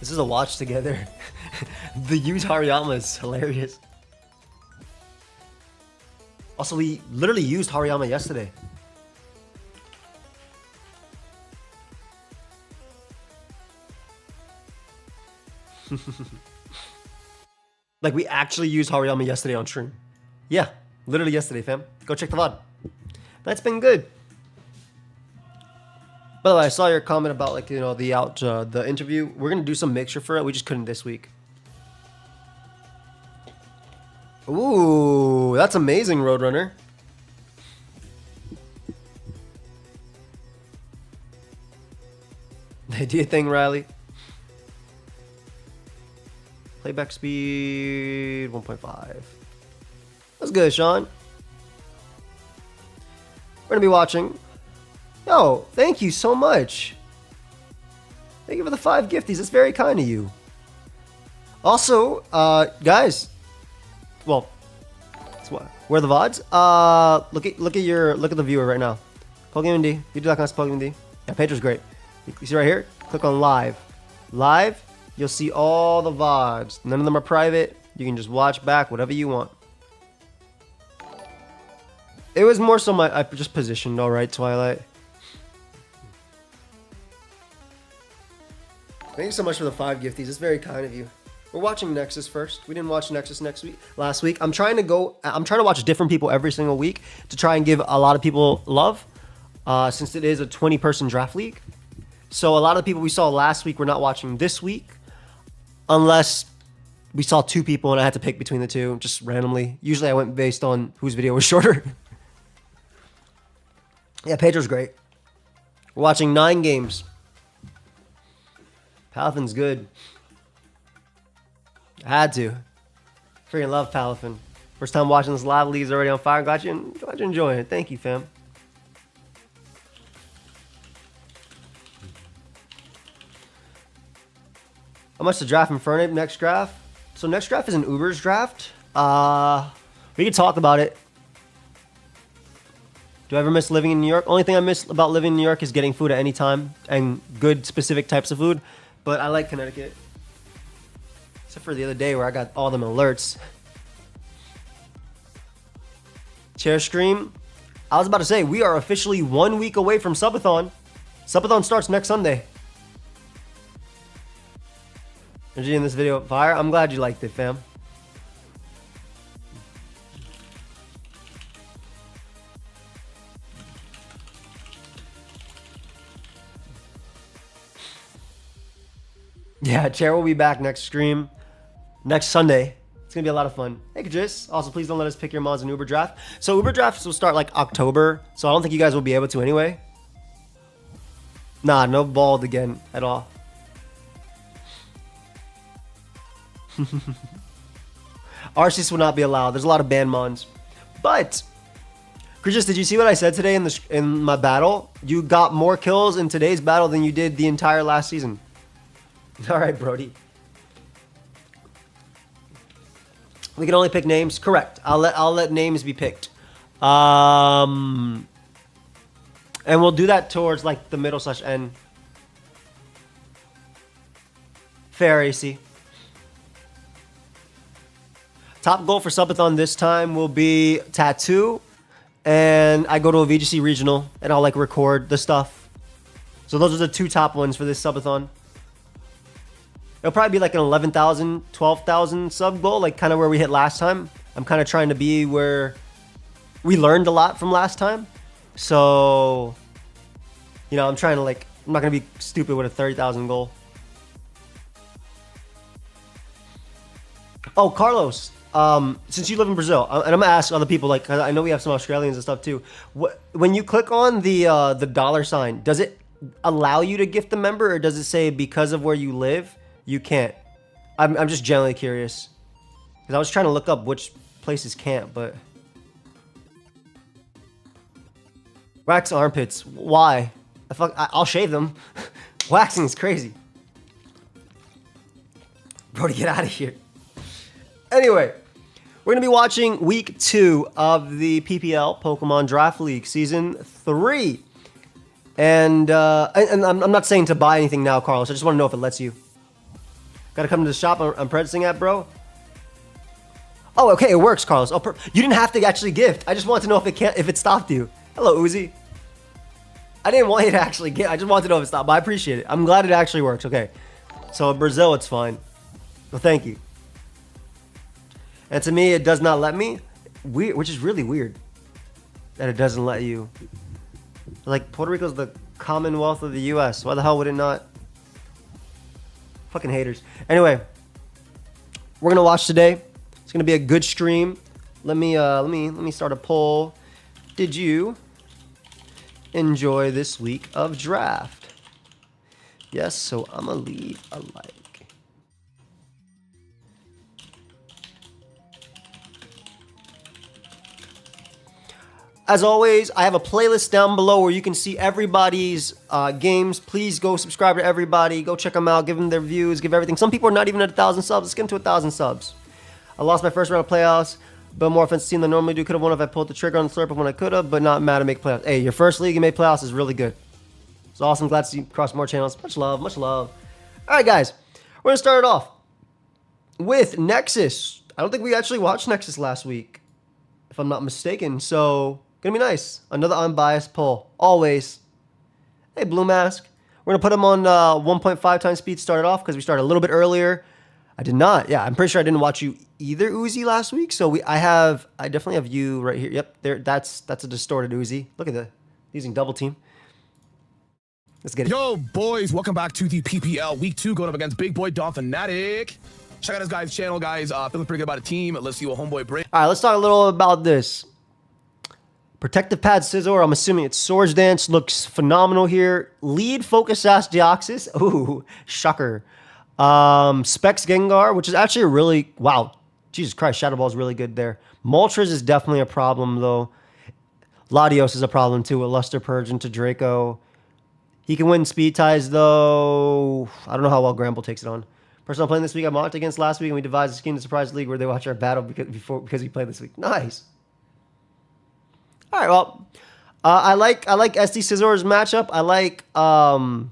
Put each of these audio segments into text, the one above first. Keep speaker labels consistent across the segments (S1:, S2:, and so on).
S1: This is a watch together. The used Hariyama is hilarious. Also, we literally used Hariyama yesterday. Like, we actually used Hariyama yesterday on stream. Yeah, literally yesterday, fam. Go check the VOD. That's been good. By the way, I saw your comment about, like, you know, the interview. We're gonna do some mixture for it. We just couldn't this week. Ooh, that's amazing, Roadrunner. Hey, do your thing, Riley. Playback speed 1.5. That's good, Sean. We're gonna be watching. Yo, thank you so much. Thank you for the 5 gifties. It's very kind of you. Also, guys. Well, where are the VODs? Look at the viewer right now. pokeaimMD. youtube.com/pokeaimMD. Yeah, Pedro's great. You see right here? Click on live. Live. You'll see all the VODs. None of them are private. You can just watch back whatever you want. It was more so I just positioned, all right, Twilight. Thank you so much for the 5 gifties. It's very kind of you. We're watching Nexus first. We didn't watch Nexus last week. I'm trying to watch different people every single week to try and give a lot of people love, since it is a 20-person draft league. So a lot of the people we saw last week we're not watching this week, unless we saw 2 people and I had to pick between the 2 just randomly. Usually I went based on whose video was shorter. Yeah, Pedro's great. We're watching 9 games. Palin's good. I had to. Freaking love Palin. First time watching this live league is already on fire. Glad you're enjoying it. Thank you, fam. How much to draft in Fernape next draft? So next draft is an Uber's draft. We can talk about it. Do I ever miss living in New York? Only thing I miss about living in New York is getting food at any time and good specific types of food. But I like Connecticut. Except for the other day where I got all them alerts. Chair stream. I was about to say, we are officially 1 week away from Subathon. Subathon starts next Sunday. Energy in this video fire. I'm glad you liked it, fam. Yeah, Chair will be back next stream. Next Sunday. It's going to be a lot of fun. Hey, Kadris. Also, please don't let us pick your mods in Uber Draft. So, Uber Drafts will start like October. So, I don't think you guys will be able to anyway. Nah, no bald again at all. Arceus will not be allowed. There's a lot of ban mons. But, Kadris, did you see what I said today in my battle? You got more kills in today's battle than you did the entire last season. All right, Brody. We can only pick names. Correct. I'll let names be picked. And we'll do that towards like the middle/end. Fair, AC. Top goal for Subathon this time will be tattoo, and I go to a VGC regional and I'll like record the stuff. So those are the 2 top ones for this Subathon. It'll probably be like an 11,000, 12,000 sub goal, like kind of where we hit last time. I'm kind of trying to be where we learned a lot from last time. So, you know, I'm trying to like, I'm not going to be stupid with a 30,000 goal. Oh, Carlos, since you live in Brazil, and I'm going to ask other people, like, I know we have some Australians and stuff too. When you click on the $, does it allow you to gift a member, or does it say because of where you live? You can't. I'm just generally curious. Because I was trying to look up which places can't, but... Wax armpits. Why? I'll shave them. Waxing is crazy. Brody, get out of here. Anyway, we're going to be watching week 2 of the PPL Pokemon Draft League Season 3. And I'm not saying to buy anything now, Carlos. I just want to know if it lets you. Gotta come to the shop I'm practicing at, bro. Oh, okay, it works, Carlos. Oh, you didn't have to actually gift. I just want to know if it stopped you. Hello, Uzi. I didn't want you to actually gift. I just wanted to know if it stopped, but I appreciate it. I'm glad it actually works. Okay. So Brazil, it's fine. Well, thank you. And to me, it does not let me, which is really weird that it doesn't let you. Like, Puerto Rico's the Commonwealth of the U.S. Why the hell would it not? Fucking haters. Anyway, we're gonna watch today. It's gonna be a good stream. Let me start a poll. Did you enjoy this week of draft? Yes, so I'm gonna leave a like. As always, I have a playlist down below where you can see everybody's games. Please go subscribe to everybody. Go check them out. Give them their views. Give everything. Some people are not even at 1,000 subs. Let's get into 1,000 subs. I lost my first round of playoffs. But more offensive team than I normally do. Could have won if I pulled the trigger on the slurp when I could have. But not mad to make playoffs. Hey, your first league and make playoffs is really good. It's awesome. Glad to see you across more channels. Much love. Much love. All right, guys. We're going to start it off with Nexus. I don't think we actually watched Nexus last week, if I'm not mistaken. So... gonna be nice. Another unbiased poll. Always. Hey, Blue Mask. We're gonna put him on 1.5 times speed to start it off because we started a little bit earlier. I did not. Yeah, I'm pretty sure I didn't watch you either, Uzi, last week. So I definitely have you right here. Yep, there. That's a distorted Uzi. Look at that. Using double team. Let's get it.
S2: Yo, boys, welcome back to the PPL Week 2 going up against Big Boy Don Fanatic. Check out this guy's channel, guys. Feeling pretty good about a team. Let's see what homeboy brings.
S1: All right, let's talk a little about this. Protective Pad Scizor, I'm assuming it's Swords Dance, looks phenomenal here. Lead Focus Sash Deoxys, ooh, shocker. Specs Gengar, which is actually a really, wow, Jesus Christ, Shadow Ball is really good there. Moltres is definitely a problem, though. Latios is a problem, too, with Luster Purge into Draco. He can win Speed Ties, though. I don't know how well Gramble takes it on. Person I'm playing this week, I mocked against last week, and we devised a scheme to surprise the league where they watch our battle because we played this week. Nice. All right, well, I like SD Scizor's matchup. I like Don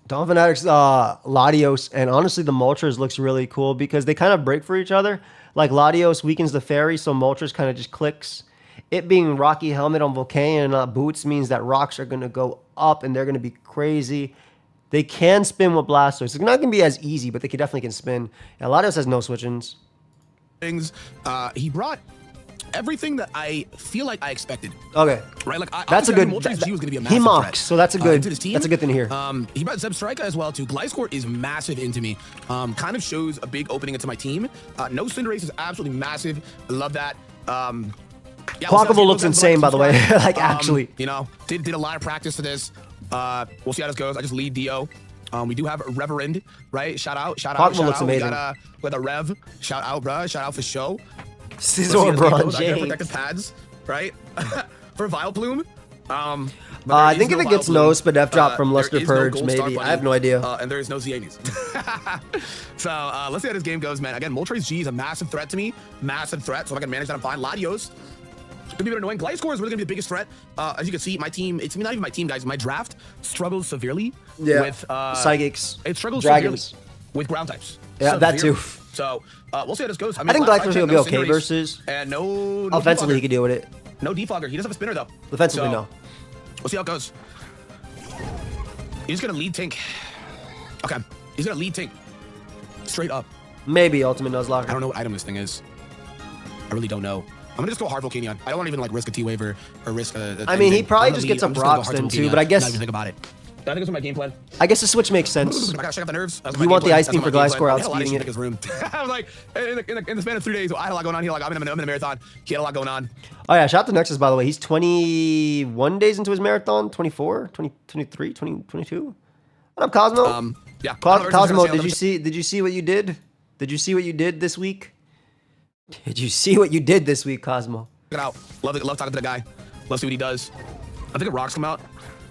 S1: Fanatic's Latios, and honestly, the Moltres looks really cool because they kind of break for each other. Like, Latios weakens the Fairy, so Moltres kind of just clicks. It being Rocky Helmet on Volcanion and not Boots means that rocks are going to go up, and they're going to be crazy. They can spin with Blastoise. It's not going to be as easy, but they definitely can spin. Yeah, Latios has no switch-ins.
S2: He brought everything that I feel like I expected.
S1: Okay,
S2: right? Like
S1: that's a good.
S2: He was going to be a massive
S1: he mocks,
S2: threat,
S1: so that's a good.
S2: That's
S1: a good thing to hear.
S2: He brought Zebstrika as well too. Gliscor is massive into me. Kind of shows a big opening into my team. No Cinderace is absolutely massive. I love that. Yeah,
S1: Quackable looks insane, by the way. Like actually,
S2: you know, did a lot of practice for this. We'll see how this goes. I just lead Dio. We do have Reverend, right? Shout out.
S1: Quackable looks amazing.
S2: We got with a Rev. Shout out, bruh. Shout out for show.
S1: Scizor Bron James.
S2: Protective pads, right? For Vileplume.
S1: I think if it gets no Spadef drop from Luster Purge, maybe. I have no idea.
S2: And there is no Xyanies. So let's see how this game goes, man. Again, Moltres G is a massive threat to me. Massive threat. So if I can manage that, I'm fine. Latios. It's gonna be annoying. Gliscor is really gonna be the biggest threat. As you can see, my team, it's not even my team, guys. My draft struggles severely with
S1: Psychics.
S2: It struggles
S1: Dragons.
S2: severely with ground types.
S1: Yeah, that too.
S2: So we'll see how this goes.
S1: I think Gliscor's gonna be okay versus.
S2: And no
S1: offensively, he can deal with it.
S2: No defogger. He doesn't have a spinner though.
S1: Defensively, no.
S2: We'll see how it goes. He's gonna lead Tink. Okay. He's gonna lead Tink. Straight up.
S1: Maybe Ultimate Nuzlocke.
S2: I don't know what item this thing is. I really don't know. I'm gonna just go hard Volcanion. I don't want to even like risk a T-Wave or risk a
S1: I mean, he probably just gets a Brox then too, but I guess...
S2: Not even think about it. I think it's my game plan.
S1: I guess the switch makes sense.
S2: I gotta check out the nerves.
S1: You want the Ice Beam for Gliscor outspeeding it.
S2: His room. I was like, in the span of 3 days, I had a lot going on. I'm in a marathon. He had a lot going on.
S1: Oh yeah, shout out to Nexus, by the way. He's 21 days into his marathon, 24, 20, 23, 20, 22. What up, Cosmo?
S2: Yeah.
S1: Cosmo, did you see what you did? Did you see what you did this week? Did you see what you did this week, Cosmo?
S2: Check it out. Love talking to the guy. Love see what he does. I think if rocks come out,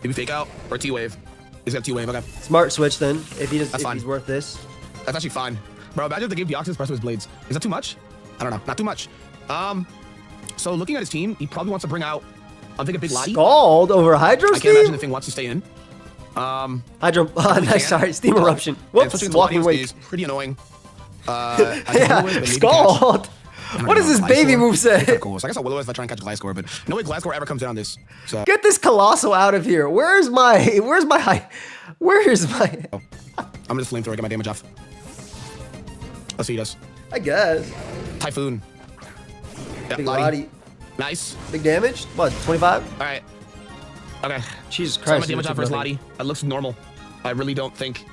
S2: maybe fake out or T-Wave. He's got T-Wave, okay.
S1: Smart switch then, if he's worth this.
S2: That's actually fine. Bro, imagine if they gave Deoxys press with his blades. Is that too much? I don't know. Not too much. So looking at his team, he probably wants to bring out, I'm thinking Big Lottie.
S1: Scald over Hydro Steam?
S2: I can't imagine the thing wants to stay in.
S1: Hydro. Nice. Sorry. Steam eruption. Whoops. Walking wake.
S2: Is pretty annoying.
S1: Yeah. Scald. What does this baby move say?
S2: Cool. So I guess I'll Will-O-Wisp if I try and catch a Gliscor, but no way Gliscor ever comes down this. So
S1: Get this Colossal out of here. Where's my high? Where's my?
S2: I'm gonna just flamethrower, get my damage off. Let's see what he does.
S1: I guess.
S2: Typhoon. Yeah,
S1: Big
S2: Lottie.
S1: Lottie.
S2: Nice.
S1: Big damage. What? 25?
S2: All right. Okay.
S1: Jesus
S2: So
S1: Christ.
S2: my damage off for his Lottie. That looks normal. I really don't think.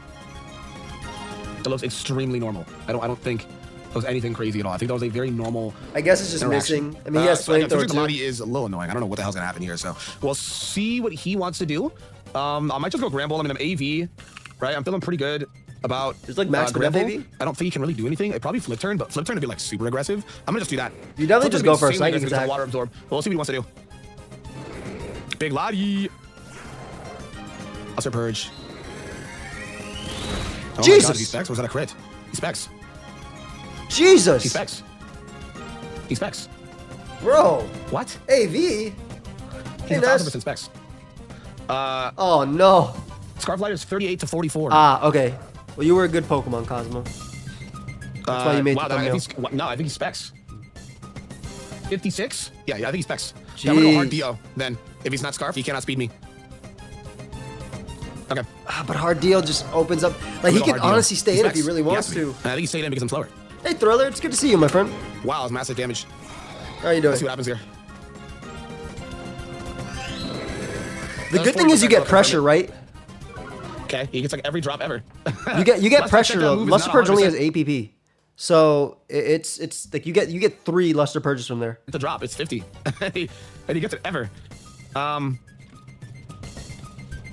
S2: It looks extremely normal. I don't think it was anything crazy at all. I think that was a very normal.
S1: I guess it's just
S2: interaction.
S1: missing. I mean, he has flamethrower
S2: The
S1: too.
S2: Lottie is a little annoying. I don't know what the hell's gonna happen here. So we'll see what he wants to do. I might just go Gramble. I mean, I'm AV, right? I'm feeling pretty good about.
S1: There's like max
S2: Gramble.
S1: AV.
S2: I don't think he can really do anything. It probably flip turn, but flip turn would be like super aggressive. I'm gonna just do that.
S1: You definitely
S2: Flip
S1: just
S2: turn
S1: go
S2: would be
S1: first.
S2: insanely
S1: I can
S2: aggressive because
S1: attack.
S2: of Water absorb. But we'll see what he wants to do. Big Lottie. Buster Purge. Oh
S1: Jesus.
S2: My God, he specs? Or was that a crit? He specs.
S1: Jesus.
S2: He specs. He specs.
S1: Bro.
S2: What?
S1: AV.
S2: He's
S1: Hey,
S2: 1,000% specs.
S1: Oh no.
S2: Scarf Light is 38 to 44.
S1: Ah, okay. Well, you were a good Pokemon, Cosmo. That's why you made
S2: wow,
S1: the thumbnail.
S2: no, I think he specs. 56? Yeah, I think he specs. Yeah, I'm gonna go hard Dio then. If he's not Scarf, he cannot speed me. Okay.
S1: But hard deal just opens up. Like he can honestly stay in if he really wants to.
S2: I think he's staying in because I'm slower.
S1: Hey, Thriller, it's good to see you, my friend.
S2: Wow, it's massive damage.
S1: How are you doing?
S2: Let's see what happens here.
S1: The good thing is you get pressure, right?
S2: Okay, he gets like every drop ever.
S1: You get pressure though.
S2: Move is
S1: Luster
S2: not
S1: Purge only
S2: 100%.
S1: has APP, so it's like you get 3 Luster Purges from there.
S2: It's a drop. It's 50, and he gets it ever.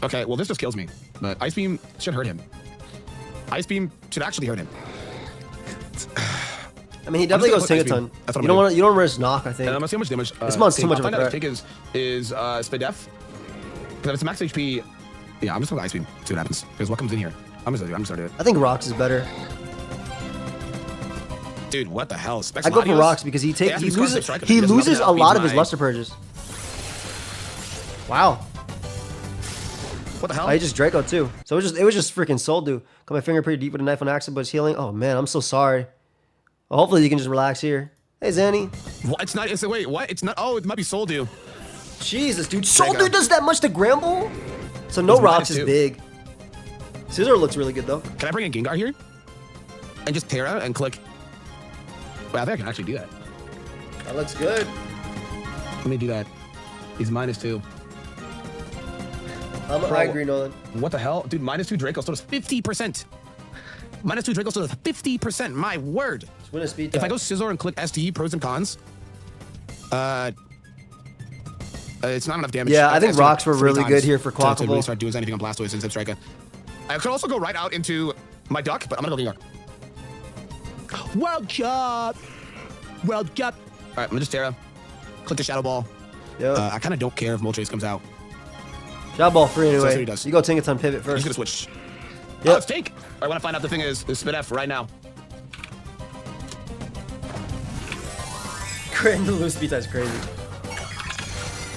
S2: Okay, well this just kills me. But Ice Beam should hurt him. Ice Beam should actually hurt him.
S1: I mean, he definitely goes
S2: Ice Beam.
S1: Tinkaton.
S2: That's what
S1: You
S2: I'm
S1: don't want you don't risk knock. I think.
S2: And I'm gonna see how much damage.
S1: This month's too much of a
S2: I'll find out
S1: threat.
S2: if Pink is Spidef. Because if it's max HP, yeah, I'm just gonna Ice Beam. See what happens. Because what comes in here? I'm just gonna do it.
S1: I think Rocks is better.
S2: Dude, what the hell? Specs
S1: I go for
S2: Latios?
S1: Rocks because he
S2: Yeah, he's
S1: loses
S2: Striker.
S1: he
S2: does
S1: loses
S2: nothing
S1: a
S2: to
S1: lot
S2: beat
S1: of his
S2: my-
S1: Luster Purges. Wow.
S2: What the hell?
S1: I just Draco too. So it was just freaking Soul Dew. Got my finger pretty deep with a knife on accident, but it's healing. Oh man, I'm so sorry. Well, hopefully you can just relax here. Hey Zanny.
S2: What? It's not. Wait, what? It's not. Oh, it might be Soul Dew.
S1: Jesus, dude. Soul
S2: Draco.
S1: Dew does that much to Gramble? So no
S2: It's
S1: Rocks is
S2: -2.
S1: big. Scissor looks really good though.
S2: Can I bring in Gengar here? And just Terra and click. Wait, I think I can actually do that.
S1: That looks good.
S2: Let me do that. He's -2.
S1: I agree, Nolan.
S2: What the hell? Dude, -2 Draco still does 50%. -2 Draco still does 50%. My word.
S1: Just win a speed
S2: If I
S1: tap.
S2: go Scizor and click ST, pros and cons, it's not enough damage.
S1: Yeah, I think
S2: ST
S1: Rocks were
S2: 3
S1: really
S2: times
S1: good here for
S2: to really
S1: Quackable.
S2: start doing anything on Blastoise and Zipstrika. I could also go right out into my Duck, but I'm gonna go Gengar. World Cup! World Cup! All right, I'm gonna just Terra. Click the Shadow Ball.
S1: Yep.
S2: I kind of don't care if Moltres comes out.
S1: Shot ball free
S2: that's what
S1: anyway.
S2: he does.
S1: You go Tinkaton pivot
S2: I'm
S1: first.
S2: just gonna switch.
S1: Yep.
S2: Let's take. I want to find out the thing is Spit F right now.
S1: Granted, loose speed is crazy.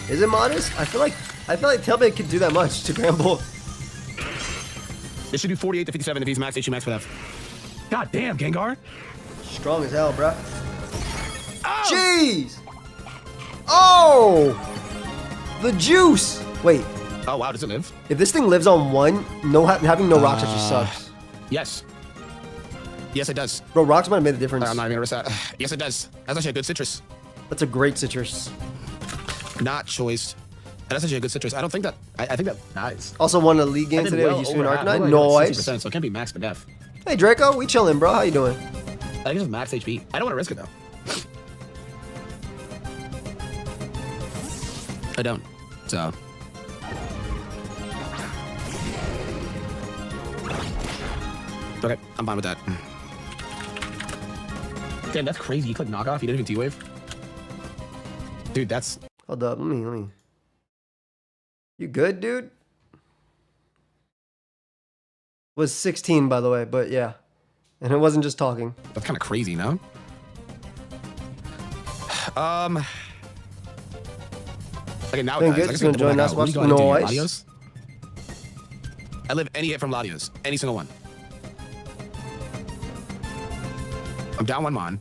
S1: Is it modest? I feel like Tailbait could do that much to Gramble.
S2: It should do 48 to 57 if he's max HP max for that. God damn, Gengar.
S1: Strong as hell, bruh.
S2: Oh!
S1: Jeez! Oh! The juice! Wait,
S2: Oh wow, does it live?
S1: if this thing lives on 1, having no Rocks actually sucks.
S2: Yes. Yes, it does.
S1: Bro, Rocks might have made a difference.
S2: I'm not even gonna risk that. Yes, it does. That's actually a good citrus.
S1: That's a great citrus.
S2: Not choice. That's actually a good citrus. I don't think that. I think that dies.
S1: Also won a league game today with Houston Arcanine. Nice.
S2: So it can't be max def.
S1: Hey Draco, we chillin', bro. How you doing?
S2: I think it's just max HP. I don't want to risk it though. I don't. So. Okay, I'm fine with that. Damn, that's crazy. You click knockoff. You didn't even T-wave. Dude, that's.
S1: Hold up, let me. You good, dude? Was 16, by the way, but yeah. And it wasn't just talking.
S2: That's kind of crazy, no? Okay, now
S1: Doing
S2: it does.
S1: good.
S2: I guess
S1: Gonna
S2: we can
S1: join
S2: pull
S1: us.
S2: back out.
S1: Watch
S2: What are you going to do?
S1: noise.
S2: Adios? I live any hit from Latios. Any single one. I'm down 1 mon.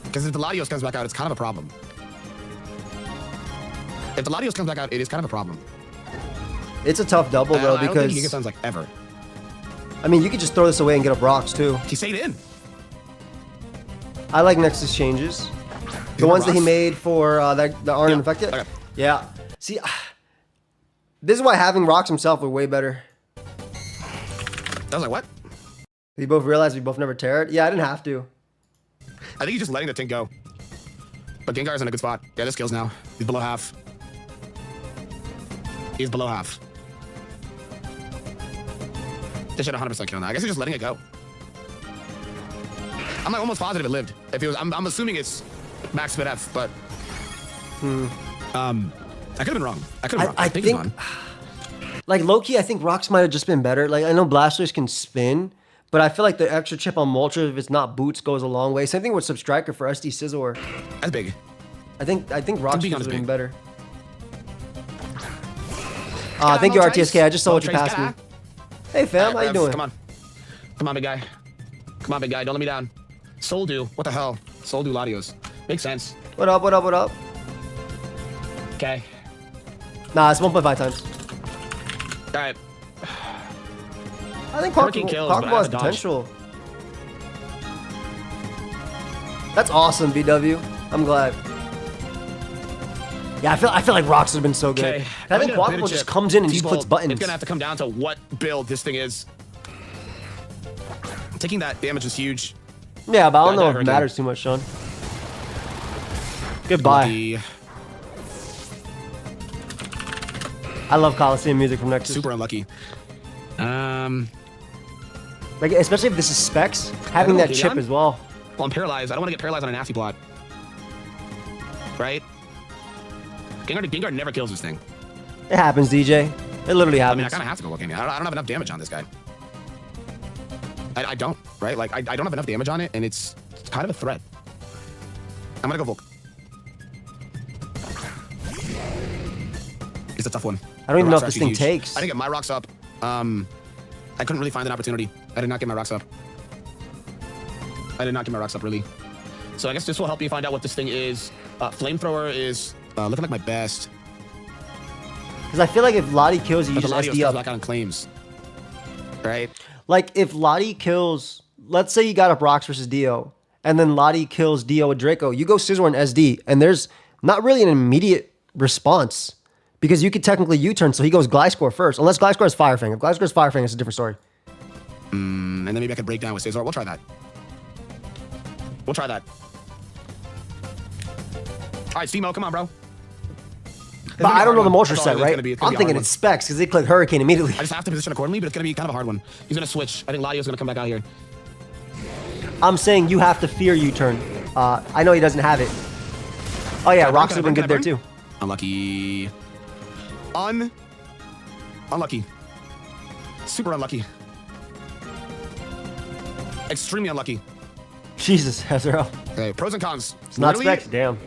S2: Because if the Latios comes back out, it's kind of a problem. If the Latios comes back out, it is kind of a problem.
S1: It's a tough double, though,
S2: I don't think
S1: because...
S2: Giga sounds like ever.
S1: I mean, you could just throw this away and get up rocks, too.
S2: He stayed in.
S1: I like Nexus changes. The ones that he made for that aren't infected?
S2: Okay.
S1: Yeah. See, this is why having rocks himself were way better.
S2: I was like, what?
S1: We both realized we both never tear it? Yeah, I didn't have to.
S2: I think he's just letting the tank go. But Gengar's in a good spot. Yeah, this kills now. He's below half. He's below half. This should 100% kill now. I guess he's just letting it go. I'm like almost positive it lived. If it was, I'm assuming it's max speed F, but I could have been wrong. I could have been wrong.
S1: I think like low-key, I think rocks might have just been better. Like I know Blastoise can spin, but I feel like the extra chip on Moltres, if it's not boots, goes a long way. Same thing with Substriker for SD Scizor.
S2: That's big.
S1: I think rocks would have been better.
S2: Thank
S1: Thank you, RTSK. I just saw what you passed me. Hey fam, how you doing?
S2: Come on. Come on, big guy. Come on, big guy. Don't let me down. Soldu. What the hell? Soldu Latios. Makes sense.
S1: What up, what up, what up?
S2: Okay.
S1: Nah, it's 1.5 times.
S2: All right.
S1: I think
S2: Hurricane kills, but I
S1: Quackable
S2: have
S1: has
S2: a dodge.
S1: potential. That's awesome, BW. I'm glad. Yeah, I feel like rocks would have been so good.
S2: Okay.
S1: I think Quackable just comes in and just clicks buttons.
S2: It's gonna have to come down to what build this thing is. Taking that damage is huge.
S1: Yeah, but I don't know if it
S2: Hurricane.
S1: matters too much, Sean. Goodbye.
S2: Lucky.
S1: I love Coliseum music from Nexus.
S2: Super unlucky.
S1: Like, especially if this is specs, having that chip as well.
S2: Well, I'm paralyzed. I don't want to get paralyzed on a nasty plot. Right? Gengar never kills this thing.
S1: It happens, DJ. It literally
S2: I
S1: happens.
S2: mean, I kind of have to go Volcanion. I don't have enough damage on this guy. I don't, right? Like, I don't have enough damage on it, and it's kind of a threat. I'm gonna go Volk. It's a tough one.
S1: I don't even know
S2: Rocks
S1: if
S2: are
S1: this
S2: actually
S1: thing
S2: huge.
S1: takes.
S2: I didn't get my rocks up. I couldn't really find an opportunity. I did not get my rocks up. I did not get my rocks up, really. So I guess this will help you find out what this thing is. Flamethrower is looking like my best.
S1: Because I feel like if Lottie kills you, you
S2: But
S1: just
S2: the Latios
S1: SD
S2: comes
S1: up.
S2: back on claims. Right?
S1: Like, if Lottie kills... Let's say you got up rocks versus Dio, and then Lottie kills Dio with Draco. You go Scizor and SD, and there's not really an immediate response. Because you could technically U-turn, so he goes Gliscor first. Unless Gliscor has Fire Fang. If Gliscor has Fire Fang, it's a different story.
S2: And then maybe I could break down with Scizor. We'll try that. We'll try that. All right, Steamo, come on, bro.
S1: But I don't know the Moltres
S2: That's all
S1: set,
S2: it is.
S1: right?
S2: It's gonna be a
S1: I'm thinking
S2: hard
S1: it's specs, because they click Hurricane immediately.
S2: I just have to position accordingly, but it's going to be kind of a hard one. He's going to switch. I think Ladio's going to come back out here.
S1: I'm saying you have to fear U-turn. I know he doesn't have it. Oh yeah, rocks have been good there too.
S2: Unlucky. Unlucky. Super unlucky. Extremely unlucky.
S1: Jesus, Ezreal.
S2: Okay, pros and cons.
S1: It's not
S2: Literally
S1: specs, damn.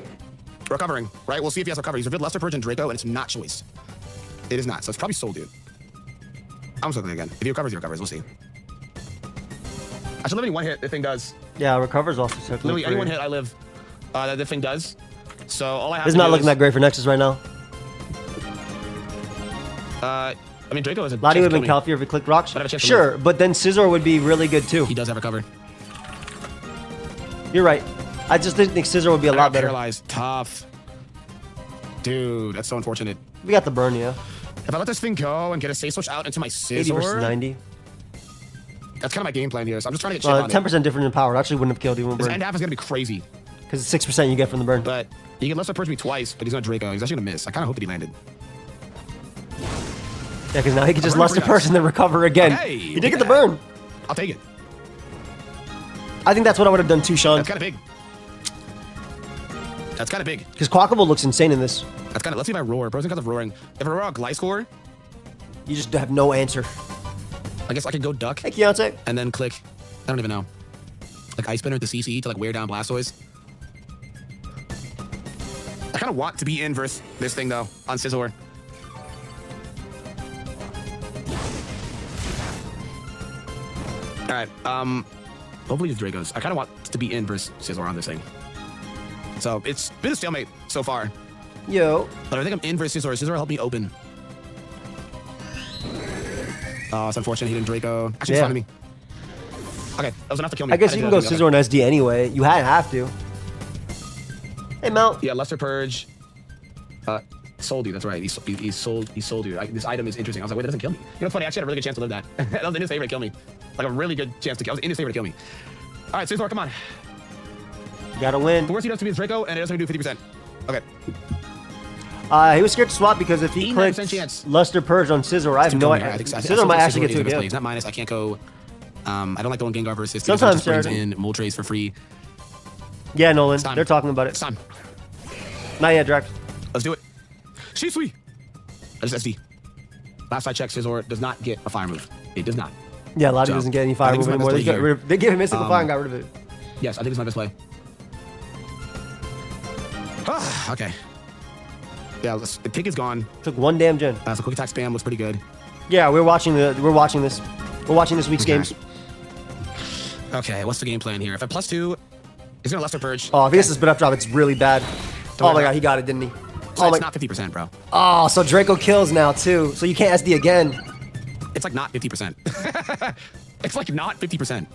S2: recovering, right? We'll see if he has recovery. He's revealed Luster Purge and Draco, and it's not choice. It is not, so it's probably Soul Dude. I'm circling again. If he recovers, he recovers. We'll see. I should live any one hit. The thing does.
S1: Yeah, recovers also circling.
S2: Literally, any one hit I live, the thing does. So all I have
S1: It's
S2: to
S1: not
S2: do
S1: looking
S2: is,
S1: that great for Nexus right now.
S2: I mean, Draco is a
S1: Lottie would
S2: chance to
S1: have been
S2: kill me.
S1: Calphy if he clicked rocks.
S2: But I have a chance to
S1: Sure, but then Scizor would be really good too.
S2: He does have recover.
S1: You're right. I just think Scizor would be a lot better.
S2: Paralyzed. Tough. Dude, that's so unfortunate.
S1: We got the burn, yeah.
S2: If I let this thing go and get a safe switch out into my
S1: 80 versus
S2: Scizor,
S1: 90.
S2: that's kind of my game plan here. So I'm just trying to get shit on
S1: 10% different in power. It actually wouldn't have killed you.
S2: His end half is going to be crazy.
S1: Because it's 6% you get from the burn.
S2: But he can Luster Purge me twice, but he's going to Draco. He's actually going to miss. I kind of hope that he landed.
S1: Yeah, because now he can just
S2: I'm
S1: Luster
S2: running for
S1: Purge and then recover again.
S2: Okay,
S1: He did get the burn.
S2: I'll take it.
S1: I think that's what I would have done too, Sean.
S2: That's kind of big. That's kind of big.
S1: Because Quackable looks insane in this.
S2: That's kind of. Let's see if I roar. Pros and cons of roaring. If I roar out Gliscor,
S1: You just have no answer.
S2: I guess I could go duck
S1: Hey, Keontae.
S2: and then click. I don't even know. Like Ice Spinner with the CC to like wear down Blastoise. I kind of want to be in versus this thing though on Scizor. right. Hopefully it's Dracos. I kind of want to be in versus Sizzler on this thing. So it's been a stalemate so far.
S1: Yo.
S2: But I think I'm in versus Sizzler. Sizzler helped me open. Oh, it's unfortunate he didn't Draco. Actually, it's fine to me. Okay, that was enough to kill me.
S1: I guess you can go Scissor and SD anyway. You have to. Hey, Mount.
S2: Yeah, Luster Purge. Sold you, that's right. He sold you. This item is interesting. I was like, wait, that doesn't kill me. You know what's funny? I actually had a really good chance to live that. That was in his favor to kill me. Like a really good chance to kill. I was in his favor to kill me. All right, Sizzler, come on.
S1: You gotta win.
S2: The worst he does to me is Draco, and it doesn't do 50%. Okay.
S1: He was scared to swap because if he clicks Luster Purge on Scissor, I have no idea. Scissor might actually get to a gift.
S2: He's not minus. I can't go. I don't like going Gengar versus.
S1: Sometimes
S2: brings in Moltres for free.
S1: Yeah, Nolan. They're talking about it.
S2: It's time.
S1: Not yet, Drax.
S2: Let's do it. She's sweet. That is SD. Last I checked, Scizor does not get a fire move. It does not.
S1: Yeah, Lottie doesn't get any fire move anymore. They gave him Mystical Fire and got rid of it.
S2: Yes, I think it's my best play. Okay. Yeah, the kick is gone.
S1: Took one damn gen.
S2: So quick attack spam looks pretty good.
S1: Yeah, we're watching this week's games.
S2: Okay, what's the game plan here? If I +2, he's gonna Luster Purge.
S1: Oh, if he has to spit up drop, it's really bad. Oh my god, he got it, didn't he?
S2: Oh, it's not 50%, bro.
S1: Oh, so Draco kills now too. So you can't SD again.
S2: It's like not 50%. It's like not 50%.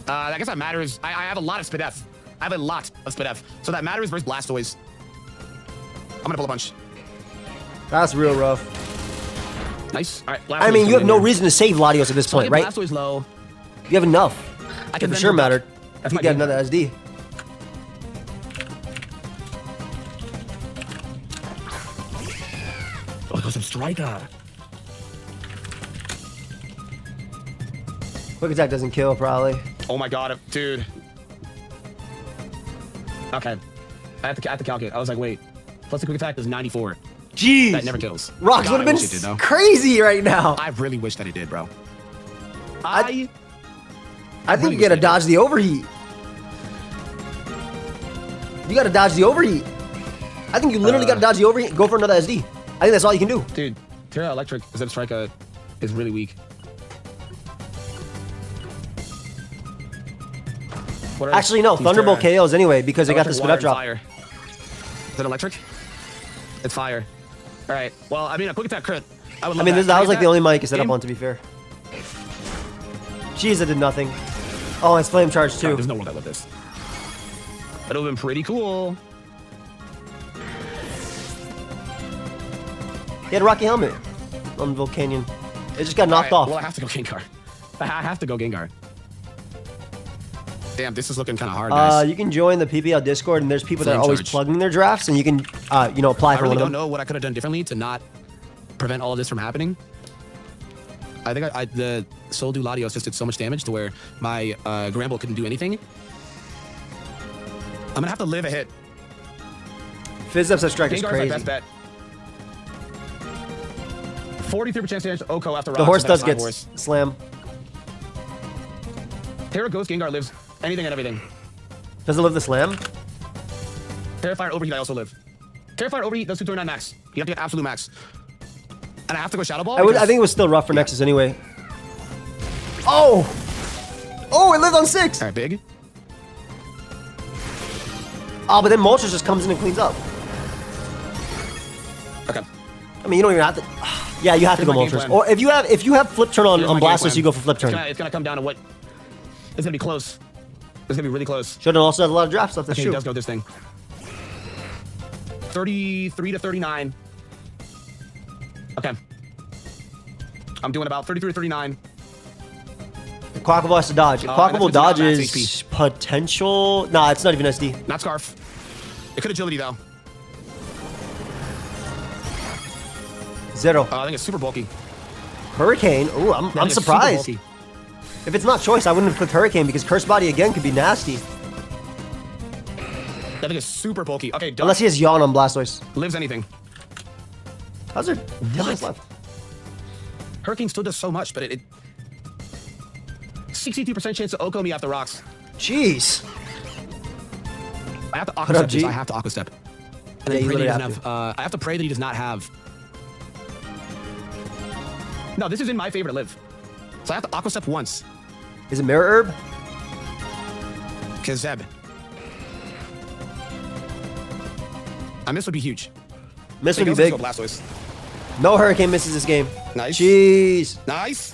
S2: I guess that matters. I have a lot of Spit F. I have a lot of Spit F. So that matters versus Blastoise. I'm gonna pull a bunch.
S1: That's real rough.
S2: Nice. All right.
S1: I mean, you have no reason to save Latios at this point, right?
S2: Blastoise low.
S1: You have enough.
S2: I can
S1: for sure mattered.
S2: If
S1: you get another SD.
S2: Oh, there's some Striker.
S1: Quick attack doesn't kill, probably.
S2: Oh my god, dude. Okay. I have to calculate. I was like, wait. Plus the quick attack is 94.
S1: Jeez.
S2: That never kills.
S1: Rocks would have been crazy right now.
S2: I really wish that it did, bro.
S1: I think you gotta dodge the overheat. You gotta dodge the overheat. I think you literally gotta dodge the overheat. Go for another SD. I think that's all you can do.
S2: Dude, Terra Electric Zeb Striker is really weak.
S1: Actually, no. Thunderbolt KOs anyway because they got the spit up drop.
S2: Fire. Is it electric? It's fire. All right. Well, I mean, a quick attack crit. I mean,
S1: that was like the only mic you set up on, to be fair. Jeez, that did nothing. Oh, it's flame charge too.
S2: There's no world I love this. That would have been pretty cool.
S1: He had a rocky helmet on Volcanion. It just got knocked off.
S2: Well, I have to go Gengar. I have to go Gengar. Damn, this is looking kind of hard, guys.
S1: You can join the PPL Discord, and there's people that are always plugging their drafts, and you can, apply for one of them.
S2: I don't know what I could have done differently to not prevent all of this from happening. I think the Soul Du Latios just did so much damage to where my Gramble couldn't do anything. I'm gonna have to live a hit.
S1: Fizz Upset Strike is crazy.
S2: My best bet. 43% chance to Oko after
S1: the horse does get slam.
S2: Terra Ghost Gengar lives anything and everything.
S1: Does it live the slam?
S2: Terrifier Overheat I also live. Terrifier Overheat does 229 max. You have to get absolute max. And I have to go Shadow Ball?
S1: I think it was still rough for Nexus anyway. Oh! Oh, it lived on 6!
S2: Alright, big.
S1: Oh, but then Moltres just comes in and cleans up.
S2: Okay.
S1: I mean, you don't even have to... Yeah, you have to go Moltres. Or if you have flip turn on Blastoise, you go for flip turn.
S2: It's gonna come down to what... It's gonna be close. It's gonna be really close.
S1: Shonen also has a lot of draft stuff. That's true.
S2: He does go this thing. 33 to 39. Okay. I'm doing about 33 to 39.
S1: Quackable has to dodge. Quackable dodges potential... Nah, it's not even SD.
S2: Not Scarf. It could agility, though.
S1: 0.
S2: I think it's super bulky.
S1: Hurricane? Ooh, I'm surprised. If it's not choice, I wouldn't have clicked Hurricane because Curse Body again could be nasty.
S2: I think it's super bulky. Okay, done.
S1: Unless he has Yawn on Blastoise.
S2: Lives anything.
S1: How's there 10 minutes left?
S2: Hurricane still does so much, but it 62% chance to Oko me after rocks.
S1: Jeez.
S2: I have to Aqua Step this. I have to Aqua Step. And then pray that he doesn't have, I have to pray that he does not have. No, this is in my favorite live. So I have to Aqua Step once.
S1: Is it Mirror Herb?
S2: Because Zeb. A miss would be huge.
S1: Miss would be
S2: Let's
S1: big.
S2: go Blastoise.
S1: No Hurricane misses this game.
S2: Nice.
S1: Jeez.
S2: Nice.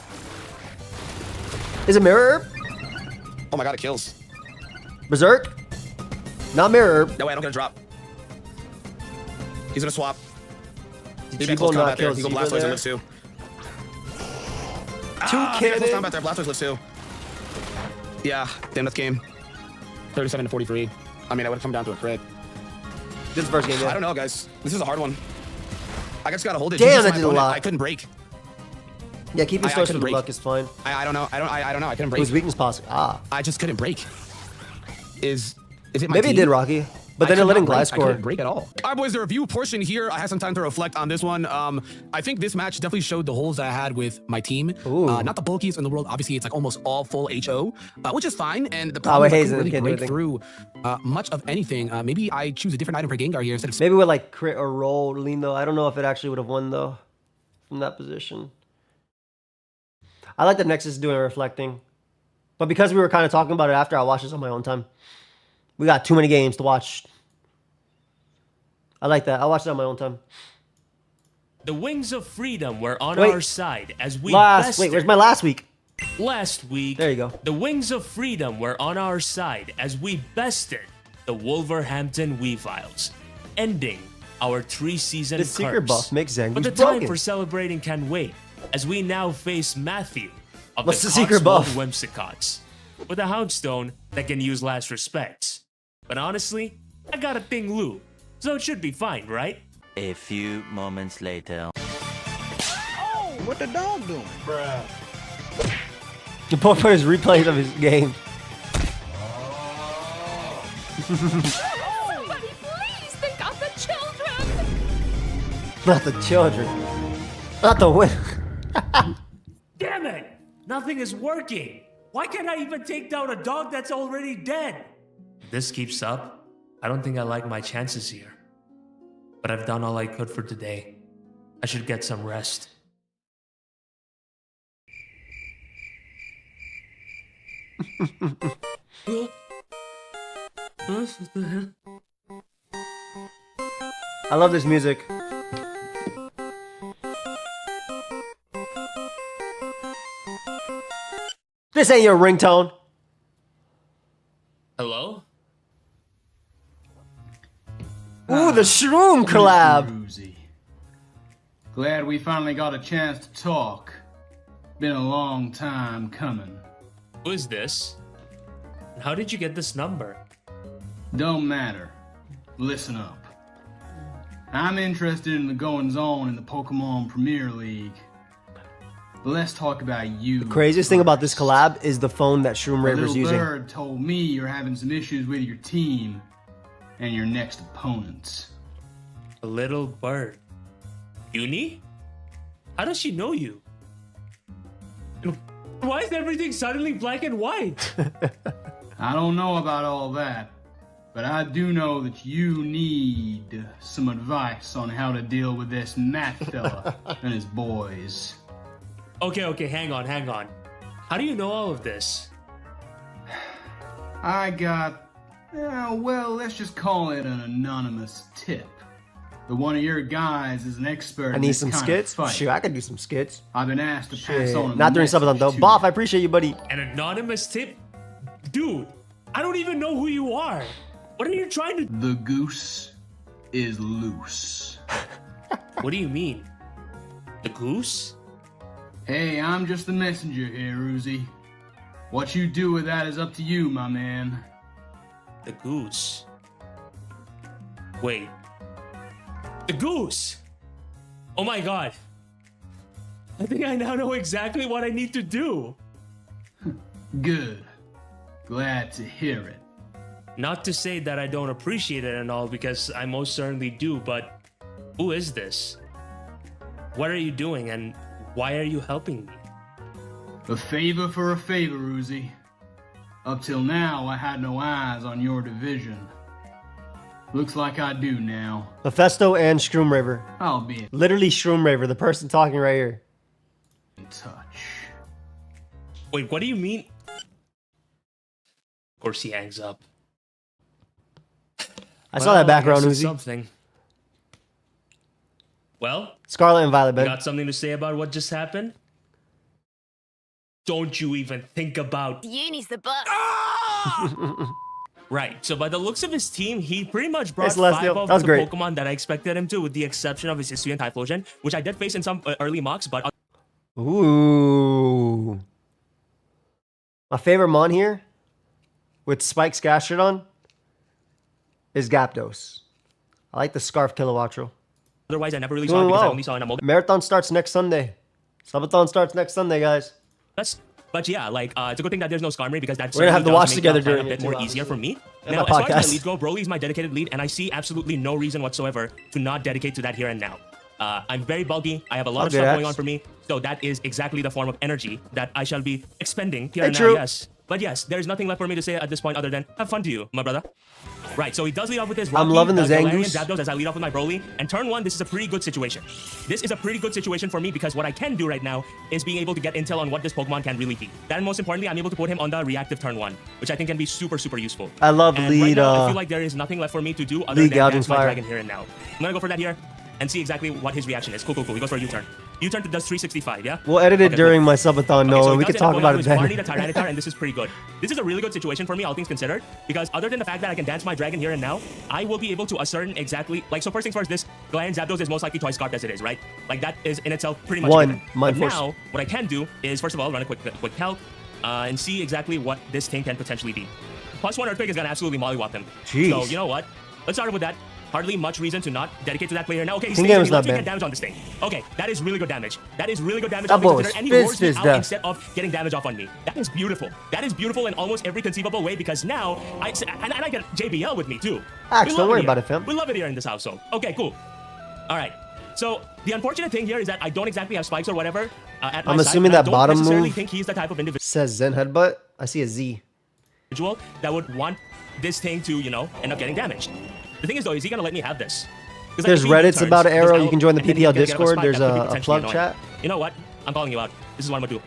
S1: Is it Mirror Herb?
S2: Oh my god, it kills.
S1: Berserk? Not Mirror Herb.
S2: No way, I don't get a drop. He's gonna swap.
S1: Did
S2: He's
S1: Cheepo
S2: close
S1: not
S2: combat there.
S1: kill
S2: He go
S1: Zebra
S2: Blastoise and
S1: there?
S2: lives too.
S1: Two
S2: Close
S1: cannon.
S2: combat there. Blastoise lives too. Yeah, damn that game. 37 to 43. I mean, I would have come down to a crit.
S1: This is the first game, yeah.
S2: I don't know, guys. This is a hard one. I just gotta hold it.
S1: Damn,
S2: Jesus,
S1: that
S2: my
S1: did a
S2: opponent,
S1: lot.
S2: I couldn't break.
S1: Yeah, keeping
S2: I
S1: source
S2: couldn't
S1: of
S2: break.
S1: luck is fine.
S2: I don't know. I don't know. I couldn't
S1: It
S2: break.
S1: was weakness possible. Ah.
S2: I just couldn't break. Is it my
S1: Maybe it
S2: team?
S1: did, Rocky. But then it let him glide
S2: I
S1: score.
S2: couldn't break at all. All right, boys, the review portion here. I had some time to reflect on this one. I think this match definitely showed the holes that I had with my team.
S1: Ooh.
S2: Not the bulkiest in the world. Obviously, it's like almost all full HO, which is fine. And the
S1: Oh,
S2: problem is I
S1: Hazen
S2: couldn't really
S1: can't do
S2: break
S1: anything.
S2: through much of anything. Maybe I choose a different item for Gengar here instead of...
S1: Maybe with like crit or roll lean though. I don't know if it actually would have won though from that position. I like that Nexus is doing reflecting. But because we were kind of talking about it after, I watched this on my own time. We got too many games to watch. I like that. I watched it on my own time.
S3: The wings of freedom were on our side as we
S1: Wait, where's my last week?
S3: Last week,
S1: There you go.
S3: the wings of freedom were on our side as we bested the Wolverhampton Weaviles, ending our 3-season
S1: The
S3: curse.
S1: secret buff makes Zangoose
S3: But the time
S1: broken.
S3: for celebrating can wait, as we now face Matthew of
S1: What's
S3: the
S1: the secret
S3: Cotswold
S1: buff?
S3: Whimsicots, with a Houndstone that can use last respects. But honestly, I got a thing Lou, so it should be fine, right?
S4: A few moments later.
S5: What the dog doing?
S1: The poor player's replays of his game.
S6: Somebody please think of the children!
S1: Not the children. Not the win.
S3: Damn it! Nothing is working! Why can't I even take down a dog that's already dead? If this keeps up, I don't think I like my chances here. But I've done all I could for today. I should get some rest.
S1: I love this music. This ain't your ringtone.
S3: Hello?
S1: Ooh, the Shroom collab.
S5: Bruzy. Glad we finally got a chance to talk. Been a long time coming.
S3: Who is this? And how did you get this number?
S5: Don't matter. Listen up. I'm interested in the goings-on in the Pokemon Premier League. But let's talk about you.
S1: The craziest thing about this collab is the phone that Shroom
S5: A
S1: Raver's
S5: little
S1: using.
S5: bird told me you're having some issues with your team and your next opponents.
S3: A little bird. Uni? How does she know you? Why is everything suddenly black and white?
S5: I don't know about all that, but I do know that you need some advice on how to deal with this Matt fella and his boys.
S3: Okay, hang on. How do you know all of this?
S5: I got, well, let's just call it an anonymous tip. That one of your guys is an expert
S1: I
S5: in
S1: need
S5: this
S1: some
S5: kind
S1: skits.
S5: of fight.
S1: Shoot, I could do some skits.
S5: I've been asked to pass
S1: Shit.
S5: on a
S1: Not during Subathon though.
S5: message to
S1: Boff,
S5: you.
S1: I appreciate you, buddy.
S3: An anonymous tip? Dude, I don't even know who you are. What are you trying to...
S5: The goose is loose.
S3: What do you mean? The goose?
S5: Hey, I'm just the messenger here, Uzi. What you do with that is up to you, my man.
S3: The goose. Wait. The goose! Oh my god. I think I now know exactly what I need to do.
S5: Good. Glad to hear it.
S3: Not to say that I don't appreciate it and all, because I most certainly do, but who is this? What are you doing and why are you helping me?
S5: A favor for a favor, Uzi. Up till now, I had no eyes on your division. Looks like I do now.
S1: Mephisto and Shroom Raver.
S5: I'll be
S1: Literally Shroom Raver, the person talking right here.
S5: in touch.
S3: Wait, what do you mean? Of course he hangs up.
S1: I saw that background,
S3: I guess it's
S1: Uzi.
S3: something. Well,
S1: Scarlet and Violet,
S3: you
S1: Ben.
S3: got something to say about what just happened? Don't you even think about...
S6: Uni's the book.
S3: Right, so by the looks of his team, he pretty much brought
S1: Celestial.
S3: 5 of
S1: That was
S3: the
S1: great.
S3: Pokemon that I expected him to, with the exception of his Hisuian Typhlosion, which I did face in some early mocks, but...
S1: Ooh. My favorite mon here with Spike Gastrodon is Gyarados. I like the Scarf Kilowattrel.
S3: otherwise I never really saw it
S1: Doing
S3: because I
S1: well.
S3: only saw it in a mobile.
S1: Marathon starts next Sunday. Subathon starts next Sunday, guys.
S3: But yeah, like it's a good thing that there's no Skarmory because that's
S1: We're gonna have to watch
S3: make
S1: together
S3: the plan
S1: during
S3: a bit
S1: it,
S3: more
S1: too,
S3: easier for me.
S1: And
S3: Now,
S1: my
S3: as far as
S1: podcast.
S3: my leads go, Broly is my dedicated lead, and I see absolutely no reason whatsoever to not dedicate to that here and now. I'm very bulky. I have a lot of
S1: good,
S3: stuff going
S1: Axe.
S3: on for me, so that is exactly the form of energy that I shall be expending here
S1: Hey,
S3: and
S1: true.
S3: now. Yes, but yes, there is nothing left for me to say at this point other than have fun to you, my brother. Right, so he does lead off with his Rocky,
S1: loving the
S3: Galarian
S1: Zangoose.
S3: Zapdos as I lead off with my Broly. And turn 1, this is a pretty good situation. This is a pretty good situation for me because what I can do right now is being able to get intel on what this Pokemon can really be. That, most importantly, I'm able to put him on the reactive turn 1, which I think can be super, super useful.
S1: I love
S3: And
S1: lead,
S3: right now, I feel like there is nothing left for me to do other
S1: lead
S3: than
S1: gouging
S3: dance my
S1: fire.
S3: dragon here and now. I'm gonna go for that here and see exactly what his reaction is. Cool. He goes for a U-turn. U-turn does 365, yeah?
S1: We'll edit it
S3: Okay,
S1: during
S3: cool.
S1: my subathon,
S3: Okay,
S1: no,
S3: so
S1: and we
S3: he
S1: can
S3: does
S1: talk
S3: end
S1: about
S3: up
S1: it
S3: going with
S1: then.
S3: Barney the Tyranitar, and this is pretty good. This is a really good situation for me, all things considered, because other than the fact that I can dance my dragon here and now, I will be able to ascertain exactly, like, so first things first, this Galarian Zapdos is most likely twice scarfed as it is, right? Like, that is in itself pretty much
S1: One.
S3: given.
S1: Mind
S3: But
S1: Force.
S3: now, what I can do is, first of all, run a quick calc, and see exactly what this thing can potentially be. +1 Earthquake is gonna absolutely mollywop them.
S1: Jeez.
S3: So, you know what? Let's start with that. Hardly much reason to not dedicate to that player now. Okay, he
S1: King
S3: stays
S1: Game
S3: and
S1: is
S3: he
S1: not
S3: lets me
S1: bad.
S3: get damage on this thing. Okay, that is really good damage. That is really good damage.
S1: That
S3: all things
S1: boy
S3: considered, and he
S1: was
S3: roars me
S1: fizz
S3: out
S1: death.
S3: instead of getting damage off on me. That is beautiful. That is beautiful in almost every conceivable way because now I get JBL with me too.
S1: Axe,
S3: We
S1: don't
S3: love
S1: worry
S3: here.
S1: about it, fam.
S3: We love it here in this household. Okay, cool. All right. So the unfortunate thing here is that I don't exactly have spikes or whatever at my
S1: I'm
S3: side,
S1: assuming
S3: and
S1: that
S3: I don't
S1: bottom
S3: necessarily
S1: move
S3: think he's the type of
S1: says Zen Headbutt. I see a Z.
S3: individual that would want this thing to, end up getting damaged. The thing is though, is he gonna let me have this? 'Cause, like,
S1: There's
S3: if he
S1: Reddit's
S3: U-turns
S1: about
S3: his
S1: Arrow. You
S3: L,
S1: can join the
S3: and then
S1: PPL
S3: he's gonna get up a
S1: Discord.
S3: spike,
S1: There's
S3: that could be
S1: a
S3: potentially
S1: plug
S3: annoying.
S1: chat.
S3: You know what? I'm calling you out. This is what I'm gonna do.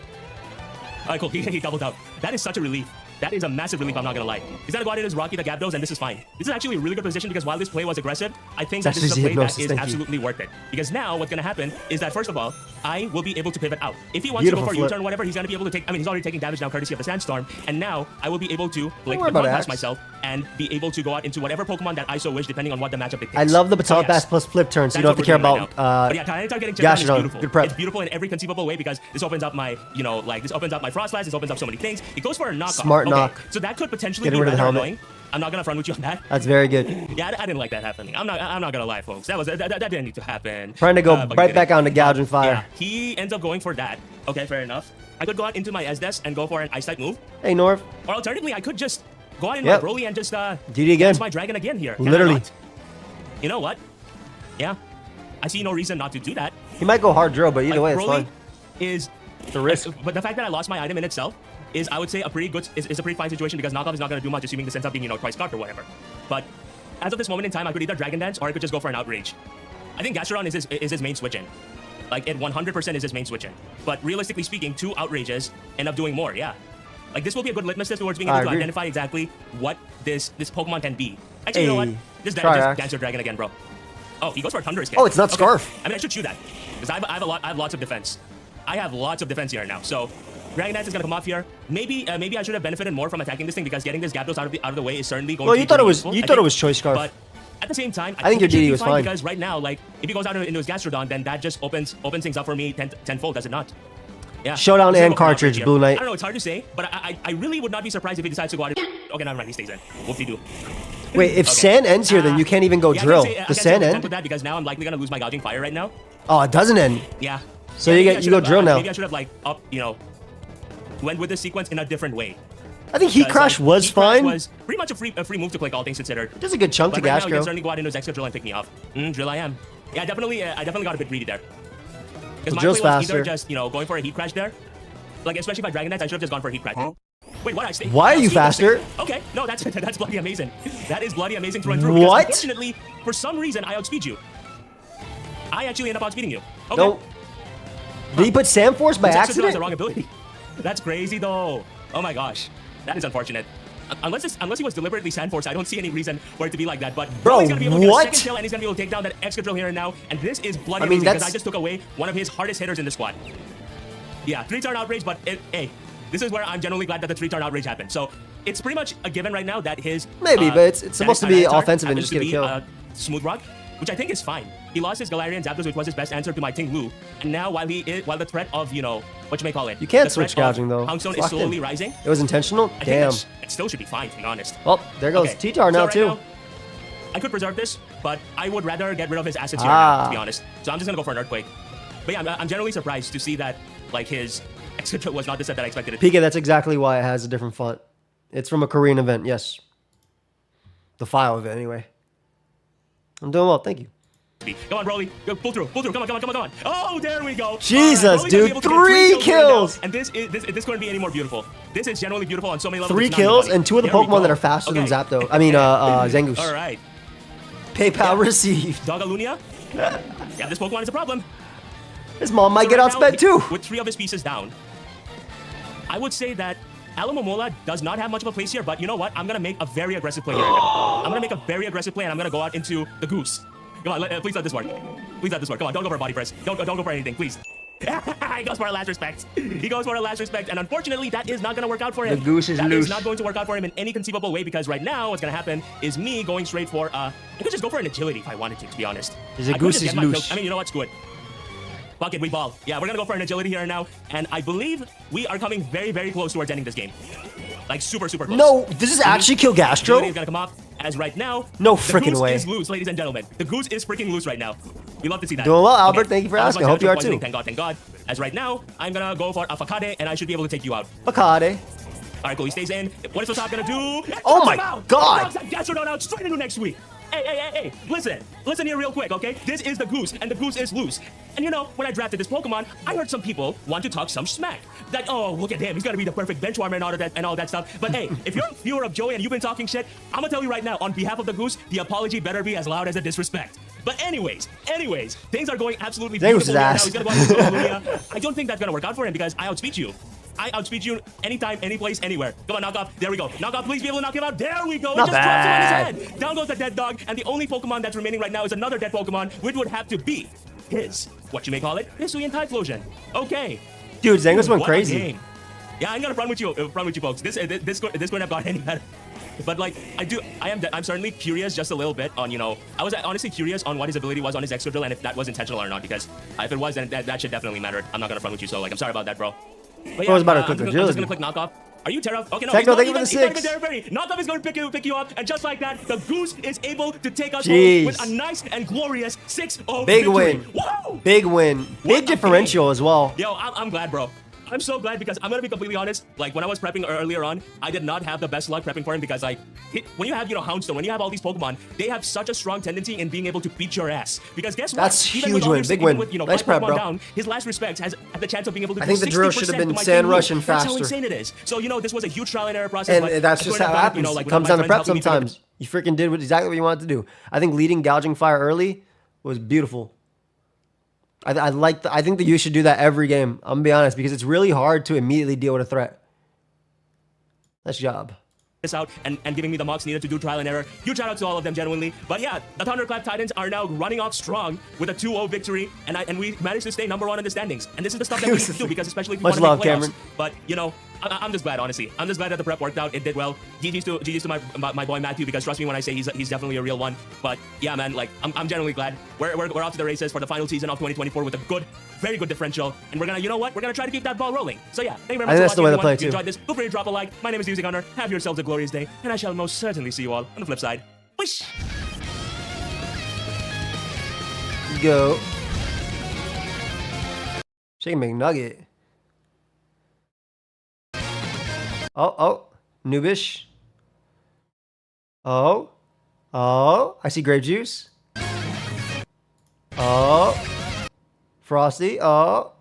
S3: Alright, cool. He doubled up. That is such a relief. That is a massive relief, I'm not gonna lie. He's gonna go out as Rocky the Gyarados, and this is fine. This is actually a really good position because while this play was aggressive, I think that
S1: It's
S3: this is a
S1: actually
S3: play that
S1: hypnosis,
S3: is
S1: thank you.
S3: absolutely worth it. Because now what's gonna happen is that first of all, I will be able to pivot out. If he wants
S1: Beautiful
S3: to go for a
S1: flip.
S3: U-turn, whatever, he's gonna be able to take. I mean, he's already taking damage now, courtesy of the Sandstorm, and now I will be able to blink
S1: worry
S3: the
S1: about
S3: past
S1: Axe.
S3: myself and be able to go out into whatever Pokemon that I so wish, depending on what the matchup dictates.
S1: I love the
S3: So
S1: baton
S3: yes,
S1: pass plus flip turn, so you
S3: that's
S1: don't have to care
S3: what we're doing
S1: about
S3: right now. But yeah, Tyranitar getting chipped down is
S1: Gastrodon.
S3: beautiful.
S1: Good prep.
S3: It's beautiful in every conceivable way because this opens up my, this opens up my Frost Blast, this opens up so many things. It goes for a knockoff.
S1: Smart
S3: Okay,
S1: knock.
S3: So that could potentially
S1: Getting
S3: be
S1: rid of the
S3: rather
S1: helmet.
S3: annoying. I'm not gonna front with you on that.
S1: That's very good.
S3: Yeah, I didn't like that happening. I'm not gonna lie, folks. That didn't need to happen.
S1: Trying to go
S3: But
S1: right
S3: get
S1: back
S3: it.
S1: on to gouging fire.
S3: Yeah, he ends up going for that. Okay, fair enough. I could go out into my S-Des and go for an Ice-type move.
S1: Hey, Norv.
S3: Or alternatively, I could just go out in
S1: Yep.
S3: my Broly and just
S1: GD again.
S3: dance my dragon again here. Can I
S1: Literally.
S3: not? You know what? Yeah. I see no reason not to do that.
S1: He might go hard drill, but either way, it's
S3: Broly
S1: fine.
S3: is
S1: It's a risk.
S3: but the fact that I lost my item in itself is, I would say, a pretty good is a pretty fine situation because knockoff is not going to do much, assuming this ends up being twice scarfed or whatever. But as of this moment in time, I could either Dragon Dance or I could just go for an Outrage. I think Gastrodon is his main switch in. Like it 100% is his main switch in. But realistically speaking, 2 Outrages end up doing more. Yeah. Like this will be a good litmus test towards being
S1: I
S3: able to
S1: agree.
S3: identify exactly what this Pokemon can be. Actually, you know what?
S1: Hey,
S3: Just
S1: try Axe.
S3: dance your dragon again, bro. Oh, he goes for a Thunder Escape.
S1: Oh, it's not
S3: Okay.
S1: Scarf.
S3: I mean, I should chew that because I have lots of defense. I have lots of defense here now. So Dragon Dance is gonna come off here. Maybe I should have benefited more from attacking this thing because getting this Gyarados out of the way is certainly going
S1: Well,
S3: to
S1: you
S3: be
S1: thought it
S3: pretty
S1: was
S3: useful,
S1: you
S3: I
S1: thought it
S3: think.
S1: was Choice Scarf.
S3: But at the same time,
S1: I think your
S3: it should
S1: DD
S3: be
S1: was
S3: fine
S1: fine.
S3: because right now, like if he goes out into his Gastrodon, then that just opens things up for me tenfold, does it not? Yeah.
S1: Showdown
S3: Let's
S1: and
S3: go for an
S1: cartridge,
S3: outrage here.
S1: Blue Knight.
S3: I don't know, it's hard to say, but I really would not be surprised if he decides to go out. Okay, never mind, he stays in. Whoop-de-doo.
S1: Wait, if
S3: Okay.
S1: Sand ends here, then you can't even go
S3: Yeah,
S1: drill.
S3: I can't
S1: Does
S3: say
S1: Sand
S3: I'm content
S1: end?
S3: with that because now I'm likely gonna lose my gouging fire right now.
S1: Oh, it doesn't end.
S3: Yeah.
S1: So
S3: Yeah,
S1: you
S3: maybe
S1: get
S3: I
S1: you go
S3: should have,
S1: drill now.
S3: Maybe I should have went with this sequence in a different way.
S1: I think Heat
S3: Because,
S1: Crash
S3: like,
S1: was
S3: Heat Crash
S1: fine.
S3: was pretty much a free move to click, all things considered.
S1: Just a good chunk
S3: But
S1: to
S3: right now, he can
S1: Gastro.
S3: certainly go out into his extra drill and pick me off. Drill I am. Yeah, I definitely got a bit greedy there. Because my
S1: drill's
S3: play was
S1: faster.
S3: either just, going for a Heat Crash there. Like, especially if I Dragon Dance, I should have just gone for a Heat Crash. Wait, what? I stayed.
S1: Why are
S3: I
S1: you
S3: stayed on
S1: faster?
S3: stage. Okay, no, that's bloody amazing. That is bloody amazing through and through.
S1: What?
S3: Because unfortunately, for some reason, I outspeed you. I actually end up outspeeding you. Okay.
S1: No. Did he put Sand Force by
S3: His extra drill has
S1: accident?
S3: the wrong ability.
S7: That's crazy though. Oh my gosh, that is unfortunate. Unless he was deliberately sandforced, I don't see any reason for it to be like that. But
S1: Bro,
S7: he's gonna be able to get a
S1: what?
S7: second kill, and he's gonna be able to take down that extra drill here and now. And this is bloody
S1: I mean,
S7: amazing because
S1: that's-
S7: I just took away one of his hardest hitters in the squad. Yeah, 3-turn outrage, but hey, this is where I'm genuinely glad that the 3-turn outrage happened. So it's pretty much a given right now that his
S1: Maybe, but it's supposed to be offensive and just get a kill.
S7: Smooth rock, which I think is fine. He lost his Galarian Zapdos, which was his best answer to my Ting Lu, and now while the threat of what you may call it,
S1: You can't
S7: the threat
S1: switch gouging,
S7: of
S1: though.
S7: Houndstone
S1: It's
S7: is
S1: locked in.
S7: slowly rising.
S1: It was intentional?
S7: I
S1: Damn.
S7: think it still should be fine, to be honest.
S1: Well, there goes
S7: Okay,
S1: T-Tar now,
S7: so
S1: too.
S7: I could preserve this, but I would rather get rid of his assets here now, to be honest. So I'm just gonna go for an Earthquake. But yeah, I'm generally surprised to see that his exit was not the set that I expected it to be.
S1: PK, that's exactly why it has a different font. It's from a Korean event, yes. The file of it, anyway. I'm doing well, thank you.
S7: Come on, Broly. Go, pull through. Come on. Oh, there we go.
S1: Jesus,
S7: All right, Broly's gonna be
S1: dude,
S7: able to get
S1: 3
S7: right
S1: kills.
S7: now, and this couldn't be any more beautiful. This is genuinely beautiful on so many levels.
S1: 3
S7: It's not
S1: kills
S7: even
S1: and 2 of the
S7: funny. There we
S1: Pokemon that
S7: go.
S1: are faster than
S7: Okay.
S1: Zapdos. I mean, Zangoose.
S7: All right.
S1: PayPal received.
S7: Dogalunia. Yeah, this Pokemon is a problem.
S1: His mom might
S7: So
S1: get
S7: right now,
S1: outspent too.
S7: With 3 of his pieces down, I would say that Alamomola does not have much of a place here, but you know what? I'm going to make a very aggressive play here. I'm going to make a very aggressive play, and I'm going to go out into the Goose. Come on, please let this work. Please let this work. Come on, don't go for a body press. Don't go for anything, please. He goes for a last respect. And unfortunately, that is not going to work out for him.
S1: The Goose is
S7: That
S1: loose.
S7: is not going to work out for him in any conceivable way, because right now what's going to happen is me going straight for, I could just go for an agility if I wanted to be honest.
S1: The
S7: I could
S1: Goose
S7: just
S1: is
S7: get my
S1: loose.
S7: kill- I mean, you know what? Screw it. Fuck it, we ball. Yeah, we're gonna go for an agility here and now, and I believe we are coming very, very close towards ending this game. Like super, super close.
S1: No, this is actually kill
S7: Agility
S1: Gastro?
S7: is gonna come off as right now.
S1: No
S7: the
S1: frickin'
S7: Goose
S1: way.
S7: is loose, ladies and gentlemen. The Goose is freaking loose right now. We love to see that.
S1: Doing well, Albert. Thank you for
S7: That was
S1: asking.
S7: my
S1: I hope you are
S7: poisoning.
S1: too.
S7: Thank God. As right now, I'm gonna go for a Fakade, and I should be able to take you out.
S1: Bakade.
S7: All right, cool. He stays in. What is the top gonna do?
S1: Oh my
S7: Knocks him out.
S1: God.
S7: Knocks that Gastrodon out straight into next week. Hey. Listen here real quick, okay? This is the Goose, and the Goose is loose. And you know, when I drafted this Pokemon, I heard some people want to talk some smack. That, oh, look at him. He's gonna be the perfect bench warmer and all that stuff. But hey, if you're a viewer of Joey and you've been talking shit, I'm gonna tell you right now, on behalf of the Goose, the apology better be as loud as the disrespect. But anyways, things are going absolutely
S1: Zangoose'
S7: beautiful right now.
S1: ass.
S7: He's gonna go out and go Lugia. I don't think that's gonna work out for him because I outspeed you. I outspeed you anytime, any place, anywhere. Come on, knock off. There we go. Knock off, please be able to knock him out. There we go.
S1: Not
S7: It just drops him on
S1: bad.
S7: his head. Down goes the dead dog, and the only Pokemon that's remaining right now is another dead Pokemon, which would have to be his, what you may call it, Hisuian Typhlosion. Okay.
S1: Dude, Zangoose went
S7: What a
S1: crazy.
S7: game. Yeah, I'm gonna run with you, folks. This couldn't have gone any better. But like, I'm certainly curious just a little bit on, I was honestly curious on what his ability was on his extra drill and if that was intentional or not, because if it was, then that should definitely matter. I'm not gonna front with you, so like, I'm sorry about that, bro. But
S1: I was about to click
S7: I'm
S1: agility.
S7: just gonna click knockoff. Are you Terra? Okay, no.
S1: Techno,
S7: he's not
S1: thank you for
S7: even,
S1: the
S7: he's not even
S1: 6.
S7: there, Barry. Knockoff is going to pick you up, and just like that, the Goose is able to take us
S1: Jeez.
S7: home with a nice and glorious 6-0
S1: Big
S7: victory.
S1: win.
S7: Whoa!
S1: Big win. Big
S7: a
S1: differential
S7: game.
S1: as well.
S7: Yo, I'm glad, bro. I'm so glad because I'm gonna be completely honest. Like when I was prepping earlier on, I did not have the best luck prepping for him because like when you have Houndstone, when you have all these Pokemon, they have such a strong tendency in being able to beat your ass. Because guess what?
S1: That's
S7: Even
S1: huge
S7: with all
S1: win,
S7: your-
S1: big
S7: even
S1: win.
S7: With,
S1: Nice
S7: five
S1: prep,
S7: Pokemon
S1: bro.
S7: Down, his last respects has the chance of being able to.
S1: I think
S7: do
S1: the drill should have
S7: 60%
S1: been
S7: to my
S1: Sand
S7: team.
S1: Russian
S7: That's how
S1: faster.
S7: insane it is. So this was a huge trial and error process.
S1: And
S7: but
S1: that's
S7: I
S1: just
S7: couldn't
S1: how it
S7: have done
S1: happens.
S7: like,
S1: It comes
S7: without
S1: down to
S7: my
S1: prep
S7: friends helping me figure it
S1: sometimes. You freaking did exactly what you wanted to do. I think leading Gouging Fire early was beautiful. I think that you should do that every game. I'm gonna be honest, because it's really hard to immediately deal with a threat. Nice job.
S7: this out and giving me the marks needed to do trial and error. Huge shout out to all of them, genuinely. But yeah, the Thunderclap Titans are now running off strong with a 2-0 victory, and we managed to stay #1 in the standings. And this is the stuff that we need to do, because especially if we
S1: Much
S7: want to make
S1: love,
S7: playoffs.
S1: Cameron.
S7: But you know, I'm just glad, honestly. I'm just glad that the prep worked out. It did well. GG's to my boy Matthew, because trust me when I say he's definitely a real one. But yeah, man, like I'm genuinely glad. We're off to the races for the final season of 2024 with a very good differential, and we're gonna, you know what? We're gonna try to keep that ball rolling. So yeah, thank you very much
S1: I think
S7: for
S1: that's the
S7: watching,
S1: way to
S7: everyone.
S1: play,
S7: If you
S1: too.
S7: enjoyed this, feel free to drop a like. My name is Music Hunter. Have yourselves a glorious day, and I shall most certainly see you all on the flip side. Wish.
S1: Go. Chicken McNugget. Oh, Noobish. Oh, I see grape juice. Oh, Frosty. Oh.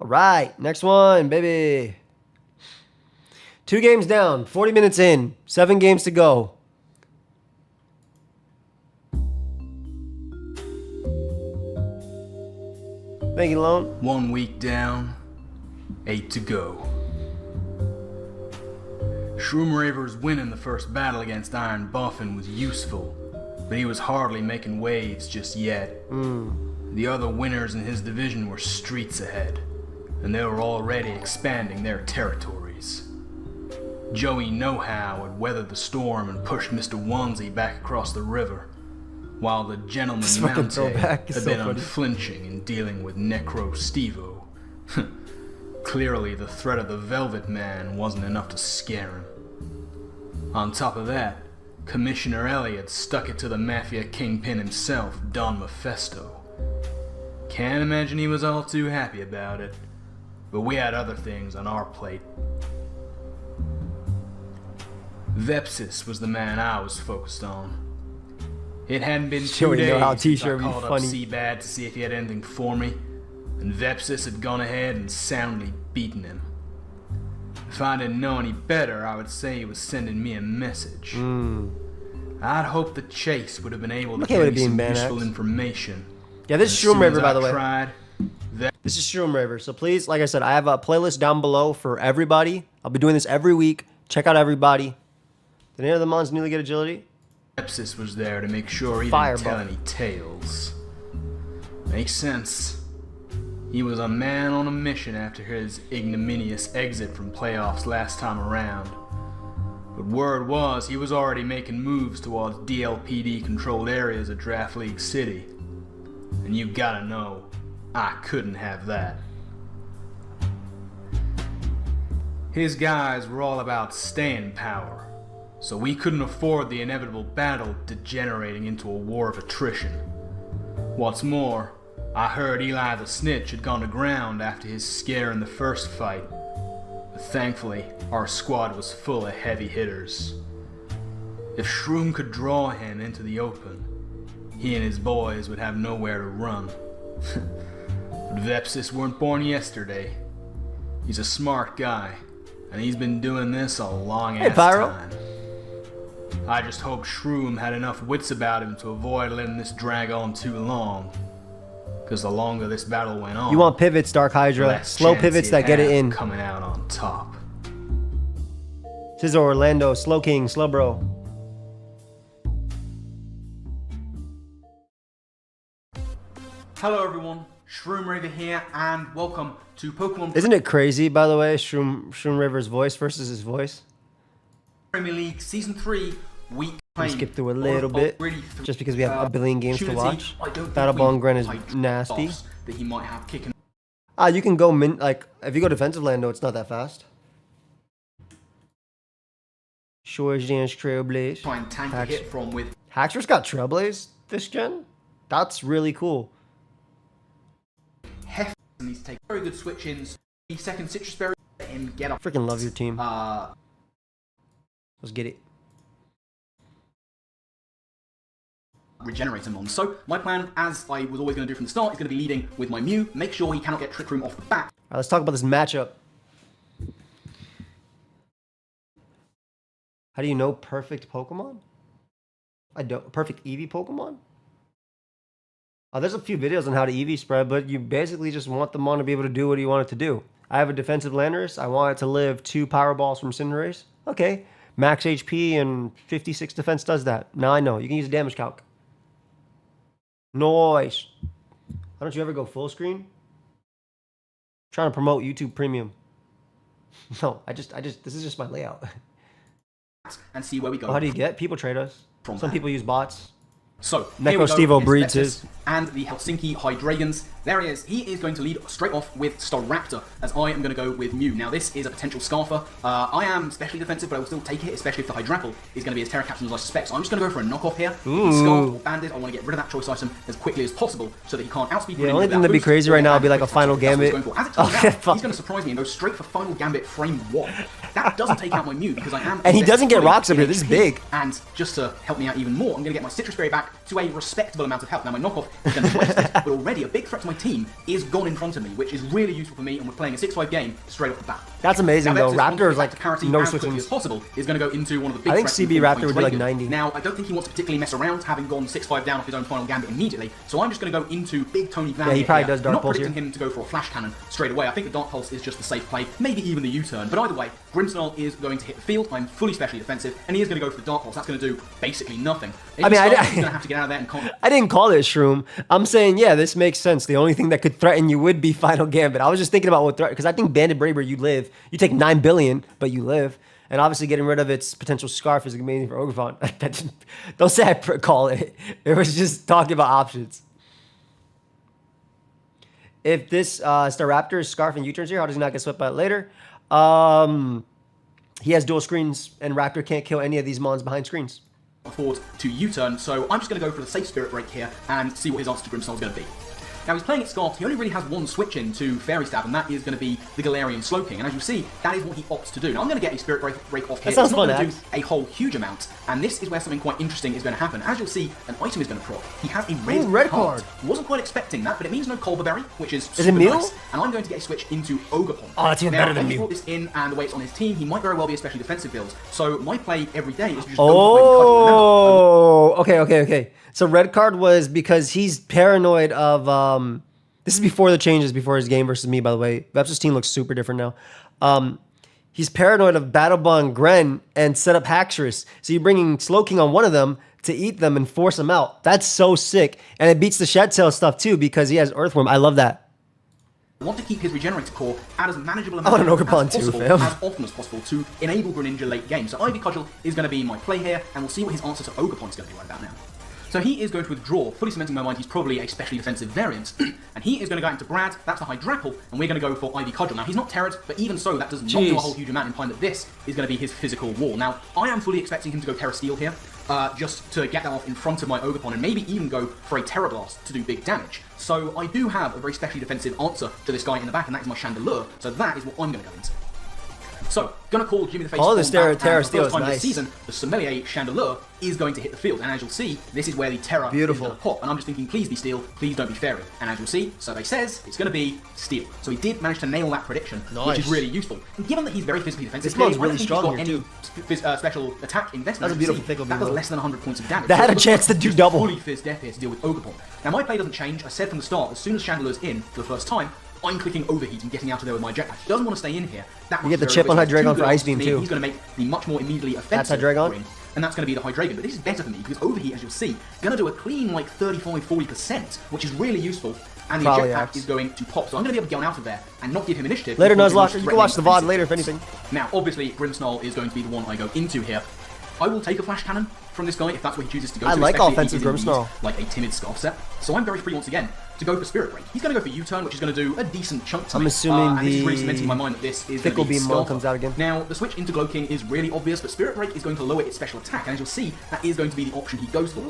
S1: All right, next one, baby. 2 games down, 40 minutes in, 7 games to go. Thank you, Lone.
S5: 1 week down, 8 to go. Shroomraver's win in the first battle against Iron Buffin was useful, but he was hardly making waves just yet. The other winners in his division were streets ahead, and they were already expanding their territories. Joey Know-How had weathered the storm and pushed Mr. Onesie back across the river, while the gentleman Mountie had been unflinching in dealing with Necro Stevo. Clearly the threat of the Velvet Man wasn't enough to scare him. On top of that, Commissioner Elliot stuck it to the Mafia Kingpin himself, Don Mephisto. Can't imagine he was all too happy about it, but we had other things on our plate. Vepsis was the man I was focused on. It hadn't been 2 days since I called up Seabad to see if he had anything for me, and Vepsis had gone ahead and soundly beaten him. If I didn't know any better, I would say he was sending me a message. I'd hoped the Chase would have been able to give me some useful information.
S1: Yeah, this is Shroomraver, by the way. This is Shroomraver. So please, like I said, I have a playlist down below for everybody. I'll be doing this every week. Check out everybody. Did any of the mons newly get agility?
S5: Sepsis was there to make sure he didn't tell any tales. Makes sense. He was a man on a mission after his ignominious exit from playoffs last time around. But word was he was already making moves towards DLPD-controlled areas at Draft League City. And you gotta know, I couldn't have that. His guys were all about staying power, so we couldn't afford the inevitable battle degenerating into a war of attrition. What's more, I heard Eli the Snitch had gone to ground after his scare in the first fight, but thankfully our squad was full of heavy hitters. If Shroom could draw him into the open, he and his boys would have nowhere to run. But Vepsis weren't born yesterday. He's a smart guy, and he's been doing this a long-ass time. I just hope Shroom had enough wits about him to avoid letting this drag on too long. Because the longer this battle went on,
S1: you want pivots, Dark Hydra. Slow pivots that get it in.
S5: Coming out on top.
S1: This is Orlando, Slow King, Slow Bro.
S8: Hello everyone, Shroomraver here, and welcome to Pokemon.
S1: Isn't it crazy, by the way, Shroomraver's voice versus his voice?
S8: Premier League Season 3, Week.
S1: We'll skip through a little bit, just because we have a billion games to watch. Battleball Gren is nasty.
S8: That he might have kicking.
S1: You can go like if you go defensive Lando, it's not that fast. Shores Dance Trailblaze.
S8: Try and tank a hit from with.
S1: Haxor's got Trailblaze this gen. That's really cool.
S8: Hef needs to take very good switch-ins. 2nd Citrus Berry. Let him get up.
S1: Freaking love your team. Let's get it.
S8: Regenerate him on. So my plan, as I was always going to do from the start, is going to be leading with my Mew. Make sure he cannot get Trick Room off the bat.
S1: Alright, let's talk about this matchup. How do you know perfect Pokemon? I don't. Perfect Eevee Pokemon? There's a few videos on how to Eevee spread, but you basically just want the mon to be able to do what you want it to do. I have a defensive Landorus. I want it to live 2 Power Balls from Cinderace. Okay. Max HP and 56 defense does that. Now I know. You can use a damage calc. Nice. Why don't you ever go full screen? I'm trying to promote YouTube Premium. No, this is just my layout.
S8: And see where we go.
S1: How do you get? People trade us. Some people use bots.
S8: So,
S1: Necro Stevo breeds his.
S8: And the Helsinki Hydragons. There he is. He is going to lead straight off with Staraptor, as I am going to go with Mew. Now, this is a potential Scarfer. I am specially defensive, but I will still take it, especially if the Hydrapple is going to be as Terra Captain as I suspect. So I'm just going to go for a knockoff here. Scarf or Bandit. I want to get rid of that choice item as quickly as possible so that he can't outspeed.
S1: Yeah, the only thing that'd be crazy right now would be like a Final Gambit.
S8: As it turns out, he's going to surprise me and go straight for Final Gambit Frame 1. That doesn't take out my Mew because I am.
S1: And he doesn't get rocks up here. This is big.
S8: And just to help me out even more, I'm going to get my Citrus Berry back. back to a respectable amount of health. Now my knockoff is going to be wasted, but already a big threat to my team is gone in front of me, which is really useful for me, and we're playing a 6-5 game straight off the bat.
S1: That's amazing,
S8: now,
S1: though. Raptor is like no
S8: as quickly
S1: switching.
S8: as possible is going to go into one of the big
S1: I think
S8: threats in
S1: CB
S8: the form of
S1: Raptor would be like
S8: Hydreigon.
S1: 90.
S8: Now, I don't think he wants to particularly mess around, having gone 6-5 down off his own final gambit immediately, so I'm just going to go into big Tony Van.
S1: Yeah, he probably does Dark
S8: Not
S1: Pulse
S8: predicting
S1: here.
S8: him to go for a Flash Cannon straight away. I think the Dark Pulse is just the safe play, maybe even the U-turn, but either way, Grimmsnarl is going to hit the field. I'm fully specially defensive, and he is going to go for the Dark Pulse. That's going to do basically nothing. If
S1: I mean,
S8: he's going to have to get out of there and conquer.
S1: I didn't call it Shroom. I'm saying, yeah, this makes sense. The only thing that could threaten you would be Final Gambit. I was just thinking about what threat, because I think Bandit Braver, you live. You take 9 billion, but you live. And obviously getting rid of its potential scarf is amazing for Ogrefon. Don't say I call it. It was just talking about options. If this Staraptor is scarf and U-turns here, how does he not get swept by it later? He has dual screens, and Raptor can't kill any of these mons behind screens.
S8: Afford to U-turn, so I'm just going to go for the safe Spirit Break here and see what his answer to Grimmsnarl is going to be. Now he's playing it Scarf, he only really has one switch in to Fairy Stab, and that is going to be the Galarian Slowking, and as you see, that is what he opts to do. Now I'm going to get a Spirit Break off here.
S1: That sounds
S8: It's not
S1: fun,
S8: going to do a whole huge amount, and this is where something quite interesting is going to happen. As you'll see, an item is going to prop. He has a red card. Wasn't quite expecting that, but it means no Culver Berry, which is super nice, and I'm going to get a switch into Ogapon.
S1: Oh, that's even better than
S8: Mew.
S1: Mew.
S8: Brought this in, and the way it's on his team, he might very well be a specially defensive build. So my play every day is just
S1: Oh, okay. So red card was because he's paranoid of this is before the changes, before his game versus me, by the way. Vepsis' team looks super different now. He's paranoid of Battle Bond Gren and set up Haxorus. So you're bringing Slowking on one of them to eat them and force them out. That's so sick. And it beats the Shed Tail stuff too because he has Earthworm. I love that.
S8: I want to keep his Regenerator core at as manageable
S1: I want an
S8: as
S1: Ogrepon too,
S8: possible,
S1: fam.
S8: as often as possible to enable Greninja late game. So Ivy Cudgel is going to be my play here, and we'll see what his answer to Ogapon is going to be right about now. So he is going to withdraw, fully cementing in my mind he's probably a specially defensive variant, and he is going to go into Brad, that's the Hydrapple, and we're going to go for Ivy Cudgel. Now he's not Terrad, but even so, that does not do a whole huge amount, implying that this is going to be his physical wall. Now, I am fully expecting him to go Terra Steel here, just to get that off in front of my Ogapon, and maybe even go for a Terra Blast to do big damage. So I do have a very specially defensive answer to this guy in the back, and that is my Chandelure, so that is what I'm going to go into. So, gonna call Jimmy the Face.
S1: Oh, this Terra Steel
S8: for the first
S1: is
S8: time
S1: nice.
S8: this season, the Sommelier Chandelure is going to hit the field, and as you'll see, this is where the Terra is going to pop. And I'm just thinking, please be Steel, please don't be Fairy. And as you'll see, survey says it's going to be Steel. So he did manage to nail that prediction, which is really useful. And given that he's very physically defensive,
S1: this one's
S8: I
S1: really
S8: don't think
S1: strong
S8: he's
S1: here
S8: got any special attack investment.
S1: That's a beautiful
S8: See,
S1: pickle
S8: that does
S1: beam.
S8: less than 100 points of damage.
S1: That had a
S8: So
S1: chance to do
S8: just
S1: double.
S8: Fully Fizz Death here to deal with Ogapon. Now my play doesn't change. I said from the start, as soon as Chandelure's in for the first time, I'm clicking Overheat and getting out of there with my jetpack. He doesn't want to stay in here. That
S1: You get the chip on Hydreigon for Ice Beam too.
S8: He's going to make the much more immediately offensive
S1: Hydreigon?
S8: green, and that's going to be the Hydreigon. But this is better for me because Overheat, as you'll see, going to do a clean like 35-40%, which is really useful. And the
S1: Probably
S8: jetpack is going to pop, so I'm going to be able to get out of there and not give him initiative.
S1: Later,
S8: because he's
S1: Nuzlocke. You can watch the VOD
S8: offensive.
S1: later if anything.
S8: Now, obviously, Grimmsnarl is going to be the one I go into here. I will take a Flash Cannon from this guy if that's what he chooses to go
S1: I
S8: to.
S1: like
S8: especially if
S1: offensive
S8: he is indeed
S1: Grimmsnarl.
S8: like a timid Scarf set. So I'm very free once again to go for Spirit Break. He's going to go for U-turn, which is going to do a decent chunk to
S1: I'm
S8: me.
S1: assuming
S8: and this is really
S1: the
S8: cementing in my mind that this is
S1: Fickle
S8: going to be
S1: Beam Mon
S8: Scarfer.
S1: comes out again.
S8: Now, the switch into Glow King is really obvious, but Spirit Break is going to lower its special attack, and as you'll see, that is going to be the option he goes for. In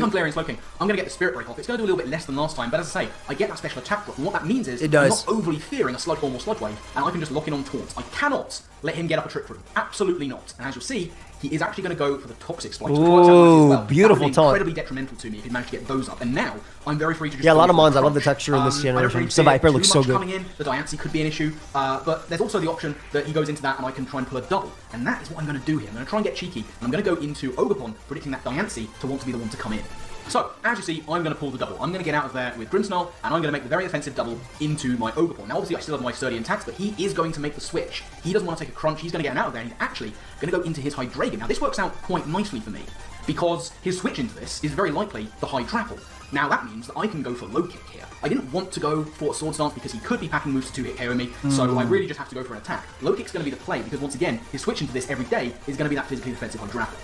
S8: on Galarian Slowking, I'm going to get the Spirit Break off. It's going to do a little bit less than last time, but as I say, I get that special attack drop, and what that means is I'm not overly fearing a Sludge Bomb or Sludge Wave, and I can just lock in on Taunt. I cannot let him get up a Trick Room. Absolutely not. And as you'll see, he is actually going to go for the Toxic Spikes, which works out nicely as well.
S1: Beautiful
S8: that would be
S1: taunt.
S8: incredibly detrimental to me if he managed to get those up. And now, I'm very free to just
S1: Yeah, a lot
S8: go
S1: of
S8: for
S1: mons.
S8: the
S1: I love the
S8: crunch.
S1: texture in this
S8: I don't
S1: generation.
S8: really
S1: So
S8: fear
S1: Viper looks
S8: too
S1: so
S8: much
S1: good.
S8: coming in. The Diancie could be an issue, but there's also the option that he goes into that and I can try and pull a double. And that is what I'm going to do here. I'm going to try and get cheeky, and I'm going to go into Ogapon, predicting that Diancie to want to be the one to come in. So, as you see, I'm going to pull the double. I'm going to get out of there with Grimmsnarl, and I'm going to make the very offensive double into my Ogapon. Now, obviously, I still have my sturdy attacks, but he is going to make the switch. He doesn't want to take a crunch. He's going to get out of there, and he's actually going to go into his Hydreigon. Now, this works out quite nicely for me, because his switch into this is very likely the Hydrapple. Now, that means that I can go for Low Kick here. I didn't want to go for Sword Stance because he could be packing moves to 2-hit KO me, so I really just have to go for an attack. Low Kick's going to be the play, because once again, his switch into this every day is going to be that physically defensive Hydrapple.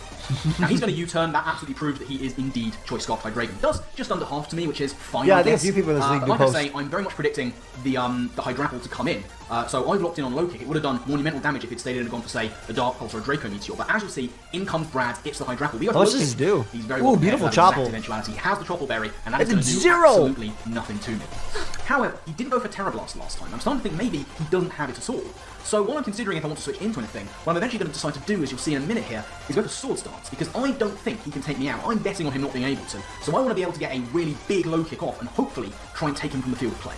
S8: Now he's going to U-turn. That absolutely proves that he is indeed Choice Scarf Hydreigon. Does just under half to me, which is fine.
S1: Yeah, I think a few people in this league do
S8: like
S1: post.
S8: I say, I'm very much predicting the Hydrapple to come in. So I've locked in on Low Kick. It would have done monumental damage if it stayed in and gone for, say, a Dark Pulse or a Draco Meteor. But as you'll see, in comes Brad. It's the Hydrapple.
S1: How much does this do?
S8: He's very
S1: Ooh,
S8: well
S1: beautiful
S8: prepared for that
S1: Chople.
S8: exact eventuality. He has the Chople Berry, and that is
S1: It's
S8: going to do
S1: zero.
S8: absolutely nothing to me. However, he didn't go for Terra Blast last time. I'm starting to think maybe he doesn't have it at all. So what I'm considering if I want to switch into anything, what I'm eventually going to decide to do, as you'll see in a minute here, is go for Sword Stance, because I don't think he can take me out. I'm betting on him not being able to. So I want to be able to get a really big low kick off and hopefully try and take him from the field of play.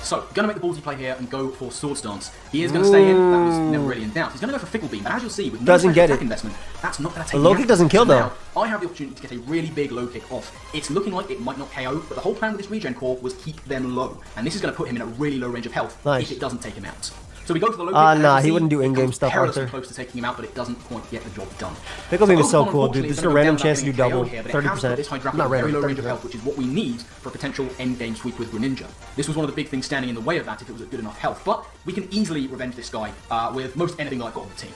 S8: So, going to make the ballsy play here and go for Sword Stance. He is going to stay in. That was never really in doubt. He's going to go for Fickle Beam, and as you'll see, with no attack investment, that's not going to take
S1: low kick doesn't kill though.
S8: Now, I have the opportunity to get a really big low kick off. It's looking like it might not KO, but the whole plan with this regen core was keep them low, and this is going to put him in a really low range of health if it doesn't take him out. So we go for the low kick.
S1: Nah, he wouldn't do in-game stuff,
S8: Arthur. Close to taking him out, but it doesn't quite get the job done.
S1: Fickle Beam is so cool, dude. This is a random chance to do double, 30%.
S8: Not very low range of health, which is what we need for a potential end-game sweep with Greninja. This was one of the big things standing in the way of that if it was at good enough health, but we can easily revenge this guy with most anything that I've got on the team.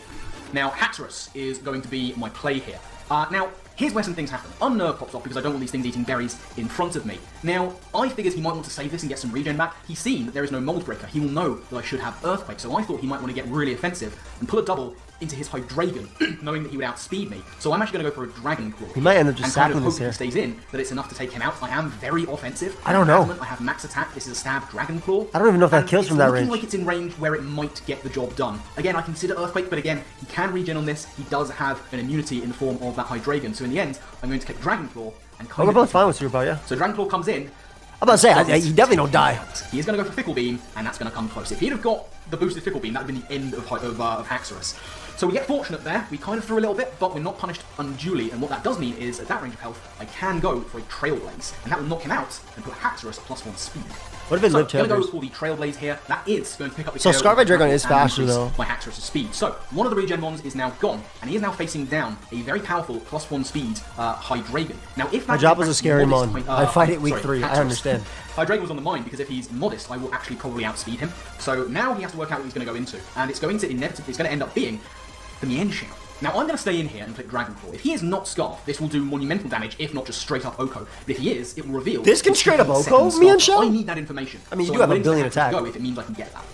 S8: Now, Haxorus is going to be my play here. Now, here's where some things happen. Unnerve pops off because I don't want these things eating berries in front of me. Now, I figured he might want to save this and get some regen back. He's seen that there is no Mold Breaker. He will know that I should have Earthquake, so I thought he might want to get really offensive and pull a double into his Hydreigon, knowing that he would outspeed me. So I'm actually going to go for a Dragon Claw.
S1: He might end up just sacking this
S8: here. If he stays in, that it's enough to take him out. I am very offensive.
S1: I don't know.
S8: I have max attack. This is a stab Dragon Claw.
S1: I don't even know if that kills from that range.
S8: It's looking like it's in range where it might get the job done. Again, I consider Earthquake, but again, he can regen on this. He does have an immunity in the form of that Hydreigon. So in the end, I'm going to take Dragon Claw and kind
S1: of... We're both fine with Super Ball, yeah.
S8: So Dragon Claw comes in.
S1: I'm about to say, he definitely don't die.
S8: He is going to go for Fickle Beam, and that's going to come close. If he'd have got the boosted Fickle Beam, that would have been the end of Haxorus. So we get fortunate there, we kind of threw a little bit, but we're not punished unduly, and what that does mean is, at that range of health, I can go for a Trailblaze, and that will knock him out and put Haxorus at +1 speed.
S1: What if it lived
S8: I'm going to go for the Trailblaze here. That is going to pick up the
S1: So Scarlet Dragon is faster though.
S8: My Haxorus' speed. So one of the regen mons is now gone, and he is now facing down a very powerful +1 speed Hydreigon. Now, if that
S1: Hydreigon is a scary mon. I fight it week 3. I understand.
S8: Hydreigon was on the mind because if he's modest, I will actually probably outspeed him. So now he has to work out what he's going to go into, and it's going to end up being the Mienshao. Now, I'm going to stay in here and click Dragon Claw. If he is not Scarf, this will do monumental damage, if not just straight up Oko. But if he is, it will reveal...
S1: This can straight up Oko, Mienshao?
S8: I need that information.
S1: I mean, you do have a billion attack.
S8: Go if it means I can get that.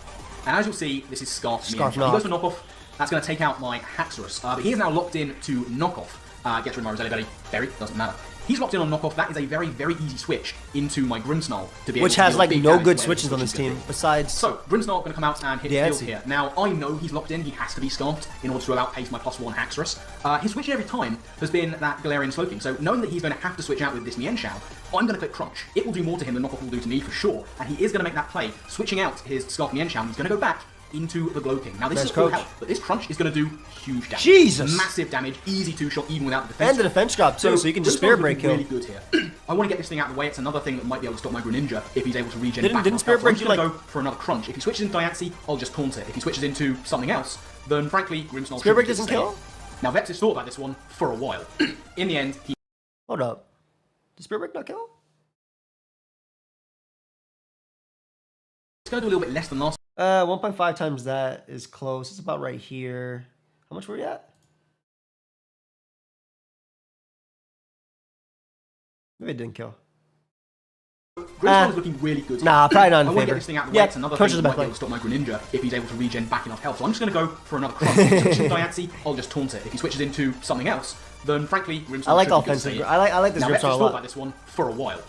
S8: And as you'll see, this is Scarf Mienshao. He goes for Knockoff. That's going to take out my Haxorus. But he is now locked in to Knockoff. Gets rid of my Roselia Berry. Doesn't matter. He's locked in on Knockoff. That is a very, very easy switch into my Grimmsnarl to be able to
S1: has like no good switches on this team besides.
S8: So Grimmsnarl going to come out and hit the field here. Now I know he's locked in. He has to be scarfed in order to outpace my +1 Haxorus. His switch every time has been that Galarian Slowking. So knowing that he's going to have to switch out with this Mienshao, I'm going to click Crunch. It will do more to him than Knockoff will do to me for sure. And he is going to make that play, switching out his Scarf Mienshao. And he's going to go back into the Glowking. Now this is full health, but this Crunch is going to do huge damage.
S1: Jesus!
S8: Massive damage, easy 2-shot even without the defense.
S1: And the defense drop too, so you can just Spirit Break kill.
S8: Really good here. I want to get this thing out of the way. It's another thing that might be able to stop my Greninja if he's able to regen back.
S1: Didn't Spirit Break you like...
S8: go for another Crunch. If he switches into Diancie, I'll just taunt it. If he switches into something else, then frankly, Grimmsnarl
S1: Spirit Break doesn't kill?
S8: Now Vex has thought about this one for a while. In the end, he...
S1: Hold up. Does Spirit Break not kill?
S8: It's going to do a little bit less than last.
S1: 1.5 times that is close. It's about right here. How much were we at? Maybe it didn't kill.
S8: Grimmsnarl is looking really good.
S1: Nah, probably not in favor.
S8: I want to get this thing out of the way. It's another thing that might be able to stop my Greninja if he's able to regen back enough health. So I'm just going to go for another Crunch. If he switches into Diancie, I'll just taunt it. If he switches into something else, then frankly, Grimmsnarl
S1: I like the offensive. I like this Grimmsnarl a lot.
S8: Thought about this one for a while.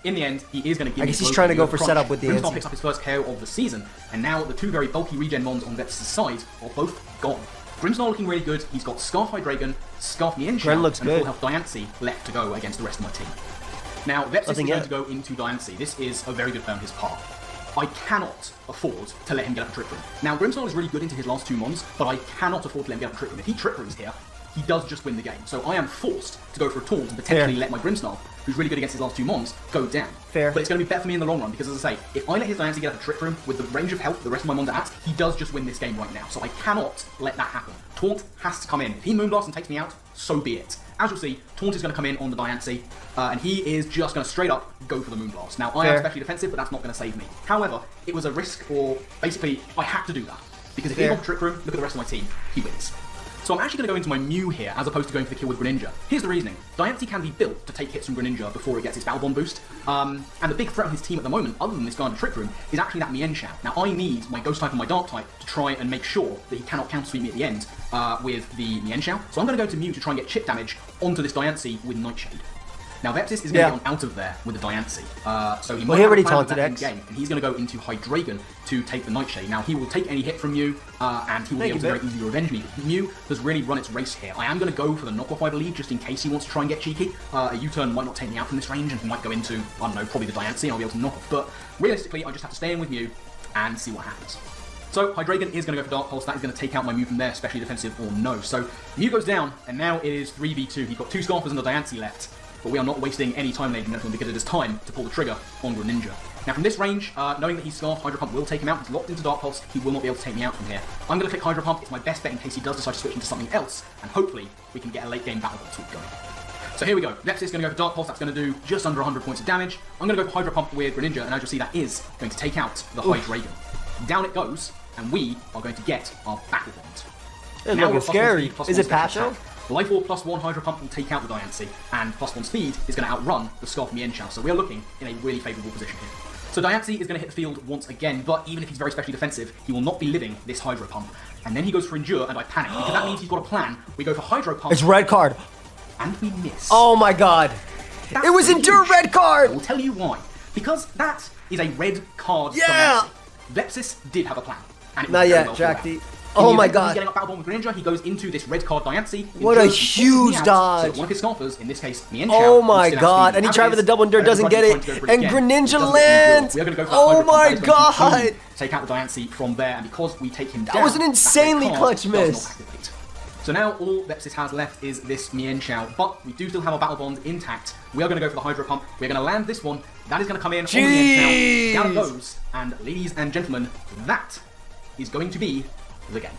S8: In the end, he is going to give me...
S1: I guess he's trying to go for setup with the
S8: Grimmsnarl picks up his first KO of the season, and now the two very bulky regen mons on Vex's side are both gone. Grimmsnarl looking really good. He's got Scarf Hydreigon, Scarf Mienshao, and full health Diancie left to go against the rest of my team. Now, Vex is going to go into Diancie. This is a very good play on his part. I cannot afford to let him get up a Trick Room. Now, Grimmsnarl is really good into his last two mons, but I cannot afford to let him get up a Trick Room. If he Trick Rooms here, he does just win the game. So I am forced to go for a taunt and potentially let my Grimmsnarl, who's really good against his last two mons, go down.
S1: Fair.
S8: But it's going to be better for me in the long run, because as I say, if I let his Diancie get up a Trick Room with the range of health the rest of my mons are at, he does just win this game right now. So I cannot let that happen. Taunt has to come in. If he Moonblast and takes me out, so be it. As you'll see, Taunt is going to come in on the Diancie, and he is just going to straight up go for the Moonblast. Now, I am especially defensive, but that's not going to save me. However, it was a risk, or basically, I had to do that. Because if he got Trick Room, look at the rest of my team, he wins. So I'm actually going to go into my Mew here, as opposed to going for the kill with Greninja. Here's the reasoning. Diancie can be built to take hits from Greninja before it gets its Battle Bond boost. And the big threat on his team at the moment, other than this guy in the Trick Room, is actually that Mienshao. Now I need my Ghost type and my Dark type to try and make sure that he cannot counter-sweep me at the end with the Mienshao. So I'm going to go to Mew to try and get chip damage onto this Diancie with Nightshade. Now Vepsis is going to get on out of there with the Diancie. So he might
S1: he
S8: have
S1: already
S8: a plan with
S1: taunted
S8: that
S1: X.
S8: game, and he's going to go into Hydreigon to take the Nightshade. Now he will take any hit from you, and he will be able to very easily revenge me. Mew has really run its race here. I am going to go for the knockoff, I believe, just in case he wants to try and get cheeky. A U-turn might not take me out from this range, and he might go into, I don't know, probably the Diancie, and I'll be able to knock off. But realistically, I just have to stay in with Mew and see what happens. So Hydreigon is going to go for Dark Pulse. That is going to take out my Mew from there, especially defensive or no. So Mew goes down, and now it is 3v2. He's got 2 Scarfers and a Diancie left. But we are not wasting any time, ladies and gentlemen, because it is time to pull the trigger on Greninja. Now from this range, knowing that he's Scarf, Hydro Pump will take him out. He's locked into Dark Pulse. He will not be able to take me out from here. I'm going to click Hydro Pump. It's my best bet in case he does decide to switch into something else. And hopefully we can get a late game battle sweep going. So here we go. Vepsis is going to go for Dark Pulse. That's going to do just under 100 points of damage. I'm going to go for Hydro Pump with Greninja, and as you'll see, that is going to take out the Hydreigon. Down it goes, and we are going to get our Battle Bond.
S1: It's looking scary. Is it Pacho?
S8: Life Orb +1 Hydro Pump will take out the Diancie, and +1 speed is going to outrun the Scarf Mienshao, so we are looking in a really favourable position here. So Diancie is going to hit the field once again, but even if he's very specially defensive, he will not be living this Hydro Pump. And then he goes for Endure, and I panic, because that means he's got a plan. We go for Hydro Pump.
S1: It's red card.
S8: And we miss.
S1: Oh my god. It was Endure red card!
S8: I will tell you why. Because that is a red card.
S1: Yeah!
S8: Vepsis did have a plan. And it was
S1: Not
S8: very
S1: yet,
S8: well
S1: Jack
S8: thought
S1: D.
S8: out.
S1: Oh
S8: In the
S1: my
S8: event that
S1: god.
S8: he's getting up Battle Bond with Greninja, he goes into this red card Diancie.
S1: What a
S8: endures, he
S1: huge
S8: forces me out,
S1: dodge.
S8: So one of his Scarfers, in this case, Mienshao,
S1: Oh my
S8: will still
S1: god.
S8: outspeed
S1: And he
S8: him.
S1: tried with the double Endure, doesn't get it. And Greninja lands.
S8: We are going to go for that
S1: Oh
S8: Hydro Pump.
S1: my
S8: That is going to
S1: god.
S8: clean take out the Diancie from there, and because we take him down,
S1: was an insanely
S8: red card
S1: clutch
S8: does
S1: miss.
S8: not activate. So now all Vepsis has left is this Mienshao, but we do still have our Battle Bond intact. We are going to go for the Hydro Pump. We're going to land this one. That is going to come in on the Mienshao. Down it goes. And ladies and gentlemen, that is going to be the game.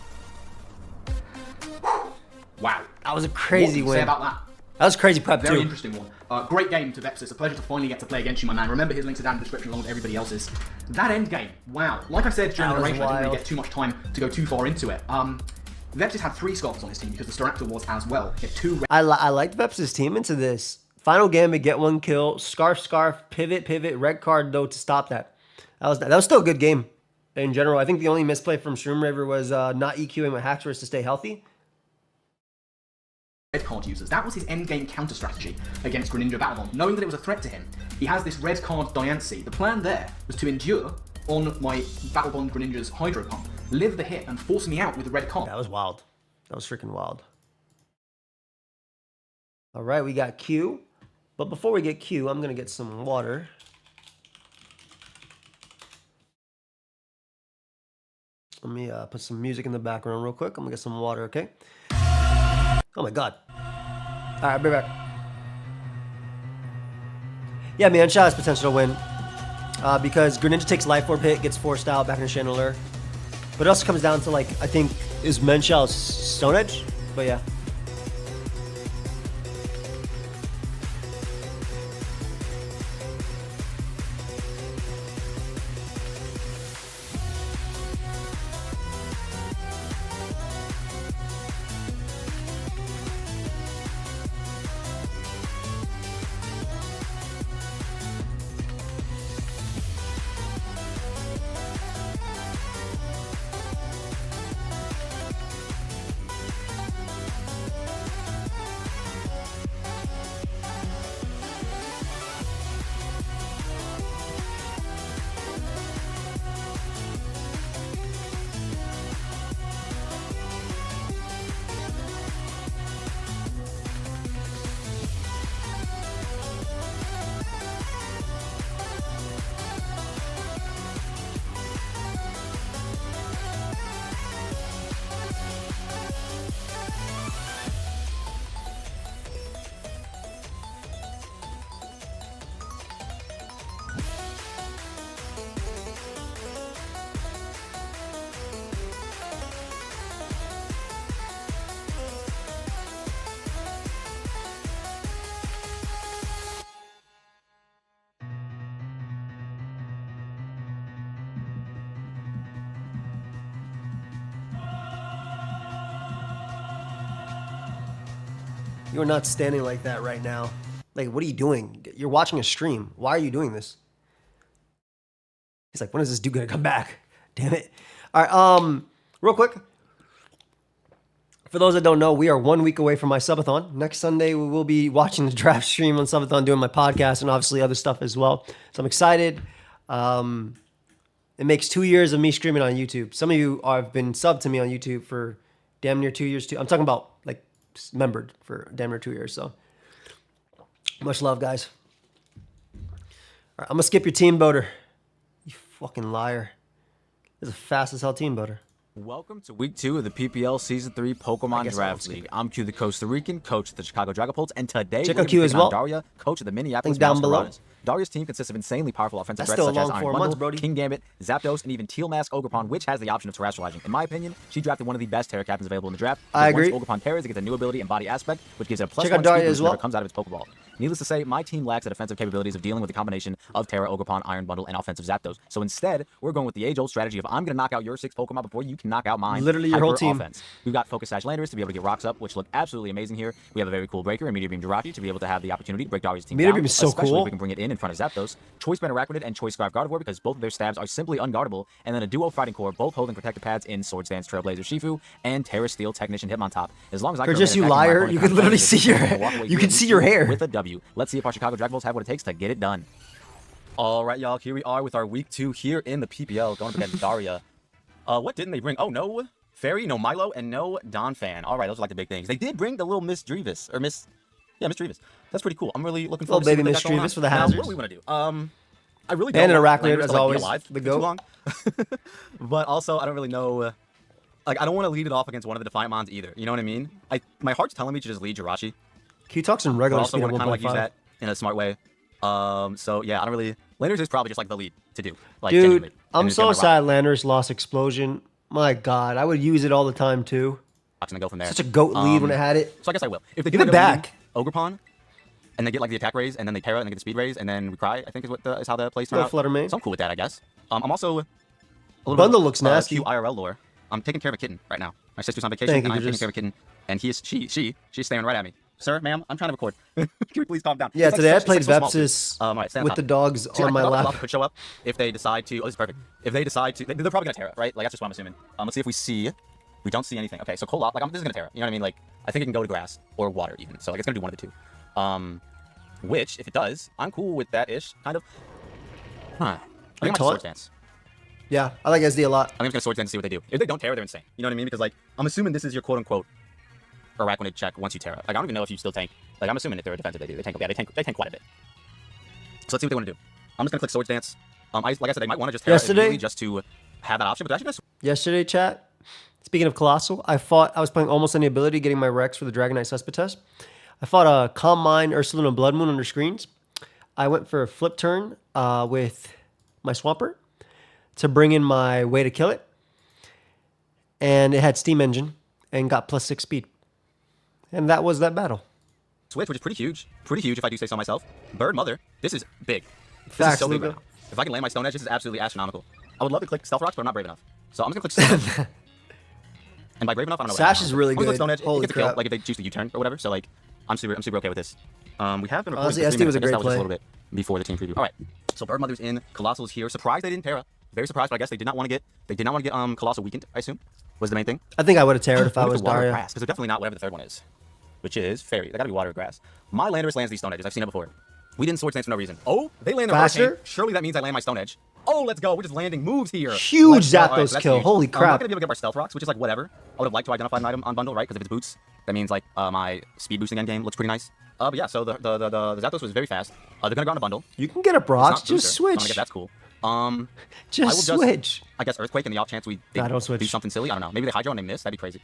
S8: Wow.
S1: That was a crazy
S8: what do you say
S1: win.
S8: about that?
S1: That was crazy prep
S8: Very
S1: too.
S8: interesting one. Great game to Vepsis. A pleasure to finally get to play against you, my man. Remember, his links are down in the description along with everybody else's. That end game, wow. Like I said during the narration, I didn't really get too much time to go too far into it. Vepsis had 3 Scarfers on his team because the Staraptor was as well. He had 2
S1: I liked Vepsis' team into this. Final gambit, get 1 kill. Scarf, pivot. Red card though to stop that. That was still a good game in general. I think the only misplay from Shroom Raver was not EQing with Haxorus to stay healthy.
S8: red card users. That was his endgame counter strategy against Greninja Battlebond. Knowing that it was a threat to him, he has this red card Diancie. The plan there was to endure on my Battlebond Greninja's Hydro Pump, live the hit, and force me out with the red card.
S1: That was wild. That was freaking wild. All right, we got Q. But before we get Q, I'm going to get some water. Let me put some music in the background real quick. I'm going to get some water, okay? Oh my god. All right, I'll be back. Yeah, man, Shot has potential to win. Because Greninja takes Life Orb hit, gets forced out back into Chandelier. But it also comes down to, like, I think, is Menshell's Stone Edge? But yeah. You're not standing like that right now. Like, what are you doing? You're watching a stream. Why are you doing this? He's like, when is this dude gonna come back? Damn it. All right, real quick. For those that don't know, we are 1 week away from my subathon. Next Sunday, we will be watching the draft stream on subathon, doing my podcast, and obviously other stuff as well. So I'm excited. It makes 2 years of me streaming on YouTube. Some of you have been subbed to me on YouTube for damn near 2 years too. I'm talking about like membered for damn near 2 years. So much love, guys. All right, I'm gonna skip your team builder. You fucking liar. This is a fast as hell team builder.
S9: Welcome to week 2 of the PPL Season 3 Pokemon Draft League. I'm Q, the Costa Rican, coach of the Chicago Dragapults, and today
S1: check
S9: we're
S1: out Q as well.
S9: Daria, coach of the Minneapolis
S1: down below.
S9: Mouse Daria's team consists of insanely powerful offensive
S1: That's
S9: threats
S1: still a
S9: such as
S1: long
S9: Iron
S1: 4 months,
S9: Bundle,
S1: Brody.
S9: King Gambit, Zapdos, and even Teal Mask Ogerpon, which has the option of terrestrializing. In my opinion, she drafted one of the best Terra captains available in the draft.
S1: I agree.
S9: Once Ogerpon Terras, it gets a new ability and body aspect, which gives it a
S1: Check
S9: +1
S1: out Daria
S9: speed
S1: as
S9: boost
S1: well.
S9: whenever it comes out of its Pokeball. Needless to say, my team lacks the defensive capabilities of dealing with the combination of Terra, Ogerpon, Iron Bundle, and offensive Zapdos. So instead, we're going with the age-old strategy of I'm going to knock out your 6 Pokemon before you can knock out mine.
S1: Literally your whole
S9: Hyper
S1: team.
S9: Offense. We've got Focus Sash Landers to be able to get rocks up, which look absolutely amazing here. We have a very cool Breaker and Meteor Beam Jirachi to be able to have the opportunity to break Daria's team
S1: Meteor
S9: down,
S1: Beam is so
S9: especially
S1: cool.
S9: if we can bring it in front of Zapdos. Choice Band Arachnid and Choice Scarf Gardevoir because both of their stabs are simply unguardable, and then a duo Fighting Core, both holding protective pads in Sword Stance Trailblazer Shifu and Terra Steel Technician Hitmontop. As long as I can
S1: Just you
S9: remain attacking my
S1: liar,
S9: opponent
S1: you can literally see your
S9: and walk away
S1: you
S9: here
S1: can
S9: in
S1: see
S9: week
S1: your
S9: 2
S1: hair
S9: with a W. Let's see if our Chicago Dragapults have what it takes to get it done. All right, y'all, here we are with our week 2 here in the PPL, going up against Daria. What didn't they bring? Oh, no Fairy, no Milo, and no Donphan. All right, those are like the big things. They did bring the little Miss Drevis, or Miss Drevis. That's pretty cool. I'm really looking forward to
S1: Little
S9: seeing
S1: baby
S9: what they got going
S1: Miss Drevis
S9: on.
S1: for the
S9: Now,
S1: hazards.
S9: what do we want to do? I really don't
S1: And an
S9: want
S1: Arachnid,
S9: Landers
S1: as
S9: to, like,
S1: always,
S9: be alive
S1: the
S9: for too
S1: goat.
S9: long. But also, I don't really know. Like, I don't want to lead it off against one of the Defiant Mons either. You know what I mean? My heart's telling me to just lead Jirachi.
S1: Q talks in
S9: But
S1: regular
S9: also
S1: speed at
S9: want to kind of like use
S1: 1.5.
S9: that in a smart way. So yeah, I don't really. Landers is probably just like the lead to do. Like,
S1: Dude,
S9: genuinely.
S1: I'm
S9: And just
S1: so
S9: get my
S1: sad Landers lost Explosion. My God, I would use it all the time too.
S9: rocks and then go from there.
S1: Such a goat lead when it had it.
S9: So I guess I will. If they
S1: Give
S9: get
S1: it
S9: like, a
S1: back.
S9: leading Ogerpon, and they get like the attack raise, and then they Terra, and they get the speed raise, and then we cry, I think is how the plays turn
S1: Go
S9: out.
S1: Flutter Mane.
S9: So I'm cool with that, I guess. I'm also a little
S1: Bundle
S9: bit,
S1: looks nasty.
S9: Q IRL lore. I'm taking care of a kitten right now. My sister's on vacation,
S1: Thank
S9: and
S1: you,
S9: I'm taking
S1: just-
S9: care of a kitten, and she's staring right at me. Sir, ma'am, I'm trying to record. Can we please calm down?
S1: Yeah,
S9: It's like
S1: today I
S9: it's like
S1: played
S9: so small, too.
S1: Vepsis
S9: All right, stand on
S1: with
S9: top.
S1: the dogs
S9: See,
S1: on
S9: I
S1: my
S9: think
S1: lap.
S9: the could show up if they decide to. Oh, this is perfect. If they decide to, they're probably gonna Terra, right? Like that's just what I'm assuming. Let's see if we see. We don't see anything. Okay, so Kolop, like this is gonna Terra. You know what I mean? Like I think it can go to grass or water even. So like it's gonna do one of the two. Which if it does, I'm cool with that ish kind of. I think I might
S1: taunt?
S9: Sword Dance.
S1: Yeah, I like SD a lot.
S9: I'm just gonna Sword Dance and see what they do. If they don't Terra, they're insane. You know what I mean? Because like I'm assuming this is your quote unquote Arachnid check once you Terra. Like I don't even know if you still tank. Like I'm assuming if they're a defensive, they do. They tank. Yeah, they tank quite a bit. So let's see what they want to do. I'm just gonna click Sword Dance. Like I said, they might want to just Terra
S1: Yesterday-
S9: immediately just to have that option. But they're actually gonna
S1: Yesterday, chat. Speaking of Colossal, I was playing almost any ability, getting my Rex for the Dragonite Cespedes. I fought a Calm Mind, Ursaluna, and Blood Moon under screens. I went for a flip turn with my Swampert to bring in my way to kill it. And it had Steam Engine and got +6 speed. And that was that battle.
S9: switch, which is pretty huge. Pretty huge if I do say so myself. Bird Mother, this is big. This
S1: Facts,
S9: is so big
S1: Luca.
S9: right now. If I can land my Stone Edge, this is absolutely astronomical. I would love to click Stealth Rocks, but I'm not brave enough. So I'm just gonna click Stone Edge. And by brave enough, I don't know.
S1: Sash is really
S9: I'm gonna click
S1: good.
S9: Stone Edge.
S1: Holy
S9: it gets a kill,
S1: crap.
S9: like if they choose to U-turn or whatever. So like, I'm super okay with this. We have been recording
S1: Honestly,
S9: for 3
S1: SD
S9: minutes.
S1: was a
S9: I guess
S1: great
S9: that was just
S1: play.
S9: a little bit before the team preview. All right. So Bird Mother's in. Colossal's here. Surprised they didn't Terra. Very surprised, but I guess they did not want to get. They did not want to get Colossal weakened. I assume was the main thing.
S1: I think I would have terrored if I
S9: What
S1: was
S9: if it's water or
S1: Daria.
S9: grass? Because they're definitely not whatever the third one is, which is Fairy. They gotta be water or grass. My Landorus lands these Stone Edges. I've seen it before. We didn't Sword Stance for no reason. Oh, they land their
S1: Faster?
S9: Hurricane. Surely that means I land my Stone Edge. Oh, let's go. We're just landing moves here.
S1: Huge
S9: Let's go. All right,
S1: Zapdos
S9: so that's
S1: kill.
S9: huge.
S1: Holy
S9: We're
S1: crap.
S9: not gonna be able to get our Stealth Rocks, which is like whatever. I would have liked to identify an item on bundle, right? Because if it's boots, that means like my speed boosting end game looks pretty nice. But yeah, so the Zapdos was very fast. They're gonna go on a bundle.
S1: You can get a
S9: It's
S1: Brox,
S9: not
S1: just
S9: booster, so I'm gonna
S1: switch.
S9: guess that's cool. I will
S1: Just switch.
S9: I guess Earthquake in the off chance we
S1: Nah, don't
S9: do
S1: switch.
S9: something silly. I don't know. Maybe they Hydro and they miss. That'd be crazy.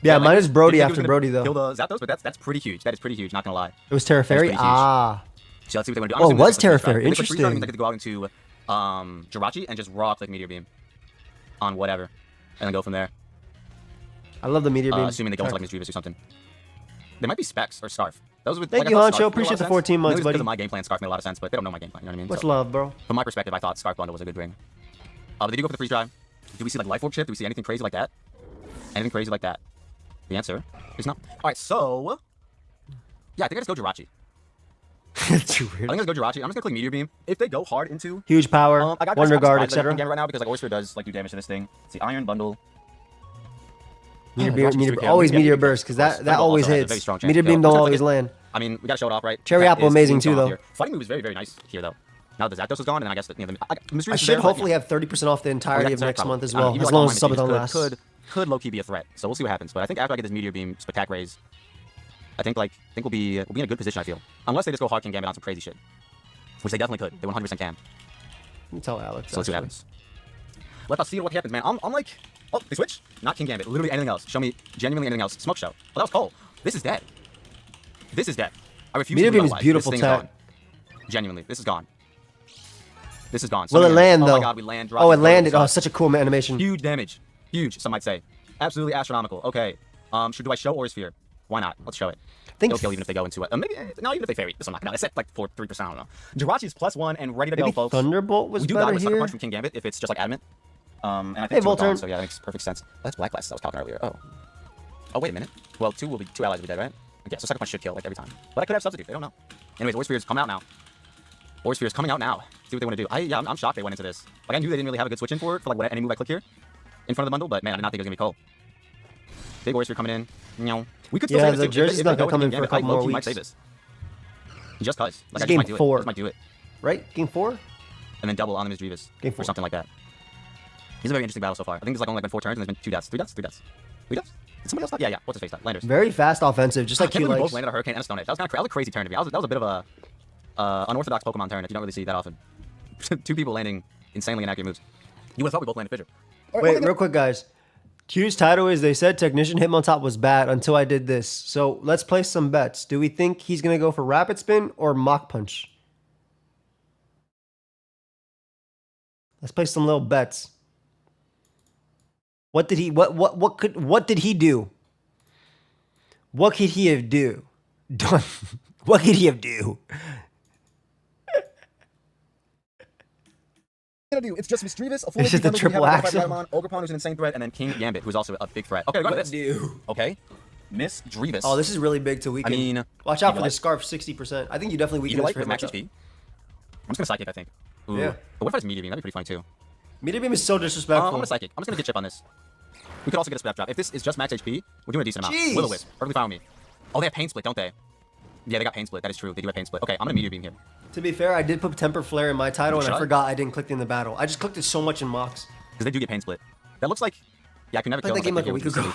S1: Yeah,
S9: like,
S1: mine is Brody
S9: didn't think
S1: after
S9: it was gonna
S1: Brody, though.
S9: Kill the Zapdos, but that's pretty huge. That is pretty huge. Not gonna lie.
S1: It was Terra Fairy?
S9: pretty huge.
S1: Ah.
S9: So let's see what they want to do.
S1: Oh,
S9: I'm
S1: it
S9: assuming
S1: was
S9: this is
S1: Terra
S9: a freeze drive.
S1: Fairy.
S9: If it's a freeze drive, it means I
S1: Interesting.
S9: get to go out into Jirachi and just raw click Meteor Beam on whatever, and then go from there.
S1: I love the Meteor Beam.
S9: Assuming they go into like Miss Drevis or something. They might be Specs or Scarf. Those would,
S1: Thank
S9: like,
S1: you,
S9: I thought
S1: Honcho.
S9: Scarf made a lot
S1: Appreciate
S9: of
S1: the
S9: sense.
S1: 14 months,
S9: Maybe
S1: buddy.
S9: because of my game plan, Scarf made a lot of sense, but they don't know my game plan. You know what I mean?
S1: Much
S9: So,
S1: love, bro.
S9: from my perspective, I thought Scarf Bundle was a good bring. But they do go for the freeze drive. Do we see like Life Orb Shift? Do we see anything crazy like that? Anything crazy like that? The answer is no. All right, so yeah, I think I just go Jirachi.
S1: Too
S9: I
S1: weird.
S9: think I just go Jirachi. I'm just gonna click Meteor Beam. If they go hard into
S1: Huge power,
S9: I got
S1: Wonder
S9: I'm
S1: Guard,
S9: surprised that
S1: etc.
S9: Gamma right now because like Oyster does like do damage to this thing. It's the Iron Bundle.
S1: Always meteor burst, because that always hits. Meteor beam don't always land.
S9: I mean, we gotta show it off, right?
S1: Cherry apple amazing too, though.
S9: Fighting move is very, very nice here, though. Now the Zapdos is gone, and then I guess
S1: I should hopefully have 30% off the entirety of next month as well, as long as the subathon lasts.
S9: Could low-key be a threat, so we'll see what happens. But I think after I get this meteor beam spectac raise, I think we'll be in a good position. I feel, unless they just go hard King Gambit on some crazy shit, which they definitely could. They 100% can.
S1: You tell Alex.
S9: So let's see what happens. Let us see what happens, man. I'm like, oh, they switch. Not King Gambit. Literally anything else. Show me genuinely anything else. Smoke show. Oh, that was Cole. This is dead. This is dead. I refuse to
S1: Meteor beam
S9: believe
S1: is beautiful
S9: this
S1: tech.
S9: gone. Genuinely, this is gone. This is gone.
S1: Will it land though?
S9: Oh my god, we land.
S1: Oh, it landed. Oh, such a cool animation.
S9: Huge damage. Huge, some might say. Absolutely astronomical. Okay. Do I show Aura Sphere? Why not? Let's show it. They'll kill even if they go into it. Maybe no, even if they fairy. This one not gonna. It's at like 3%. I don't know. Jirachi is +1 and ready to go, folks.
S1: Thunderbolt was better here.
S9: We do die with Sucker Punch from King Gambit if it's just like adamant. And I think
S1: hey, Volturn.
S9: So yeah, that makes perfect sense. That's Black Glasses I was talking earlier. Oh. Oh wait a minute. Well, two allies will be dead, right? Okay, so Sucker Punch should kill like every time. But I could have substitute. They don't know. Anyways, Aura Sphere is coming out now. Aura Sphere is coming out now. See what they want to do. I'm shocked they went into this. Like I knew they didn't really have a good switch in for it for like any move I click here in front of the bundle, but man, I did not think it was gonna be Cole. Big Aura Sphere coming in. No. We could still save
S1: the
S9: this
S1: jersey's not gonna come in for a couple more weeks.
S9: Might save this. Just cause. Like,
S1: it's game 4.
S9: I might do it.
S1: Right? Game 4?
S9: And then double on the Misdreavus.
S1: Game 4.
S9: Or something like that. He's a very interesting battle so far. I think there's like only been 4 turns and there's been 2 deaths. 3 deaths? 3 deaths? 3 deaths? Did somebody else die? Yeah. What's his face die? Landers.
S1: Very fast offensive, just like
S9: Q likes.
S1: Q
S9: Both landed a Hurricane and a Stone Edge. That was a crazy turn to me. That was a bit of a unorthodox Pokemon turn that you don't really see that often. 2 people landing insanely inaccurate moves. You would have thought we both landed Fissure.
S1: Wait, real quick, guys. Q's title is, they said Technician Hitmontop was bad until I did this. So let's place some bets. Do we think he's going to go for Rapid Spin or Mach Punch? Let's place some little bets. What did he do? What could he have done? What could he have do?
S9: It's just Misdreavus,
S1: It's just a triple axle.
S9: Ogerpon, who's an insane threat, and then King Gambit, who's also a big threat. Okay, go to this. Okay. Misdreavus.
S1: Oh, this is really big to weaken.
S9: I mean,
S1: watch out for the Scarf 60%. I think you definitely weaken this for
S9: max HP. I'm just gonna Psychic, I think. Ooh.
S1: Yeah.
S9: But what if I just Meteor Beam? That'd be pretty funny too.
S1: Meteor Beam is so disrespectful.
S9: I'm gonna Psychic. I'm just gonna get chip on this. We could also get a Step Drop. If this is just max HP, we're doing a decent amount.
S1: Jeez.
S9: Will-O-Wisp. Perfectly fine with me. Oh, they have Pain Split, don't they? Yeah, they got Pain Split. That is true. They do have Pain Split. Okay, I'm gonna Meteor Beam here.
S1: To be fair, I did put Temper Flare in my title, and I forgot I didn't click it in the battle. I just clicked it so much in mocks.
S9: Because they do get Pain Split. That looks like... Yeah, I can never kill
S1: that game like a week ago.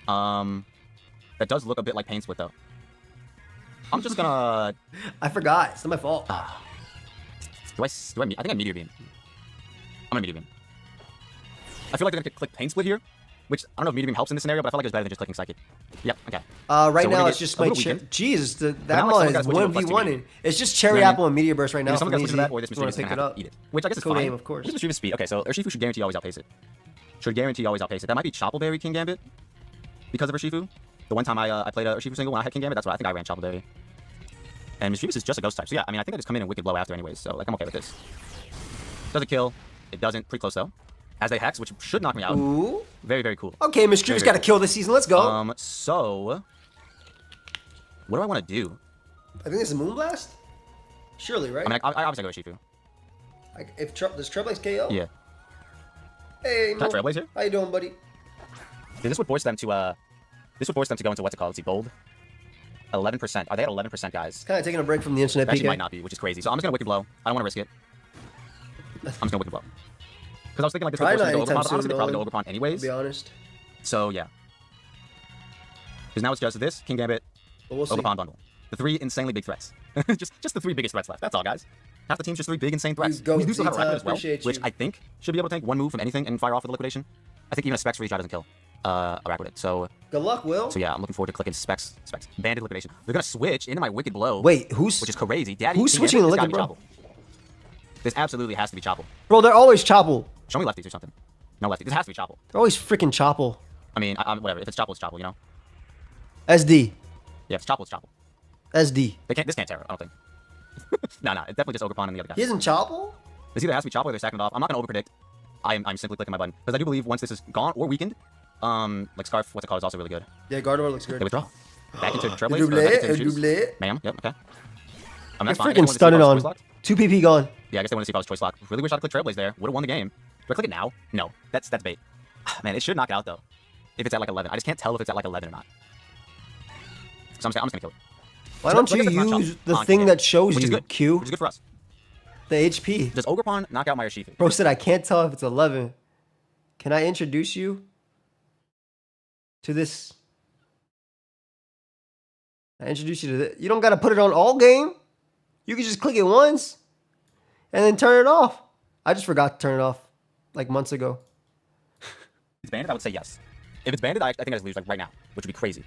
S9: That does look a bit like Pain Split, though. I'm just gonna...
S1: I forgot. It's not my fault.
S9: I think I Meteor Beam. I'm gonna Meteor Beam. I feel like they're gonna click Pain Split here, which I don't know if Meteor Beam helps in this scenario, but I feel like it's better than just clicking Psychic. Yep, okay.
S1: Right now it's just my Jesus, that one is 1v1. It's just Cherry Apple and Meteor Burst right now.
S9: Someone got to that, or this Misdreavus
S1: pick it up.
S9: Eat it. Which I guess is fine.
S1: Of course.
S9: Misdreavus speed. Okay, so Urshifu should guarantee always outpace it. Should guarantee always outpace it. That might be Choppleberry King Gambit because of Urshifu. The one time I played a Urshifu single when I had King Gambit, that's why I think I ran Choppleberry. And Misdreavus is just a Ghost type. So yeah, I mean, I think I just come in and Wicked Blow after anyways. So like I'm okay with this. Doesn't kill. It doesn't. Pretty close though. As a Hex, which should knock me out.
S1: Ooh.
S9: Very, very cool.
S1: Okay, Misdreavus got to kill this season. Let's go.
S9: So what do I want to do?
S1: I think this is Moonblast. Surely, right?
S9: I mean, I obviously go Urshifu.
S1: If does Trailblaze KO?
S9: Yeah.
S1: Hey,
S9: Mo. Trailblaze here?
S1: How you doing, buddy?
S9: Dude, this would force them to go into what's it called? Let's see, gold. 11%. Are they at 11%, guys?
S1: Kind of taking a break from the internet.
S9: Actually, might not be, which is crazy. So I'm just gonna Wicked Blow. I don't want to risk it. I'm just gonna Wicked Blow. Because I was thinking like this would force them to go Ogerpon. Honestly, they probably go Ogerpon anyways.
S1: To be honest.
S9: So yeah. Because now it's just this King Gambit, Ogerpon bundle. The 3 insanely big threats. just the 3 biggest threats left. That's all, guys. Half the team's just 3 big insane threats. We do still have a Rapid as well, which I think should be able to take 1 move from anything and fire off with the liquidation. I think even a Specs retry doesn't kill a Rapid. So
S1: good luck, Will.
S9: So yeah, I'm looking forward to clicking Specs. Banded liquidation. They're gonna switch into my Wicked Blow.
S1: Wait,
S9: which is crazy. Daddy,
S1: who's switching the Liquid Blow?
S9: This absolutely has to be Chopple.
S1: Bro, they're always Chopple.
S9: Show me lefties or something. No lefties. This has to be Chopple.
S1: They're always freaking Chopple.
S9: I mean, whatever. If it's Chopple, it's Chopple, you know?
S1: SD.
S9: Yeah, if it's Chopple, it's Chopple.
S1: SD.
S9: This can't tear it, I don't think. No, it's definitely just Ogerpon and the other guy.
S1: He isn't Chopple?
S9: This either has to be Chopple or they're stacking it off. I'm not going to overpredict. I'm simply clicking my button. Because I do believe once this is gone or weakened, like Scarf, what's it called, is also really good.
S1: Yeah, Gardevoir looks good.
S9: They withdraw. Back into Trailblaze. Ma'am, yep, okay.
S1: You're freaking stunning on. 2 PP gone.
S9: Yeah, I guess they want to see if I was choice lock. Really wish I'd click Trailblaze there. Would have won the game. Do I click it now? No. That's bait. Man, it should knock it out though. if it's at like 11. I just can't tell if it's at like 11 or not. So I'm just gonna kill it.
S1: Why don't you use the thing that shows
S9: which is
S1: you,
S9: good.
S1: Q?
S9: Which is good for us.
S1: The HP.
S9: Does Ogerpon knock out my Urshifu?
S1: Bro said I can't tell if it's 11. Can I introduce you to this? I introduce you to this. You don't gotta put it on all game. You can just click it once and then turn it off. I just forgot to turn it off like months ago.
S9: If it's banded, I would say yes. If it's banded, I think I just lose like right now, which would be crazy.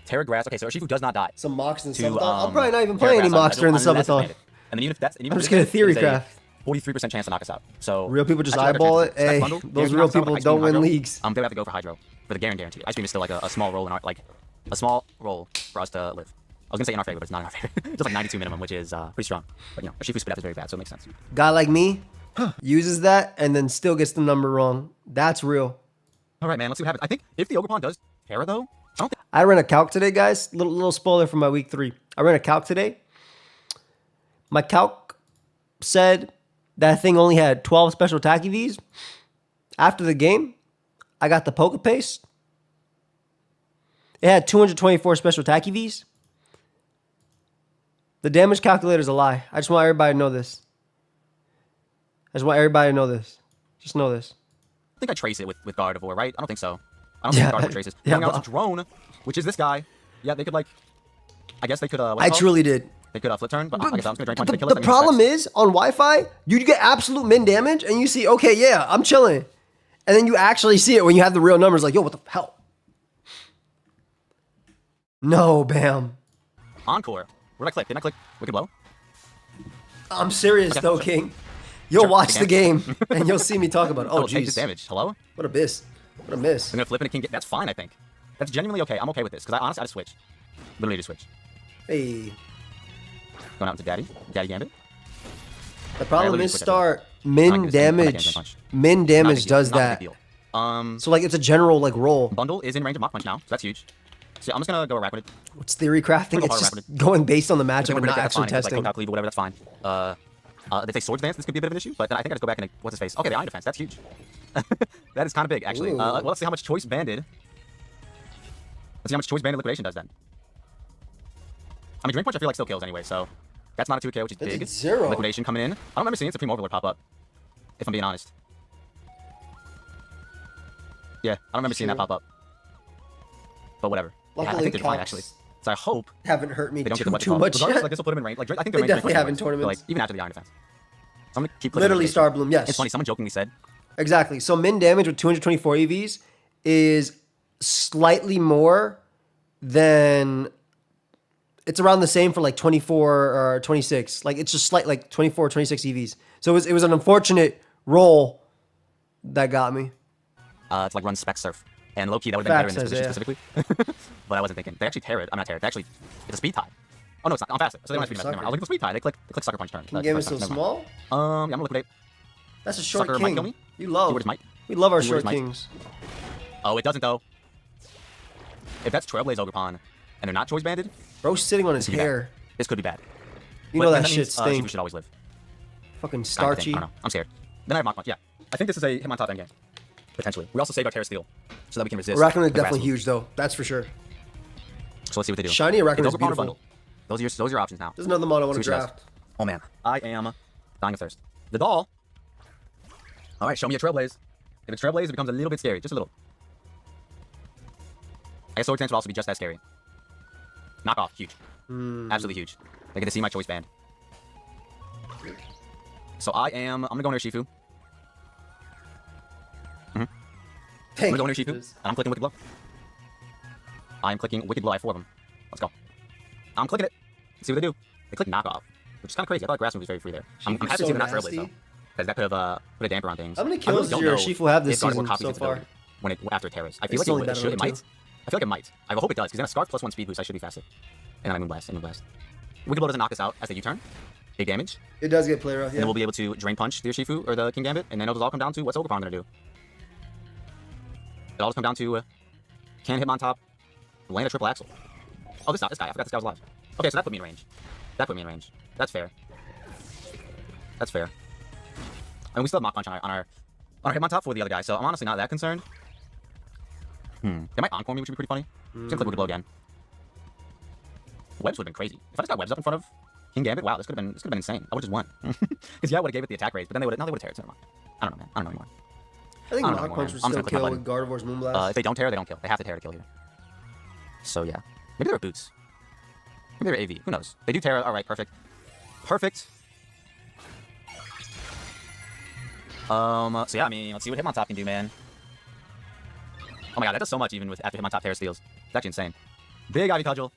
S9: Terra Grass. Okay, so Urshifu does not die.
S1: Some mocks in the
S9: To,
S1: subathon. I'm probably not even
S9: Terra
S1: playing any
S9: Grass,
S1: mocks during the
S9: unless it's
S1: subathon.
S9: banded. And then even if that's,
S1: I'm just gonna theory craft.
S9: 43% chance to knock us out. So
S1: Real people just
S9: actually,
S1: eyeball it.
S9: better chances.
S1: Hey,
S9: Bundle,
S1: those
S9: guaranteed
S1: real
S9: knocks out with
S1: people
S9: Ice Beam
S1: don't win
S9: Hydro.
S1: leagues.
S9: I'm gonna have to go for Hydro for the guarantee. Ice Beam is still like a small role in our a small role for us to live. I was gonna say in our favor, but it's not in our favor. Just like 92 minimum, which is pretty strong. But you know, Urshifu spit out is very bad, so it makes sense.
S1: Guy like me uses that and then still gets the number wrong. That's real.
S9: All right, man. Let's see what happens. I think if the Ogerpon does Terra though, I don't think.
S1: I ran a calc today, guys. Little spoiler for my week 3. I ran a calc today. My calc said that thing only had 12 special attack EVs. After the game, I got the Poke Paste. It had 224 special attack EVs. The damage calculator is a lie. I just want everybody to know this. I just want everybody to know this. Just know this.
S9: I think I trace it with Gardevoir, right? I don't think so. I don't think Gardevoir traces.
S1: Yeah,
S9: Going out
S1: but-
S9: to Drone, which is this guy. Yeah, they could like. I guess they could.
S1: I truly did.
S9: They could flip turn, but I guess I'm just gonna drain punch.
S1: The,
S9: They kill us,
S1: the
S9: that means
S1: problem
S9: effects.
S1: is, on Wi-Fi, you get absolute min damage, and you see, okay, yeah, I'm chilling. And then you actually see it when you have the real numbers, like, yo, what the hell? No, Bam.
S9: Encore. Where did I click? Didn't I click Wicked Blow?
S1: I'm serious,
S9: Okay,
S1: though,
S9: sure.
S1: King. You'll
S9: Sure,
S1: watch the
S9: again.
S1: game, and you'll see me talk about it. Oh,
S9: take this
S1: jeez.
S9: damage. Hello?
S1: What a miss. What a miss.
S9: I'm gonna flip and it can get. That's fine, I think. That's genuinely okay. I'm okay with this because I honestly I just switch. Literally just switch.
S1: Hey.
S9: Going out to Daddy Gambit.
S1: The problem
S9: literally
S1: is,
S9: switch
S1: Star,
S9: I'm
S1: min
S9: not gonna
S1: damage.
S9: punch.
S1: Min
S9: Not a big
S1: damage
S9: deal.
S1: does
S9: Not a
S1: that.
S9: big deal.
S1: So, like, it's a general, like, roll.
S9: Bundle is in range of Mach Punch now, so that's huge. So I'm just gonna go Araquanid.
S1: What's theory crafting?
S9: Go
S1: It's
S9: hard
S1: just going based on the matchup and
S9: That's
S1: not
S9: fine.
S1: actually
S9: It's like
S1: testing.
S9: Coke Cleave or whatever, that's fine. They say Swords Dance, this could be a bit of an issue, but then I think I just go back and what's his face? Okay, the Iron Defense, that's huge. That is kind of big, actually.
S1: Ooh.
S9: Well, let's see how much Choice Banded. Let's see how much Choice Banded Liquidation does then. I mean, Drain Punch I feel like still kills anyway, so that's not a 2K, which is
S1: It's
S9: big.
S1: a 0.
S9: Liquidation coming in. I don't remember seeing Supreme Overlord pop up, if I'm being honest. Yeah, I don't remember seeing that
S1: True.
S9: pop up. But whatever. Yeah, I
S1: Luckily,
S9: think they're fine,
S1: calcs
S9: actually. So I hope
S1: haven't hurt me
S9: they don't get the weapon
S1: too
S9: bomb.
S1: much
S9: Regardless,
S1: yet.
S9: like, this will put them in range. Like, I think
S1: They
S9: they're
S1: definitely have in tournaments.
S9: Like, even after the Iron Defense. So I'm gonna keep clicking
S1: Literally
S9: liquidation.
S1: Star Bloom, yes.
S9: It's funny, someone jokingly said,
S1: Exactly. So min damage with 224 EVs is slightly more than it's around the same for like 24 or 26. Like it's just slight like 24 or 26 EVs. So it was an unfortunate roll that got me.
S9: it's like run Spec Surf. And low key, that would have been better in this
S1: Facts,
S9: position specifically. But I wasn't thinking. They actually tear it. I'm not tear it. They actually, it's a speed tie. Oh no, it's not. I'm faster. So they don't have speed. Never mind. I was looking for speed tie. They click Sucker Punch turn.
S1: King Game is so
S9: Never mind.
S1: small.
S9: Yeah, I'm gonna liquidate.
S1: That's a short
S9: Sucker might
S1: king.
S9: kill me.
S1: You love.
S9: Keyword is might.
S1: We love our
S9: Keyword is
S1: short
S9: might.
S1: kings.
S9: Oh, it doesn't though. If that's Trailblaze Ogerpon and they're not choice banded,
S1: Bro's sitting on his
S9: this could be bad.
S1: hair.
S9: This could be bad.
S1: You
S9: But
S1: know
S9: then
S1: that shit
S9: means,
S1: stinks.
S9: Shifu should always live.
S1: Fucking
S9: Kind of thing.
S1: starchy.
S9: I don't know. I'm scared. Then I have Mach Punch. Yeah. I think this is a Hitmon top end game. Potentially. We also saved our Terra Steel so that we can resist.
S1: Arachnid is
S9: the
S1: definitely
S9: grass
S1: huge though. That's for sure.
S9: move. So let's see what they do.
S1: Shiny Arachnid
S9: Those
S1: is
S9: are Palin or
S1: beautiful.
S9: bundle. Those are your options now.
S1: There's another mod I want to
S9: See what she does.
S1: draft.
S9: Oh man, I am dying of thirst. The doll. All right, show me a Trailblaze. If it's Trailblaze, it becomes a little bit scary, just a little. I guess Sword Dance would also be just as scary. Knock off, huge, absolutely huge. I get to see my choice band. So I'm gonna go into Shifu. I'm gonna go into Shifu, and I'm clicking Wicked Blow. I'm clicking Wicked Blow. I have 4 of them. Let's go. I'm clicking it. Let's see what they do. They click knockoff, which is kind of crazy. I thought Grass Move was very free there. I'm happy to see they're not Trailblaze though, because that could have put a damper on things.
S1: How many
S9: I
S1: kills
S9: really
S1: does
S9: don't
S1: your
S9: know
S1: Shifu have this
S9: if Gardevoir
S1: season
S9: copies
S1: so
S9: its
S1: far?
S9: ability when it after Terrace. I feel
S1: It's
S9: like
S1: only
S9: it
S1: better
S9: should.
S1: than
S9: It might. I feel like it might. I hope it does, because then a Scarf plus 1 speed boost, I should be faster. And then I Moonblast, and Moonblast. Wicked Blow doesn't knock us out as a U-turn. Big damage.
S1: It does get play rough,
S9: And
S1: yeah.
S9: then we'll be able to Drain Punch the Urshifu or the King Gambit, and then it'll all come down to what's Ogerpon gonna do. It'll all just come down to can Hitmon top, land a triple axle. Oh, this guy. I forgot this guy was alive. Okay, so that put me in range. That put me in range. That's fair. That's fair. And we still have Mach Punch on our Hitmon top for the other guy, so I'm honestly not that concerned. They might encore me, which would be pretty funny. Just gonna click Wicked Blow again. Webs would have been crazy. If I just got webs up in front of King Gambit, wow, this could have been insane. I would just won. Because yeah, I would have gave it the attack raise, but then they would have teared. So never mind. I don't know, man. I don't know anymore.
S1: I think
S9: I don't know
S1: Knock
S9: anymore,
S1: Punch
S9: man.
S1: would
S9: I'm
S1: still
S9: just gonna
S1: kill
S9: click my
S1: with Gardevoir's Moonblast.
S9: If they don't tear, they don't kill. They have to tear to kill here. So yeah, maybe they're boots. Maybe they're AV. Who knows? They do tear. All right, perfect. Perfect. So yeah, I mean, let's see what Hitmontop can do, man. Oh my god, that does so much even with after Hitmontop tear steals. It's actually insane. Big Ivy Cudgel.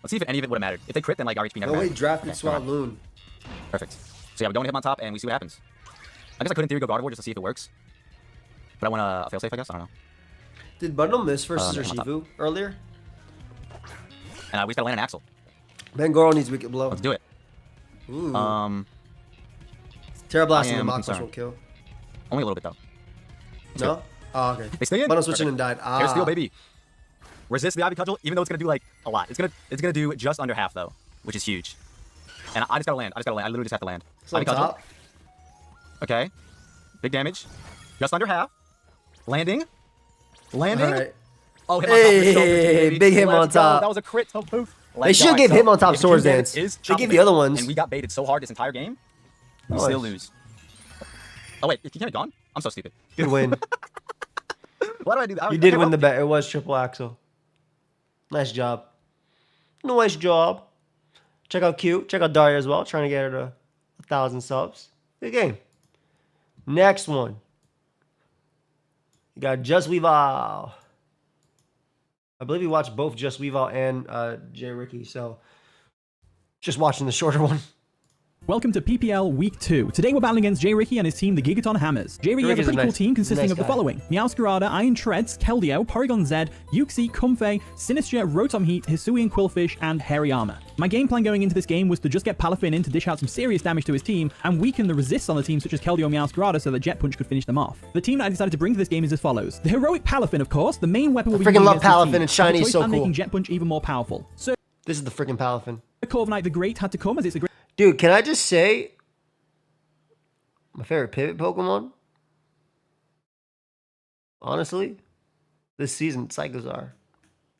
S9: Let's see if any of it would have mattered. If they crit, then like our HP never
S1: No
S9: mattered.
S1: way, draft and
S9: Okay,
S1: swap
S9: never mind.
S1: Loon.
S9: Perfect. So yeah, we go into Hitmontop and we see what happens. I guess I could in theory go Gardevoir just to see if it works. But I want a failsafe, I guess. I don't know.
S1: Did Bundle miss versus
S9: no, I'm on
S1: Urshifu earlier?
S9: And we just gotta land an Axel.
S1: Bangoro needs Wicked Blow.
S9: Let's do it.
S1: Ooh.
S9: I
S1: Terra Blast and
S9: am
S1: Mach Punch
S9: concerned.
S1: won't kill.
S9: Only a little bit though.
S1: No? Oh, okay.
S9: They stay in.
S1: Bundle switching
S9: Perfect.
S1: and died.
S9: Tear steal,
S1: Ah.
S9: baby. Resist the Ivy Cudgel, even though it's gonna do like a lot. It's gonna do just under half though, which is huge. And I just gotta land. I literally just have to land.
S1: It's on
S9: Ivy Cudgel.
S1: top.
S9: Okay. Big damage. Just under half. Landing. Landing.
S1: All right.
S9: Oh, him
S1: Hey,
S9: on top. Let's go, baby.
S1: big him
S9: Let's
S1: on
S9: go.
S1: top.
S9: That was a crit to both.
S1: They should give him on top Swords Dance. They give the other ones.
S9: And we got baited so hard this entire game. We still lose. Oh wait, is King gone? I'm so stupid.
S1: Good win.
S9: Why do I do that?
S1: You did win the bet. It was triple axle. Nice job. Nice job. Check out Q. Check out Daria as well. Trying to get her to 1,000 subs. Good game. Next one. You got Just Weavile. I believe you watched both Just Weavile and Jay Ricky, so just watching the shorter one.
S10: Welcome to PPL Week 2. Today we're battling against Jay Ricky and his team, the Gigaton Hammers. Jay Ricky has a pretty cool team consisting of the following: Meowscarada, Iron Treads, Keldeo, Porygon Z, Uxie, Comfey, Sinistcha, Rotom Heat, Hisuian Quillfish, and Hairy Armor. My game plan going into this game was to just get Palafin in to dish out some serious damage to his team and weaken the resists on the team such as Keldeo and Meowscarada so that Jet Punch could finish them off. The team that I decided to bring to this game is as follows. The heroic Palafin, of course, the main weapon will be
S1: I freaking love
S10: against his
S1: Palafin,
S10: team.
S1: it's shiny,
S10: As a choice,
S1: so
S10: I'm
S1: cool.
S10: making Jet Punch even more powerful. So
S1: This is the freaking Palafin.
S10: Corviknight the Great had to come as it's a great
S1: Dude, can I just say my favorite pivot Pokemon? Honestly, this season, Psychozar.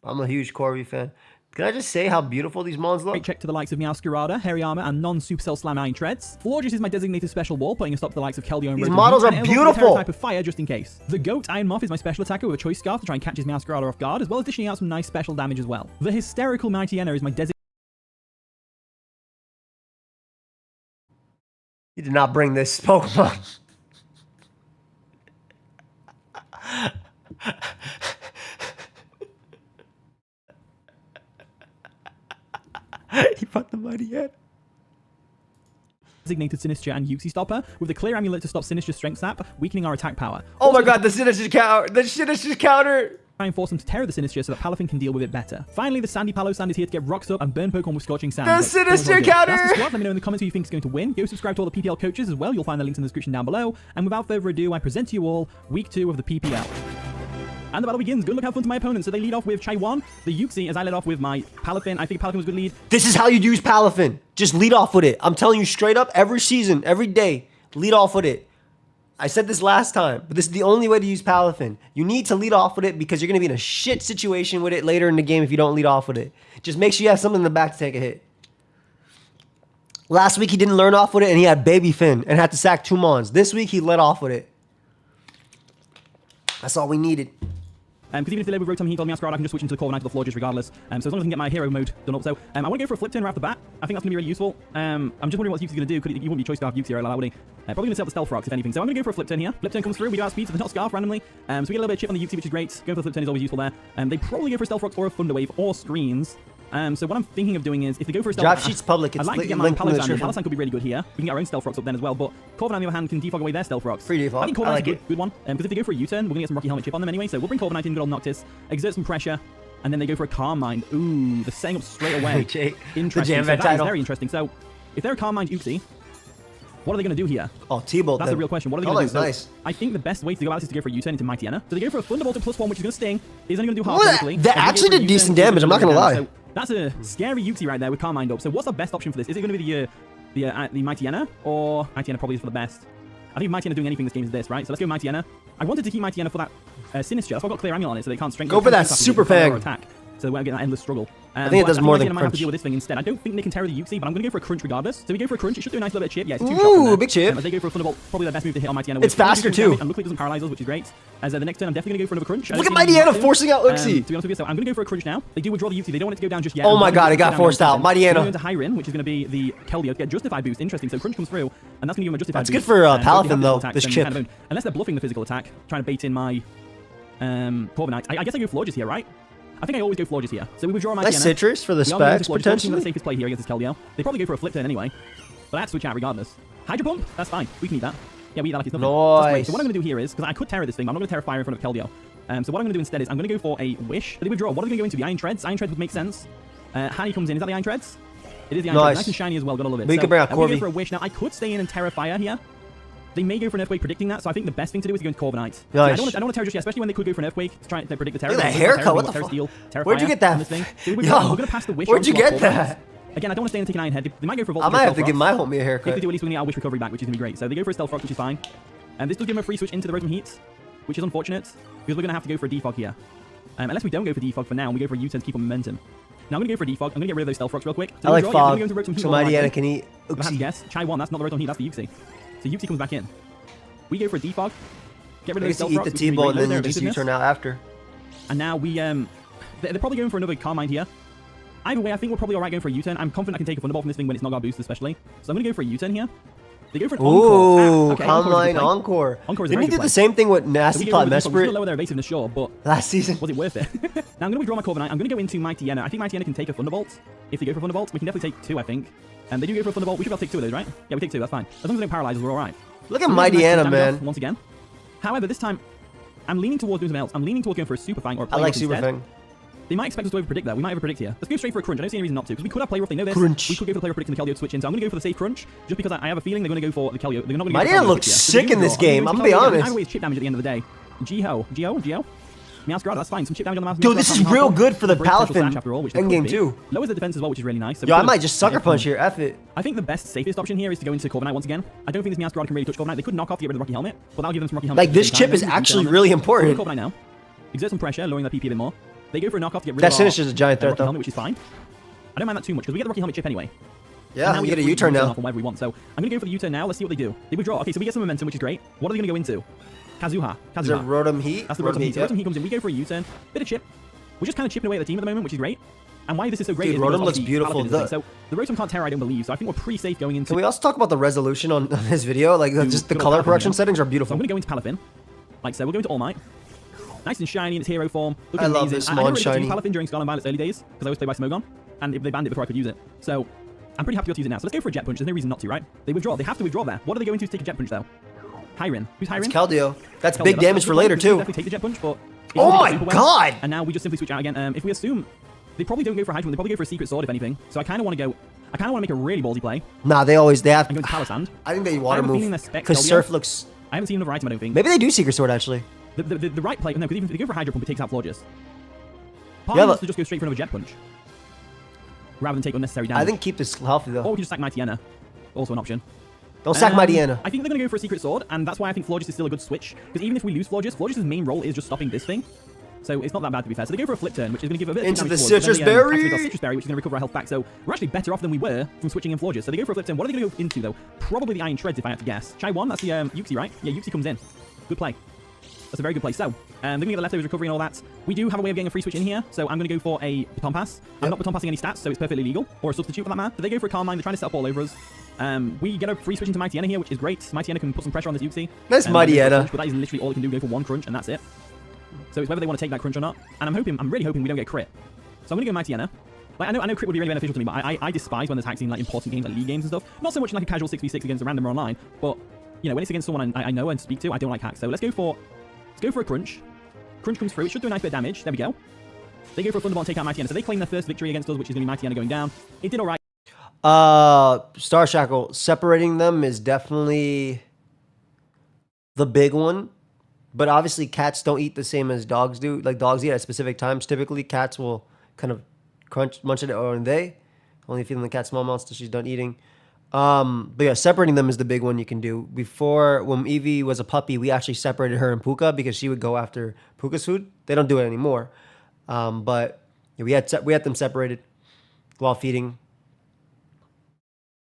S1: I'm a huge Corby fan. Can I just say how beautiful these mons look?
S10: great check to the likes of Meowscarada, Hairy Armor, and non-Supercell Slam Iron Treads. Florges is my designated special wall, putting a stop to the likes of Keldeo and
S1: These
S10: Rotom
S1: models
S10: Heat,
S1: are
S10: and it'll also be a
S1: beautiful.
S10: type of fire just in case. The Goat Iron Moth is my special attacker with a choice scarf to try and catch his Meowscarada off guard, as well as dishing out some nice special damage as well. The hysterical Mightyena is my designated
S1: You did not bring this Pokemon. He brought the money yet.
S10: designated Sinistcha and Uxie Stopper with the clear amulet to stop Sinistra's strength sap, weakening our attack power.
S1: Oh my god, the Sinister counter! The Sinister counter!
S10: Try and force him to terror the Sinistcha so that Palafin can deal with it better. Finally, the Sandy Palo Sand is here to get rocked up and burn Pokemon with Scorching Sand.
S1: The Sinister counter!
S10: That's the squad. Let me know in the comments who you think is going to win. Go subscribe to all the PPL coaches as well. You'll find the links in the description down below. And without further ado, I present to you all Week 2 of the PPL. And the battle begins. Good luck, have fun to my opponents. So they lead off with Chaiwan, the Uxie, as I led off with my Palafin. I think Palafin was a good lead.
S1: This is how you use Palafin. Just lead off with it. I'm telling you straight up, every season, every day, lead off with it. I said this last time, but this is the only way to use Palafin. You need to lead off with it because you're going to be in a shit situation with it later in the game if you don't lead off with it. Just make sure you have something in the back to take a hit. Last week, he didn't learn off with it, and he had Baby Finn and had to sack 2 Mons. This week, he led off with it. That's all we needed.
S10: Because even if they led with Rotom Heat or Meowscarada, I can just switch into the Corviknight to the Florges regardless. So as long as I can get my hero mode done up. So I want to go for a flip turn right off the bat. I think that's going to be really useful. I'm just wondering what Uxie's going to do. You wouldn't be choice scarf Uxie right like that, would he? Probably going to set up the Stealth Rocks if anything. So I'm going to go for a flip turn here. Flip turn comes through. We do our speed, so there's not scarf randomly. So we get a little bit of chip on the Uxie, which is great. Going for the flip turn is always useful there. They probably go for a Stealth Rocks or a Thunder Wave or Screens. So what I'm thinking of doing is, if they go for a Stealth
S1: Draft Sheet's public.
S10: I'd
S1: It's
S10: like to get my
S1: linked in the
S10: Palosan.
S1: description.
S10: Palosan could be really good here. We can get our own Stealth Rocks up then as well. But Corviknight, on the other hand, can defog away their Stealth Rocks.
S1: Free default.
S10: I think
S1: I
S10: Corviknight's
S1: like
S10: a
S1: it.
S10: good one. Because if they go for a U-turn, we're going to get some Rocky Helmet chip on them anyway. So we'll bring Corviknight in, good old Noctis, exert some pressure, and then they go for a Calm Mind. Ooh, they're setting up straight away. Interesting.
S1: Jam
S10: So
S1: Vet
S10: that is
S1: title.
S10: very interesting. So if they're a Calm Mind Uxie, what are they going to do here?
S1: Oh, T-Bolt.
S10: That's the real question. What are they
S1: Oh,
S10: going to do?
S1: that's nice.
S10: I think the best way to go about this is to go for a U-turn into Mightyena. So they go for a Thunderbolt at +1, which is going to sting. Is only going to do half
S1: What?
S10: quickly.
S1: That actually did decent damage, I'm not gonna lie.
S10: So that's a scary Uxie right there with Calm Mind up. So what's the best option for this? Is it going to be the Mightyena, or Mightyena probably is for the best? I think Mightyena doing anything in this game is this, right? So let's go Mightyena. I wanted to keep my Tiana for that Sinister. That's why I got Clear Angle on it, so they can't strength.
S1: Go for that Super Fang.
S10: Attack. So we're getting that endless struggle.
S1: I think it does more than
S10: crunch. Have to deal
S1: crunch.
S10: with this thing instead. I don't think they can terror the Yuxi, but I'm going to go for a crunch regardless. So we go for a crunch. It should do a nice little bit of chip. Yeah, it's 2 shots from there.
S1: Big chip.
S10: As they go for a Thunderbolt, probably the best move to hit on my Tiana.
S1: It's faster too.
S10: And luckily it doesn't paralyze us, which is great. As the next turn, I'm definitely going to go for another crunch.
S1: Look at my Diana forcing out Uxie.
S10: To be honest with you, so I'm going to go for a crunch now. They do withdraw the Yuxi. They don't want it to go down just yet.
S1: Oh my god, it got forced out. My Diana.
S10: Going to Hyrin, which is going to be the Keldeo to get Justified boost. Interesting. So crunch comes through, and that's going to give him a Justified boost.
S1: That's good for Palin though, this chip.
S10: Unless they're bluffing the physical attack, trying to bait in my Corviknight. I guess I go Florges here, right? I think I always go Florges here. So we withdraw my
S1: nice citrus for the specs, potentially.
S10: The safest play here against this Keldeo. They probably go for a flip turn anyway. But I have to switch out regardless. Hydro Pump? That's fine. We can eat that. Yeah, we eat that like it's nothing.
S1: Nice.
S10: So what I'm going to do here is, because I could terror this thing, but I'm not going to terror fire in front of Keldeo. So what I'm going to do instead is, I'm going to go for a Wish. They withdraw. What are they going to go into? The Iron Treads? Iron Treads would make sense. Honey comes in. Is that the Iron Treads? It is the Iron Treads. Nice and shiny as well. Gotta love it.
S1: We can bring out
S10: Corvi. I'm going to go for a Wish. Now, I could stay in and terror fire here. They may go for an Earthquake predicting that, so I think the best thing to do is to go into Corviknight.
S1: Nice.
S10: I don't want to terror just yet, especially when they could go for an Earthquake to try to predict the terror.
S1: Look at that haircut, what the fuck? Where'd you get that? Yo,
S10: we're going to pass the Wish.
S1: Where'd you get that?
S10: Again, I don't want to stay in and take an Iron Head. They might go for a Volt.
S1: I might have to give my homie a haircut.
S10: If they do, at least we're going to get our Wish recovery back, which is going to be great. So they go for a Stealth Rock, which is fine. And this does give them a free switch into the Rotom Heat, which is unfortunate, because we're going to have to go for a Defog here. Unless we don't go for Defog for now, and we go for a U-turn to keep on momentum. Now I'm going to go for a Defog. I'm going to get rid of those Stealth Rocks real quick.
S1: I like Fog, so my Diana can eat
S10: Uxie. Yes, Chai 1, that's not the Rotom Heat, that's the Uxie. So Uxie comes back in. We go for a Defog. Get rid of those Stealth Rocks.
S1: Eat the T-Ball and then you just U-turn out after.
S10: And now we, they're probably going for another Carmine here. Either way, I think we're probably alright going for a U-turn. I'm confident I can take a Thunderbolt from this thing when it's not got boost, especially. So I'm going to go for a U-turn here. They go for an Encore.
S1: Ooh,
S10: Okay,
S1: Carmine Encore.
S10: Didn't
S1: he do the same thing with Nasty Plot Mesprit?
S10: We're lower their evasiveness, sure, but
S1: last season
S10: was it worth it? Now I'm going to withdraw my Corviknight. I'm going to go into my Tiana. I think my Tiana can take a Thunderbolt. If they go for a Thunderbolt, we can definitely take 2, I think. And they do go for a Thunderbolt. We should be able to take 2 of those, right? Yeah, we take 2. That's fine. As long as they don't paralyze us, we're alright.
S1: Look at my Diana, man.
S10: Once again. However, this time, I'm leaning towards doing something else. I'm leaning towards going for a Super Fang or a Play
S1: I like
S10: Rough
S1: Super
S10: instead.
S1: Fang.
S10: They might expect us to over-predict that. We might over-predict here. Let's go straight for a crunch. I don't see any reason not to, because we could have Play Rough. They know this.
S1: Crunch.
S10: We could go for the Play Rough predicting the Keldeo to switch in. So I'm going to go for the safe crunch, just because I have a feeling they're going to go for the Keldeo. They're not going to go
S1: my
S10: for
S1: Diana
S10: the
S1: looks sick in this game. I'm going to be honest.
S10: I always chip damage at the end of the day. Geo? Meowscarada, that's fine. Some chip damage on the mouse.
S1: Dude, this is real good for the Palin endgame too.
S10: Lowers the defense as well, which is really nice. So
S1: yo, I might just Sucker Punch here. F it.
S10: I think the best, safest option here is to go into Corviknight once again. I don't think this Meowscarada can really touch Corviknight. They could knock off to get rid of the Rocky Helmet, but that'll give them some Rocky Helmet.
S1: Like, this chip is actually really important.
S10: Corviknight now. Exert some pressure, lowering their PP a bit more. They go for a knockoff to get rid
S1: that
S10: of
S1: Sinister is a giant threat, though.
S10: Helmet, which is fine. I don't mind that too much, because we get the Rocky Helmet chip anyway.
S1: Yeah, we get a U-turn now.
S10: Whatever we want. So I'm going to go for the U-turn now. Let's see what they do. They withdraw. Okay, so we get some momentum, which is great. What are they going to go into? Kazuha.
S1: Is it Rotom Heat?
S10: That's the Rotom Heat. So Rotom Heat comes in. We go for a U-turn. Bit of chip. We're just kind of chipping away at the team at the moment, which is great. And why this is so great is
S1: Rotom looks beautiful.
S10: So the Rotom can't terror, I don't believe. So I think we're pretty safe going into...
S1: Can we also talk about the resolution on this video? Like, just the color correction settings are beautiful.
S10: So I'm going to go into Palafin. Like so, we'll go into All Might. Nice and shiny in its hero form.
S1: I love this small and shiny.
S10: I never really got to use Palafin during Scarlet Violet's early days, because I always played by Smogon. And they banned it before I could use it. So I'm pretty happy to be able to use it now. So let's go for a Jet Punch. There's no reason not to, right? They withdraw. They have to withdraw there. What are they going to take a Jet Punch, though? Hyrin. Who's Hyrin?
S1: It's Keldeo. That's big damage for later, too.
S10: Definitely take the Jet Punch, but...
S1: Oh my god!
S10: And now we just simply switch out again. If we assume... They probably don't go for a Hydro, they probably go for a Secret Sword, if anything. So I kind of want to go... I kind of want to make a really ballsy play.
S1: Nah, they have...
S10: I'm going to Palisand.
S1: I think they water move. Because Surf looks...
S10: I haven't seen another item, I don't think.
S1: Maybe they do Secret Sword, actually.
S10: The right play... No, because even if they go for a Hydro Pump, it takes out Florges. Palin wants to just go straight for another Jet Punch. Rather than take unnecessary damage.
S1: I think keep this healthy, though.
S10: Or we can just sack my Tiana. Also an option.
S1: Don't sack my Diana.
S10: I think they're going to go for a Secret Sword, and that's why I think Florges is still a good switch. Because even if we lose Florges, Florges' main role is just stopping this thing. So it's not that bad, to be fair. So they go for a Flip Turn, which is going to give a bit of
S1: into
S10: damage
S1: the Citrus Berry!
S10: Activate our Citrus Berry, which is going to recover our health back. So we're actually better off than we were from switching in Florges. So they go for a Flip Turn. What are they going to go into, though? Probably the Iron Treads, if I had to guess. Chai 1, that's the Uxie, right? Yeah, Uxie comes in. Good play. That's a very good play. So, they're going to get the leftovers recovery and all that. We do have a way of getting a free switch in here, so I'm going to go for a Baton Pass. I'm not Baton Passing any stats, so it's perfectly legal. Or a substitute for that matter. But they go for a Carmine. They're trying to set up all over us. We get a free switch into Mighty Enna here, which is great. Mighty Enna can put some pressure on this Uxie.
S1: Nice Mighty Enna.
S10: But that is literally all it can do, go for one crunch, and that's it. So it's whether they want to take that crunch or not. And I'm really hoping we don't get crit. So I'm going to go Mighty Enna. Like, I know crit would be really beneficial to me, but I despise when there's hacks in like important games like league games and stuff. Not so much in like a casual 6v6 against a random or online, but you know, when it's against someone I know and speak to, I don't like hacks. So let's go for a crunch. Crunch comes through. It should do a nice bit of damage. There we go. They go for a Thunderbolt and take out Mighty Enna. So they claim their first victory against us, which is going to be Mighty Enna going down. It did alright.
S1: Star Shackle. Separating them is definitely the big one. But obviously cats don't eat the same as dogs do. Like dogs eat at specific times. Typically cats will kind of munch at it, or they only feeding the cat small amounts till she's done eating. But yeah, separating them is the big one you can do. Before, when Eevee was a puppy, we actually separated her and Puka because she would go after Puka's food. They don't do it anymore. But yeah, we had them separated while feeding.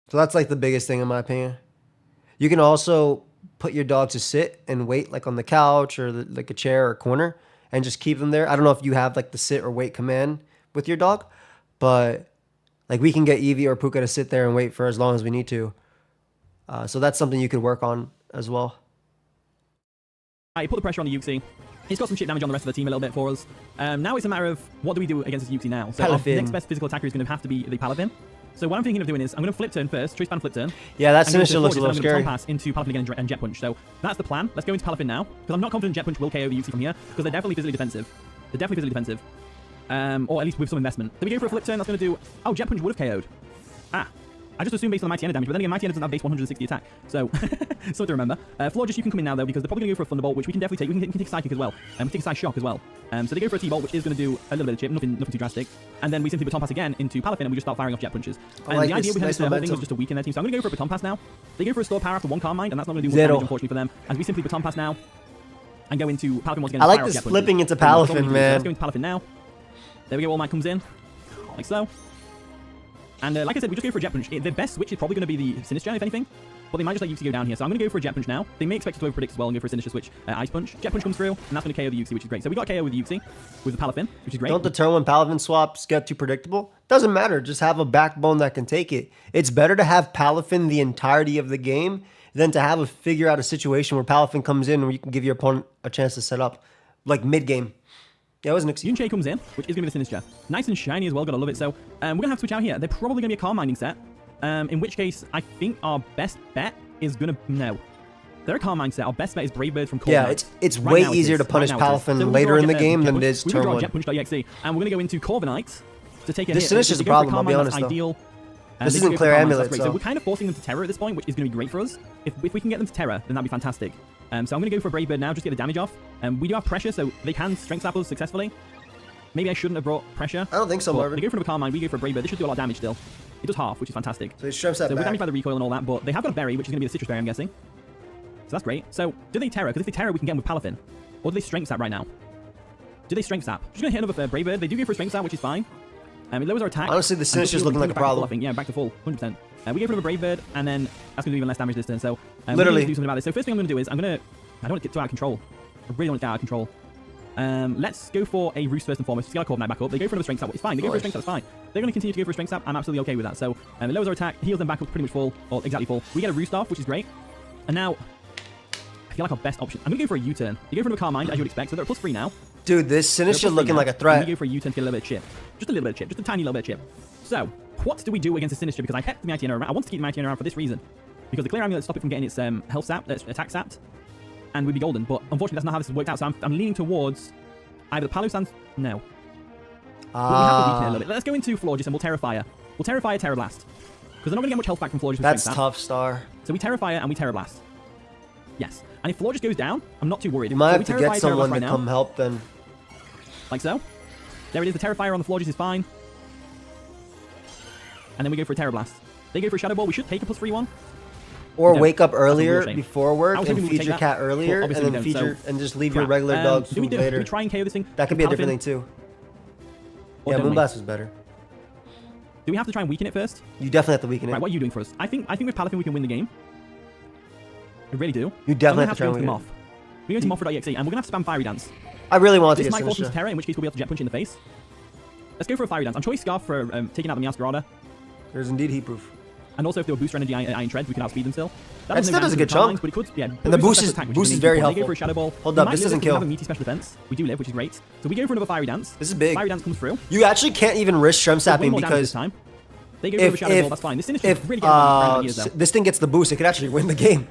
S1: So that's like the biggest thing in my opinion. You can also put your dog to sit and wait like on the couch or like a chair or corner and just keep them there. I don't know if you have like the sit or wait command with your dog, but like we can get Eevee or Puka to sit there and wait for as long as we need to. So that's something you could work on as well.
S10: I put the pressure on the Yuxi. He's got some shit damage on the rest of the team a little bit for us. Now it's a matter of what do we do against this Yuxi now? So our next best physical attacker is going to have to be the Palin. So what I'm thinking of doing is I'm going to flip turn first, choice ban flip turn.
S1: Yeah, that Sinister looks a little scary.
S10: Tom pass into Palin again and Jet Punch. So that's the plan. Let's go into Palin now because I'm not confident Jet Punch will KO the Yuxi from here because they're definitely physically defensive. Or at least with some investment. Then we go for a flip turn. That's going to do. Oh, Jet Punch would have KO'd. I just assumed based on the Mighty Ender damage, but then again, Mighty Ender doesn't have base 160 attack, so something to remember. Florges, you can come in now though because they're probably going to go for a Thunderbolt, which we can definitely take. We can take Psychic as well. We can take Psy Shock as well. So they go for a T-Bolt, which is going to do a little bit of chip, nothing too drastic. And then we simply Baton Pass again into Palin, and we just start firing off Jet Punches. And the idea behind this whole thing was just to weaken their team. So I'm going to go for a Baton Pass now. They go for a Store Power after one Calm Mind, and that's not going to do much damage unfortunately for them. As we simply Baton Pass now and go into Palin once again.
S1: I like this flipping into Palin, man.
S10: Let's go into Palin now. There we go. All Might comes in, like so. And like I said, we just go for a Jet Punch. The best switch is probably going to be the Sinister, if anything. But they might just let Yuxi go down here. So I'm going to go for a Jet Punch now. They may expect us to over-predict as well and go for a Sinister switch. Ice Punch. Jet Punch comes through, and that's going to KO the Yuxi, which is great. So we got KO with the Yuxi, with the Palin, which is great.
S1: Don't deter when Palin swaps get too predictable. Doesn't matter. Just have a backbone that can take it. It's better to have Palin the entirety of the game than to have figure out a situation where Palin comes in where you can give your opponent a chance to set up, like mid-game. Yeah, it was Nexus.
S10: Yunche comes in, which is going to be the Sinister. Nice and shiny as well, gotta love it. So we're going to have to switch out here. They're probably going to be a Calm Minding set, in which case I think our best bet is going to... No. They're a Calm Mind set. Our best bet is Brave Bird from Cold
S1: Yeah,
S10: Knight.
S1: it's way easier to punish Palin later in the game than it is turn 1.
S10: Jet Punch.exe, and we're going to go into Corviknight to take a hit.
S1: This Sinister's a problem, I'll be honest though.
S10: Ideal.
S1: This isn't clear amulet,
S10: so we're kind of forcing them to Terror at this point, which is going to be great for us. If we can get them to Terror, then that'd be fantastic. So I'm going to go for a Brave Bird now, just get the damage off. We do have pressure, so they can Strength Slap us successfully. Maybe I shouldn't have brought pressure.
S1: I don't think so, Marvin.
S10: They go for a Calm Mind, we go for a Brave Bird. This should do a lot of damage still. It does half, which is fantastic.
S1: So he strips that
S10: back.
S1: We're
S10: damaged by the recoil and all that, but they have got a berry, which is going to be the Citrus Berry, I'm guessing. So that's great. So do they Terror? Because if they Terror, we can get them with Palin. Or do they Strength Slap right now? Do they Strength Slap? Just going to hit another Brave Bird. They do go for a Strength Slap, which is fine. It lowers our attack.
S1: Honestly, the Sinister's looking like a problem.
S10: Yeah, back to full, 100%. We go for another Brave Bird, and then that's going to do even less damage this turn. So
S1: literally,
S10: we need to do something about this. So first thing I'm going to do is I don't want to get too out of control. I really don't want to get out of control. Let's go for a Roost first and foremost. Just get our Corviknight back up. They go for another Strength Slap. It's fine. They go for a Strength Slap. It's fine. They're going to continue to go for a Strength Slap. I'm absolutely okay with that. So it lowers our attack, heals them back up pretty much full, or exactly full. We get a Roost off, which is great. And now, I feel like our best option. I'm going to go for a U-turn. You go for another Calm Mind, as you would expect. So they're at +3 now.
S1: Dude, this Sinister looking like a threat.
S10: We go for a U-turn to get a little bit of chip. Just a little bit of chip. Just a tiny little bit of chip. So, what do we do against the Sinister? Because I kept the Mighty Ender around. I want to keep the Mighty Ender around for this reason. Because the Clear Amulet stop it from getting its health sapped, attack sapped, and we'd be golden. But unfortunately, that's not how this has worked out. So I'm leaning towards either the Palu. No. We have to weaken it a little bit. Let's go into Florges and we'll Terrafire. We'll Terrafire, Terror Blast. Because they're not going to get much health back from Florges.
S1: That's tough, Star.
S10: So we Terrafire and we Terror Blast. Yes. And if Florges goes down, I'm not too worried.
S1: You might have to get someone to come help then.
S10: Like so. There it is. The Terrafire on the Florges is fine. And then we go for a Terror Blast. They go for a Shadow Ball. We should take a +3-1.
S1: Or wake up earlier before work and feed your cat earlier, and then feed your and just leave your regular dog food later.
S10: Do we try and KO this thing?
S1: That could be a different thing too. Yeah, Moonblast was better.
S10: Do we have to try and weaken it first?
S1: You definitely have to weaken it.
S10: Right, what are you doing for us? I think with Palin we can win the game. I really do.
S1: You definitely have to try and
S10: weaken them off. We're going to Mothra.exe, and we're going to have to spam Fiery Dance.
S1: I really want to
S10: get
S1: Sinister.
S10: This might force into Terror, in which case we'll be able to Jet Punch in the face. Let's go for a Fiery Dance. I'm Choice Scarf for taking out the Meowscarada.
S1: There's indeed Heat Proof.
S10: And also if they were Booster Energy Iron Treads, we could outspeed them still.
S1: That still does a good chunk.
S10: But it could, yeah,
S1: and the boost is very helpful.
S10: They go for a Shadow Ball.
S1: Hold up, this doesn't kill.
S10: We have a meaty special defense. We do live, which is great. So we go for another Fiery Dance.
S1: This is big.
S10: Fiery Dance comes through.
S1: You actually can't even risk Shrimp Sapping because
S10: they go for a Shadow Ball, that's fine. This Sinister is really getting
S1: this thing gets the boost, it could actually win the game.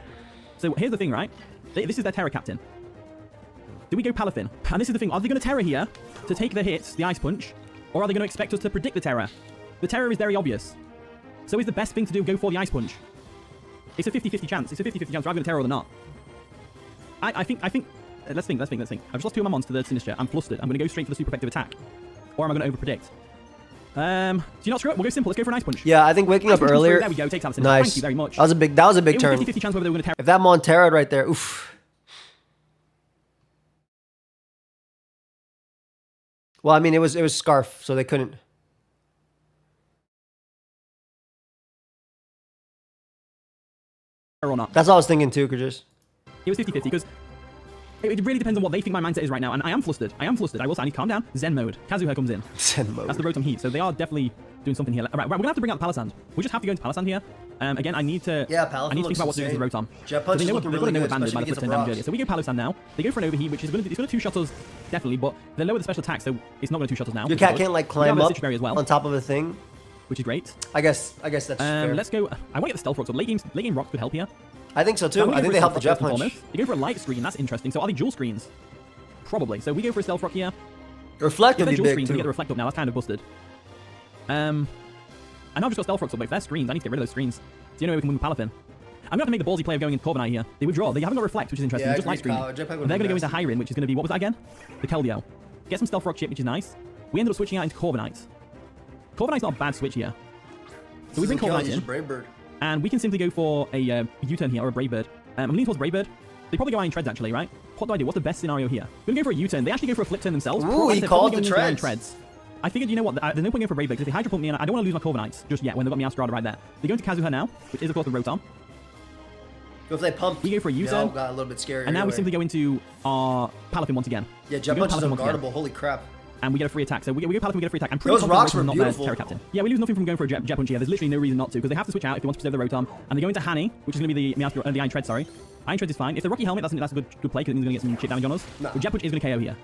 S10: So here's the thing, right? This is their Terror Captain. Do we go Palin? And this is the thing, are they going to Terror here to take the hits, the Ice Punch, or are they going to expect us to predict the Terror? The Terror is very obvious. So is the best thing to do go for the Ice Punch? It's a 50-50 chance. It's a 50-50 chance. We're either going to Terror or not. I think. Let's think. I've just lost 2 of my mons to the Sinister. I'm flustered. I'm going to go straight for the super effective attack. Or am I going to overpredict? Do you not screw it? We'll go simple. Let's go for a nice punch.
S1: Yeah, I think waking
S10: Nice
S1: up
S10: punch comes
S1: earlier.
S10: through. There we go. Takes Allison.
S1: Nice.
S10: Thank you very much.
S1: That was a big
S10: It
S1: turn.
S10: was a 50-50 chance whether they were going to tear.
S1: If that Montera right there, oof. Well, I mean, it was Scarf, so they couldn't.
S10: Or not.
S1: That's what I was thinking too, Kajis.
S10: It was 50-50 because it really depends on what they think my mindset is right now. And I am flustered. I will say I need to calm down. Zen mode. Kazuha comes in.
S1: Zen mode.
S10: That's the Rotom Heat. So they are definitely doing something here. All right, we're going to have to bring out the Palisand. We just have to go into Palisand here. Again, I need to think about what to do with Rotom.
S1: Jet Punch is looking really good,
S10: by
S1: especially
S10: the
S1: against
S10: flip turn
S1: the
S10: damage
S1: rocks.
S10: earlier. So we go Palisand now. They go for an overheat, which is going to two-shot us, definitely, but they lower the special attack, so it's not going to two-shot us now.
S1: Your cat can't like climb up
S10: as well,
S1: on top of a thing,
S10: which is great.
S1: I guess that's fair.
S10: Let's go. I want to get the Stealth Rock, so late game rocks could help here.
S1: I think so too. I think they help the Jet Punch.
S10: They go for a light screen. That's interesting. So are they dual screens? Probably. So we go for a Stealth Rock here.
S1: Reflect would be
S10: dual
S1: big
S10: screens,
S1: too.
S10: we get the Reflect up now. That's kind of busted. I know I've just got Stealth Rocks up, but if they're screens, I need to get rid of those screens. Do you know we can win with Palafin? I'm going to have to make the ballsy play of going into Corviknight here. They withdraw. They haven't got Reflect, which is interesting.
S1: Yeah,
S10: Just light screen. They're going to go into Hyrin, which is going to be, what was that again? The Keldeo. Get some Stealth Rock chip, which is nice. We ended up switching out into Corviknight. Corviknight's not a bad switch here. So we bring Corviknight in. And we can simply go for a U-turn here, or a Brave Bird. I'm leaning towards Brave Bird. They probably go Iron Treads, actually, right? What do I do? What's the best scenario here? We're going to go for a U-turn. They actually go for a flip turn themselves.
S1: Ooh, he called the
S10: Treads. I figured, you know what, there's no point going for Brave Bird, because if they Hydro Pump me, and I don't want to lose my Corviknights just yet, when they've got Meowscarada right there. They go into Kazuha now, which is, of course, the Rotom.
S1: Go for that pump.
S10: We go for a U-turn.
S1: Got a little bit scary.
S10: And now we simply go into our Palafin once again.
S1: Yeah, Jet Punch is unguardable. Holy crap.
S10: And we get a free attack. So we go Palafin, we get a free attack. I'm pretty
S1: Those rocks were
S10: not
S1: beautiful.
S10: Terra Captain. Yeah, we lose nothing from going for a Jet Punch here. There's literally no reason not to, because they have to switch out if they want to preserve the Rotom. And they go into Hanny, which is going to be the Iron Tread, sorry. Iron Tread is fine. If the Rocky Helmet, that's a good play, because it means going to get some chip damage on us. No. But Jet Punch is going to KO here.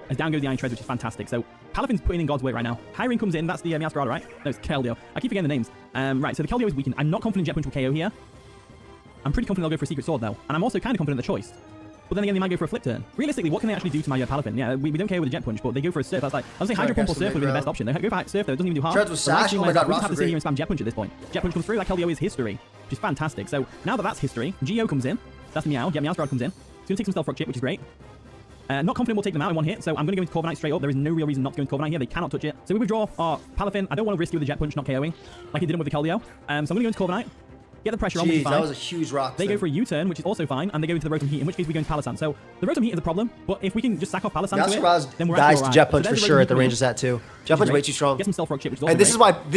S10: As down goes the Iron Tread, which is fantastic. So Palafin's putting in God's work right now. Hyrin comes in. That's the Meowscarada, right? No, it's Keldeo. I keep forgetting the names. Right, so the Keldeo is weakened. I'm not confident Jet Punch will KO here. I'm pretty confident they'll go for a Secret Sword, though. And I'm also kind of confident in the choice. But then again, they might go for a flip turn. Realistically, what can they actually do to my Palafin? Yeah, we don't KO with a Jet Punch, but they go for a Surf. That's like, I was saying Hydro Pump or Surf would be the best option. They go for Surf, though. It doesn't even do harm.
S1: Treads with Sash. Oh my god,
S10: we just have to sit here and spam Jet Punch at this point. Jet Punch comes through. That Keldeo is history, which is fantastic. So now that that's history, Geo comes in. That's Meow. Yeah, Meowscarada comes in. It's going to take some Stealth Rock chip, which is great. Not confident we'll take them out in one hit, so I'm going to go into Corviknight straight up. There is no real reason not to go into Corviknight here. They cannot touch it. So we withdraw our Palafin. I don't want to risk it with the Jet Punch not KOing, like he did with the Keldeo. So I'm going to go into Corviknight. Get the pressure on, which is fine.
S1: That was a huge rock.
S10: They go for a U-turn, which is also fine, and they go into the Rotom Heat, in which case we go into Palisand. So the Rotom Heat is a problem, but if we can just sack off Palisand to it, then we're
S1: dies to
S10: right.
S1: Jet Punch
S10: So
S1: for sure at the range is at too. Jet Punch way too strong.
S10: Get some Stealth Rock chip, which is also
S1: and this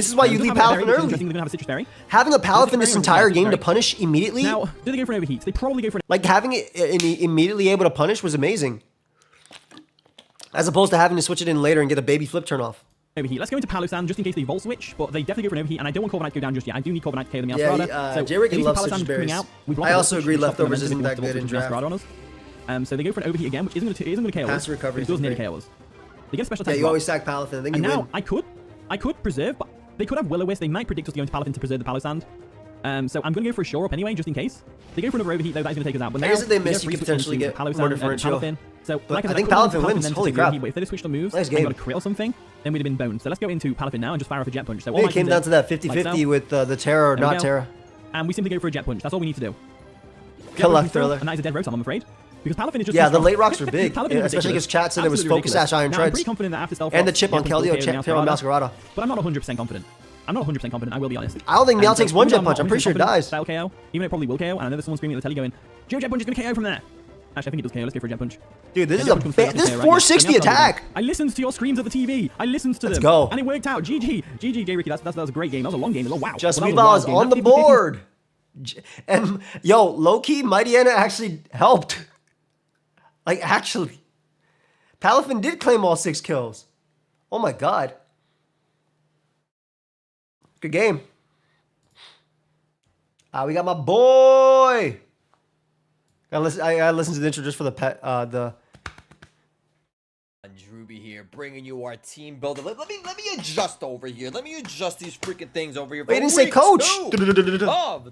S1: is why you leave Palafin early. Having a Palafin this entire game to punish immediately.
S10: Now, do they go for an overheat? They probably go for
S1: like having it immediately able to punish was amazing. As opposed to having to switch it in later and get a baby flip turn off.
S10: Overheat. Let's go into Palosan just in case they Volt Switch, but they definitely go for an overheat, and I don't want Corviknight to go down just yet. I do need Corviknight to KO the Meowscarada.
S1: Yeah, J-Ricky loves Citrus Berries. I also agree Leftovers isn't that good in draft.
S10: So they go for an overheat again, which isn't going to KO us.
S1: Pass recovery.
S10: It does nearly KO us. They get special attack.
S1: Yeah, you always stack Palafin. I think you win.
S10: Now, I could preserve, but they could have Will-O-Wisp. They might predict us to go into Palafin to preserve the Palisand. So I'm going to go for a Shore Up anyway, just in case. They go for another overheat, though, that is going to take us out. But now,
S1: they miss, you could potentially get more differential.
S10: So,
S1: like I think Palafin wins. Holy crap.
S10: But if they'd switched on moves
S1: nice
S10: and got a crit or something, then we'd have been boned. So let's go into Palafin now and just fire off a Jet Punch. So
S1: it came down to that 50-50 with the Terra or not Terra.
S10: And we simply go for a Jet Punch. That's all we need to do.
S1: Good luck, Thriller.
S10: And that is a dead Rotom, I'm afraid. Because Palafin is just
S1: the late rocks are big. Especially against Chat said it was Focus Sash Iron Treads.
S10: I'm pretty confident that after Stealth
S1: and the chip on Keldeo, Terra Meowscarada.
S10: But I'm not 100% confident. I will be honest.
S1: I don't think Meow takes one Jet Punch. I'm pretty sure it dies.
S10: That'll KO. Even though it probably will KO. And I know there's someone screaming at the telly going, Joe Jet Punch is going to KO from there. Actually, I think it does KO. Let's go for a Jet Punch.
S1: Dude, this is a this 460 attack.
S10: I listened to your screams at the TV. I listened to them.
S1: Let's go.
S10: And it worked out. GG, J Ricky. That was a great game. That was a long game. Oh, wow.
S1: Just Weavile on the board. And yo, low key, Mighty Anna actually helped. Like actually, Palafin did claim all 6 kills. Oh my god. Good game. We got my boy. I listened to the intro just for the
S11: Drewby here, bringing you our team builder. Let me adjust over here. Let me adjust these freaking things over here.
S1: Wait, you didn't say coach.
S11: Of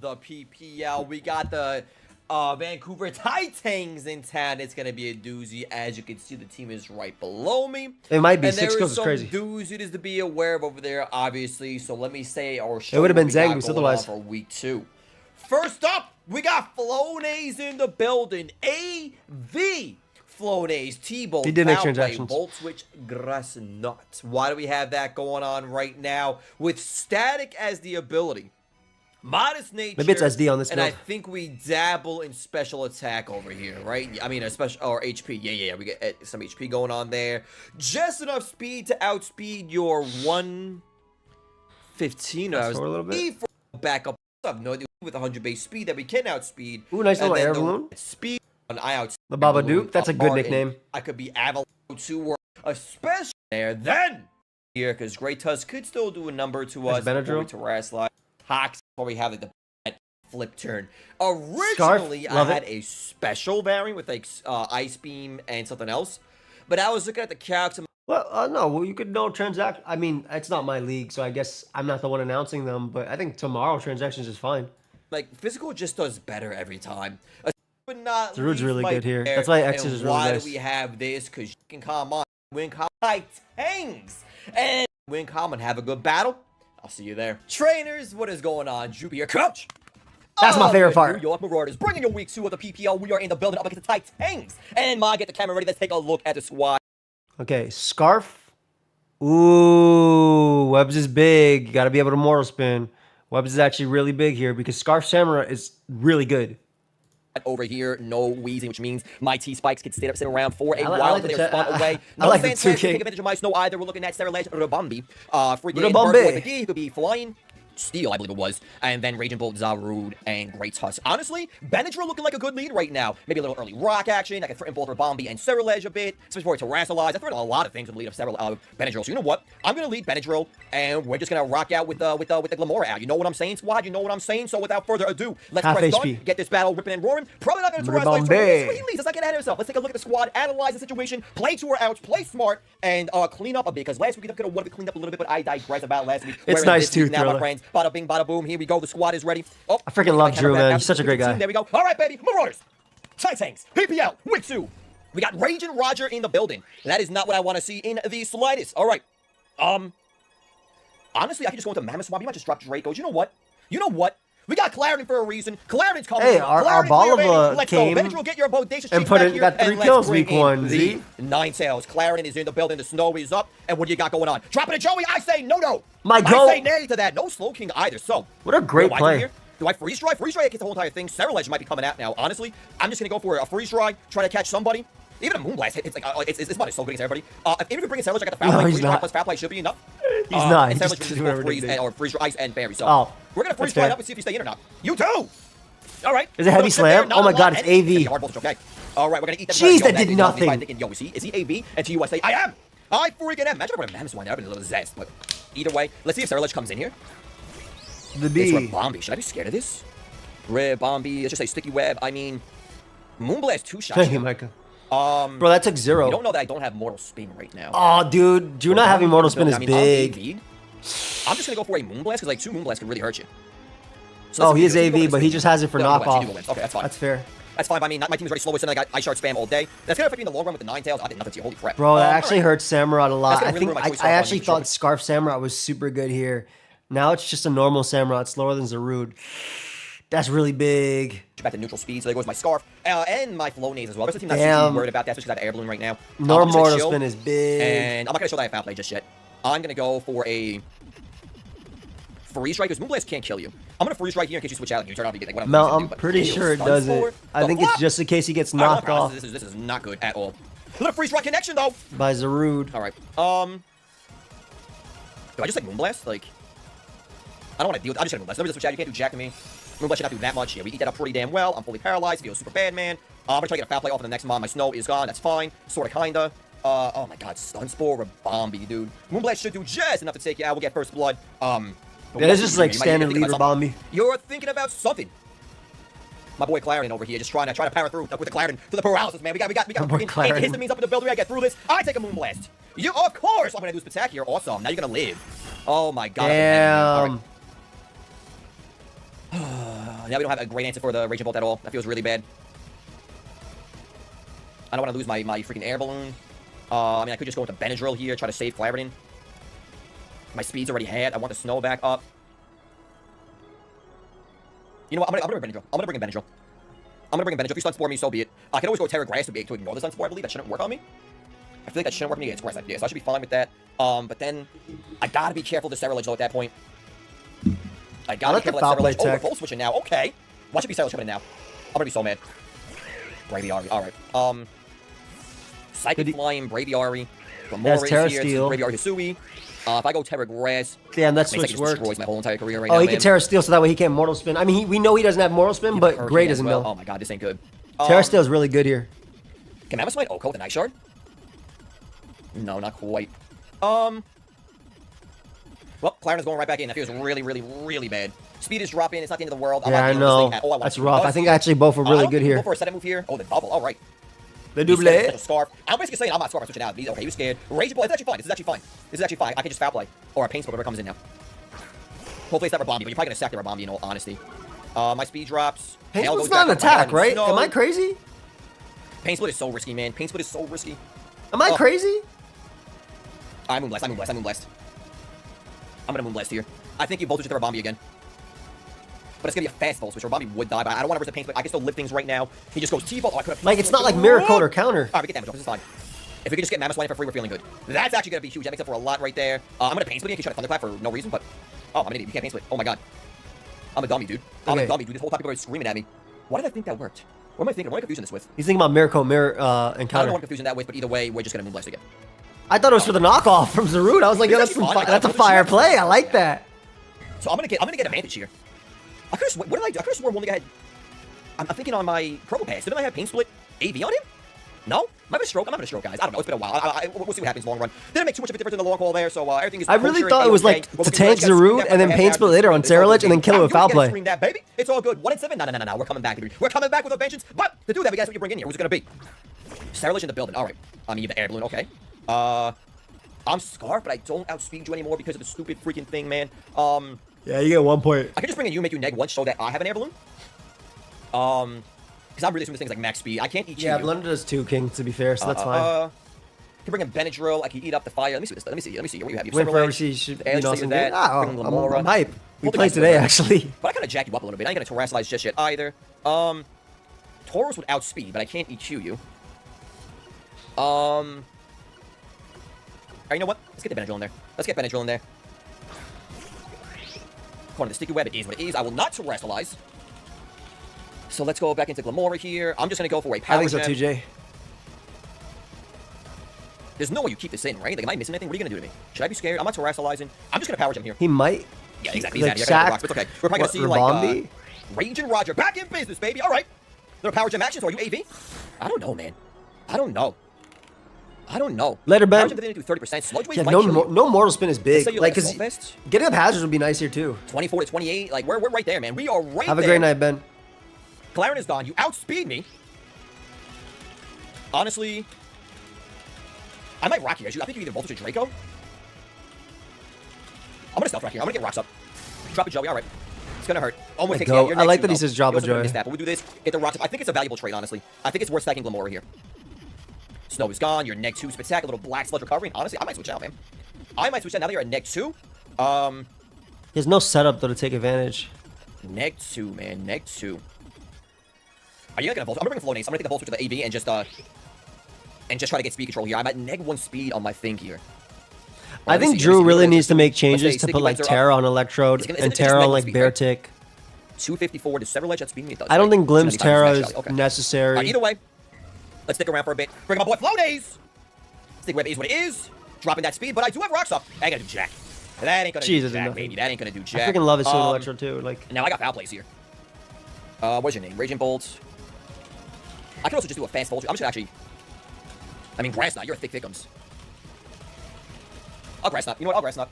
S11: the PPL, we got the Vancouver Titans in town. It's gonna be a doozy. As you can see, the team is right below me.
S1: It might be
S11: and
S1: 6 kills is crazy.
S11: Doozies to be aware of over there, obviously. So let me say our show.
S1: It would have been Zangoose otherwise.
S11: For week 2. First up, we got Flonays in the building. AV Flonase, T-Bolt,
S1: He did make
S11: Foul Play,
S1: transactions.
S11: Volt Switch, Grass Nut. Why do we have that going on right now with Static as the ability? Modest nature.
S1: Maybe it's SD on this
S11: and I
S1: build.
S11: think we dabble in special attack over here, right? I mean, a special or HP. Yeah. We get some HP going on there. Just enough speed to outspeed your 115. I was
S1: a little bit.
S11: for backup. I have no idea with 100 base speed that we can outspeed.
S1: Ooh, nice little
S11: And then
S1: air
S11: the
S1: balloon.
S11: Speed on I outspeed.
S1: The Babadook. That's a good nickname.
S11: I could be Avalon 2 or especially there. Then here, because Great Tusk could still do a number to us.
S1: Benadryl.
S11: To Rasslide. Hawks before we have like the flip turn. Originally, I had a special variant with like Ice Beam and something else, but I was looking at the character.
S1: Well, no. Well, you could know transact. I mean, it's not my league, so I guess I'm not the one announcing them. But I think tomorrow transactions is fine.
S11: Like physical just does better every time. But not.
S1: Zarude's really good here.
S11: There.
S1: That's why X is really
S11: why
S1: nice.
S11: do we have this? Because you can come on, win common tanks, and win common. Have a good battle. I'll see you there. Trainers, what is going on? Jupiter coach.
S1: That's my favorite part.
S11: New York Marauders bringing your week 2 of the PPL. We are in the building up against the Titans. And Ma, get the camera ready. Let's take a look at the squad.
S1: Okay, Scarf. Ooh, Webs is big. You got to be able to mortal spin. Webs is actually really big here because Scarf Samurai is really good.
S11: Over here, no wheezing, which means my T-Spikes can sit around for a
S1: I like
S11: while
S1: the
S11: until they respond away.
S1: I like the
S11: fantastic
S1: 2K.
S11: take advantage of my snow either. We're looking at Sarah Ledge, Rabambi. Freaking
S1: Rabambi.
S11: Bird Boy McGee, he could be flying. Steel, I believe it was, and then Raging Bolt, Zarude, and Great Tusk. Honestly, Benadryl looking like a good lead right now. Maybe a little early rock action. I can threaten both Rabambi and Cerulege a bit, especially for Terrasalize. I threaten a lot of things with the lead of Benadryl. So you know what? I'm gonna lead Benadryl, and we're just gonna rock out with the Glamora out. You know what I'm saying, squad? You know what I'm saying? So without further ado, let's
S1: Half
S11: press
S1: HP.
S11: start, get this battle ripping and roaring. Probably not gonna
S1: Rabambi.
S11: Terrasalize. He leads. Let's not get ahead of himself. Let's take a look at the squad, analyze the situation, play to our outs, play smart, and clean up a bit. Because last week we could have wanted to clean up a little bit, but I digress about last week.
S1: It's
S11: Whereas
S1: nice
S11: this
S1: too,
S11: week now, my
S1: Thriller.
S11: friends. Bada bing, bada boom. Here we go. The squad is ready. Oh,
S1: I freaking love Drew, man. He's such a great guy.
S11: There we go. All right, baby. Marauders. Titans. PPL. Week 2. We got Raging Roger in the building. That is not what I want to see in the slightest. All right. Honestly, I could just go into Mammoth Swamp. You might just drop Draco. You know what? We got Clarendon for a reason. Clarendon's coming.
S1: Hey, our Balava
S11: let's
S1: came
S11: go. Benadryl, get your bodacious
S1: and
S11: cheek
S1: put
S11: back
S1: it-
S11: here,
S1: got 3
S11: and let's
S1: kills
S11: bring
S1: week
S11: in
S1: 1,
S11: the
S1: Z.
S11: Nine Tails. Clarendon is in the building. The snow is up. And what do you got going on? Dropping it, Joey. I say no.
S1: My
S11: I
S1: goal.
S11: say nay to that. No Slow King either. So
S1: What a great
S11: do I do
S1: play.
S11: here? Do I freeze dry? Freeze dry gets the whole entire thing. Cerulege might be coming out now. Honestly, I'm just gonna go for a freeze dry. Try to catch somebody. Even a Moonblast, it's like this mod is so good against everybody. Even if we bring in Cerulege, I got the foul
S1: No,
S11: play.
S1: he's
S11: Freeze dry
S1: not.
S11: plus foul play should be enough.
S1: He's not.
S11: And
S1: He's
S11: Cerulege
S1: just
S11: can
S1: doing
S11: just
S1: everything
S11: freeze
S1: big.
S11: or freeze ice and berry. So
S1: Oh,
S11: we're gonna freeze
S1: that's fair.
S11: dry up and see if you stay in or not. You too. All right.
S1: Is it heavy
S11: So sit there,
S1: slam?
S11: not
S1: Oh my
S11: a
S1: God,
S11: lot.
S1: it's AV.
S11: It's hard voltage, okay. All right, we're gonna eat that.
S1: Jeez,
S11: Yo,
S1: that did
S11: is
S1: nothing.
S11: I'm thinking, yo, is he AV? And to you, I say, I am. I freaking am. Imagine if I put a Mammoth one there. I'd be a little zest. But either way, let's see if Cerulege comes in here.
S1: The
S11: It's
S1: B.
S11: Rabambi. Should I be scared of this? Rabambi. Let's just say Sticky Web. I mean, Moonblast 2 shots.
S1: Thank you, Micah. Bro, that took 0.
S11: You don't know that I don't have Mortal Spin right now.
S1: Oh, dude. Drew not having Mortal Spin is
S11: I mean,
S1: big.
S11: I'm just gonna go for a Moonblast because like 2 Moonblasts can really hurt you. So
S1: Oh,
S11: let's
S1: he is
S11: see, let's
S1: AV,
S11: go
S1: but he
S11: with
S1: just has it for
S11: no, no,
S1: knockoff.
S11: no, okay, that's fine.
S1: That's fair.
S11: That's fine. I mean, my team's already slowest, and I got Ice Shard spam all day. That's gonna affect me in the long run with the 9 tails. I did nothing to you. Holy crap.
S1: Bro, that
S11: All
S1: actually
S11: right.
S1: hurts Samurai a lot.
S11: That's
S1: I
S11: gonna really
S1: think
S11: ruin my choice
S1: I
S11: off
S1: actually
S11: on
S1: thought
S11: Detroit.
S1: Scarf Samurai was super good here. Now it's just a normal Samurai. It's slower than Zarude. That's really big.
S11: Back to neutral speed, so there goes my Scarf. And my Flonase as well. There's a team that's
S1: Damn.
S11: super worried about that, especially because I have Air Balloon right now.
S1: Normal
S11: I'm just gonna
S1: Mortal
S11: chill,
S1: Spin is big.
S11: And I'm not going to show that I have Foul Play just yet. I'm going to go for a Freeze Strike, because Moonblast can't kill you. I'm going to Freeze Strike here in case you switch out and you turn out to be like, what
S1: Mel,
S11: I'm
S1: I'm pretty sure it doesn't. I think it's just in case he gets knocked off
S11: This is not good at all. Little Freeze Strike connection, though.
S1: by Zarude.
S11: All right. Do I just like Moonblast? Like, I don't want to deal with. I'm just gonna Moonblast. Let me just switch out. You can't do jack to me. Moonblast should not do that much. Yeah, we eat that up pretty damn well. I'm fully paralyzed. Feels super bad, man. I'm gonna try to get a foul play off in the next mon. My snow is gone. That's fine. Sorta, kinda. Oh my god, Stun Spore, Rabambi, dude. Moonblast should do just enough to take you out. We'll get first blood.
S1: Yeah, it's just like standard lead Rabambi.
S11: You're thinking about something. My boy Clarendon over here just trying to power through with the Clarendon to the paralysis, man. We got
S1: boy Clarendon.
S11: histamines up in the building. I get through this. I take a Moonblast. You, of course, I'm gonna do spectacular. Awesome. Now you're gonna live. Oh my god.
S1: Damn.
S11: Now we don't have a great answer for the Raging Bolt at all. That feels really bad. I don't want to lose my freaking Air Balloon. I mean, I could just go into Benadryl here, try to save Clarendon. My speed's already had. I want the snow back up. You know what? I'm gonna bring Benadryl. I'm gonna bring in Benadryl. If you stun Spore me, so be it. I can always go Terra Grass to ignore this Unspore, I believe. That shouldn't work on me. I feel like that shouldn't work on me against Grass. Yeah, so I should be fine with that. But then I gotta be careful of the Sterilage though at that point. I gotta be careful of that Sterilage. Oh, we're full switching now. Okay. Watch it be Sterilage coming in now. I'm gonna be so mad. Braviary. Alright. Psychic Flying, Braviary.
S1: That's Terra Steel.
S11: Braviary Hisui. If I go Terra Grass,
S1: damn, that switch worked.
S11: Destroys my whole entire career right now.
S1: Oh, he can Terra Steel, so that way he can't Mortal Spin. I mean, we know he doesn't have Mortal Spin, but great as a mill.
S11: Oh my god, this ain't good.
S1: Terra Steel is really good here.
S11: Can Mammoth Smite Oko with a Night Shard? No, not quite. Well, Clarence going right back in. That feels really, really, really bad. Speed is dropping. It's not the end of the world.
S1: Yeah, I know. That's rough. I think actually both are really good here.
S11: Go for a setup move here. Oh, the double. All right.
S1: The double.
S11: Scarf. I'm basically saying I'm not Scarf. I'm switching out. He's okay. He was scared. Rage Ball. It's actually fine. This is actually fine. This is actually fine. I can just foul play. Or a Pain Split, whatever comes in now. Hopefully it's not Rabambi, but you're probably going to sack the Rabambi in all honesty. My speed drops.
S1: Pain Split's not an attack, right? Am I crazy?
S11: Pain Split is so risky, man. Pain Split is so risky.
S1: Am I crazy?
S11: I'm Moonblast. I'm going to Moonblast here. I think you Voltage the Rabambi again. But it's going to be a fast Volt Switch. Rabambi would die, but I don't want to risk the Pain Split. I can still lift things right now. He just goes T-Volt. Oh, I could have...
S1: Like, it's not like Mirror Code or Counter.
S11: Alright, we get damage off. This is fine. If we can just get Mammoth Swine for free, we're feeling good. That's actually going to be huge. That makes up for a lot right there. I'm going to Pain Split. I can try to Thunderclap for no reason, but... Oh, I'm an idiot. You can't Pain Split. Oh my god. I'm a dummy, dude. I'm a dummy, dude. This whole time people are screaming at me. Why did I think that worked? What am I thinking? What am I confusing this with?
S1: He's thinking about Mirror Code, and
S11: I don't
S1: Counter.
S11: know what I'm confusing that with, but either way, we're just going to Moonblast again.
S1: I thought it was for the knockoff from Zarud. I was like, yo, that's a fire play. I like that.
S11: So I'm gonna get advantage here. I could have what did I do? I could have sworn one thing I had. I'm thinking on my Promo Pass. Didn't I have Pain Split AV on him? No? Am I having a stroke? I'm not having a stroke, guys. I don't know. It's been a while. We'll see what happens in the long run. Didn't make too much of a difference in the long haul there, so everything is.
S1: I really thought it was like to tank Zarud and then Pain Split later on Cerulege and then kill it with foul play.
S11: That, baby. It's all good. 1-7. No. We're coming back. We're coming back with a vengeance. But to do that, we got what you bring in here. Who's it gonna be? Cerulege in the building. All right. I mean, you have the air balloon. Okay. I'm Scarf, but I don't outspeed you anymore because of the stupid freaking thing, man.
S1: Yeah, you get 1 point.
S11: I can just bring in you, make you neg 1, so that I have an air balloon. Because I'm really assuming things like max speed. I can't eat you.
S1: Yeah, Blunder does 2, King, to be fair, so that's fine.
S11: I can bring in Benadryl. I can eat up the fire. Let me see this. Let me see. What do you have? You
S1: Win for MC should be awesome. I'm hype. We played today, actually.
S11: But I kind of jack you up a little bit. I ain't going to terrestrialize just yet either. Tauros would outspeed, but I can't EQ you. Alright, you know what? Let's get the Benadryl in there. Corner the sticky web, it is what it is. I will not terrestrialize. So let's go back into Glamora here. I'm just going to go for a power
S1: I think so too, Jay.
S11: There's no way you keep this in, right? Like, am I missing anything? What are you going to do to me? Should I be scared? I'm not terrestrializing. I'm just going to power gem here.
S1: He might.
S11: Yeah, exactly.
S1: Like
S11: It's okay. We're probably going to see, like, Rage and Roger back in business, baby. All right. Little power gem actions. Are you AV? I don't know, man. I don't know.
S1: Later, Ben.
S11: Power gem do 30%. Sludge Wave
S1: Yeah, no Mortal Spin is big. Like, because
S11: fest?
S1: getting up hazards would be nice here, too.
S11: 24 to 28. Like, we're right there, man. We are right there.
S1: Have a great night, Ben.
S11: Claren is gone. You outspeed me. Honestly, I might rock here. I think you either Voltage or Draco. I'm going to stealth rock here. I'm going to get rocks up. Drop a Joey. All right. It's going to hurt. Almost takes
S1: I like that he says drop a Joey.
S11: But we'll do this. Get the rocks up. I think it's a valuable trade, honestly. I think it's worth stacking Glamora here. Snow is gone. You're neg 2 Spectac, a little black sludge recovery. Honestly, I might switch out, man. Now that you're at neg 2.
S1: There's no setup, though, to take advantage.
S11: Neg 2, man. Neg 2. Are you not going to Voltage? I'm going to bring a Flow Nace. I'm going to take the Voltage to the AV and just try to get speed control here. I'm at neg 1 speed on my thing here.
S1: I think Drew really needs to make changes to put, like, Terra on Electrode and Terra on, like, Bear Tick.
S11: 254 to Cerulege, that's speed me.
S1: I don't think Glim's Terra is necessary.
S11: Either way, let's stick around for a bit. Bring my boy Flow Days. Stick web is what it is. Dropping that speed, but I do have rocks up. I ain't gonna do jack. That ain't gonna do jack, baby. That ain't gonna do jack.
S1: I freaking love his Soul Electro too. Like
S11: now I got foul plays here. What's your name? Raging Bolt. I can also just do a fast Voltage. I'm just gonna actually. I mean, Grass Knot. You're a thick thickums. I'll Grass Knot. You know what? I'll Grass Knot.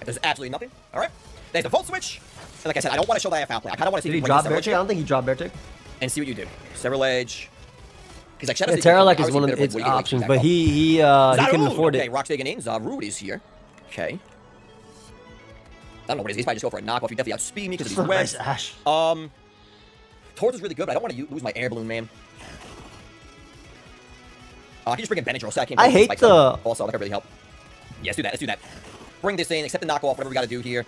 S11: There's absolutely nothing. All right. There's the Volt Switch. And like I said, I don't want to show that I have foul play. I kind of want to see.
S1: Did he drop Bear Tick? I don't think he dropped Bear Tick.
S11: And see what you do. Cerulege. Because like
S1: Shadow Terralec is one of its options, but he couldn't afford it.
S11: Okay, Rock's taking in. Zarud is here. Okay. I don't know what it is. He's probably just go for a knockoff. He definitely outspeed me because of these webs.
S1: Nice Ash.
S11: Torch is really good, but I don't want to lose my air balloon, man. I can just bring in Benadryl, so
S1: I hate the...
S11: Also, that could really help. Yeah, let's do that. Let's do that. Bring this in, accept the knockoff, whatever we got to do here.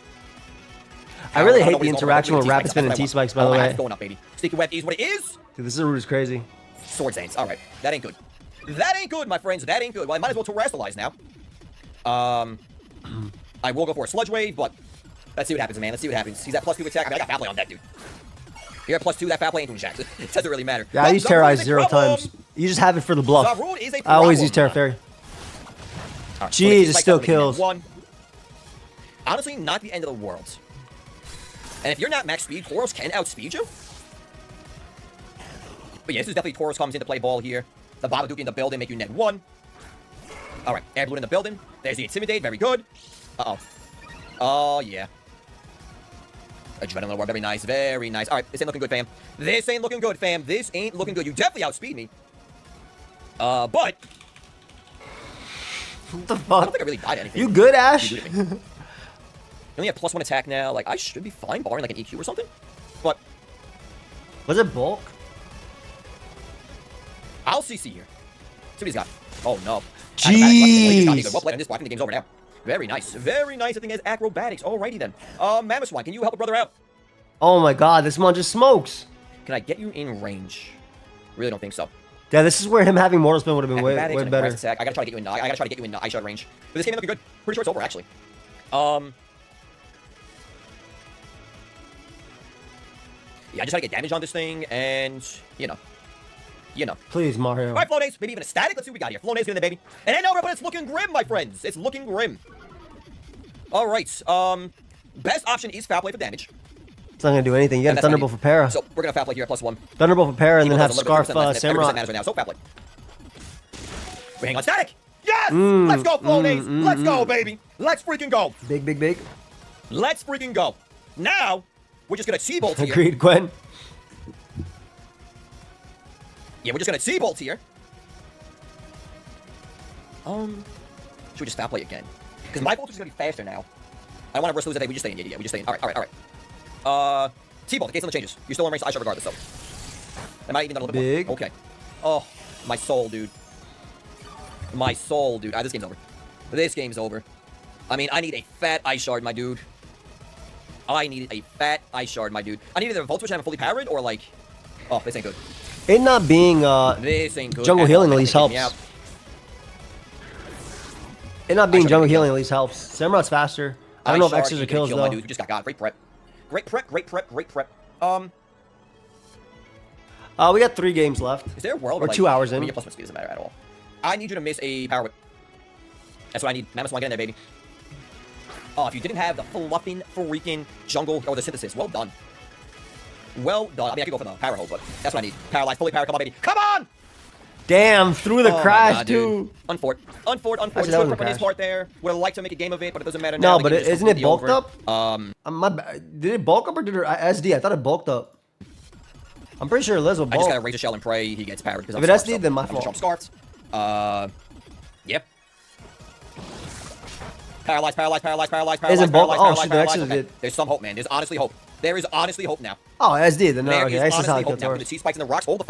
S1: I really hate the interaction with Rapid Spin and T-Spikes, by the way.
S11: Going up, baby. Sticky Web is what it is.
S1: Dude, this route is crazy.
S11: Sword Saints. All right. That ain't good. That ain't good, my friends. That ain't good. Well, I might as well terrestrialize now. I will go for a Sludge Wave, but let's see what happens, man. Let's see what happens. He's at +2 attack. I mean, I got Foul Play on that, dude. You're at +2. That Foul Play ain't doing jack. It doesn't really matter.
S1: Yeah, I use Terrorize 0 times. You just have it for the bluff.
S11: Zarude is a
S1: I always use
S11: problem.
S1: Terra Fairy.
S11: Right,
S1: Jeez,
S11: so
S1: it still kills.
S11: Honestly, not the end of the world. And if you're not max speed, Tauros can outspeed you. But yeah, this is definitely Tauros comes into play ball here. The Babadook in the building make you net 1. All right, Air Balloon in the building. There's the Intimidate, very good. Uh-oh. Oh, yeah. Adrenaline War, very nice, very nice. All right, this ain't looking good, fam. This ain't looking good, fam. This ain't looking good. You definitely outspeed me. But...
S1: What the fuck?
S11: I don't think I really died anything.
S1: You good, Ash?
S11: You only have +1 attack now. Like, I should be fine, barring like an EQ or something. But...
S1: Was it bulk?
S11: I'll CC here. See what he's got. Oh, no.
S1: Jeez.
S11: Well played on this. I think the game's over now. Very nice. Very nice. I think it has acrobatics. Alrighty then. Mammoth Swine, can you help a brother out?
S1: Oh my god, this one just smokes.
S11: Can I get you in range? Really don't think so.
S1: Yeah, this is where him having Mortal Spin would have been way better.
S11: Attack. I gotta try to get you in. I gotta try to get you in eye shot range. But this game ain't looking good. Pretty sure it's over actually. Yeah, I just try to get damage on this thing, and you know.
S1: Please, Mario.
S11: All right, Flonase, maybe even a static. Let's see what we got here. Flonase getting the baby. And then over, but it's looking grim, my friends. It's looking grim. All right. Best option is Foul Play for damage.
S1: It's not gonna do anything. You got a Thunderbolt for para.
S11: So we're gonna Foul Play here at +1.
S1: Thunderbolt for para, and then have Scarf Samurai.
S11: Matters right now. So Foul Play. We're hanging on static. Yes! Let's go, Flonase. Let's go, baby. Let's freaking go.
S1: Big.
S11: Let's freaking go. Now, we're just gonna T-Bolt here.
S1: Agreed, Gwen.
S11: Yeah, we're just gonna T-Bolt here. Should we just Foul Play again? Because my Bolt is gonna be faster now. I want to burst lose today. We just stay in. Yeah, we just stay in. All right. T-Bolt. The case on the changes. You're still in range. I shot regardless. So, am I even done a little bit more? Okay. Oh, my soul, dude. My soul, dude. This game's over. This game's over. I mean, I need a fat Ice Shard, my dude. I need a fat Ice Shard, my dude. I need either a Volt Switch and I'm fully powered, or like, oh, this ain't good.
S1: It not being
S11: this ain't good.
S1: jungle healing at least helps. It not being jungle healing at least helps. Samurai's faster. I don't know if X's or kills though.
S11: My dude. We just got great prep. Great prep. We
S1: got 3 games left.
S11: Is there a world
S1: we're
S11: where,
S1: 2 hours in?
S11: I mean, your +1 speed doesn't matter at all. I need you to miss a power whip. That's what I need. Mammoth Swine, get in there, baby. Oh, if you didn't have the fluffing freaking jungle or the synthesis, well done. Well done. I mean, I could go for the power hold, but that's what I need. Paralyzed, fully power. Come on, baby. Come on!
S1: Damn, through the crash,
S11: God,
S1: too.
S11: Unfort. Just good prep on his part there. Would have liked to make a game of it, but it doesn't matter now.
S1: No, but isn't it bulked up? Did it bulk up or did it SD? I thought it bulked up. I'm pretty sure Liz will bulk.
S11: I just gotta Razor Shell and pray he gets powered.
S1: If it SD, then my fault.
S11: Trump scarfed. Yep. Paralyzed.
S1: Isn't bulk? Oh, shit, the Nexus did.
S11: There's some hope, man. There's honestly hope. There is honestly hope now.
S1: Oh, SD, then no,
S11: there
S1: okay.
S11: is honestly hope now. The T-spikes in the rocks. Hold the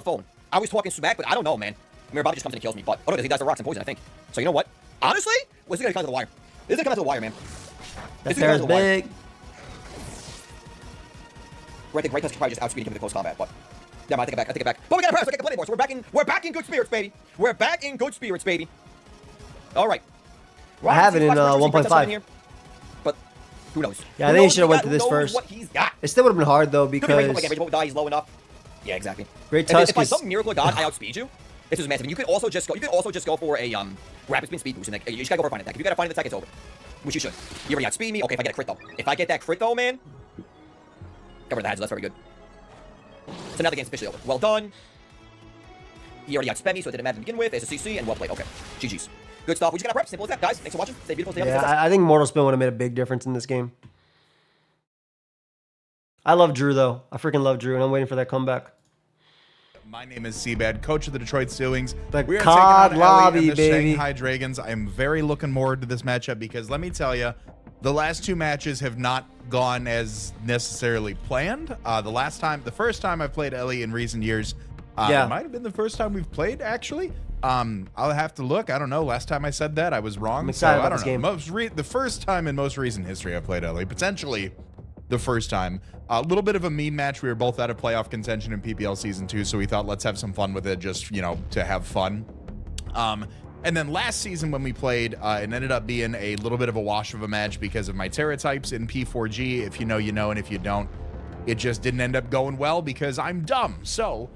S11: phone. I was talking smack, but I don't know, man. Mirror Bobby just comes in and kills me, but oh no, he does the rocks and poison, I think. So you know what? Honestly, this is gonna come to the wire. This is gonna come to the wire, man.
S1: This is gonna come to the wire.
S11: I think Great Tusk could probably just outspeed him with the close combat, but yeah, I take it back. But we got a power, so I get the plenty more. So we're back in good spirits, baby. We're back in good spirits, baby. All right.
S1: I have it in 1.5.
S11: But who knows?
S1: Yeah, I think he should have went to this first.
S11: What he's got.
S1: It still would have been hard though because
S11: Rage Bolt die, he's low enough. Yeah, exactly.
S1: Great Tusk
S11: if by some miracle of God I outspeed you, this is massive. And you could also just go for a rapid spin speed boost, and like, you just gotta go for a fine attack. If you gotta find an attack, it's over. Which you should. You already outspeed me. Okay, if I get a crit though. If I get that crit though, man. Cover the heads, that's very good. So now the game's officially over. Well done. He already outspent me, so it didn't matter to begin with. There's a CC and well played. Okay. GG's. Good stuff. We just got to prep. Simple as that, guys. Thanks for watching. Stay beautiful. Stay healthy.
S1: Yeah, I think Mortal Spin would have made a big difference in this game. I love Drew though. I freaking love Drew, and I'm waiting for that comeback.
S12: My name is Seabad, coach of the Detroit Steelings.
S1: The
S12: we are
S1: COD
S12: taking on
S1: lobby,
S12: Ellie and the
S1: baby.
S12: Shanghai Dragons. I'm very looking forward to this matchup because let me tell you, the last 2 matches have not gone as necessarily planned. The first time I played Ellie in recent years, it might have been the first time we've played actually. I'll have to look. I don't know. Last time I said that, I was wrong.
S1: I'm excited
S12: so
S1: about
S12: I don't
S1: this
S12: know.
S1: game.
S12: The first time in most recent history I played Ellie, potentially the first time. A little bit of a meme match. We were both out of playoff contention in PPL Season 2, so we thought let's have some fun with it, just, you know, to have fun. And then last season when we played, it ended up being a little bit of a wash of a match because of my Terra types in P4G. If you know, you know, and if you don't, it just didn't end up going well because I'm dumb. So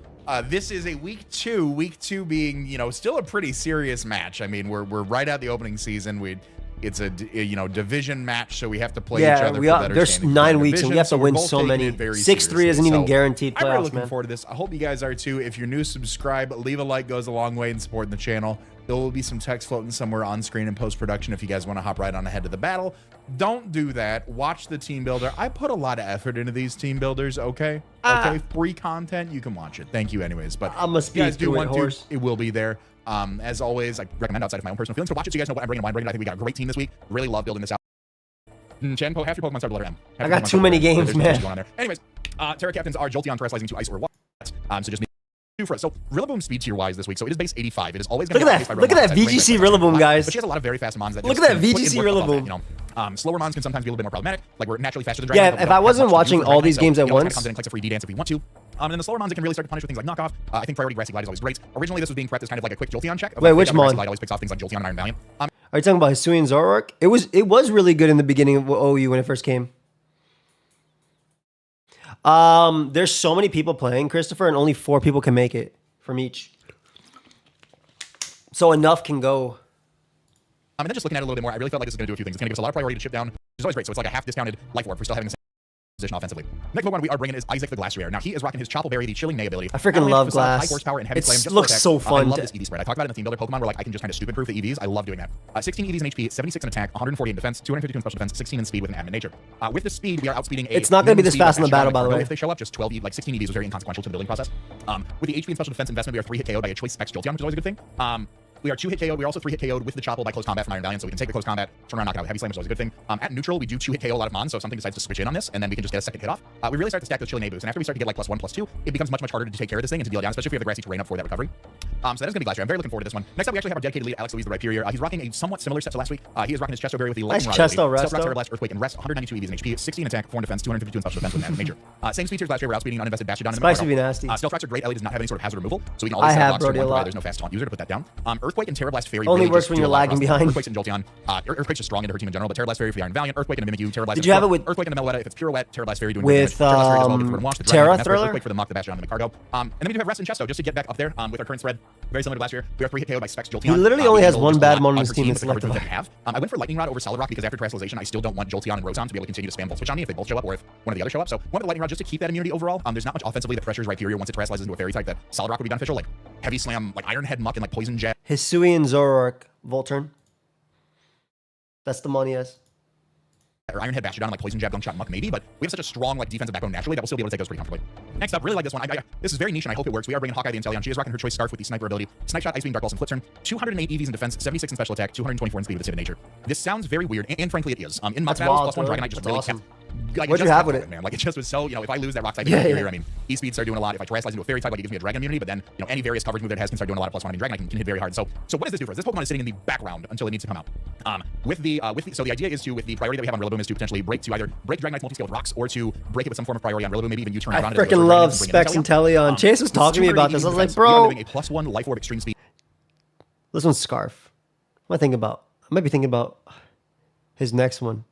S12: this is a week two being, you know, still a pretty serious match. I mean, we're right out the opening season. It's a you know, division match, so we have to play each other.
S1: There's 9 weeks, and we have to win so many. 6-3 isn't even guaranteed playoffs,
S12: I'm really looking
S1: man.
S12: forward to this. I hope you guys are too. If you're new, subscribe, leave a like, goes a long way in supporting the channel. There will be some text floating somewhere on screen in post-production if you guys want to hop right on ahead to the battle. Don't do that. Watch the team builder. I put a lot of effort into these team builders, okay? Okay, free content, you can watch it. Thank you anyways. But if you guys do want to, it will be there. As always, I recommend outside of my own personal feelings to watch it so you guys know what I'm bringing and why I'm bringing it. I think we got a great team this week. Really love building this out. Chen, half your Pokemon start with letter M.
S1: I got too many games, man.
S2: Anyways, Terra captains are Jolteon terrestrializing to ice or water. So just for us. So Rillaboom speed tier wise this week. So it is base 85. It is always going to be
S1: look at that VGC Rillaboom, guys.
S2: But she has a lot of very fast mons that
S1: look at that VGC Rillaboom.
S2: You know, slower mons can sometimes be a little bit more problematic. Like we're naturally faster than Dragon.
S1: Yeah, if I wasn't watching all these games at once,
S2: comes in and clicks a free D dance if we want to. And then the slower mons it can really start to punish with things like knockoff. I think priority Grassy Glide is always great. Originally this was being prepped as kind of like a quick Jolteon check.
S1: Wait, which mon?
S2: Glide always picks off things like Jolteon and Iron Valiant.
S1: Are you talking about Hisuian Zoroark? It was really good in the beginning of OU when it first came. There's so many people playing, Christopher, and only 4 people can make it from each. So enough can go.
S2: And then just looking at it a little bit more, I really felt like this is going to do a few things. It's going to give us a lot of priority to chip down, which is always great. So it's like a half discounted life orb for still having the same position offensively. Next Pokemon we are bringing is Isaac the Glass Rare. Now he is rocking his Choppleberry, the Chilling Nay ability.
S1: I freaking love Glass.
S2: High horsepower and heavy
S1: It
S2: flame, just
S1: looks so fun.
S2: I love this EV spread. I talked about it in the theme builder Pokemon where like I can just kind of stupid proof the EVs. I love doing that. 16 EVs in HP, 76 in attack, 148 in defense, 252 in special defense, 16 in speed with an admin nature. With the speed, we are outspeeding a.
S1: It's not going to be this fast in the battle, by the way.
S2: If they show up, just 12 like 16 EVs was very inconsequential to the building process. With the HP and special defense investment, we are 3-hit KO'd by a choice specs Jolteon, which is always a good thing. We are 2-hit KO'd. We are also 3-hit KO'd with the Chopple by close combat from Iron Valiant, so we can take the close combat, turn around, knock it out with Heavy Slam, which is always a good thing. At neutral, we do 2-hit KO a lot of mons, so if something decides to switch in on this, and then we can just get a second hit off. We really start to stack those Chilling Nay boosts, and after we start to get like +1, +2, it becomes much harder to take care of this thing and to deal it down, especially if we have the grassy terrain up for that recovery. So that is going to be Glass Rare. I'm very looking forward to this one. Next up, we actually have our dedicated lead, Alex Louise the Rhyperior. He's rocking a somewhat similar set to last week. He is rocking his Chesto Berry with the Lightning Rod.
S1: Chesto
S2: Stealth, Terra Blast, Earthquake, and Rest. 192 EVs in HP, 16 attack, 4 in defense, 252 in special defense with an nature. Same speed tiers Glass Rare. We're outspeeding uninvested Bastiodon.
S1: Spikes would be nasty.
S2: Stealth Rocks are great. Ellie does not have any sort of hazard removal, so we can always set blocks to one. There's no fast taunt user to put that down. Earthquake and Terra Blast Fairy
S1: only works when you're lagging behind.
S2: Earthquake's and Jolteon. Earthquake's just strong into her team in general, but Terra Blast Fairy for the Iron Valiant. Earthquake and a Mimikyu. Terra Blast.
S1: Did you have it with
S2: Earthquake and a Meloetta if it's Pirouette? Terra Blast Fairy doing
S1: with
S2: Terra Thriller? Earthquake for the Muck, the Bastion, and the Cargo. And then we do have Rest and Chesto just to get back up there with our current spread. Very similar to last year. We are 3-hit KO'd by Specs Jolteon.
S1: He literally only has one bad mon on his team. It's like
S2: I went for Lightning Rod over Solid Rock because after Terrestrialization, I still don't want Jolteon and Rotom to be able to continue to spam Volt Switch on me if they both show up or if one of the others show up. So went with Lightning Rod just to keep that immunity overall. There's not much offensively that pressures Rhyperior once it terrestrializes into a Fairy type that Solid Rock would be beneficial, like Heavy Slam, like Iron Head Muck, and like Poison Jet.
S1: Hisuian Zoroark Volturn. That's the money, yes.
S2: Or Iron Head Bastiodon, like Poison Jab, Gunk Shot, Muck maybe, but we have such a strong like defensive backbone naturally that we'll still be able to take those pretty comfortably. Next up, really like this one. This is very niche and I hope it works. We are bringing Hawkeye the Inteleon. She is rocking her choice Scarf with the Sniper ability. Snipe Shot, Ice Beam, Dark Pulse, and Flip Turn. 208 EVs in defense, 76 in special attack, 224 in speed with Civ nature. This sounds very weird, and frankly it is. In Muck battles, +1 Dragonite just really awesome. Like,
S1: what'd you have with it,
S2: man? Like it just was so, you know, if I lose that rock type Rhyperior, I mean, E-Speed start doing a lot. If I terrestrialize into a Fairy type, like it gives me a Dragon immunity, but then, you know, any various coverage move that it has can start doing a lot of +1. I mean, Dragonite can hit very hard. So what does this do for us? This Pokemon is sitting in the background until it needs to come out. So the idea is to, with the priority that we have on Rillaboom, is to potentially either break Dragonite's multi-scale with rocks or to break it with some form of priority on Rillaboom, maybe even U-turn around.
S1: I freaking love Specs Inteleon. Chase was talking to me about this. I was like, bro.
S2: A +1 Life Orb extreme speed.
S1: This one's Scarf. What am I thinking about? I might be thinking about his next one.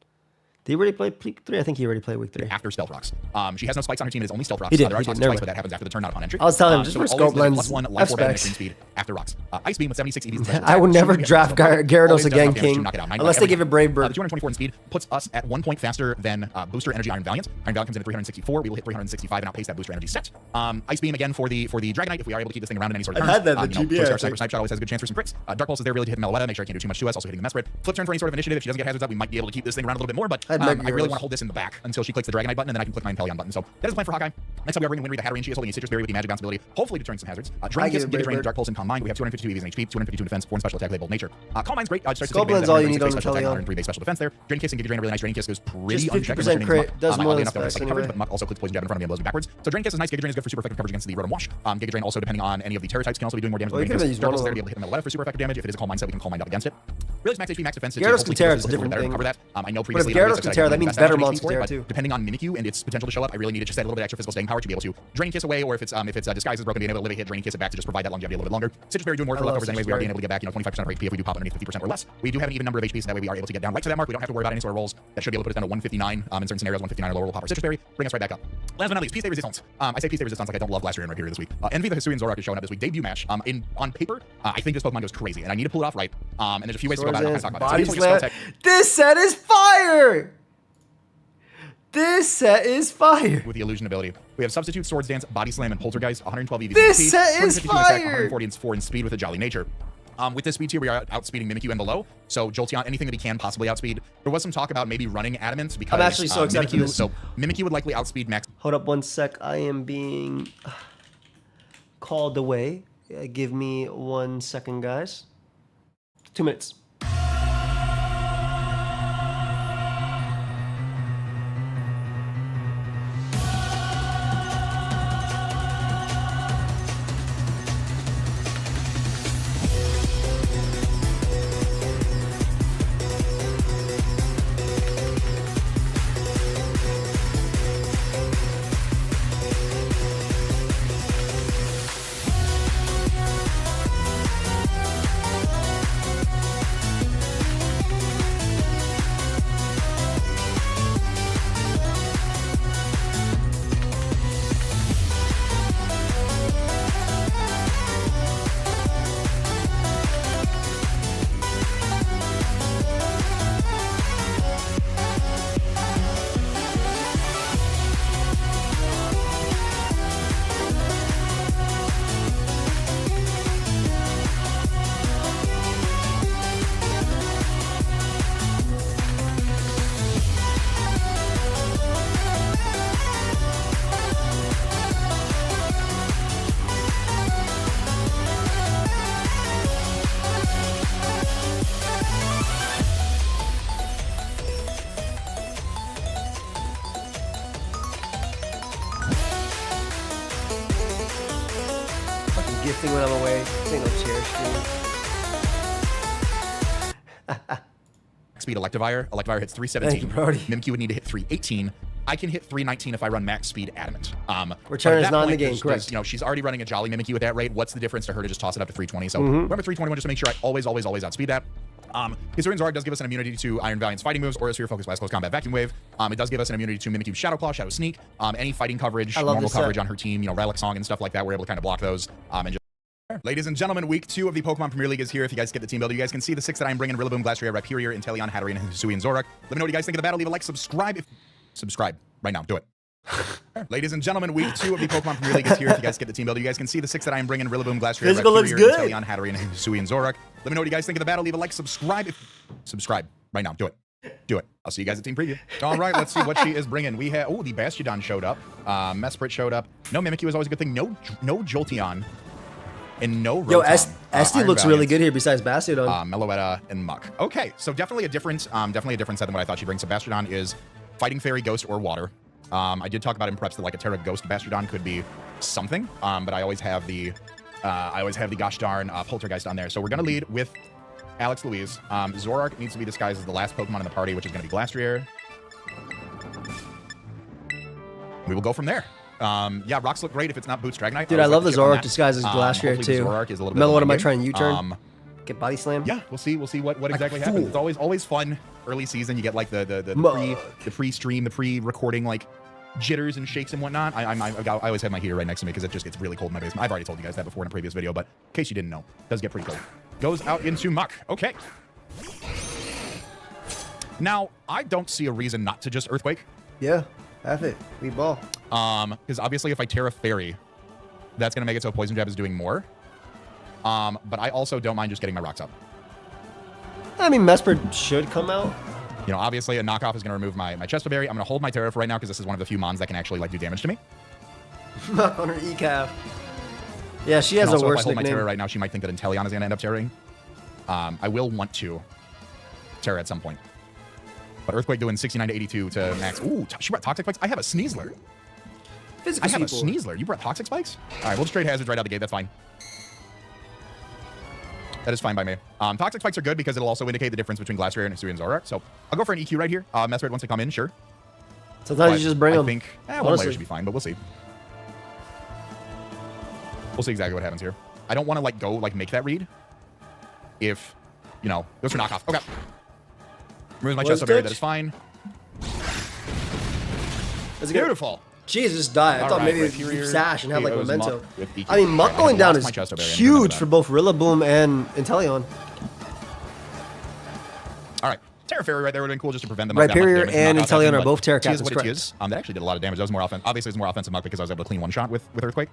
S1: Did he already play week 3? I think he already played week 3.
S2: After Stealth Rocks. She has no spikes on her team. It is only Stealth Rocks.
S1: He did.
S2: There are spikes, but that happens after the turn, not upon entry.
S1: I was telling him, just for scope lens,
S2: +1 Life Orb and extreme speed after Rocks. Ice Beam with 76 EVs.
S1: I would never draft Gyarados again, King, unless they give it Brave Bird.
S2: 224 in speed puts us at 1 point faster than Booster Energy Iron Valiant. Iron Valiant comes in at 364. We will hit 365 and outpace that Booster Energy set. Ice Beam again for the Dragonite if we are able to keep this thing around in any sort of turn.
S1: I had that in the GBA.
S2: Sniper Shot always has a good chance for some crits. Dark Pulse is there really to hit Meloetta, make sure I can't do too much to us. Also hitting the mess spread. Flip Turn for any sort of initiative. If she doesn't get hazards up, we might be able to keep this thing around a little bit more, but I really want to hold this in the back until she clicks the Dragonite button, and then I can click my Inteleon button. So that is the plan for Hawkeye. Next up, we are bringing Winry the Hatterene. She is holding a Citrus Berry with the Magic Bounce ability, hopefully deterring some hazards. Drain Kiss, Giga Drain, Dark Pulse, and Calm Mind. We have 252 EVs in HP, 252 in defense, 4 in special attack, they both nature. Calm Mind's great.
S1: Scope Lens all you need on Inteleon.
S2: 103 base special defense there. Drain Kiss and Giga Drain are really nice. Drain Kiss goes pretty
S1: just
S2: unchecked.
S1: 50% crit, does more than specs
S2: coverage, but Muck also clicks Poison Jab in front of me and blows me backwards. So Drain Kiss is nice. Giga Drain is good for super effective coverage against the Rotom Wash. Giga Drain also, depending on any of the Terra types, can also be doing more damage. Dark Pulse there to be able to hit the Meloetta for super effective damage. If it is a Calm Mind set, we can Calm Mind up against it.
S12: Really, max HP, max defense.
S1: Gyarados can Terra is a different thing.
S12: Cover that. I know
S1: But if
S12: previously.
S1: Gyarados can Terra, that means better monsters Terra too.
S12: Depending on Mimikyu and its potential to show up, I really need to just add a little bit extra physical staying power to be able to Drain Kiss away, or if it's Disguise is broken, being able to live a hit, Drain Kiss it back to just provide that longevity a little bit longer. Citrus Berry doing more for leftovers anyways. We are being able to get back 25% of HP if we do pop underneath 50% or less. We do have an even number of HP, so that way we are able to get down right to that mark. We don't have to worry about any sort of rolls. That should be able to put us down to 159 in certain scenarios. 159 or lower will pop our Citrus Berry, bring us right back up. Last but not least, Peace Day Resistance. I say Peace Day Resistance like I don't love Glastrier right here this week. Envy the Hisuian Zoroark is showing up this week. Debut match. On paper, I think this Pokemon goes crazy, and I need to pull it off right. And there's a few ways to go about it. I'll talk about it.
S1: This set is fire! This set is fire!
S12: With the illusion ability. We have Substitute, Swords Dance, Body Slam, and Poltergeist. 112 EV.
S1: This set is fire!
S12: 144 in speed with a Jolly Nature. With this speed tier, we are outspeeding Mimikyu and below. So Jolteon, anything that he can possibly outspeed. There was some talk about maybe running Adamant because
S1: I'm actually so excited for this.
S12: So Mimikyu would likely outspeed Max.
S1: Hold up 1 sec. I am being called away. Give me 1 second, guys. 2 minutes. Gifting when I'm away. This ain't no chair stream.
S12: Speed Electivire. Electivire hits 317.
S1: Thank you, Brody.
S12: Mimikyu would need to hit 318. I can hit 319 if I run max speed Adamant.
S1: Return is not in the game, correct.
S12: You know, she's already running a Jolly Mimikyu at that rate. What's the difference to her to just toss it up to 320? So remember 321 just to make sure I always outspeed that. Hisuian Zoroark does give us an immunity to Iron Valiant's fighting moves, Aura Sphere, Focus Blast, Close Combat, Vacuum Wave. It does give us an immunity to Mimikyu Shadow Claw, Shadow Sneak, any fighting coverage, normal coverage on her team, you know, Relic Song and stuff like that. We're able to kind of block those. And just ladies and gentlemen, week 2 of the Pokemon Premier League is here. If you guys get the team builder, you guys can see the 6 that I'm bringing: Rillaboom, Glastrier, Rhyperior, Inteleon, Hatterene, and Hisuian Zoroark. Let me know what you guys think of the battle. Leave a like, subscribe right now. Do it. Ladies and gentlemen, week 2 of the Pokemon Premier League is here. If you guys get the team builder, you guys can see the 6 that I am bringing: Rillaboom, Glastrier,
S1: Physical looks good.
S12: Inteleon, Hatterene, and Hisuian Zoroark. Let me know what you guys think of the battle. Leave a like, subscribe right now. Do it. Do it. I'll see you guys at team preview. All right, let's see what she is bringing. We have the Bastiodon showed up. Mesprit showed up. No Mimikyu is always a good thing. No Jolteon. And no Rotom.
S1: Yo, SD looks really good here besides Bastiodon.
S12: Meloetta and Muck. Okay, so definitely a different set than what I thought she'd bring. So Bastiodon is Fighting Fairy, Ghost, or Water. I did talk about in preps that like a Terra Ghost Bastiodon could be something, but I always have the gosh darn Poltergeist on there. So we're gonna lead with Alex Louise. Zoroark needs to be disguised as the last Pokemon in the party, which is gonna be Glastrier. We will go from there. Yeah, rocks look great if it's not Boots Dragonite.
S1: Dude, I love the Zoroark disguise as Glastrier too.
S12: Zoroark is a little bit
S1: Meloetta might try and U-turn. Get body slam.
S12: Yeah, we'll see what exactly happens. It's always fun early season. You get like the pre-stream, the pre-recording like jitters and shakes and whatnot. I always have my heater right next to me because it just gets really cold in my basement. I've already told you guys that before in a previous video, but in case you didn't know, it does get pretty cold. Goes out into Muck. Okay. Now, I don't see a reason not to just Earthquake.
S1: Yeah, have it. We ball.
S12: Because obviously if I Terra Fairy, that's going to make it so Poison Jab is doing more. But I also don't mind just getting my rocks up.
S1: I mean, Mesprit should come out.
S12: You know, obviously a knockoff is going to remove my Chesto Berry. I'm going to hold my Terra for right now because this is one of the few mons that can actually like do damage to me.
S1: Knock on her ECAF. Yeah, she has a worse nickname.
S12: If I hold my Terra right now, she might think that Inteleon is going to end up Terraing. I will want to Terra at some point. But Earthquake doing 69 to 82 to max. Ooh, she brought Toxic Spikes. I have a Sneasler. I have a Sneasler. You brought Toxic Spikes? All right, we'll just trade hazards right out the gate. That's fine. That is fine by me. Toxic Spikes are good because it'll also indicate the difference between Glass Barrier and Hisuian Zoroark. So I'll go for an EQ right here. Mess Red wants to come in, sure.
S1: Sometimes you just bring them.
S12: I think one layer should be fine, but we'll see. We'll see exactly what happens here. I don't want to, like, go, like, make that read. If, you know, goes for knockoff. Okay. Removes my Chesto Berry. That is fine.
S1: That's
S12: beautiful.
S1: Jesus, die. I thought maybe you'd sash and have like memento. I mean, Muck
S12: Right,
S1: going down is huge for both Rillaboom and Inteleon.
S12: All right. Terra Fairy right there would have been cool just to prevent them.
S1: Rhyperior and Inteleon are both Terra
S12: It is
S1: Captains,
S12: what it is. That actually did a lot of damage. That was more offensive. Obviously, it's more offensive Muck because I was able to clean one shot with Earthquake.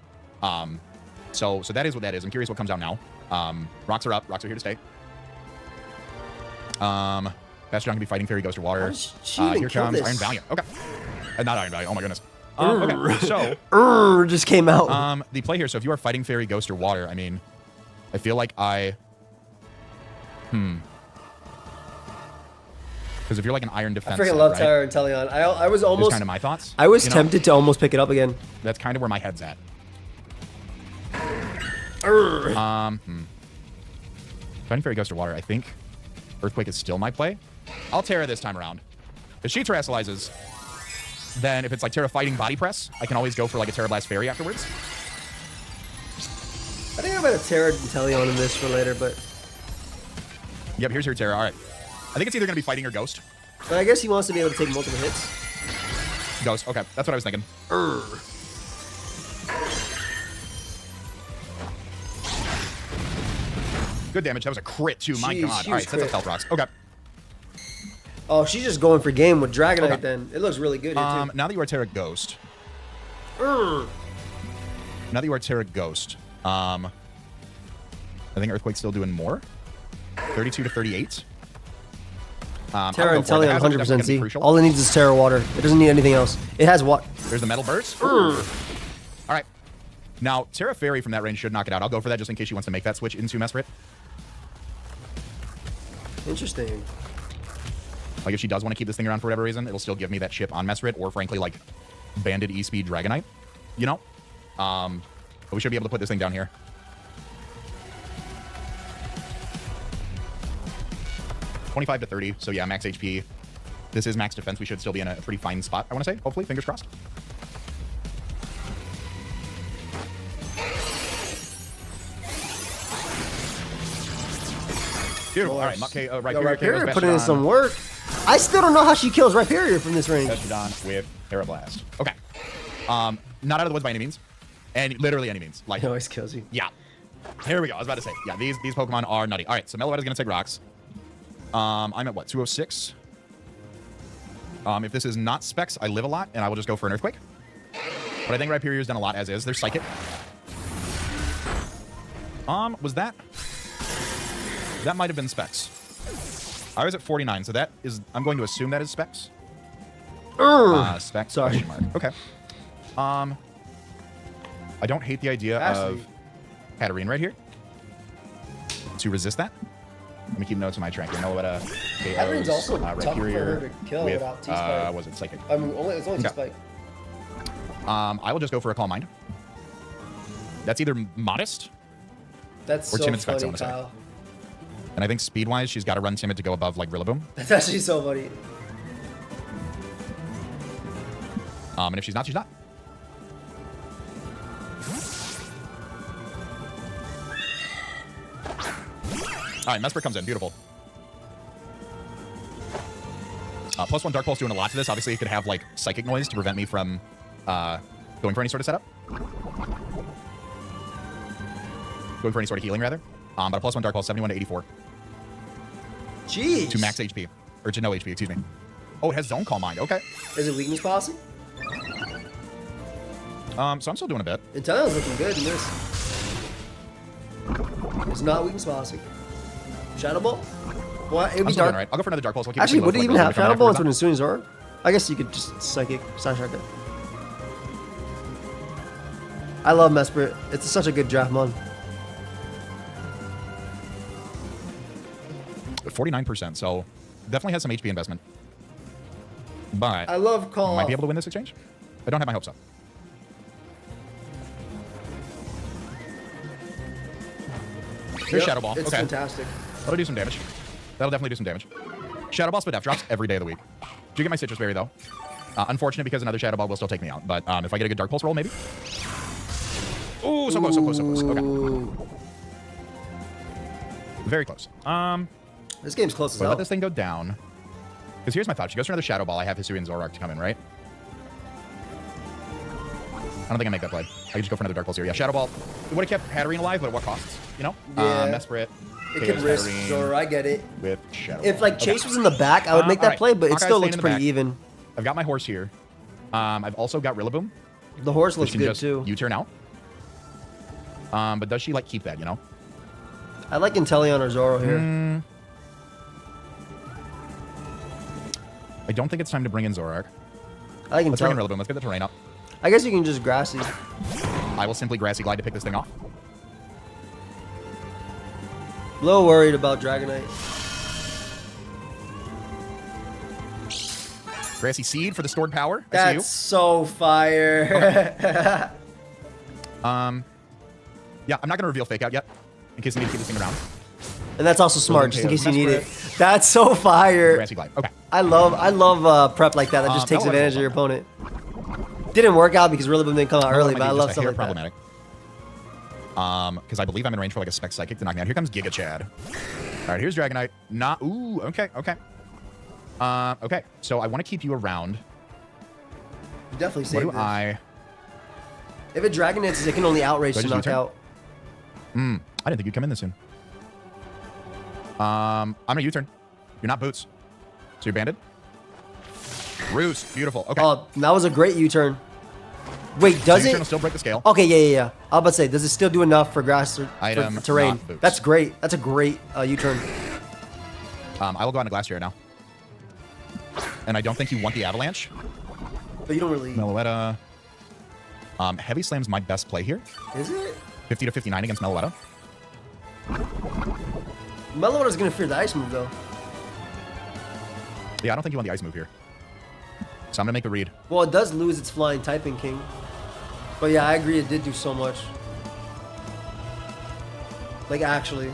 S12: So that is what that is. I'm curious what comes out now. Rocks are up. Rocks are here to stay. Bastion can be fighting Fairy Ghost or Water. Here comes Iron Valiant. Okay. Not Iron Valiant. Oh my goodness. Okay, so
S1: just came out.
S12: The play here. So if you are fighting Fairy, Ghost, or Water, I mean, I feel like because if you're like an Iron Defense,
S1: I freaking love Terra and Inteleon. I was almost
S12: kind of my thoughts.
S1: I was tempted to almost pick it up again.
S12: That's kind of where my head's at. Fighting Fairy, Ghost, or Water. I think Earthquake is still my play. I'll Terra this time around. If she terrestrializes, then if it's like Terra fighting Body Press, I can always go for like a Terra Blast Fairy afterwards.
S1: I think I might have Terra Inteleon in this for later, but...
S12: Yep, here's your Terra. All right. I think it's either going to be fighting or Ghost.
S1: But I guess he wants to be able to take multiple hits.
S12: Ghost. Okay, that's what I was thinking. Good damage. That was a crit, too. My God. All right, sets up Stealth Rocks. Okay.
S1: Oh, she's just going for game with Dragonite then. It looks really good here, too.
S12: Now that you are Terra Ghost. Now that you are Terra Ghost, I think Earthquake's still doing more. 32 to 38.
S1: Terra and Inteleon 100% Z. All it needs is Terra Water. It doesn't need anything else. It has what?
S12: There's the Metal Burst. All right. Now, Terra Fairy from that range should knock it out. I'll go for that just in case she wants to make that switch into Mesprit.
S1: Interesting.
S12: Like, if she does want to keep this thing around for whatever reason, it'll still give me that chip on Mesprit, or frankly, like, Banded E-Speed Dragonite. You know? But we should be able to put this thing down here. $25 to 30, so yeah, max HP. This is max defense. We should still be in a pretty fine spot, I want to say. Hopefully, fingers crossed. Beautiful. All right,
S1: Rhyperior putting in some work. I still don't know how she kills Rhyperior from this range.
S12: Gastrodon with Terra Blast. Okay. Not out of the woods by any means. And literally any means. Like,
S1: it always kills you.
S12: Yeah. Here we go. I was about to say. Yeah, these Pokemon are nutty. All right, so Meloetta is going to take rocks. I'm at what, 206? If this is not Specs, I live a lot, and I will just go for an Earthquake. But I think Rhyperior's done a lot as is. There's Psychic. Was that? That might have been Specs. I was at 49, so that is... I'm going to assume that is Specs. Specs.
S1: Sorry.
S12: Mark. Okay. I don't hate the idea of Katarine right here. To resist that. Let me keep notes on my track here. Meloetta,
S1: Katarine's also tough for her to kill
S12: with,
S1: without T-Spike.
S12: Was it Psychic?
S1: I mean, it's only T-Spike.
S12: I will just go for a Calm Mind. That's either Modest
S1: That's
S12: or
S1: so
S12: Timid Specs, I
S1: funny,
S12: want to say.
S1: Kyle.
S12: And I think speed-wise, she's got to run Timid to go above, like, Rillaboom.
S1: That's actually so funny.
S12: And if she's not, she's not. All right, Mesprit comes in. Beautiful. +1 Dark Pulse doing a lot to this. Obviously, it could have, like, Psychic Noise to prevent me from going for any sort of setup. Going for any sort of healing, rather. But a +1 Dark Pulse, 71 to 84.
S1: Jeez.
S12: To max HP. Or to no HP, excuse me. Oh, it has Zone Calm Mind. Okay.
S1: Is it weakness policy?
S12: So I'm still doing a bit.
S1: Inteleon's looking good in this. It's not weakness policy. Shadow Ball? What? It'd be dark.
S12: Right. I'll go for another Dark Pulse. We'll
S1: actually, would it even have Shadow Ball instead of Hisuian Zoroark? I guess you could just Psychic slash Shotgun. I love Mesprit. It's such a good draft mon.
S12: 49%, so definitely has some HP investment. But
S1: I love Call
S12: might be able to win this exchange. I don't have my hopes up. There's Shadow Ball.
S1: It's
S12: okay.
S1: fantastic.
S12: That'll do some damage. That'll definitely do some damage. Shadow Ball split F drops every day of the week. Do get my Citrus Berry, though. Unfortunate because another Shadow Ball will still take me out. But if I get a good Dark Pulse roll, maybe. Ooh, so close, so close, so close. Okay. Very close.
S1: This game's close as hell.
S12: Let this thing go down. Because here's my thought. She goes for another Shadow Ball. I have Hisui and Zoroark to come in, right? I don't think I make that play. I can just go for another Dark Pulse here. Yeah, Shadow Ball. It would have kept Hatterene alive, but at what costs? You know?
S1: Yeah.
S12: Mesprit.
S1: It could risk Zoro, I get it.
S12: With Shadow
S1: If like Chase was in the back, I would make that play, but it still looks pretty even.
S12: I've got my horse here. I've also got Rillaboom.
S1: The horse looks good
S12: just
S1: too.
S12: U-turn out. But does she like keep that, you know?
S1: I like Inteleon or Zoro here.
S12: I don't think it's time to bring in Zoroark.
S1: I like
S12: Let's bring in Rillaboom. Let's get the terrain up.
S1: I guess you can just Grassy.
S12: I will simply Grassy Glide to pick this thing off.
S1: A little worried about Dragonite.
S12: Grassy Seed for the stored power.
S1: That's so fire.
S12: Okay. Yeah, I'm not going to reveal Fake Out yet, in case I need to keep this thing around.
S1: And that's also smart, just in case you need it. That's so fire.
S12: Grassy Glide. Okay.
S1: I love prep like that. That just takes advantage of your opponent. Didn't work out because Rillaboom didn't come out early, but I love stuff like
S12: problematic. Because I believe I'm in range for like a Spec Psychic to knock me out. Here comes Giga Chad. All right, here's Dragonite. Ooh, okay, okay. Okay, so I want to keep you around.
S1: You definitely save
S12: What do I...
S1: If it Dragonite, it can only outrage to knock out.
S12: I didn't think you'd come in this soon. I'm gonna U-turn. You're not Boots. So you're banded? Roost. Beautiful. Okay.
S1: Oh, that was a great U-turn. Wait, does
S12: so
S1: it?
S12: U-turn will still break the scale.
S1: Okay, yeah. I was about to say, does it still do enough for grass or for terrain? That's great. That's a great U-turn.
S12: I will go on a Glastrier now. And I don't think you want the Avalanche.
S1: But you don't really...
S12: Meloetta. Heavy Slam's my best play here.
S1: Is it?
S12: 50 to 59 against Meloetta.
S1: Meloetta's going to fear the ice move, though.
S12: Yeah, I don't think you want the ice move here. So I'm going to make a read.
S1: Well, it does lose its flying typing king. But yeah, I agree it did do so much. Like, actually.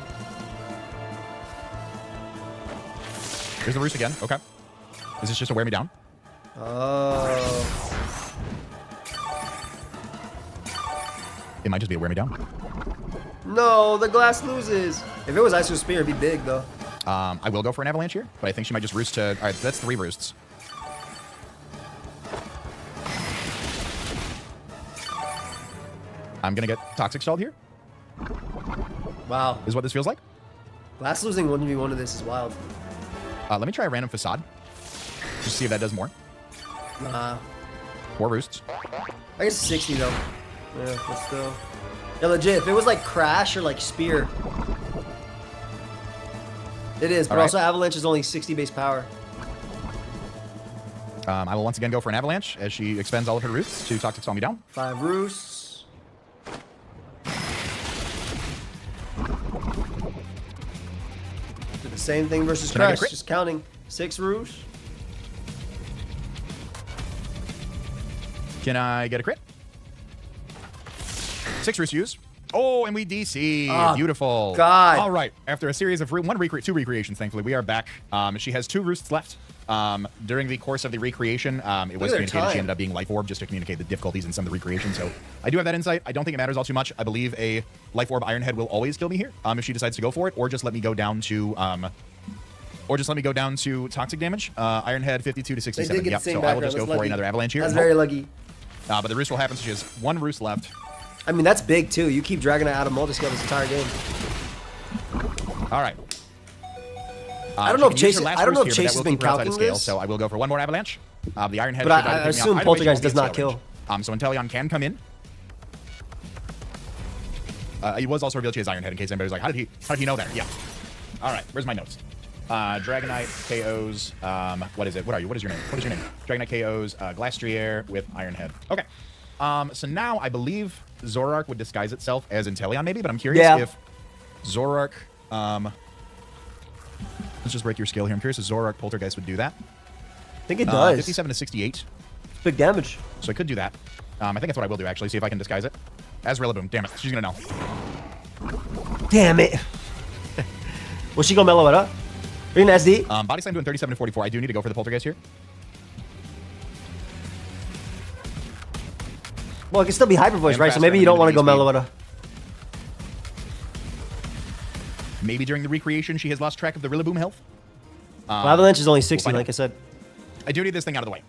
S12: Here's the Roost again. Okay. Is this just to wear me down?
S1: Oh.
S12: It might just be a wear me down.
S1: No, the glass loses. If it was Ice Spear, it'd be big, though.
S12: I will go for an Avalanche here, but I think she might just Roost to... All right, that's 3 Roosts. I'm going to get Toxic stalled here.
S1: Wow.
S12: Is what this feels like.
S1: Glass losing 1v1 of this is wild.
S12: Let me try a random Facade. Just see if that does more.
S1: Nah.
S12: 4 Roosts.
S1: I guess 60, though. Yeah, but still. Yeah, legit. If it was like Crash or like Spear. It is, but also Avalanche is only 60 base power.
S12: I will once again go for an Avalanche as she expends all of her Roosts to Toxic Stall me down.
S1: 5 Roosts. Do the same thing versus Crash, just counting. 6 Roosts.
S12: Can I get a crit? 6 Roost use. Oh, and we DC.
S1: Oh,
S12: beautiful.
S1: God.
S12: All right. After a series of 2 recreations, thankfully, we are back. She has 2 Roosts left. During the course of the recreation, it was communicated she ended up being Life Orb just to communicate the difficulties in some of the recreation. So I do have that insight. I don't think it matters all too much. I believe a Life Orb Iron Head will always kill me here if she decides to go for it, or just let me go down to toxic damage. Iron Head 52 to 67. Yep. So I will just go for another Avalanche here.
S1: That's very lucky.
S12: But the Roost will happen. So she has 1 Roost left.
S1: I mean, that's big, too. You keep Dragonite out of multi-scale this entire game.
S12: All right.
S1: I don't know if Chase has been calculating this.
S12: So I will go for 1 more Avalanche. The Iron Head.
S1: But I assume Poltergeist does not kill.
S12: So Inteleon can come in. He was also revealed she has Iron Head in case anybody's like, how did he know that? Yeah. All right. Where's my notes? Dragonite KOs. What is it? What are you? What is your name? What is your name? Dragonite KOs. Glastrier with Iron Head. Okay. So now I believe Zoroark would disguise itself as Inteleon maybe, but I'm curious if Zoroark... let's just break your scale here. I'm curious if Zoroark Poltergeist would do that.
S1: I think it does.
S12: 57 to 68.
S1: It's big damage.
S12: So I could do that. I think that's what I will do, actually. See if I can disguise it. As Rillaboom. Damn it. She's going to know.
S1: Damn it. Will she go Meloetta? Reading SD.
S12: Body slam doing 37 to 44. I do need to go for the poltergeist here.
S1: Well, it can still be hyper voice,
S12: And
S1: right? So
S12: faster
S1: maybe
S12: than
S1: you don't want to
S12: the
S1: go
S12: speed.
S1: Meloetta.
S12: Maybe during the recreation, she has lost track of the Rillaboom health.
S1: Well, Avalanche is only 60,
S12: find
S1: like
S12: out.
S1: I said.
S12: I do need this thing out of the way.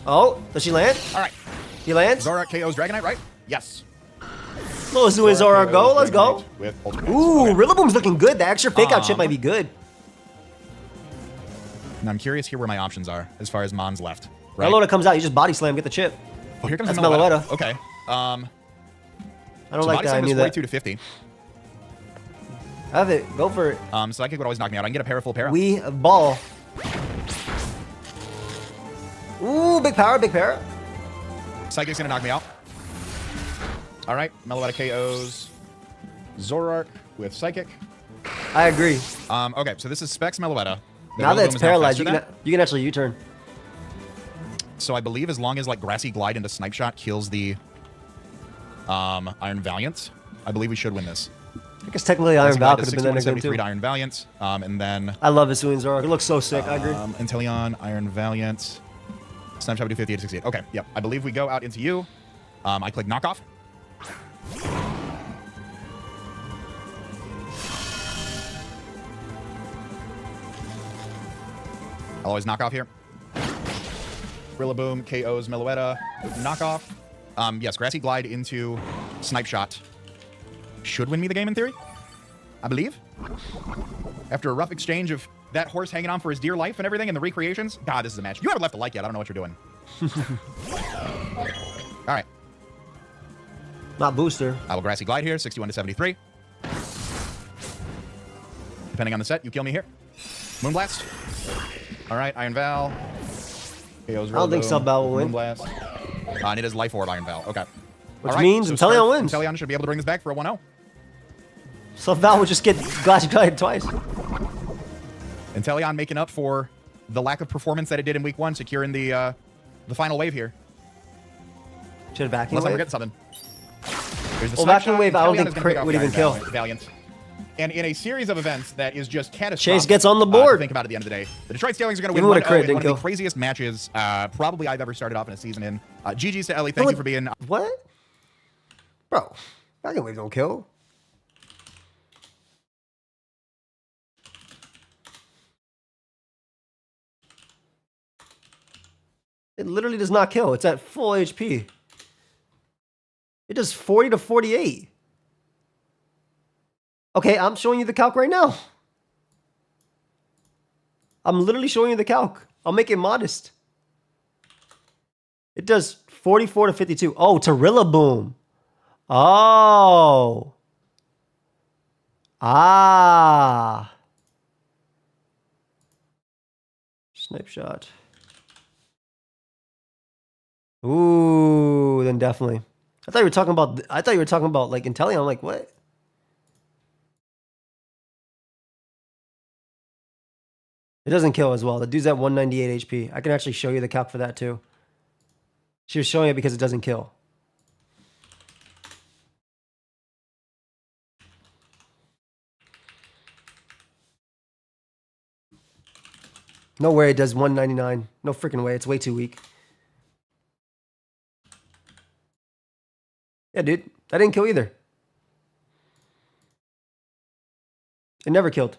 S1: Oh, does she land?
S12: All right.
S1: He lands?
S12: Zora KO's Dragonite, right? Yes.
S1: Little Zoo and Zora go. Let's go.
S12: With Poltergeist.
S1: Ooh,
S12: Okay.
S1: Rillaboom's looking good. The extra fake out chip might be good.
S12: Now I'm curious here where my options are as far as Mons left. Right?
S1: Meloetta comes out, you just body slam, get the chip.
S12: Oh, here comes
S1: That's
S12: the Meloetta.
S1: Meloetta.
S12: Okay.
S1: I don't
S12: So
S1: like
S12: body
S1: that. I
S12: slam is
S1: knew
S12: 42
S1: that.
S12: to 50.
S1: Have it. Go for it.
S12: Psychic would always knock me out. I can get a para full para.
S1: We ball. Ooh, big power, big power.
S12: Psychic's gonna knock me out. All right, Meloetta KOs Zorark with Psychic.
S1: I agree.
S12: Okay, so this is Specs Meloetta. The
S1: Now that
S12: Rillaboom
S1: it's
S12: is now
S1: paralyzed,
S12: faster
S1: you can actually U-turn.
S12: So I believe as long as like Grassy Glide into Snipe Shot kills the Iron Valiant, I believe we should win this.
S1: I guess technically Iron Val could have been that game
S12: 73
S1: too.
S12: to Iron Valiant, and then
S1: I love Hisui and Zora. It looks so sick. I agree.
S12: Inteleon, Iron Valiant, Snipe Shot would do 58 to 68. Okay, yep. I believe we go out into you. I click Knockoff. I'll always knock off here. Rillaboom, KOs, Meloetta, knockoff. Yes, Grassy Glide into Snipe Shot. Should win me the game in theory, I believe. After a rough exchange of that horse hanging on for his dear life and everything in the recreations. God, this is a match. You haven't left a like yet. I don't know what you're doing. All right.
S1: Not booster.
S12: I will Grassy Glide here, 61 to 73. Depending on the set, you kill me here. Moonblast. All right, Iron Val. KO's
S1: I don't think
S12: Rillaboom,
S1: Sub-Val will win.
S12: Moonblast. And it is Life Orb Iron Val. Okay.
S1: Which
S12: All right,
S1: means
S12: so
S1: Inteleon wins.
S12: Inteleon should be able to bring this back for a 1-0.
S1: So Val would just get Glassy Glide twice.
S12: Inteleon making up for the lack of performance that it did in week 1, securing the final wave here.
S1: Should have vacuum
S12: Unless I'm
S1: wave.
S12: forgetting something. There's the
S1: Well,
S12: Snipe
S1: vacuum
S12: Shot.
S1: wave, I don't
S12: Inteleon
S1: think
S12: is gonna
S1: crit
S12: pick off
S1: would
S12: the
S1: even
S12: Iron
S1: kill.
S12: Valiant. And in a series of events that is just catastrophic.
S1: Chase gets on the board.
S12: To think about at the end of the day. The Detroit Stallions are going to
S1: Even
S12: win
S1: with a
S12: 1-0
S1: crit,
S12: in
S1: didn't
S12: one of the
S1: kill.
S12: craziest matches probably I've ever started off in a season in. GG's to Ellie. Thank you for being...
S1: What? Bro, vacuum wave don't kill. It literally does not kill. It's at full HP. It does 40 to 48. Okay, I'm showing you the calc right now. I'm literally showing you the calc. I'll make it modest. It does 44 to 52. Oh, to Rillaboom. Oh. Ah. Snipe Shot. Ooh, then definitely. I thought you were talking about like Inteleon. I'm like, what? It doesn't kill as well. The dude's at 198 HP. I can actually show you the calc for that too. She was showing it because it doesn't kill. No way it does 199. No freaking way. It's way too weak. Yeah, dude. That didn't kill either. It never killed.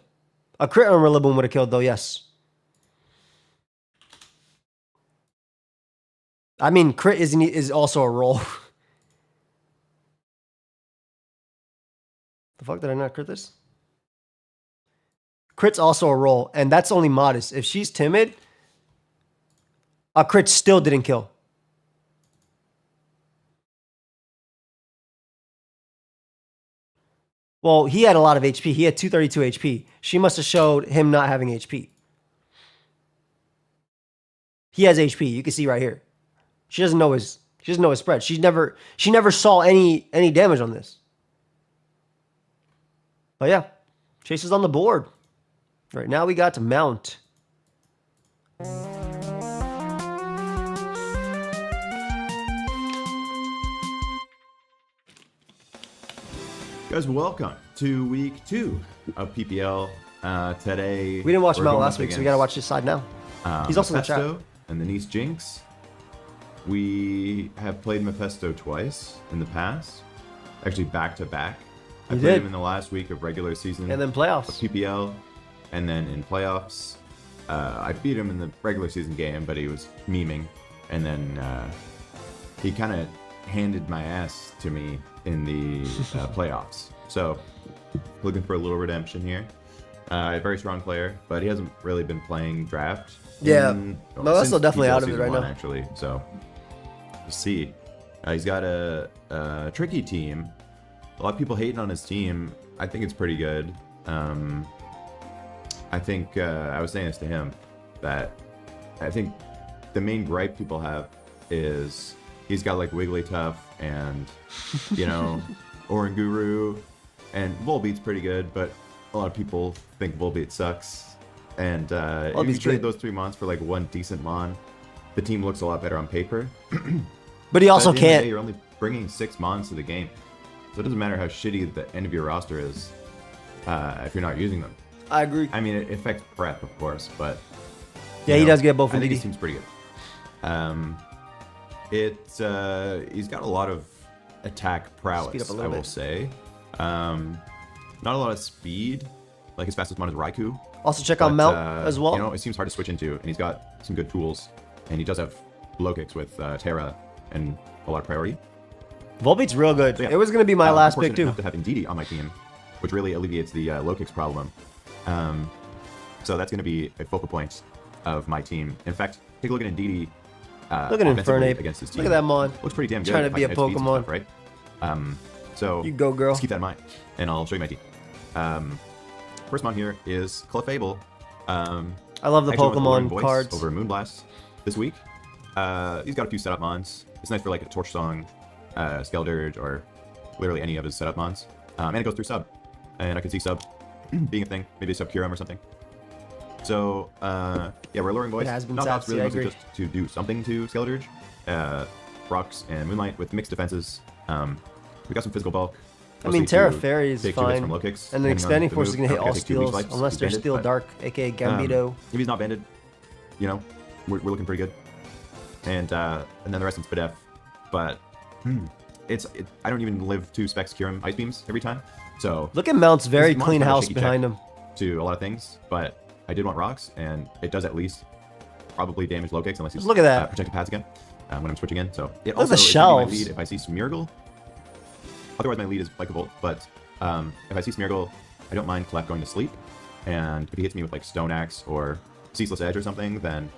S1: A crit on Rillaboom would have killed, though, yes. I mean, crit is also a roll. The fuck, did I not crit this? Crit's also a roll, and that's only modest. If she's timid, a crit still didn't kill. Well, he had a lot of HP. He had 232 HP. She must have showed him not having HP. He has HP. You can see right here. She doesn't know his spread. She never saw any damage on this. But yeah, Chase is on the board. Right now we got to mount.
S13: Guys, welcome. to week 2 of PPL. Today,
S1: We didn't watch him
S13: we're
S1: out
S13: going
S1: last
S13: up
S1: week, so we
S13: against,
S1: gotta watch this side now. He's also in the chat.
S13: Mephisto and the Nice Jinx. We have played Mephisto twice in the past, actually back to back. I played him in the last week of regular season,
S1: and then playoffs
S13: of PPL, and then in playoffs. I beat him in the regular season game, but he was memeing, and then he kind of handed my ass to me in the playoffs. So looking for a little redemption here. A very strong player, but he hasn't really been playing draft.
S1: Yeah, no, that's still definitely
S13: PPL
S1: out of it right
S13: season 1,
S1: now.
S13: Actually, so we'll see. He's got a tricky team. A lot of people hating on his team. I think it's pretty good. I think I was saying this to him, that I think the main gripe people have is he's got like Wigglytuff and, you know, Oranguru, and Volbeat's pretty good, but a lot of people think Volbeat sucks. And if you trade those 3 mons for like one decent mon, the team looks a lot better on paper.
S1: But he also
S13: at the end of the
S1: can't.
S13: day, you're only bringing 6 mons to the game, so it doesn't matter how shitty the end of your roster is if you're not using them.
S1: I agree.
S13: I mean, it affects prep, of course, but
S1: Yeah, he does get both
S13: I think
S1: indeed.
S13: his team's pretty good. He's got a lot of attack prowess, I will say. Not a lot of speed. Like his fastest mon is Raikou.
S1: Also check out Mount as well.
S13: You know, it seems hard to switch into, and he's got some good tools, and he does have low kicks with Terra and a lot of priority.
S1: Volbeat's real good.
S13: So, yeah.
S1: It was gonna be my last
S13: I'm
S1: pick too.
S13: fortunate enough to have Ndidi on my team, which really alleviates the low kicks problem. So that's going to be a focal point of my team. In fact, take a look at Ndidi.
S1: Look at
S13: offensively
S1: Infernape.
S13: against his team.
S1: Look at that mon.
S13: Looks pretty damn good.
S1: Trying to
S13: if I
S1: be a
S13: can hit speeds and
S1: Pokemon.
S13: stuff, right? So
S1: You go, girl.
S13: Let's keep that in mind, and I'll show you my team. First mon here is Clefable.
S1: I love the
S13: actually went with Alluring
S1: Pokemon
S13: Voice
S1: cards.
S13: over Moonblast this week. He's got a few setup mons. It's nice for like a Torch Song, Skeldurge, or literally any of his setup mons. And it goes through sub, and I can see sub being a thing. Maybe sub Kyurem or something. So yeah, we're Alluring Voice.
S1: It has been
S13: Knockouts
S1: sassy,
S13: really
S1: I
S13: mostly
S1: agree.
S13: just to do something to Skeldurge. Rocks and Moonlight with mixed defenses. We got some physical bulk.
S1: I mean,
S13: mostly
S1: Terra
S13: to
S1: Fairy is
S13: take 2 hits
S1: fine.
S13: from low kicks,
S1: And then
S13: depending on
S1: Expanding
S13: the
S1: Force is
S13: move.
S1: going to hit
S13: Okay,
S1: all
S13: take 2 weak
S1: steals,
S13: lights,
S1: unless
S13: he's
S1: they're
S13: banded,
S1: Steel
S13: but,
S1: Dark, aka Gambito.
S13: if he's not banded, you know, we're looking pretty good. And then the rest is Spadef. But I don't even live 2 specs Kyurem Ice Beams every time. So
S1: Look at Mount's very
S13: this mon's
S1: clean
S13: kind of a
S1: house
S13: shaky
S1: behind
S13: check
S1: him.
S13: to a lot of things, but I did want rocks, and it does at least probably damage low kicks unless he's
S1: Look at that.
S13: protected paths again when I'm switching in. So it
S1: Look at
S13: also
S1: the
S13: is gonna be my
S1: shelves.
S13: lead if I see Smeargle. Otherwise, my lead is Vikavolt, but if I see Smeargle, I don't mind Clef going to sleep, and if he hits me with like Stone Axe or Ceaseless Edge or something, then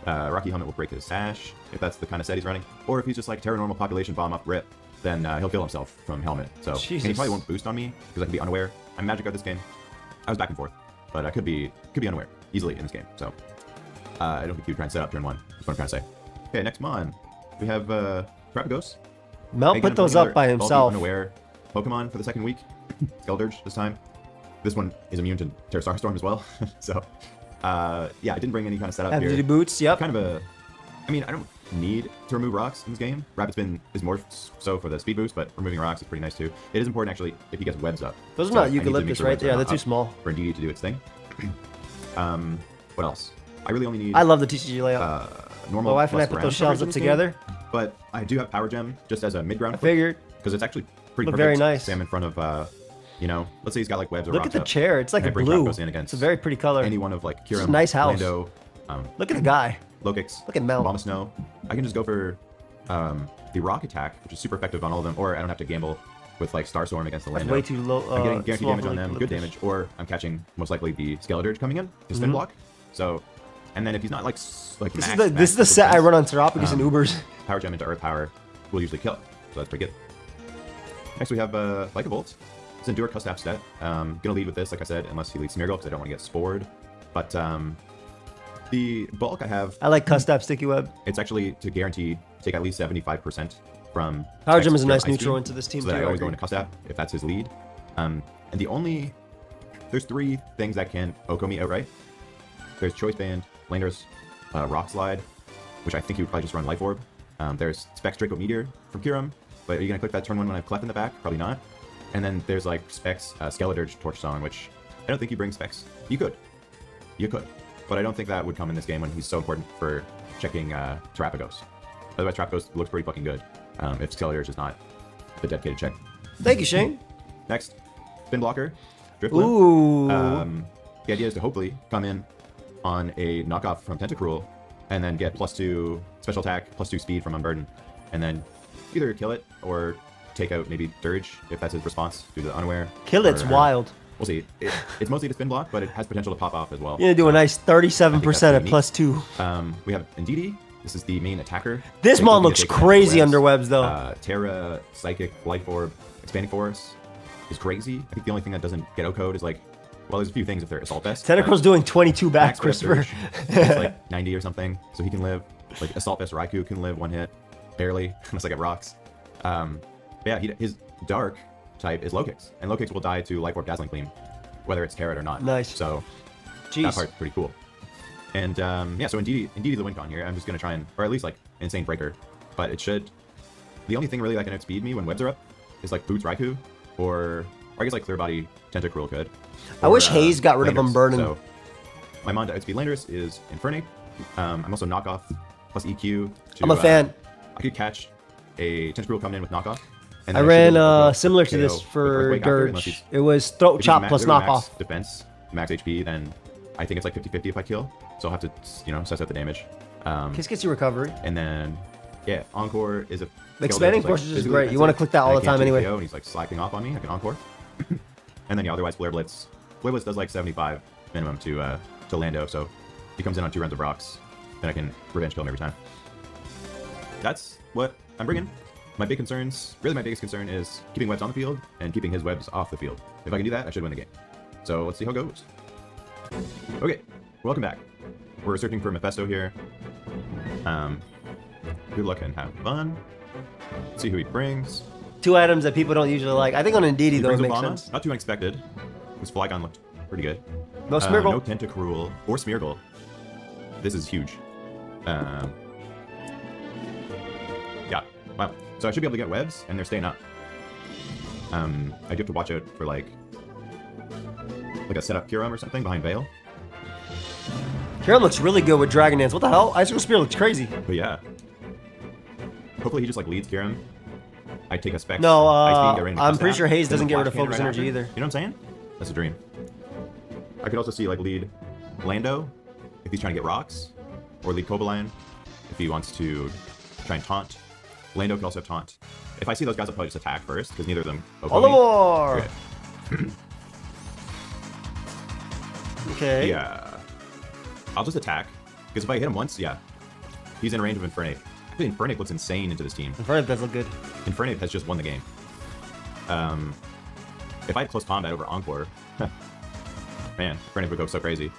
S13: Rocky Helmet will break his sash if that's the kind of set he's running. Or if he's just like Terra Normal Population Bomb up rip, then he'll kill himself from Helmet. So and he
S1: Jesus.
S13: probably won't boost on me because I can be unaware. I'm Magic out this game. I was back and forth, but I could be unaware easily in this game. So I don't think he would try and set up turn 1. That's what I'm trying to say. Okay, next mon. We have Terrapagos.
S1: Mount put those up by himself.
S13: Unaware Pokemon for the second week. Skeldurge this time. This one is immune to Terra Starstorm as well. So yeah, I didn't bring any kind of setup
S1: FGD
S13: here.
S1: boots, yep.
S13: Kind of a. I mean, I don't need to remove rocks in this game. Rapid Spin is more so for the speed boost, but removing rocks is pretty nice too. It is important actually if he gets webs up.
S1: Those are
S13: So
S1: not
S13: I need to make
S1: eucalyptus,
S13: sure
S1: right?
S13: webs are
S1: Yeah,
S13: not
S1: they're too
S13: up
S1: small.
S13: for Ndidi to do its thing. What else? I really only need.
S1: I love the TCG layout.
S13: Normal.
S1: My wife and I
S13: plus
S1: put
S13: ground
S1: those shelves
S13: coverage in
S1: up
S13: this
S1: together.
S13: game, but I do have Power Gem just as a mid ground.
S1: I figured.
S13: Because it's actually pretty
S1: Look
S13: perfect.
S1: very nice.
S13: Sam in front of, you know, let's say he's got like webs or
S1: Look
S13: rocks
S1: at the
S13: up,
S1: chair. It's like
S13: and
S1: a
S13: I bring
S1: blue.
S13: Terrapagos in against
S1: It's a very pretty color.
S13: any one of like
S1: It's a
S13: Kyurem,
S1: nice house.
S13: Lando,
S1: Look at the guy.
S13: Lokix,
S1: Look at Mount.
S13: Bomb of Snow. I can just go for the rock attack, which is super effective on all of them, or I don't have to gamble with like Starstorm against the
S1: That's
S13: Lando.
S1: way too low.
S13: I'm getting guaranteed
S1: small
S13: damage
S1: for
S13: on them, good
S1: eucalyptus.
S13: damage, or I'm catching most likely the Skeldurge coming in to spin
S1: Mhm.
S13: block. So, and then if he's not like
S1: This
S13: max,
S1: is the set I run on Terrapagos and Ubers.
S13: Power Gem into Earth Power will usually kill it, so that's pretty good. Next we have Vikavolt. It's an Endure Custap set. Gonna lead with this, like I said, unless he leads Smeargle because I don't want to get spored. But the bulk I have.
S1: I like Custap Sticky Web.
S13: It's actually to guarantee take at least 75% from.
S1: Power Gem is a
S13: Specs
S1: nice
S13: Ice
S1: neutral
S13: Beam,
S1: into this team
S13: so that
S1: too,
S13: I
S1: I
S13: always go
S1: agree.
S13: into Custap if that's his lead. And there's 3 things that can Oko me outright. There's Choice Band, Lander's Rock Slide, which I think he would probably just run Life Orb. There's Specs Draco Meteor from Kyurem, but are you gonna click that turn 1 when I have Clef in the back? Probably not. And then there's like Specs, Skeletor's Torch Song, which I don't think you bring Specs. You could. But I don't think that would come in this game when he's so important for checking Terrapagos. Otherwise, Terrapagos looks pretty fucking good if Skeletor's is not the dedicated check.
S1: Thank you, Shane.
S13: Next, Spin Blocker, Driftwood.
S1: Ooh.
S13: The idea is to hopefully come in on a knockoff from Tentacruel and then get +2 special attack, +2 speed from Unburden, and then either kill it or take out maybe Dirge if that's his response due to the Unaware.
S1: Kill it's wild.
S13: We'll see. It's mostly to spin block, but it has potential to pop off as well.
S1: You're gonna do a nice 37% at +2.
S13: We have Ndidi. This is the main attacker.
S1: This mon looks crazy under webs though.
S13: Terra, Psychic, Life Orb, Expanding Force is crazy. I think the only thing that doesn't get O-code is like, well, there's a few things if they're Assault Vest.
S1: Tentacruel's doing 22 back, Christopher.
S13: It's like 90 or something, so he can live. Like Assault Vest Raikou can live one hit, barely, unless I get rocks. But yeah, his Dark type is Low Kicks, and Low Kicks will die to Life Orb Dazzling Gleam, whether it's Carrot or not.
S1: Nice.
S13: So that part's pretty cool. And yeah, so Indeed the win con here. I'm just gonna try and, or at least like Insane Breaker, but it should. The only thing really that can outspeed me when webs are up is like Boots Raikou, or I guess like Clear Body Tentacruel could.
S1: I wish Hayes got rid of Unburden.
S13: So my mon to outspeed Landorus is Infernape. I'm also knockoff plus EQ.
S1: I'm a fan.
S13: I could catch a Tentacruel coming in with knockoff.
S1: I ran similar to this for Dirge. It was Throat Chop plus knockoff.
S13: Defense, max HP, then I think it's like 50-50 if I kill. So I'll have to, you know, assess out the damage.
S1: Kiss gets you recovery.
S13: And then, yeah, Encore is a...
S1: Expanding Force is just great. You want to click that all the time anyway.
S13: And he's like slacking off on me. I can Encore. And then, yeah, otherwise Flare Blitz. Flare Blitz does like 75 minimum to Lando, so he comes in on 2 rounds of rocks. Then I can revenge kill him every time. That's what I'm bringing. My big concerns, really my biggest concern is keeping webs on the field and keeping his webs off the field. If I can do that, I should win the game. So let's see how it goes. Okay, welcome back. We're searching for Mephisto here. Good luck and have fun. Let's see who he brings.
S1: 2 items that people don't usually like. I think on Indeedee though it makes sense.
S13: Not too unexpected. His Flygon looked pretty good.
S1: No Smeargle.
S13: No Tentacruel or Smeargle. This is huge. Yeah, wow. So I should be able to get webs, and they're staying up. I do have to watch out for like a setup Kyurem or something behind Veil.
S1: Kyurem looks really good with Dragon Dance. What the hell? Icicle Spear looks crazy.
S13: But yeah. Hopefully he just like leads Kyurem. I take a Specs.
S1: No, I'm pretty sure Hayes doesn't get rid of Focus Energy either.
S13: You know what I'm saying? That's a dream. I could also see like lead Lando if he's trying to get rocks, or lead Cobalion if he wants to try and taunt. Lando could also taunt. If I see those guys, I'll probably just attack first, because neither of them...
S1: Olimar! Okay.
S13: Yeah. I'll just attack, because if I hit him once, yeah. He's in range of Infernape. Actually, Infernape looks insane into this team.
S1: Infernape does look good.
S13: Infernape has just won the game. If I had close combat over Encore, man, Infernape would go so crazy.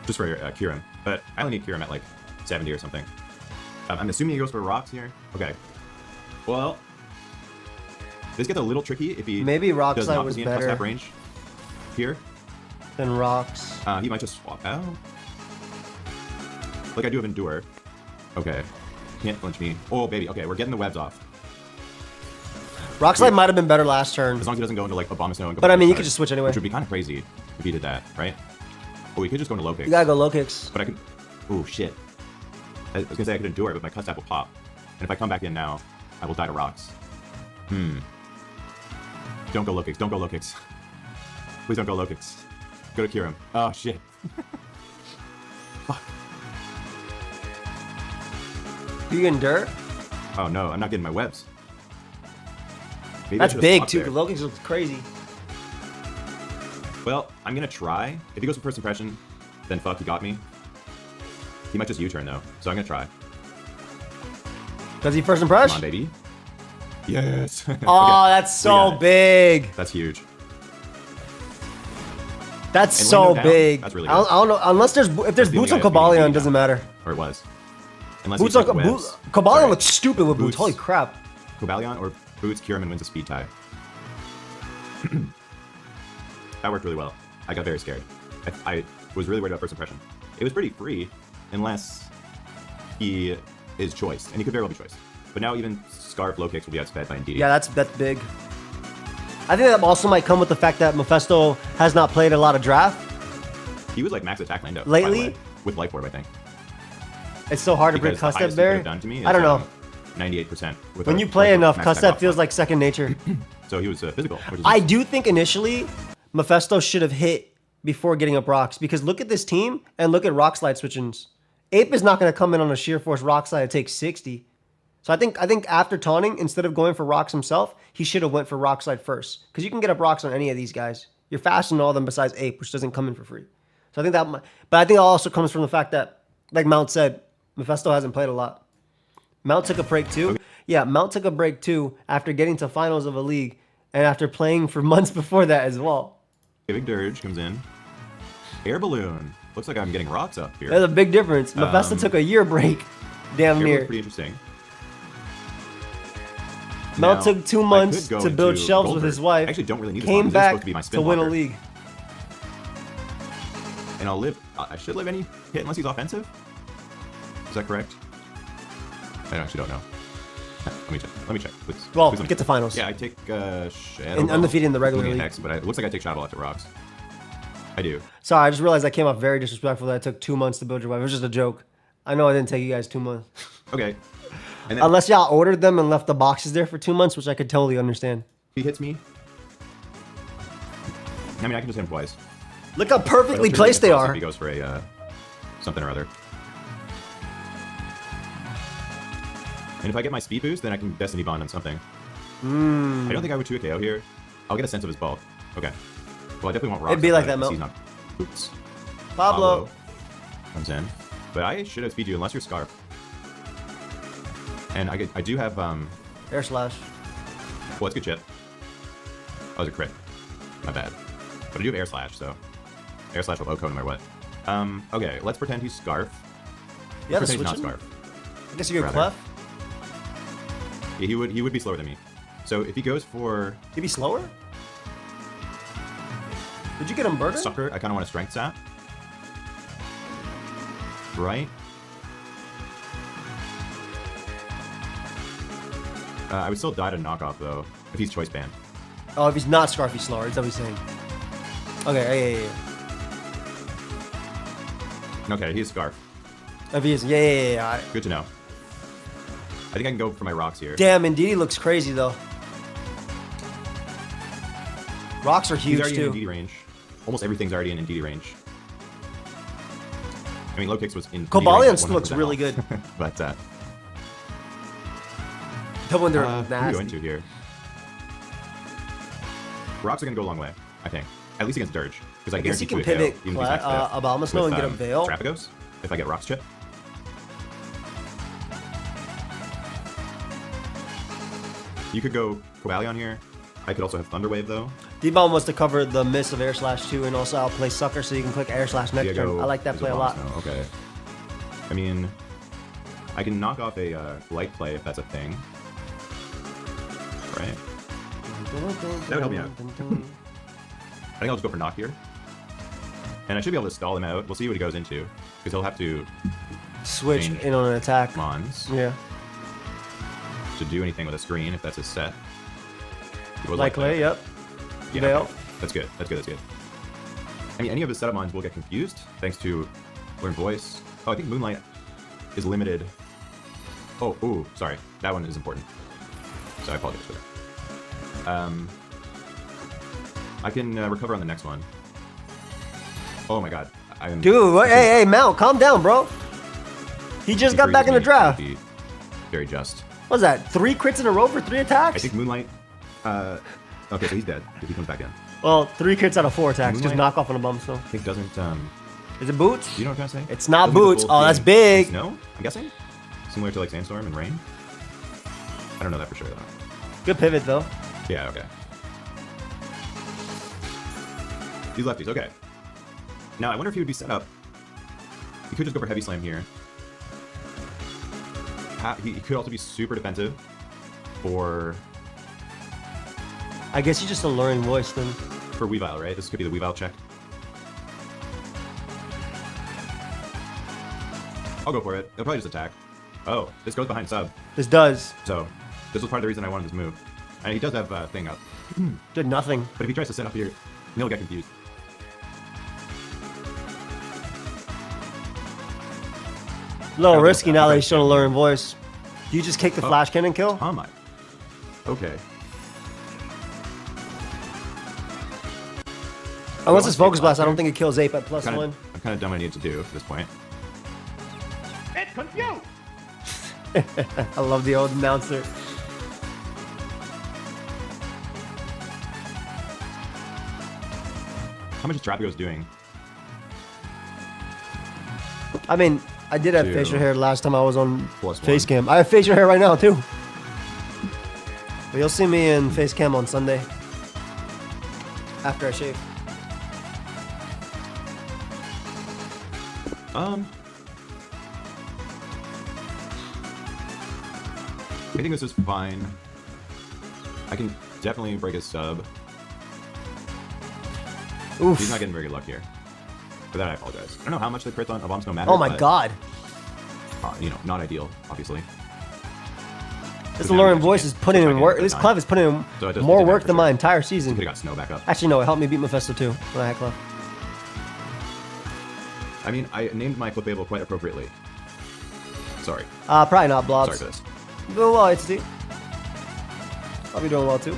S13: Just for Kyurem. But I only need Kyurem at like 70 or something. I'm assuming he goes for rocks here. Okay. Well, this gets a little tricky if he
S1: maybe Rock
S13: does
S1: Slide
S13: not
S1: was
S13: put the
S1: better
S13: tap range here.
S1: Than Rocks.
S13: He might just swap out. Like I do have Endure. Okay. Can't flinch me. Oh baby. Okay, we're getting the webs off.
S1: Rock Slide might have been better last turn.
S13: As long as he doesn't go into like Abomasnow.
S1: But I mean, you could just switch anyway.
S13: Which would be kind of crazy if he did that, right? Oh, we could just go into low kicks.
S1: You gotta go low kicks.
S13: But I could. Oh shit. I was gonna say I could endure it, but my cut step will pop. And if I come back in now, I will die to rocks. Don't go low kicks. Don't go low kicks. Please don't go low kicks. Go to Kyurem. Oh shit. Fuck.
S1: You getting dirt?
S13: Oh no, I'm not getting my webs. Maybe
S1: that's big too, because low kicks looks crazy.
S13: Well, I'm gonna try. If he goes for first impression, then fuck, he got me. He might just U-turn though, so I'm gonna try.
S1: Does he first impress?
S13: Come on, baby. Yes.
S1: Oh, that's so big.
S13: That's huge.
S1: That's so big.
S13: That's really
S1: good. I don't know, unless there's boots on Cobalion, doesn't matter.
S13: Or it was. Unless
S1: boots on Cobalion looks stupid with boots. Holy crap.
S13: Cobalion or boots, Kyurem wins a speed tie. That worked really well. I got very scared. I was really worried about first impression. It was pretty free, unless he is choiced, and he could very well be choiced. But now even Scarf low kicks will be outsped by Indeed.
S1: Yeah, that's big. I think that also might come with the fact that Mephisto has not played a lot of draft.
S13: He was like max attack Lando
S1: lately
S13: with Life Orb, I think.
S1: It's so hard to break Custep Bear. I don't know.
S13: 98%.
S1: When you play enough, Custep feels like second nature.
S13: So he was physical. Which is
S1: I do think initially Mephisto should have hit before getting up rocks, because look at this team and look at rock slide switch-ins. Ape is not going to come in on a sheer force rock slide and take 60. So I think after taunting, instead of going for rocks himself, he should have went for rock slide first, because you can get up rocks on any of these guys. You're faster than all of them besides Ape, which doesn't come in for free. So I think that might, but I think it also comes from the fact that, like Mount said, Mephisto hasn't played a lot. Mount took a break too. Yeah, Mount took a break too after getting to finals of a league and after playing for months before that as well.
S13: Big Dirge comes in. Air Balloon. Looks like I'm getting rocks up here.
S1: There's a big difference. Mephisto took a year break. Damn near.
S13: Pretty interesting.
S1: Mount took 2 months to build shelves with his wife.
S13: I actually don't really need this
S1: came
S13: one.
S1: back
S13: This is supposed to be my spin
S1: to win a
S13: blocker.
S1: league.
S13: And I'll live. I should live any hit unless he's offensive. Is that correct? I actually don't know. Let me check. Let me check. Please.
S1: Well,
S13: Please
S1: get to finals.
S13: Yeah, I take Shadow.
S1: And undefeated in the regular league.
S13: Hex, but it looks like I take Shadow after rocks. I do.
S1: Sorry, I just realized I came off very disrespectful that I took 2 months to build your wife. It was just a joke. I know I didn't take you guys 2 months.
S13: Okay. And then
S1: Unless y'all ordered them and left the boxes there for 2 months, which I could totally understand.
S13: he hits me. I mean, I can just hit him twice.
S1: Look how perfectly placed they are.
S13: He goes for a something or other. And if I get my speed boost, then I can Destiny Bond on something. I don't think I would 2 a KO here. I'll get a sense of his bulk. Okay. Well, I definitely want rocks.
S1: It'd be like that, Mel.
S13: He's not. Oops.
S1: Pablo
S13: comes in. But I should have speed you unless you're Scarf. And I do have
S1: Air slash.
S13: Well, it's good chip. That was a crit. My bad. But I do have air slash, so air slash will OHKO no matter what. Okay, let's pretend he's Scarf.
S1: Yeah,
S13: Let's pretend he's not Scarf.
S1: I guess you could
S13: Rather.
S1: Clef.
S13: Yeah, he would be slower than me. So if he goes for
S1: He'd be slower? Did you get him burger?
S13: Sucker, I kind of want a strength sap. Right? I would still die to knockoff though, if he's choice banned.
S1: Oh, if he's not Scarf, he's slower. That's what he's saying. Okay, yeah.
S13: Okay, he's Scarf.
S1: If he is, yeah.
S13: Good to know. I think I can go for my rocks here.
S1: Damn, Ndidi looks crazy though. Rocks are
S13: He's
S1: huge
S13: already
S1: too.
S13: in DD range. Almost everything's already in DD range. I mean, low kicks was in.
S1: Cobalion still looks really good.
S13: But
S1: The one they're
S13: what do we go
S1: nasty.
S13: into here? Rocks are gonna go a long way, I think. At least against Dirge, because I
S1: guess he
S13: guarantee
S1: can
S13: to a KO,
S1: pivot
S13: even if he's max death,
S1: Obama Snow
S13: with,
S1: and get a Veil.
S13: Trapagos, if I get Rocks chip. You could go Cobalion here. I could also have Thunderwave though.
S1: D-Bomb wants to cover the miss of Air Slash 2 and also outplay Sucker so you can click Air Slash next turn. I like that play a lot.
S13: Okay. I mean, I can knock off a light play if that's a thing. Right. That would help me out. I think I'll just go for knock here. And I should be able to stall him out. We'll see what he goes into. Because he'll have to
S1: switch
S13: change
S1: in on an attack.
S13: Mons.
S1: Yeah.
S13: To do anything with a screen if that's his set.
S1: Likely, yep.
S13: Yeah,
S1: Veil.
S13: okay. That's good. That's good. That's good. I mean, any of his setup mons will get confused thanks to Learn Voice. Oh, I think Moonlight is limited. Oh, ooh, sorry. That one is important. So I apologize for that. I can recover on the next one. Oh my god.
S1: Dude, hey, Mount, calm down, bro. He just got back in the draft.
S13: Very just.
S1: What's that? 3 crits in a row for 3 attacks?
S13: I think Moonlight. Okay, so he's dead if he comes back in.
S1: Well, 3 crits out of 4 attacks.
S13: Moonlight,
S1: Just knock off on a bump, so.
S13: I think doesn't.
S1: Is it boots?
S13: You know what I'm trying to say?
S1: It's not
S13: Doesn't do the
S1: boots.
S13: full
S1: Oh, that's
S13: thing.
S1: big.
S13: Snow, I'm guessing? Similar to like Sandstorm and Rain? I don't know that for sure though.
S1: Good pivot though.
S13: Yeah, okay. These lefties, okay. Now I wonder if he would be set up. He could just go for Heavy Slam here. He could also be super defensive for...
S1: I guess he's just a Luring Voice then.
S13: For Weavile, right? This could be the Weavile check. I'll go for it. He'll probably just attack. Oh, this goes behind sub.
S1: This does.
S13: So, this was part of the reason I wanted this move. And he does have a thing up.
S1: Did nothing.
S13: But if he tries to set up here, he'll get confused.
S1: A little risky now that he's showing a lowering voice. Do you just kick the flash cannon kill?
S13: Oh my. Okay.
S1: Unless it's focus blast, I don't think it kills Ape at +1.
S13: I'm kind of done what I need to do at this point.
S7: It's confused.
S1: I love the old announcer.
S13: How much is Trapico's doing?
S1: I mean, I did have
S13: 2
S1: facial hair last time I was on
S13: +1.
S1: face cam. I have facial hair right now too. But you'll see me in face cam on Sunday. After I shave.
S13: I think this is fine. I can definitely break his sub.
S1: Oof.
S13: He's not getting very good luck here. For that, I apologize. I don't know how much the crits on Abombs matter.
S1: Oh my god.
S13: You know, not ideal, obviously.
S1: This Lauren voice is putting in work. This Clev is putting in more work than my entire season.
S13: Could have got Snow back up.
S1: Actually, no, it helped me beat Mephisto too when I had Clev.
S13: I mean, I named my Clipable quite appropriately. Sorry.
S1: Probably not Blobs.
S13: Sorry for this.
S1: Doing well, HD. I'll be doing well too.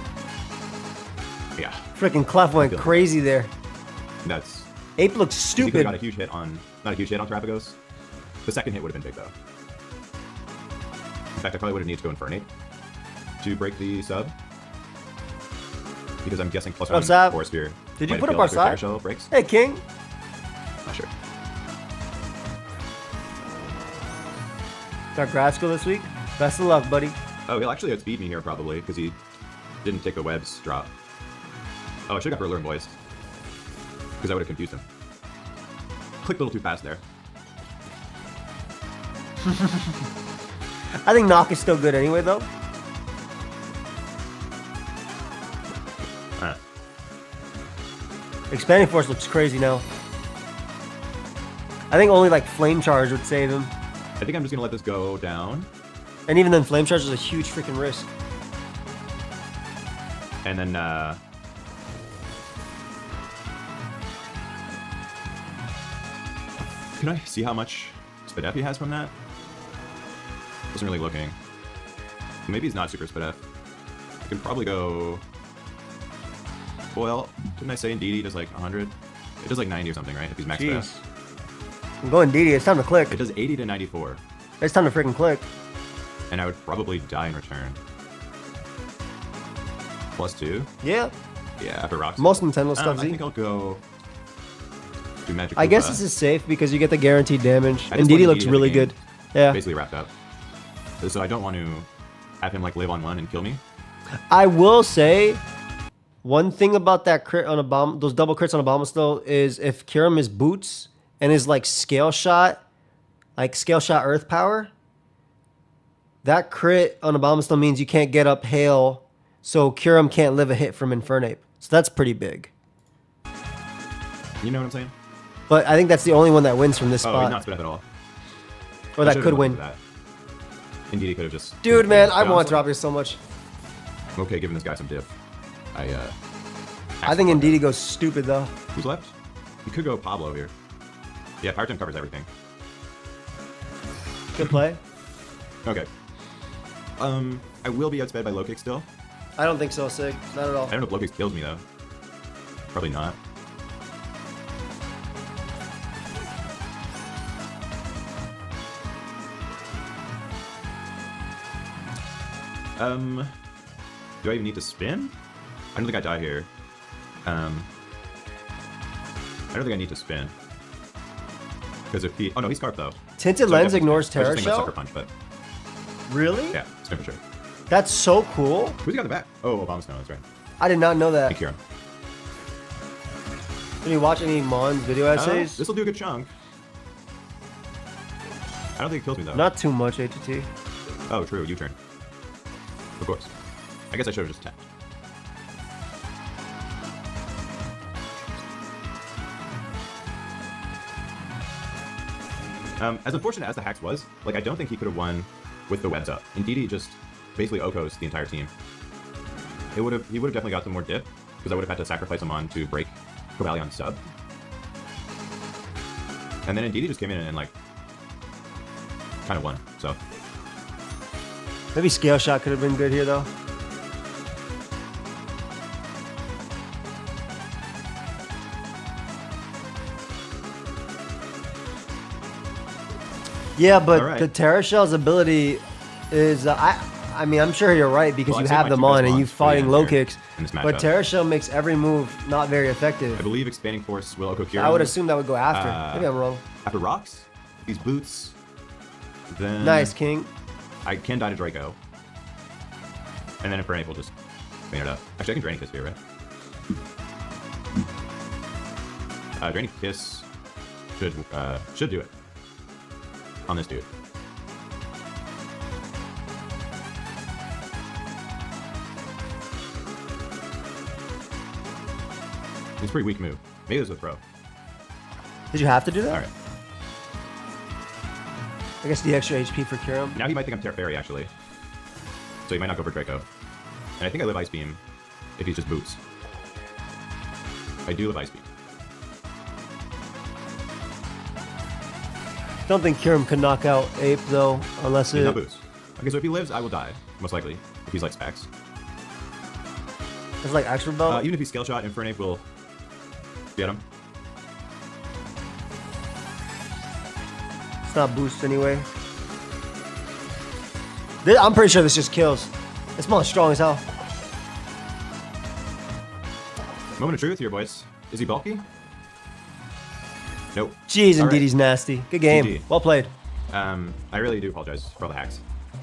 S13: Yeah.
S1: Freaking Clef went crazy there.
S13: That's.
S1: Ape looks
S13: He
S1: stupid.
S13: could have got a huge hit on. Not a huge hit on Trapagos. The second hit would have been big though. In fact, I probably would have needed to go Infernate to break the sub. Because I'm guessing +1
S1: What's up?
S13: Force Spear.
S1: Did you
S13: might
S1: put
S13: kill
S1: up our
S13: after
S1: side?
S13: Fire Shell breaks.
S1: Hey, King.
S13: Not sure.
S1: Got grad school this week. Best of luck, buddy.
S13: Oh, he'll actually outspeed me here probably because he didn't take the webs drop. Oh, I should have got Hurler and Voiced because I would have confused him. Clicked a little too fast there.
S1: I think Knock is still good anyway, though. Expanding Force looks crazy now. I think only like Flame Charge would save him.
S13: I think I'm just gonna let this go down.
S1: And even then, Flame Charge is a huge freaking risk.
S13: And then, can I see how much Spadef he has from that? Wasn't really looking. Maybe he's not super Spadef. I can probably go... Well, didn't I say Indeedee does like 100? It does like 90 or something, right? If he's max Spadef.
S1: I'm going DD. It's time to click.
S13: It does 80 to 94.
S1: It's time to freaking click.
S13: And I would probably die in return. +2?
S1: Yeah.
S13: Yeah, after Rocks.
S1: Most Nintendo stuff,
S13: I think I'll go... do Magic
S1: I guess
S13: Koopa.
S1: this is safe because you get the guaranteed damage.
S13: I
S1: And
S13: just want
S1: DD looks
S13: Indeedee at
S1: really
S13: the game.
S1: good. Yeah.
S13: Basically wrapped up. So I don't want to have him like live on one and kill me.
S1: I will say, one thing about that crit on a bomb, those double crits on a bomb still is if Kiram is boots and is like scale shot earth power, that crit on a bomb still means you can't get up hail, so Kiram can't live a hit from Infernape. So that's pretty big.
S13: You know what I'm saying?
S1: But I think that's the only one that wins from this
S13: Oh,
S1: spot.
S13: he's not sped up at all.
S1: Or that could win.
S13: That. Indeed, he could have just...
S1: Dude, man, I
S13: But
S1: want
S13: honestly,
S1: Tropius so much.
S13: I'm okay giving this guy some diff.
S1: I think Indeedee goes stupid, though.
S13: Who's left? You could go Pablo here. Yeah, Power Gem covers everything.
S1: Good play.
S13: Okay. I will be outsped by low kick still.
S1: I don't think so, Sig. Not at all.
S13: I don't know if low kicks kills me though. Probably not. Do I even need to spin? I don't think I die here. I don't think I need to spin. Because if he... Oh no, he's Scarf though.
S1: Tinted
S13: So I
S1: Lens
S13: definitely
S1: ignores
S13: spin. I was
S1: Terror
S13: just thinking
S1: Shell?
S13: about Sucker Punch, but...
S1: Really?
S13: Yeah, spin for sure.
S1: That's so cool.
S13: Who's he got in the back? Oh, Obama Snow, that's right.
S1: I did not know that.
S13: Thank you.
S1: Did you watch any Mon's video essays?
S13: This will do a good chunk. I don't think it kills me though.
S1: Not too much, HT.
S13: Oh, true. U-turn. Of course. I guess I should have just tapped. As unfortunate as the hacks was, like, I don't think he could have won with the webs up. Indeed, he just basically Okos the entire team. he would have definitely got some more dip, because I would have had to sacrifice him on to break Cobalion sub. And then Ndidi just came in and like kind of won. So
S1: maybe scale shot could have been good here though. Yeah, but the Terra Shell's ability is I mean, I'm sure you're right because you have them on and you fighting low kicks. But Terra Shell makes every move not very effective.
S13: I believe Expanding Force will Okokira.
S1: I would assume that would go after. Maybe I'm wrong.
S13: After rocks, these boots, then...
S1: Nice, King.
S13: I can die to Draco. And then Infernape will just clean it up. Actually, I can Draining Kiss here, right? Draining Kiss should do it on this dude. It's a pretty weak move. Maybe it was a throw.
S1: Did you have to do that?
S13: All right.
S1: I guess the extra HP for Kyurem.
S13: Now he might think I'm Terra Fairy, actually. So he might not go for Draco. And I think I live Ice Beam if he's just boots. I do live Ice Beam.
S1: Don't think Kyurem could knock out Ape, though, unless
S13: He's not boots. Okay, so if he lives, I will die, most likely, if he's like Specs.
S1: It's like extra belt?
S13: Even if he's Scale Shot, Infernape will get him.
S1: It's not boost anyway. I'm pretty sure this just kills. This mon's strong as hell.
S13: Moment of truth here, boys. Is he bulky? Nope.
S1: Jeez, Ndidi's nasty. Good game.
S13: GG.
S1: Well played.
S13: I really do apologize for all the hacks.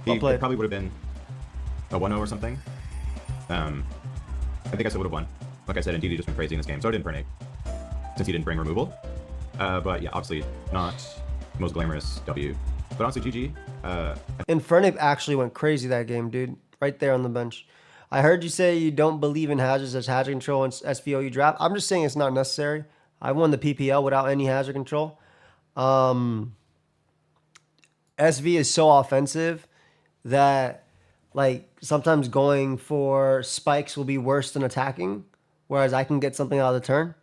S1: Well played.
S13: It probably would have been a 1-0 or something. I think I still would have won. Like I said, Ndidi just went crazy in this game. So did Infernape, since he didn't bring removal. But yeah, obviously not the most glamorous W. But honestly, GG.
S1: Infernape actually went crazy that game, dude. Right there on the bench. I heard you say you don't believe in hazards as hazard control and SVO you draft. I'm just saying it's not necessary. I won the PPL without any hazard control. SV is so offensive that like sometimes going for spikes will be worse than attacking, whereas I can get something out of the turn.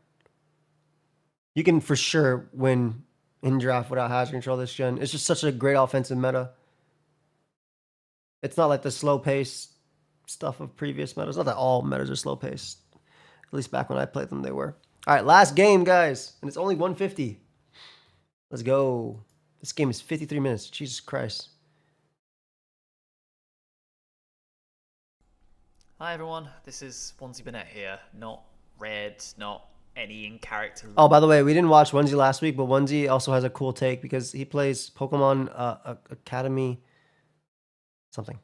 S1: You can for sure win in draft without hazard control this gen. It's just such a great offensive meta. It's not like the slow pace stuff of previous metas. Not that all metas are slow paced. At least back when I played them, they were. All right, last game, guys. And it's only 150. Let's go. This game is 53 minutes. Jesus Christ.
S14: Hi, everyone. This is Onesie Burnett here. Not Red, not any in-character.
S1: Oh, by the way, we didn't watch Onesie last week, but Onesie also has a cool take because he plays Pokemon Academy something.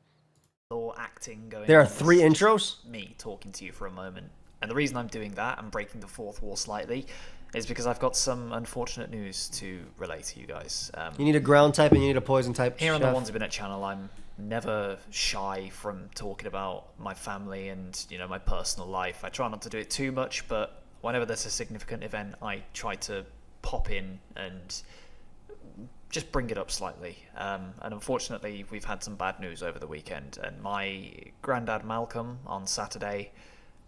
S14: Or acting going
S1: There are
S14: on.
S1: 3 intros?
S14: Me talking to you for a moment. And the reason I'm doing that and breaking the fourth wall slightly is because I've got some unfortunate news to relay to you guys.
S1: You need a ground type and you need a poison type.
S14: Here on the Onesie Burnett channel, I'm never shy from talking about my family and, you know, my personal life. I try not to do it too much, but whenever there's a significant event, I try to pop in and just bring it up slightly. And unfortunately, we've had some bad news over the weekend, and my granddad Malcolm on Saturday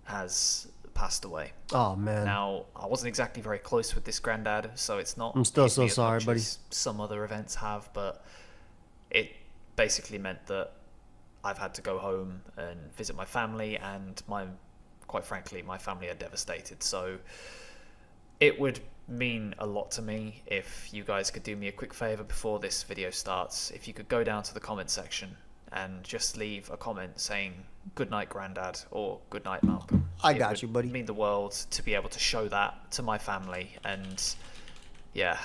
S14: has passed away.
S1: Oh man.
S14: Now, I wasn't exactly very close with this granddad, so it's not.
S1: I'm still
S14: hit me
S1: so
S14: as
S1: sorry,
S14: much
S1: buddy.
S14: as some other events have, but it basically meant that I've had to go home and visit my family, and quite frankly, my family are devastated. So it would mean a lot to me if you guys could do me a quick favor before this video starts. If you could go down to the comment section and just leave a comment saying good night granddad or good night Malcolm.
S1: I got you, buddy.
S14: It would mean the world to be able to show that to my family. And yeah,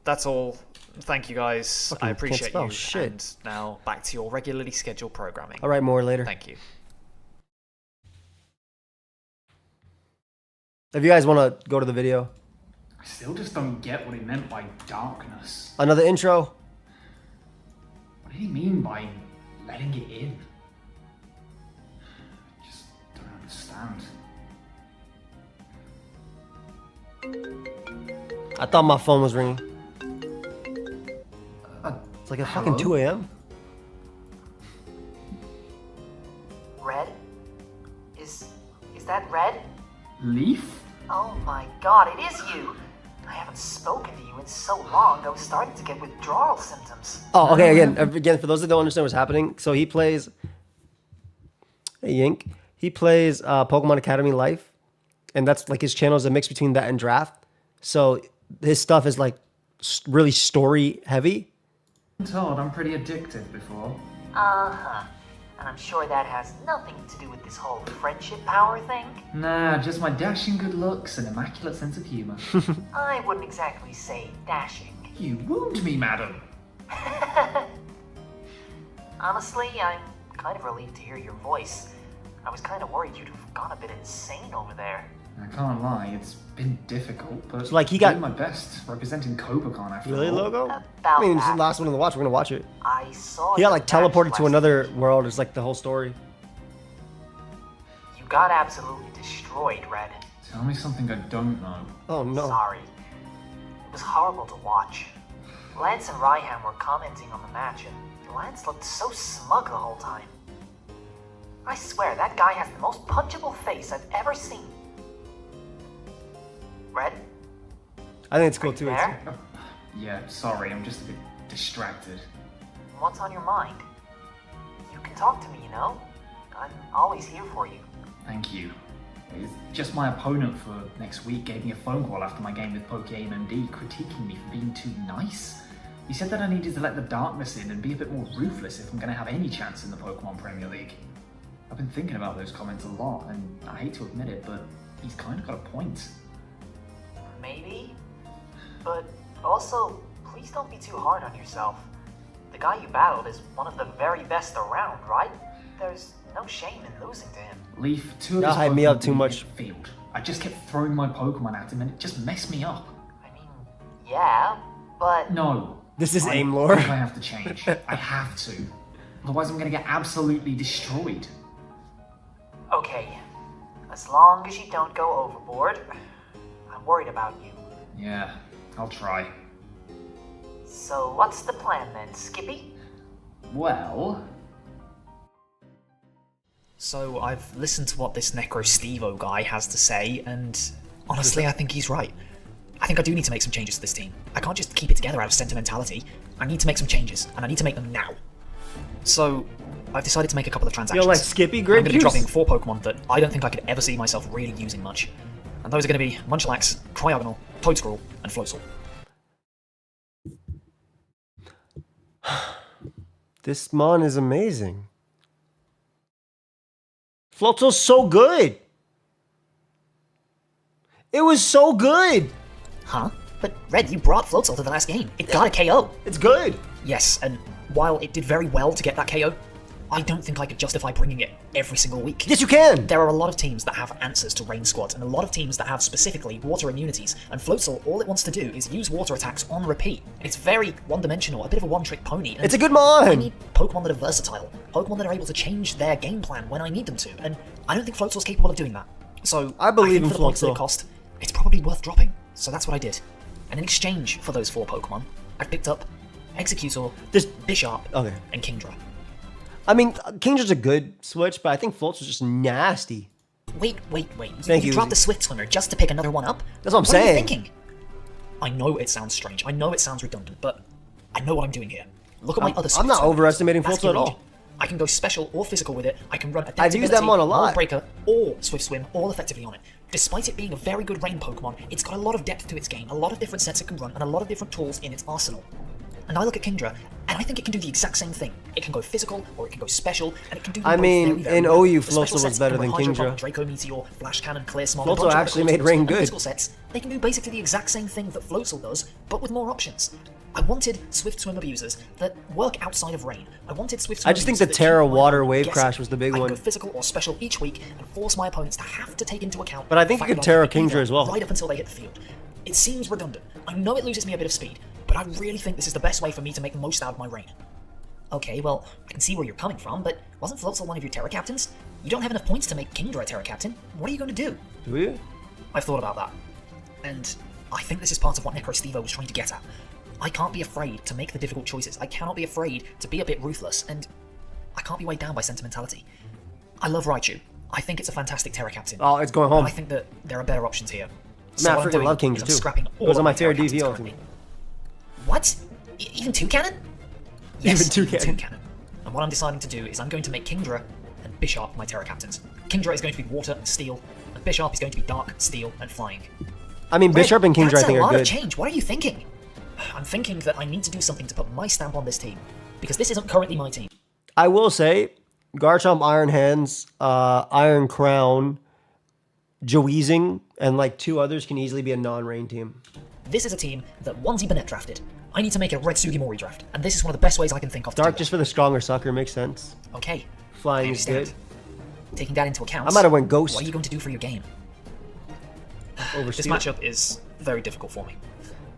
S14: that's all. Thank you guys.
S1: Fucking
S14: I
S1: can't
S14: appreciate
S1: spell
S14: you.
S1: shit.
S14: And now back to your regularly scheduled programming.
S1: I'll write more later.
S14: Thank you.
S1: If you guys want to go to the video.
S15: I still just don't get what he meant by darkness.
S1: Another intro.
S15: What did he mean by letting it in? I just don't understand.
S1: I thought my phone was ringing. It's like a fucking 2 a.m.
S16: Red? Is Is that Red?
S15: Leaf?
S16: Oh my god, it is you! I haven't spoken to you in so long, I was starting to get withdrawal symptoms.
S1: Oh, okay, again, for those that don't understand what's happening, so he plays... Hey, Yink. He plays Pokemon Academy Life, and that's like his channel is a mix between that and Draft. So his stuff is like really story heavy.
S15: I'm told I'm pretty addicted before.
S16: Uh-huh. And I'm sure that has nothing to do with this whole friendship power thing.
S15: Nah, just my dashing good looks and immaculate sense of humor.
S16: I wouldn't exactly say dashing.
S15: You wound me, madam.
S16: Honestly, I'm kind of relieved to hear your voice. I was kind of worried you'd have gone a bit insane over there.
S15: I can't lie, it's been difficult, but
S1: So, like, he got-
S15: doing my best representing CobraCon after
S1: Really,
S15: all.
S1: Logo? I mean, it's the last one on the watch. We're gonna watch it.
S16: I saw
S1: He got
S16: your
S1: like
S16: match
S1: teleported to
S16: last
S1: another world. It's like the whole story.
S16: You got absolutely destroyed, Red.
S15: Tell me something I don't know.
S1: Oh no.
S16: Sorry. It was horrible to watch. Lance and Ryham were commenting on the match, and Lance looked so smug the whole time. I swear, that guy has the most punchable face I've ever seen. Red?
S1: I think it's cool too.
S16: There?
S15: Yeah, sorry, I'm just a bit distracted.
S16: What's on your mind? You can talk to me, you know? I'm always here for you.
S15: Thank you. It's just my opponent for next week gave me a phone call after my game with pokeaimMD, critiquing me for being too nice. He said that I needed to let the darkness in and be a bit more ruthless if I'm going to have any chance in the Pokemon Premier League. I've been thinking about those comments a lot, and I hate to admit it, but he's kind of got a point.
S16: Maybe? But also, please don't be too hard on yourself. The guy you battled is one of the very best around, right? There's no shame in losing to him.
S15: Leaf, two of
S1: Y'all
S15: his
S1: hype me
S15: Pokemon
S1: up too much.
S15: Field. I just kept throwing my Pokemon at him and it just messed me up.
S16: Yeah, but...
S15: No.
S1: This is
S15: I
S1: aim lore.
S15: think I have to change. I have to. Otherwise I'm gonna get absolutely destroyed.
S16: Okay. As long as you don't go overboard, I'm worried about you.
S15: Yeah, I'll try.
S16: So what's the plan then, Skippy?
S15: Well...
S7: So I've listened to what this Necro Stevo guy has to say, and honestly, I think he's right. I think I do need to make some changes to this team. I can't just keep it together out of sentimentality. I need to make some changes, and I need to make them now. So, I've decided to make a couple of transactions.
S1: Yo, like Skippy
S7: I'm
S1: grape
S7: going to be
S1: juice?
S7: dropping 4 Pokemon that I don't think I could ever see myself really using much. And those are going to be Munchlax, Cryogonal, Toedscruel, and Floatzel.
S1: This mon is amazing. Floatzel's so good. It was so good.
S7: Huh? But Red, you brought Floatzel to the last game. It got a KO.
S1: It's good.
S7: Yes, and while it did very well to get that KO, I don't think I could justify bringing it every single week.
S1: Yes, you can!
S7: There are a lot of teams that have answers to Rain Squad, and a lot of teams that have specifically water immunities, and Floatzel, all it wants to do is use water attacks on repeat. It's very one-dimensional, a bit of a one-trick pony. And
S1: It's a good mon!
S7: I need Pokemon that are versatile, Pokemon that are able to change their game plan when I need them to, and I don't think Floatzel's capable of doing that. So,
S1: I believe
S7: think
S1: in
S7: for the points that
S1: Floatzel.
S7: it cost, it's probably worth dropping. So that's what I did. And in exchange for those 4 Pokemon, I picked up Executor, Bisharp, and Kingdra.
S1: I mean, Kingdra's a good switch, but I think Floatzel's just nasty.
S7: Wait.
S1: Thank
S7: you
S1: you,
S7: dropped
S1: Uzi.
S7: the Swift Swimmer just to pick another one up?
S1: That's what I'm
S7: What are you
S1: saying.
S7: thinking? I know it sounds strange. I know it sounds redundant, but I know what I'm doing here. Look at my other Swift
S1: I'm not
S7: Swimmer.
S1: overestimating
S7: That's
S1: Floatzel at all.
S7: Legion. I can go special or physical with it. I can run
S1: I've used that
S7: Adaptability,
S1: mon a lot.
S7: Mold Breaker, or Swift Swim all effectively on it. Despite it being a very good rain Pokemon, it's got a lot of depth to its game, a lot of different sets it can run, and a lot of different tools in its arsenal. And I look at Kingdra, and I think it can do the exact same thing. It can go physical, or it can go special, and it can do them
S1: I
S7: both
S1: mean,
S7: very, very
S1: in
S7: well.
S1: OU,
S7: The special
S1: Floatzel was
S7: sets
S1: better
S7: can
S1: than
S7: run Hydro
S1: Kingdra.
S7: Pump, Draco Meteor, Flash Cannon, Clear Smog,
S1: Floatzel
S7: a bunch of
S1: actually
S7: other
S1: made
S7: tools,
S1: rain
S7: and the
S1: good.
S7: physical sets, they can do basically the exact same thing that Floatzel does, but with more options. I wanted Swift Swim abusers that work outside of rain. I wanted Swift Swim
S1: I just think the
S7: abusers that
S1: Terra
S7: keep my
S1: Water
S7: opponent
S1: Wave
S7: guessing.
S1: Crash was the big
S7: I can
S1: one.
S7: go physical or special each week and force my opponents to have to take into account.
S1: But I think
S7: the
S1: you
S7: fact
S1: could
S7: that I
S1: Terra
S7: can do
S1: Kingdra
S7: that
S1: as well.
S7: right up until they hit the field. It seems redundant. I know it loses me a bit of speed, but I really think this is the best way for me to make the most out of my rain. Okay, well, I can see where you're coming from, but wasn't Floatzel one of your Terra Captains? You don't have enough points to make Kingdra a Terra Captain. What are you going to do?
S1: Do you?
S7: I've thought about that. And I think this is part of what Necro Stevo was trying to get at. I can't be afraid to make the difficult choices. I cannot be afraid to be a bit ruthless, and I can't be weighed down by sentimentality. I love Raichu.
S17: I think it's a fantastic Terra Captain.
S1: Oh, it's going home.
S17: But I think that there are better options here.
S1: Man, I
S17: what I'm
S1: freaking
S17: doing
S1: love Kingdra
S17: is I'm
S1: too.
S17: scrapping
S1: It
S17: all
S1: was
S17: of
S1: on my
S17: Terra
S1: favorite
S17: Captains
S1: DVO
S17: currently. What? Even 2 cannon? Yes,
S1: Even 2 cannon.
S17: 2 cannon. And what I'm deciding to do is I'm going to make Kingdra and Bishop my Terra Captains. Kingdra is going to be water and steel, and Bishop is going to be dark, steel, and flying.
S1: I mean, Bishop and Kingdra I think are
S17: That's a lot
S1: good.
S17: of change. What are you thinking? I'm thinking that I need to do something to put my stamp on this team, because this isn't currently my team.
S1: I will say, Garchomp, Iron Hands, Iron Crown, Joeezing, and like 2 others can easily be a non-rain team.
S17: This is a team that Onesie Burnett drafted. I need to make a Red Sugimori draft, and this is one of the best ways I can think of to
S1: Dark
S17: do
S1: just for the stronger sucker makes sense.
S17: that. Okay.
S1: Flying
S17: I
S1: is good.
S17: understand. Taking that into account,
S1: I might have went Ghost.
S17: What are you going to do for your game? This
S1: Oversteer.
S17: matchup is very difficult for me.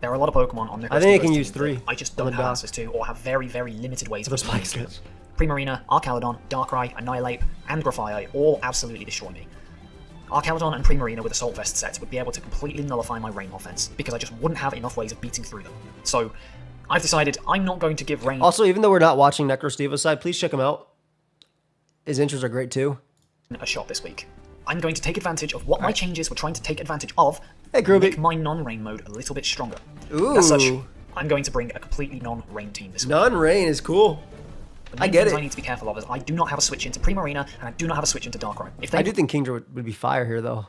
S17: There are a lot of Pokemon on
S1: I think I can use 3.
S17: I just
S1: on
S17: don't
S1: the
S17: have
S1: dock.
S17: access to, or have very, very limited ways of
S1: The spike
S17: responding to.
S1: skits.
S17: Primarina, Archaludon, Darkrai, Annihilate, and Grafaiai all absolutely destroy me. Archaludon and Primarina with Assault Vest sets would be able to completely nullify my Rain offense, because I just wouldn't have enough ways of beating through them. So, I've decided I'm not going to give Rain
S1: Also, even though we're not watching Necrosteva's side, please check him out. His intros are great too.
S17: a shot this week. I'm going to take advantage of what my changes were trying to take advantage of,
S1: Hey, Groovy.
S17: make my non-rain mode a little bit stronger.
S1: Ooh.
S17: As such, I'm going to bring a completely non-rain team this week.
S1: Non-rain is cool.
S17: The
S1: I
S17: main
S1: get
S17: things
S1: it.
S17: I need to be careful of is I do not have a switch into Primarina, and I do not have a switch into Darkrai. If they
S1: I do think Kingdra would be fire here though.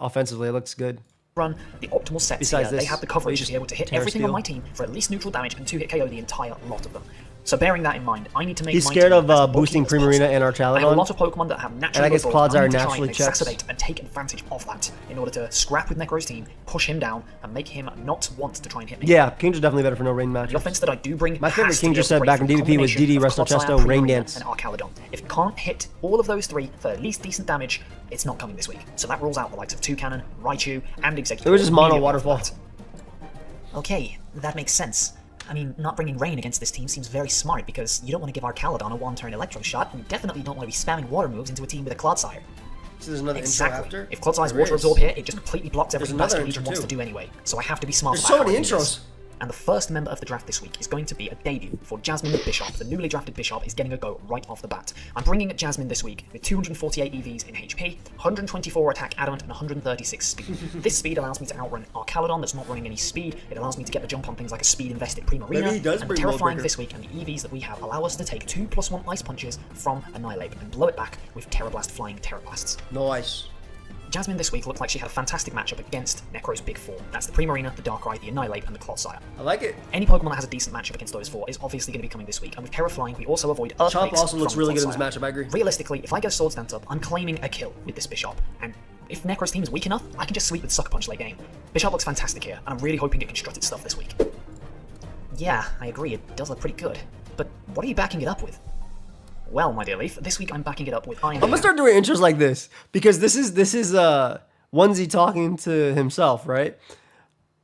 S1: Offensively, it looks good.
S17: run the optimal sets
S1: Besides
S17: here, they
S1: this,
S17: have the coverage to
S1: just
S17: be able to hit
S1: Terra
S17: everything
S1: Steel.
S17: on my team for at least neutral damage and 2-hit KO the entire lot of them. So bearing that in mind, I need to make
S1: He's
S17: my
S1: scared
S17: team
S1: of
S17: as bulky
S1: boosting
S17: as
S1: Primarina
S17: possible.
S1: and
S17: I have a
S1: Archaludon.
S17: lot of Pokemon that have natural
S1: And I guess
S17: low rolls.
S1: Clodsire
S17: I need to try
S1: naturally
S17: and
S1: checks.
S17: exacerbate and take advantage of that in order to scrap with Necro's team, push him down, and make him not want to try and hit me.
S1: Yeah, Kingdra's definitely better for no rain match.
S17: The offense that I do bring
S1: My favorite
S17: has to be
S1: Kingdra
S17: able to
S1: set
S17: break
S1: back in
S17: from
S1: DDP was
S17: combination
S1: DD,
S17: of
S1: Resto
S17: Clodsire,
S1: Chesto, Rain
S17: Primarina,
S1: Dance.
S17: and Archaludon. If it can't hit all of those 3 for at least decent damage, it's not coming this week. So that rules out the likes of Toucannon, Raichu, and Executor.
S1: It was just mono
S17: immediately after
S1: waterfall.
S17: that. Okay, that makes sense. I mean, not bringing Rain against this team seems very smart because you don't want to give Archaludon a 1-turn Electro Shot, and you definitely don't want to be spamming water moves into a team with a Clodsire.
S1: So there's another
S17: Exactly.
S1: intro after?
S17: If Clodsire's
S1: There
S17: Water
S1: is.
S17: Absorb here, it just completely blocks everything
S1: another
S17: Bastion Legion
S1: intro
S17: wants to
S1: too.
S17: do anyway. So I have to be smart
S1: There's
S17: about
S1: so
S17: how I
S1: many
S17: do this.
S1: intros.
S17: And the first member of the draft this week is going to be a debut for Jasmine the Bishop. The newly drafted Bishop is getting a go right off the bat. I'm bringing Jasmine this week with 248 EVs in HP, 124 attack adamant, and 136 speed. This speed allows me to outrun Archaludon that's not running any speed. It allows me to get the jump on things like a speed-invested
S1: Maybe he
S17: Primarina.
S1: does
S17: And
S1: bring
S17: terrifying
S1: Moldbreaker.
S17: this week, and the EVs that we have allow us to take 2+1 Ice Punches from Annihilate and blow it back with Terra Blast flying Terra Blasts.
S1: Nice.
S17: Jasmine this week looked like she had a fantastic matchup against Necro's big 4. That's the Primarina, the Darkrai, the Annihilate, and the Clodsire.
S1: I like it.
S17: Any Pokemon that has a decent matchup against those 4 is obviously going to be coming this week, and with Terra Flying, we also avoid Earthquakes.
S1: Chomp also looks
S17: from
S1: really good in this
S17: Clodsire.
S1: matchup, I agree.
S17: Realistically, if I get a Sword Stance up, I'm claiming a kill with this Bishop, and if Necro's team is weak enough, I can just sweep with Sucker Punch late game. Bishop looks fantastic here, and I'm really hoping it can strut its stuff this week. Yeah, I agree, it does look pretty good. But what are you backing it up with? Well, my dear Leaf, this week I'm backing it up with Iron
S1: I'm gonna start doing intros like this because this is Onesie talking to himself, right?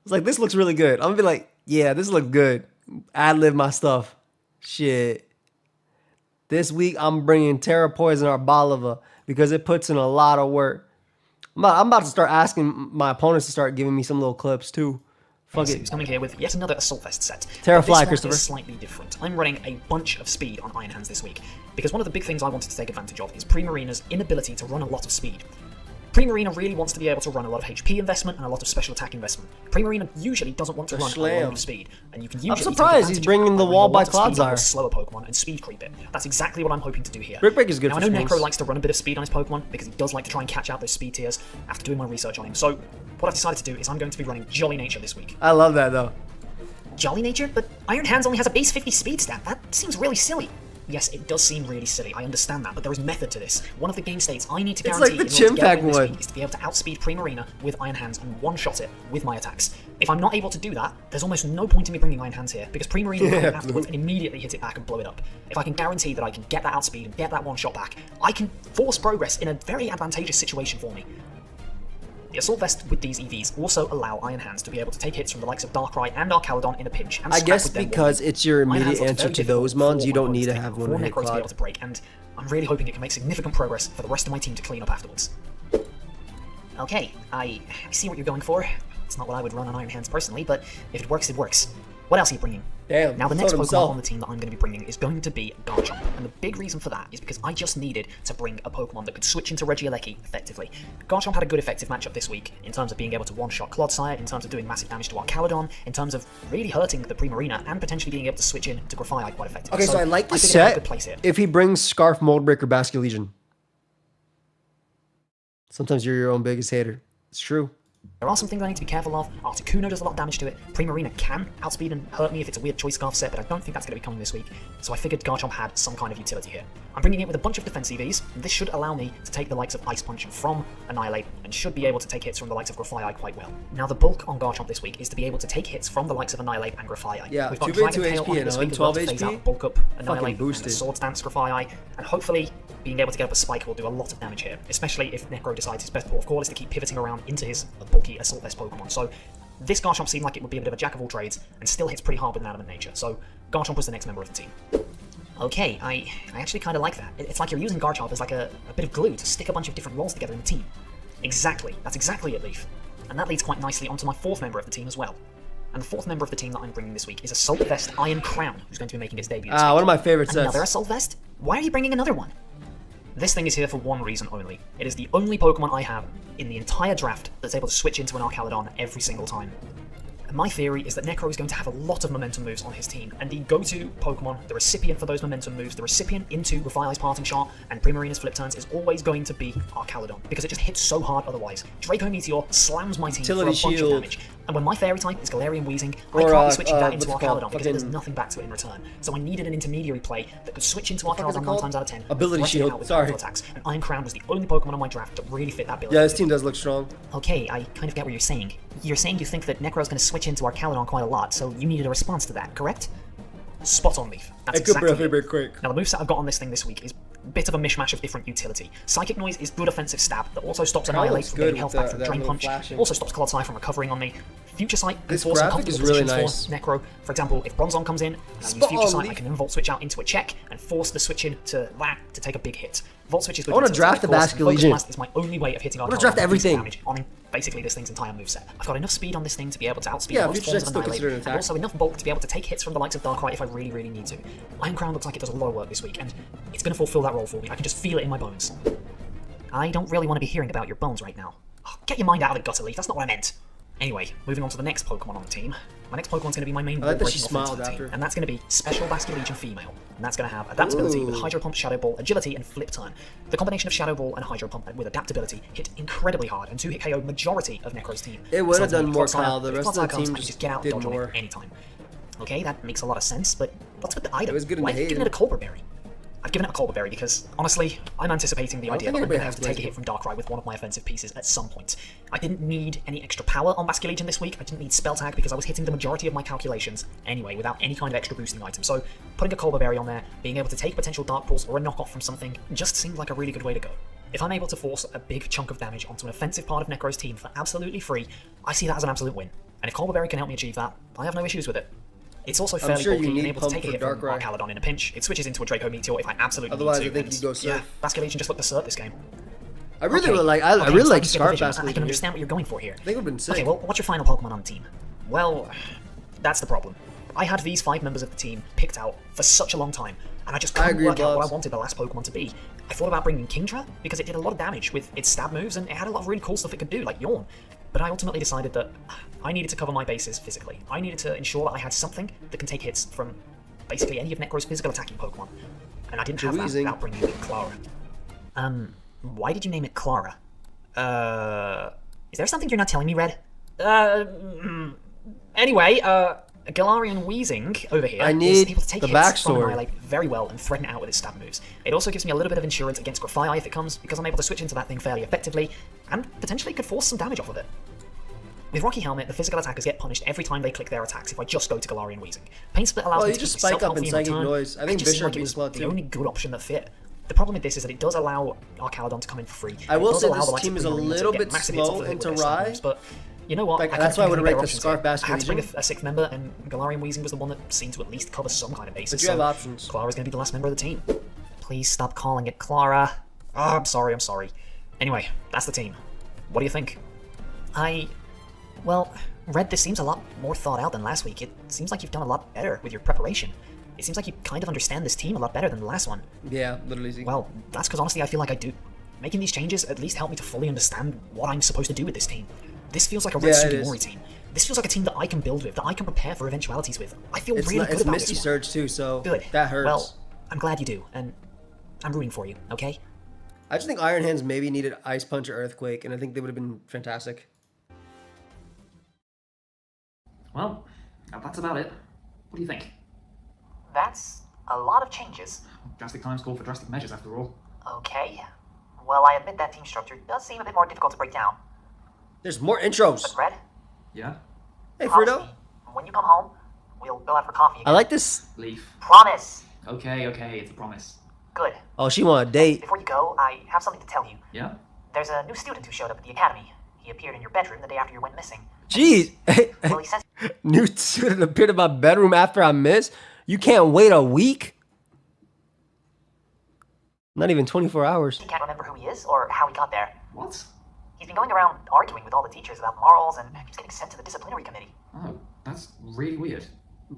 S1: It's like, this looks really good. I'm gonna be like, yeah, this looks good. Ad-lib my stuff. Shit. This week I'm bringing Terra Poison Arboliva because it puts in a lot of work. I'm about to start asking my opponents to start giving me some little clips too. Fuck
S17: He's
S1: it.
S17: coming here with yet another Assault Vest set.
S1: Terra
S17: But
S1: Fly,
S17: this one
S1: Christopher.
S17: is slightly different. I'm running a bunch of speed on Iron Hands this week, because one of the big things I wanted to take advantage of is Primarina's inability to run a lot of speed. Primarina really wants to be able to run a lot of HP investment and a lot of special attack investment. Primarina usually doesn't want to run a
S1: Slam.
S17: lot of speed, and you can usually take
S1: surprised he's
S17: advantage of
S1: bringing
S17: that
S1: the
S17: by
S1: wall
S17: running a
S1: by
S17: lot of speed on
S1: Clodsire.
S17: those slower Pokemon and speed creep it. That's exactly what I'm hoping to do here.
S1: Brick Break is good
S17: now,
S1: for
S17: I know
S1: screens.
S17: Necro likes to run a bit of speed on his Pokemon because he does like to try and catch out those speed tiers after doing my research on him. So what I've decided to do is I'm going to be running Jolly Nature this week.
S1: I love that though.
S17: Jolly Nature? But Iron Hands only has a base 50 speed stat. That seems really silly. Yes, it does seem really silly. I understand that, but there is method to this. One of the game states I need to
S1: It's
S17: guarantee
S1: like the
S17: in order to get a
S1: Chimpack
S17: win this
S1: one.
S17: week is to be able to outspeed Primarina with Iron Hands and one-shot it with my attacks. If I'm not able to do that, there's almost no point in me bringing Iron Hands here, because Primarina will come in afterwards and immediately hit it back and blow it up. If I can guarantee that I can get that outspeed and get that one-shot back, I can force progress in a very advantageous situation for me. The Assault Vest with these EVs also allow Iron Hands to be able to take hits from the likes of Darkrai and Archaludon in a pinch. And
S1: I
S17: scrap
S1: guess
S17: with them
S1: because
S17: one-hit.
S1: it's your
S17: Iron
S1: immediate
S17: Hands looks
S1: answer
S17: very
S1: to
S17: difficult
S1: those mons,
S17: for
S1: you don't
S17: my
S1: need to
S17: opponents
S1: have
S17: for
S1: one hit
S17: Necro to be able
S1: Clod.
S17: to break, and I'm really hoping it can make significant progress for the rest of my team to clean up afterwards. Okay, I see what you're going for. It's not what I would run on Iron Hands personally, but if it works, it works. What else are you bringing?
S1: Damn,
S17: Now, the
S1: he
S17: next
S1: told
S17: Pokemon
S1: himself.
S17: on the team that I'm going to be bringing is going to be Garchomp. And the big reason for that is because I just needed to bring a Pokemon that could switch into Regieleki effectively. Garchomp had a good effective matchup this week in terms of being able to one-shot Clodsire, in terms of doing massive damage to our Caledon, in terms of really hurting the Primarina, and potentially being able to switch in to Grafaiai quite effectively.
S1: Okay, so I like the
S17: figured it had a
S1: set
S17: good place here.
S1: if he brings Scarf, Moldbreaker, Basket Legion. Sometimes you're your own biggest hater. It's true.
S17: There are some things I need to be careful of. Articuno does a lot of damage to it. Primarina can outspeed and hurt me if it's a weird choice scarf set, but I don't think that's going to be coming this week. So I figured Garchomp had some kind of utility here. I'm bringing it with a bunch of defense EVs. This should allow me to take the likes of Ice Punch from Annihilate, and should be able to take hits from the likes of Grafaiai quite well. Now, the bulk on Garchomp this week is to be able to take hits from the likes of Annihilate and Grafaiai.
S1: Yeah,
S17: We've got
S1: 2v2
S17: Dragon Tail on
S1: HP
S17: it this
S1: and
S17: week as well to
S1: 12
S17: phase
S1: HP.
S17: out, bulk up
S1: Fucking
S17: Annihilate, and
S1: boosted.
S17: the Swords Dance Grafaiai, and hopefully being able to get up a Spike will do a lot of damage here, especially if Necro decides his best port of call is to keep pivoting around into his bulky Assault Vest Pokemon. So this Garchomp seemed like it would be a bit of a jack of all trades, and still hits pretty hard with Inanimate Nature, so Garchomp was the next member of the team. Okay, I actually kind of like that. It's like you're using Garchomp as like a bit of glue to stick a bunch of different roles together in the team. Exactly, that's exactly it, Leaf. And that leads quite nicely onto my fourth member of the team as well. And the fourth member of the team that I'm bringing this week is Assault Vest Iron Crown, who's going to be making its debut this week.
S1: One of my favorite sets.
S17: Another Assault Vest? Why are you bringing another one? This thing is here for one reason only. It is the only Pokemon I have in the entire draft that's able to switch into an Archaludon every single time. And my theory is that Necro is going to have a lot of momentum moves on his team, and the go-to Pokemon, the recipient for those momentum moves, the recipient into Grafaiai's Parting Shot and Primarina's Flip Turns is always going to be Archaludon, because it just hits so hard otherwise. Draco Meteor slams my team
S1: Utility
S17: for a bunch
S1: shield.
S17: of damage, and when my Fairy type is Galarian Wheezing, I
S1: Or,
S17: can't be switching that into
S1: what's it called?
S17: Archaludon because it does
S1: Fucking-
S17: nothing back to it in return. So I needed an intermediary play that could switch into
S1: fuck is it
S17: Archaludon 9
S1: called?
S17: times out of 10.
S1: Ability
S17: thrusting it
S1: shield,
S17: out with
S1: sorry.
S17: powerful attacks, and Iron Crown was the only Pokemon on my draft that really fit that build.
S1: Yeah, this team does look strong.
S17: Okay, I kind of get what you're saying. You're saying you think that Necro's going to switch into Archaludon quite a lot, so you needed a response to that, correct? Spot on, Leaf. That's
S1: It could
S17: exactly
S1: be
S17: it.
S1: quick.
S17: Now, the moveset I've got on this thing this week is a bit of a mishmash of different utility. Psychic Noise is good offensive stab that also stops
S1: Crown
S17: Annihilate
S1: looks
S17: from
S1: good
S17: getting
S1: with
S17: health
S1: the-
S17: back from
S1: that
S17: Drain
S1: little
S17: Punch,
S1: flashing.
S17: also stops Clodsire from recovering on me. Future Sight can
S1: This
S17: force some
S1: graphic
S17: comfortable
S1: is really
S17: positions for
S1: nice.
S17: Necro. For example, if Bronzong comes in, and I use
S1: Spot
S17: Future
S1: on,
S17: Sight,
S1: Leaf.
S17: I can then Volt Switch out into a check and force the switch in to that to take a big hit. Volt Switch is good.
S1: I wanna
S17: utility,
S1: draft
S17: of
S1: the
S17: course,
S1: Basket
S17: and Focus
S1: Legion.
S17: Blast is my only way of hitting
S1: I wanna
S17: Archaludon
S1: draft
S17: with
S1: everything.
S17: damage on basically this thing's entire moveset. I've got enough speed on this thing to be able to outspeed
S1: Yeah,
S17: most
S1: Future
S17: forms
S1: Sight's
S17: of
S1: still
S17: Annihilate,
S1: considered an
S17: and
S1: attack.
S17: also enough bulk to be able to take hits from the likes of Darkrai if I really, really need to. Iron Crown looks like it does a lot of work this week, and it's going to fulfill that role for me. I can just feel it in my bones. I don't really want to be hearing about your bones right now. Oh, get your mind out of the gutter, Leaf. That's not what I meant. Anyway, moving on to the next Pokemon on the team. My next Pokemon's going to be my main
S1: I like that
S17: ball-breaking
S1: she
S17: offense
S1: smiled
S17: of the
S1: after.
S17: team, and that's going to be Special Basket Legion Female. And that's going to have adaptability with
S1: Ooh.
S17: Hydro Pump, Shadow Ball, Agility, and Flip Turn. The combination of Shadow Ball and Hydro Pump with adaptability hit incredibly hard, and 2-hit KO majority of Necro's team.
S1: It would have
S17: Besides
S1: done
S17: me,
S1: more,
S17: Clodsire,
S1: Kyle. The
S17: if
S1: rest of the
S17: Clodsire comes,
S1: team
S17: I can
S1: just
S17: get out
S1: did
S17: dodge on
S1: more.
S17: it anytime. Okay, that makes a lot of sense, but what's with the item?
S1: It was good in
S17: Why
S1: the
S17: have you given
S1: Hayden.
S17: it a Cobra Berry? I've given it a Cobra Berry because, honestly, I'm anticipating the
S1: I don't
S17: idea
S1: think
S17: that I'm
S1: anybody
S17: going to have
S1: has
S17: to take a
S1: Blazing.
S17: hit from Darkrai with one of my offensive pieces at some point. I didn't need any extra power on Basket Legion this week. I didn't need Spell Tag because I was hitting the majority of my calculations anyway without any kind of extra boosting item. So putting a Cobra Berry on there, being able to take potential Dark Pulse or a knockoff from something just seemed like a really good way to go. If I'm able to force a big chunk of damage onto an offensive part of Necro's team for absolutely free, I see that as an absolute win. And if Cobra Berry can help me achieve that, I have no issues with it. It's also fairly
S1: sure you
S17: bulky and
S1: need
S17: able to
S1: Pump
S17: take a
S1: for
S17: hit from
S1: Darkrai.
S17: Archaludon in a pinch. It switches into a Draco Meteor if I absolutely
S1: Otherwise,
S17: need to.
S1: I think
S17: and
S1: you go
S17: yeah,
S1: Surf.
S17: Basket Legion just looked assert this game.
S1: I really
S17: Okay.
S1: would like. I
S17: Okay,
S1: really
S17: so
S1: like
S17: skip
S1: Scarf
S17: division.
S1: Basket
S17: I can
S1: Legion.
S17: understand what you're going for here.
S1: I think it would have been sick.
S17: Okay, well, what's your final Pokemon on the team? Well, that's the problem. I had these 5 members of the team picked out for such a long time, and I just couldn't
S1: agree,
S17: work out what
S1: Bubs.
S17: I wanted the last Pokemon to be. I thought about bringing Kingdra because it did a lot of damage with its stab moves, and it had a lot of really cool stuff it could do, like Yawn. But I ultimately decided that I needed to cover my bases physically. I needed to ensure that I had something that can take hits from basically any of Necro's physical attacking Pokemon. And I didn't have that
S1: Wheezing.
S17: without bringing in Clara. Why did you name it Clara? Is there something you're not telling me, Red? Anyway, Galarian Wheezing over here
S1: I
S17: is
S1: need
S17: able to take
S1: the
S17: hits from
S1: backstory.
S17: Annihilate very well and threaten it out with its stab moves. It also gives me a little bit of insurance against Grafaiai if it comes, because I'm able to switch into that thing fairly effectively, and potentially could force some damage off of it. With Rocky Helmet, the physical attackers get punished every time they click their attacks if I just go to Galarian Wheezing. Pain Split allows
S1: Well,
S17: me
S1: you
S17: to
S1: just
S17: keep
S1: spike
S17: myself
S1: up in
S17: healthy in
S1: Psychic
S17: return.
S1: Noise. I
S17: It
S1: think
S17: just seemed
S1: Bishop
S17: like it
S1: beats
S17: was
S1: Slot
S17: the
S1: too.
S17: only good option that fit. The problem with this is that it does allow Archaludon to come in for free.
S1: I
S17: It
S1: will
S17: does
S1: say
S17: allow
S1: this
S17: the likes
S1: team
S17: of
S1: is a
S17: Primarina to
S1: little
S17: get
S1: bit
S17: massive hits off
S1: slow
S17: of it
S1: into
S17: with their stab
S1: Rye.
S17: moves, but you know what?
S1: Like,
S17: I
S1: that's
S17: couldn't
S1: why I
S17: think
S1: would
S17: of
S1: have
S17: any
S1: ranked
S17: better
S1: the Scarf
S17: options here.
S1: Basket
S17: I had to bring
S1: Legion.
S17: a 6th member, and Galarian Wheezing was the one that seemed to at least cover some kind of basis.
S1: But you have
S17: so
S1: options.
S17: Clara's going to be the last member of the team. Please stop calling it Clara. Oh, I'm sorry. Anyway, that's the team. What do you think? Well, Red, this seems a lot more thought out than last week. It seems like you've done a lot better with your preparation. It seems like you kind of understand this team a lot better than the last one.
S1: Yeah, literally.
S17: Well, that's because honestly I feel like I do. Making these changes at least help me to fully understand what I'm supposed to do with this team. This feels like a Red Sugimori team. This feels like a team that I can build with, that I can prepare for eventualities with. I feel really good about
S1: Misty
S17: this one.
S1: Surge too, so
S17: Good.
S1: that hurts.
S17: Well, I'm glad you do, and I'm rooting for you, okay?
S1: I just think Iron Hands maybe needed Ice Punch or Earthquake, and I think they would have been fantastic.
S15: Well, that's about it. What do you think?
S16: That's a lot of changes.
S15: Drastic times call for drastic measures, after all.
S16: Okay. Well, I admit that team structure does seem a bit more difficult to break down.
S1: There's more intros.
S16: But Red,
S15: Yeah?
S1: Hey,
S16: promise
S1: Fruito.
S16: me, when you come home, we'll go out for coffee again.
S1: I like this.
S15: Leaf.
S16: Promise.
S15: Okay, it's a promise.
S16: Good.
S1: Oh, she want a date.
S16: Before you go, I have something to tell you.
S15: Yeah?
S16: There's a new student who showed up at the academy. He appeared in your bedroom the day after you went missing.
S1: Jeez.
S16: Well, he says
S1: New student appeared in my bedroom after I missed. You can't wait a week? Not even 24 hours.
S16: he can't remember who he is or how he got there.
S15: What?
S16: He's been going around arguing with all the teachers about morals and keeps getting sent to the disciplinary committee.
S15: Oh, that's really weird.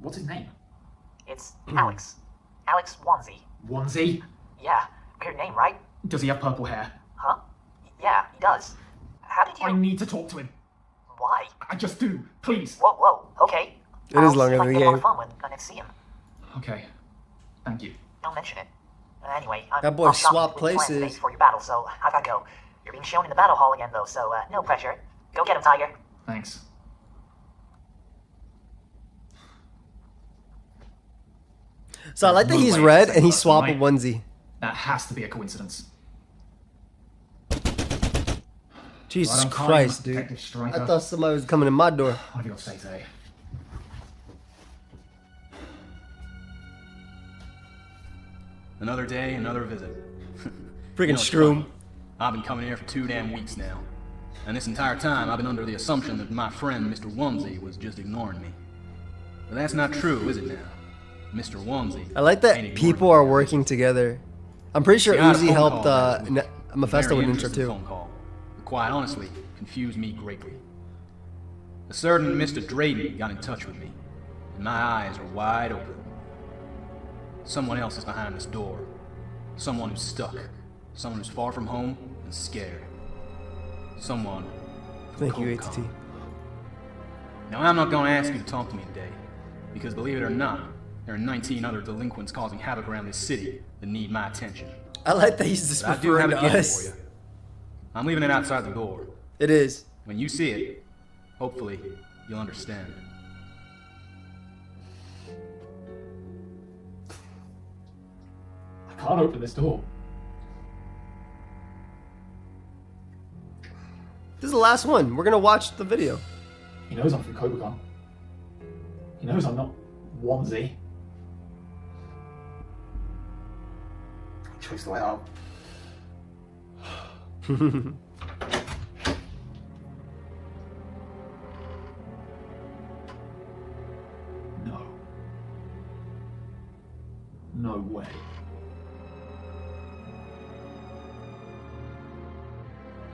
S15: What's his name?
S16: It's Alex. Alex Wanzi.
S15: Onesie?
S16: Yeah, weird name, right?
S15: Does he have purple hair?
S16: Huh? Yeah, he does. How did you...
S15: I need to talk to him.
S16: Why?
S15: I just do. Please.
S16: Whoa, okay.
S1: It is longer
S16: I'll
S1: than
S16: see
S1: the
S16: if I can get more
S1: game.
S16: fun when I next see him.
S15: Okay. Thank you.
S16: Don't mention it. Anyway, I'm
S1: That boy
S16: off shopping
S1: swapped
S16: with plans today
S1: places.
S16: before your battle, so I've got to go. You're being shown in the battle hall again, though, so no pressure. Go get him, Tiger.
S15: Thanks.
S1: So I like that
S15: No
S1: he's
S15: way
S1: red
S15: it's
S1: and he
S15: the same
S1: swapped
S15: person,
S1: with onesie.
S15: That has to be a coincidence.
S1: Jesus
S15: Right on time,
S1: Christ, dude.
S15: Detective Striker.
S1: I thought somebody was coming in my door.
S15: What have you got to say today?
S5: Another day, another visit.
S1: Freaking
S5: it's
S1: Shroom.
S5: funny. I've been coming here for 2 damn weeks now. And this entire time, I've been under the assumption that my friend, Mr. Onesie, was just ignoring me. But that's not true, is it now? Mr. Onesie.
S1: I like that
S5: ain't
S1: people are working together. I'm pretty sure
S5: See, I had a
S1: Uzi
S5: phone
S1: helped
S5: call last week.
S1: Mephisto
S5: Very
S1: with an intro
S5: interesting
S1: too.
S5: phone call. But quite honestly, confused me greatly. A certain Mr. Drayden got in touch with me, and my eyes are wide open. Someone else is behind this door. Someone who's stuck. Someone who's far from home and scared. Someone.
S1: Thank you, ATT.
S5: Now, I'm not going to ask you to talk to me today, because believe it or not, there are 19 other delinquents causing havoc around this city that need my attention.
S1: I like that he's just
S5: But I do have
S1: referring
S5: a
S1: to
S5: gift
S1: us.
S5: for you. I'm leaving it outside the door.
S1: It is.
S5: When you see it, hopefully, you'll understand.
S15: I can't open this door.
S1: This is the last one. We're gonna watch the video.
S15: He knows I'm from Kobugon. He knows I'm not Onesie. Choice the way out. No. No way.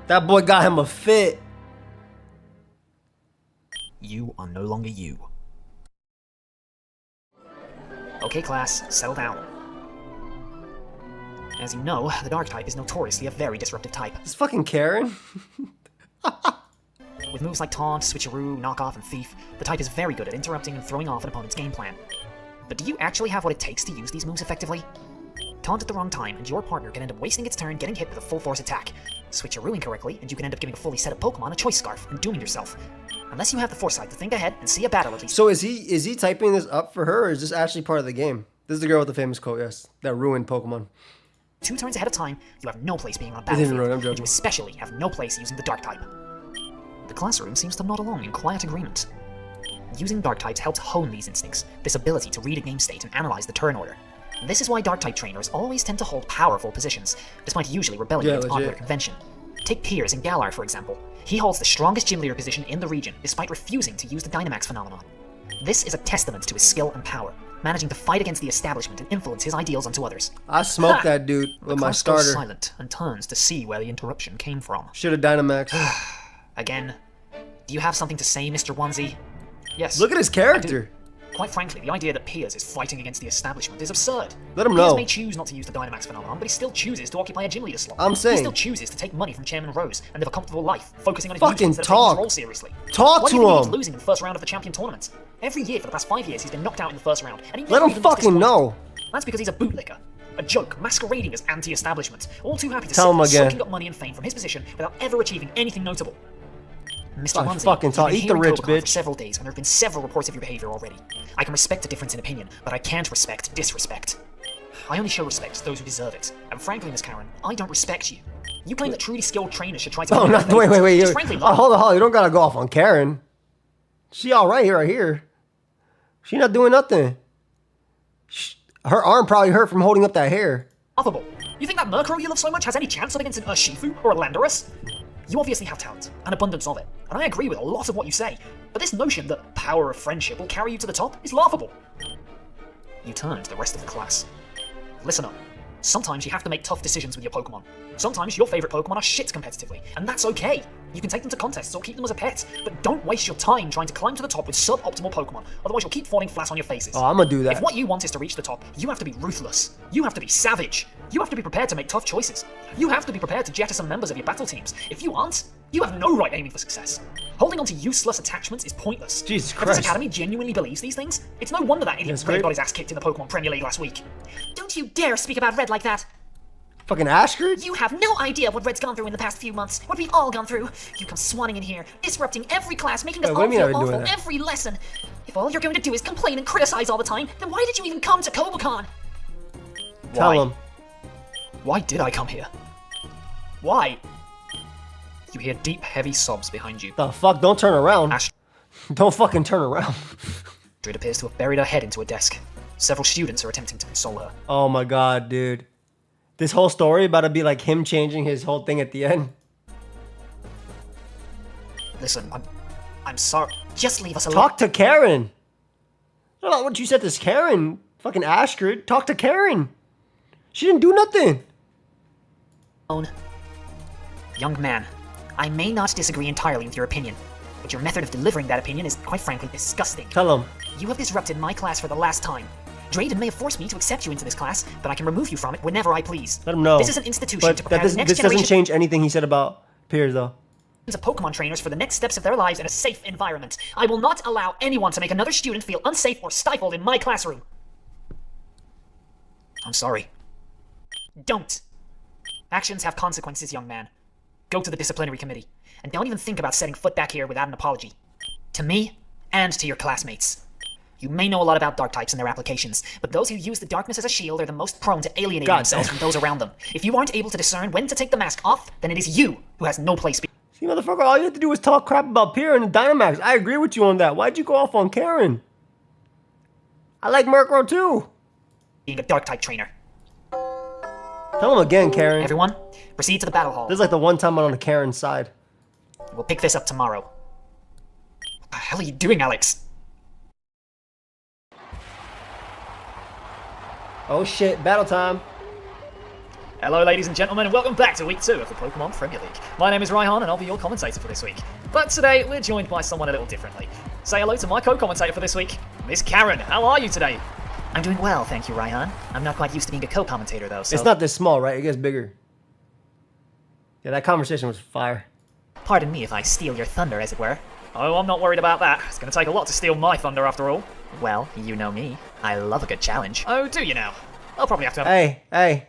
S1: That boy got him a fit.
S17: You are no longer you. Okay, class, settle down. As you know, the Dark type is notoriously a very disruptive type.
S1: This fucking Karen.
S17: With moves like Taunt, Switcheroo, Knockoff, and Thief, the type is very good at interrupting and throwing off an opponent's game plan. But do you actually have what it takes to use these moves effectively? Taunt at the wrong time, and your partner can end up wasting its turn getting hit with a full force attack. Switcheroo incorrectly, and you can end up giving a fully set up Pokemon a Choice Scarf and dooming yourself. Unless you have the foresight to think ahead and see a battle at least.
S1: So is he typing this up for her, or is this actually part of the game? This is the girl with the famous quote, yes, that ruined Pokemon.
S17: 2 turns ahead of time, you have no place being on a
S1: It didn't
S17: battlefield,
S1: ruin, I'm
S17: and
S1: joking.
S17: you especially have no place using the Dark type. The classroom seems to nod along in quiet agreement. Using Dark types helps hone these instincts, this ability to read a game state and analyze the turn order. This is why Dark type trainers always tend to hold powerful positions, despite usually rebelling against popular convention. Take Piers in Galar, for example. He holds the strongest gym leader position in the region, despite refusing to use the Dynamax phenomenon. This is a testament to his skill and power, managing to fight against the establishment and influence his ideals onto others.
S1: I smoked that dude
S17: The
S1: with my
S17: class goes
S1: starter.
S17: silent and turns to see where the interruption came from.
S1: Should have Dynamax.
S17: Again, Do you have something to say, Mr. Onesie? Yes.
S1: Look at his character.
S17: Quite frankly, the idea that Piers is fighting against the establishment is absurd.
S1: Let him
S17: Piers
S1: know.
S17: may choose not to use the Dynamax phenomenon, but he still chooses to occupy a gym leader slot.
S1: I'm saying.
S17: He still chooses to take money from Chairman Rose and live a comfortable life, focusing on his
S1: Fucking
S17: instead of taking
S1: talk.
S17: his role seriously.
S1: Talk
S17: Why do
S1: to
S17: you think he
S1: him.
S17: keeps losing in the first round of the champion tournament? Every year for the past 5 years, he's been knocked out in the first round, and he
S1: Let
S17: never
S1: him
S17: even looks
S1: fucking
S17: disappointed.
S1: know.
S17: That's because he's a bootlicker. A joke, masquerading as anti-establishment. All too happy to
S1: Tell him
S17: sit there
S1: again.
S17: sucking up money and fame from his position without ever achieving anything notable. Mr.
S1: I
S17: Onesie,
S1: fucking talk.
S17: you've been
S1: Eat the
S17: here in
S1: rich,
S17: Kobokan for
S1: bitch.
S17: several days, and there have been several reports of your behavior already. I can respect a difference in opinion, but I can't respect disrespect. I only show respect to those who deserve it. And frankly, Miss Karen, I don't respect you. You claim that truly skilled trainers should try to...
S1: Oh, no, wait.
S17: Just frankly,
S1: Hold on. You don't gotta go off on Karen. She all right here. She not doing nothing. Her arm probably hurt from holding up that hair.
S17: laughable. You think that Murkrow you love so much has any chance against an Urshifu or a Landorus? You obviously have talent, an abundance of it, and I agree with a lot of what you say, but this notion that power of friendship will carry you to the top is laughable. You turn to the rest of the class. Listen up. Sometimes you have to make tough decisions with your Pokemon. Sometimes your favourite Pokemon are shit competitively, and that's okay. You can take them to contests or keep them as a pet, but don't waste your time trying to climb to the top with suboptimal Pokemon, otherwise you'll keep falling flat on your faces.
S1: Oh, I'm gonna do that.
S17: If what you want is to reach the top, you have to be ruthless. You have to be savage. You have to be prepared to make tough choices. You have to be prepared to jettison members of your battle teams. If you aren't, you have no right aiming for success. Holding on to useless attachments is pointless.
S1: Jesus
S17: If
S1: Christ.
S17: this academy genuinely believes these things, it's no wonder that idiot Red got his ass kicked in the Pokemon Premier League last week.
S16: Don't you dare speak about Red like that.
S1: Fucking Ashford?
S16: You have no idea what Red's gone through in the past few months. What we've all gone through. You come swanning in here, disrupting every class, making us
S1: Wait,
S16: all
S1: what do you mean
S16: feel
S1: I've been
S16: awful
S1: doing that?
S16: every lesson. If all you're going to do is complain and criticize all the time, then why did you even come to Kobokan?
S1: Tell him.
S17: Why did I come here? Why? You hear deep, heavy sobs behind you.
S1: The fuck? Don't turn around. Don't fucking turn around.
S17: Astrid appears to have buried her head into a desk. Several students are attempting to console her.
S1: Oh my god, dude. This whole story about to be like him changing his whole thing at the end.
S17: Listen, I'm sorry.
S16: Just leave us alone.
S1: Talk to Karen. I don't know what you said to Karen. Fucking Ashford. Talk to Karen. She didn't do nothing.
S17: Young man, I may not disagree entirely with your opinion, but your method of delivering that opinion is, quite frankly, disgusting.
S1: Tell him.
S17: You have disrupted my class for the last time. Drayden may have forced me to accept you into this class, but I can remove you from it whenever I please.
S1: Let him know.
S17: This is an institution
S1: But
S17: to prepare
S1: that
S17: the next
S1: this
S17: generation
S1: doesn't change anything he said about Piers, though.
S17: of Pokemon trainers for the next steps of their lives in a safe environment. I will not allow anyone to make another student feel unsafe or stifled in my classroom. I'm sorry. Don't. Actions have consequences, young man. Go to the disciplinary committee, and don't even think about setting foot back here without an apology. To me, and to your classmates. You may know a lot about dark types and their applications, but those who use the darkness as a shield are the most prone to alienating themselves from those around them. If you aren't able to discern when to take the mask off, then it is you who has no place.
S1: See, motherfucker, all you have to do is talk crap about Pier and the Dynamax. I agree with you on that. Why'd you go off on Karen? I like Murkrow too.
S17: Being a dark type trainer.
S1: Tell him again, Karen.
S17: Everyone, proceed to the battle hall.
S1: This is like the one time I'm on the Karen side.
S17: We'll pick this up tomorrow. What the hell are you doing, Alex?
S1: Oh shit, battle time.
S7: Hello ladies and gentlemen, and welcome back to week 2 of the Pokemon Premier League. My name is Raihan and I'll be your commentator for this week. But today we're joined by someone a little differently. Say hello to my co-commentator for this week, Miss Karen. How are you today?
S17: I'm doing well, thank you, Raihan. I'm not quite used to being a co-commentator though, so...
S1: It's not this small, right? It gets bigger. Yeah, that conversation was fire.
S17: Pardon me if I steal your thunder, as it were.
S7: Oh, I'm not worried about that. It's going to take a lot to steal my thunder after all.
S17: Well, you know me. I love a good challenge.
S7: Oh, do you now? I'll probably have to have
S1: Hey.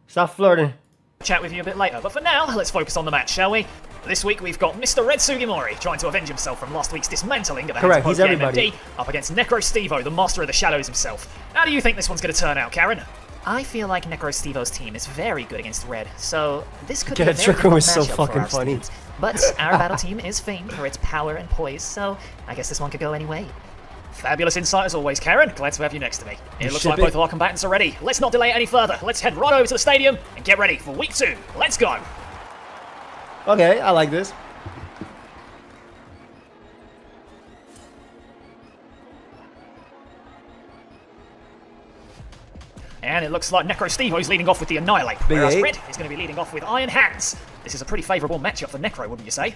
S1: Stop flirting.
S7: a chat with you a bit later, but for now, let's focus on the match, shall we? This week we've got Mr. Red Sugimori trying to avenge himself from last week's dismantling at the
S1: Correct,
S7: hands
S1: he's
S7: of
S1: everybody.
S7: PokeaimMD, up against Necro Stevo, the master of the shadows himself. How do you think this one's going to turn out, Karen?
S17: I feel like Necro Stevo's team is very good against Red, so this could be
S1: Yeah,
S17: a very
S1: Tricker
S17: difficult
S1: was so
S17: matchup for
S1: fucking
S17: our
S1: funny.
S17: students. But our battle team is famed for its power and poise, so I guess this one could go any way.
S7: Fabulous insight as always, Karen. Glad to have you next to me. It looks
S1: Ship
S7: like
S1: it.
S7: both of our combatants are ready. Let's not delay it any further. Let's head right over to the stadium and get ready for week 2. Let's go.
S1: Okay, I like this.
S7: And it looks like Necro Stevo's leading off with the Annihilate,
S1: Big
S7: whereas
S1: eight.
S7: Red is going to be leading off with Iron Hands. This is a pretty favourable matchup for Necro, wouldn't you say?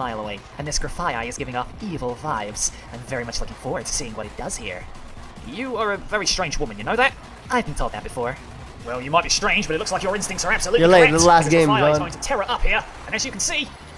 S17: mile away, and this Grafii is giving off evil vibes. I'm very much looking forward to seeing what it does here. You are a very strange woman, you know that? I've been told that before. Well, you might be strange, but it looks like your instincts are absolutely
S1: You're late.
S17: correct.
S1: The last
S17: This
S1: game,
S17: Grafii is
S1: John.
S17: going to tear her up here, and as you can see,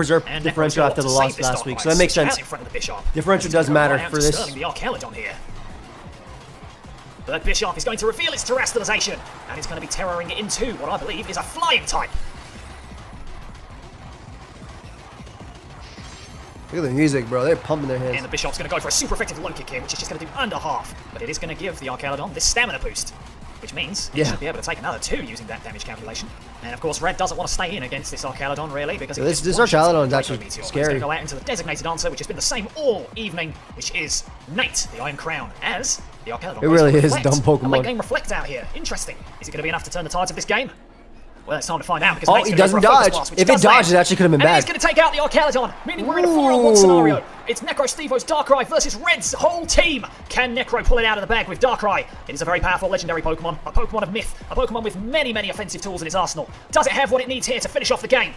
S1: Berserk
S17: And
S1: differential after the
S17: to
S1: loss
S17: save this
S1: last
S17: start
S1: week,
S17: by
S1: so that makes
S17: switching
S1: sense.
S17: out in front of the Bishop.
S1: Differential does matter
S17: Right out
S1: for
S17: to
S1: this.
S17: Sterling the Archeladon here. But Bishop is going to reveal its terrestrialization, and it's going to be terroring it into what I believe is a flying type.
S1: Look at the music, bro. They're pumping their hands.
S17: And the Bishop's going to go for a super effective low kick here, which is just going to do under half. But it is going to give the Archaeolodon this stamina boost, which means he should be able to take another 2 using that damage calculation. And of course, Red doesn't want to stay in against this Archaeolodon, really, because
S1: this Archaeolodon is actually
S17: He's
S1: scary.
S17: going to go out into the designated answer, which has been the same all evening, which is Nate, the Iron Crown, as the Archaeolodon.
S1: It really is
S17: Reflect.
S1: dumb
S17: A
S1: Pokemon.
S17: late game Reflect out here. Interesting. Is it going to be enough to turn the tides of this game? Well, it's time to find out. Because
S1: Oh,
S17: Nate's
S1: he
S17: gonna go
S1: doesn't
S17: for a focus
S1: dodge.
S17: blast, which
S1: If it
S17: does
S1: dodged,
S17: land.
S1: it actually could have been
S17: And
S1: bad.
S17: he's going to take out the Archaeolodon, meaning we're in a 4-on-1 scenario. It's Necro Stevo's Darkrai versus Red's whole team. Can Necro pull it out of the bag with Darkrai? It is a very powerful legendary Pokemon, a Pokemon of myth, a Pokemon with many, many offensive tools in its arsenal. Does it have what it needs here to finish off the game?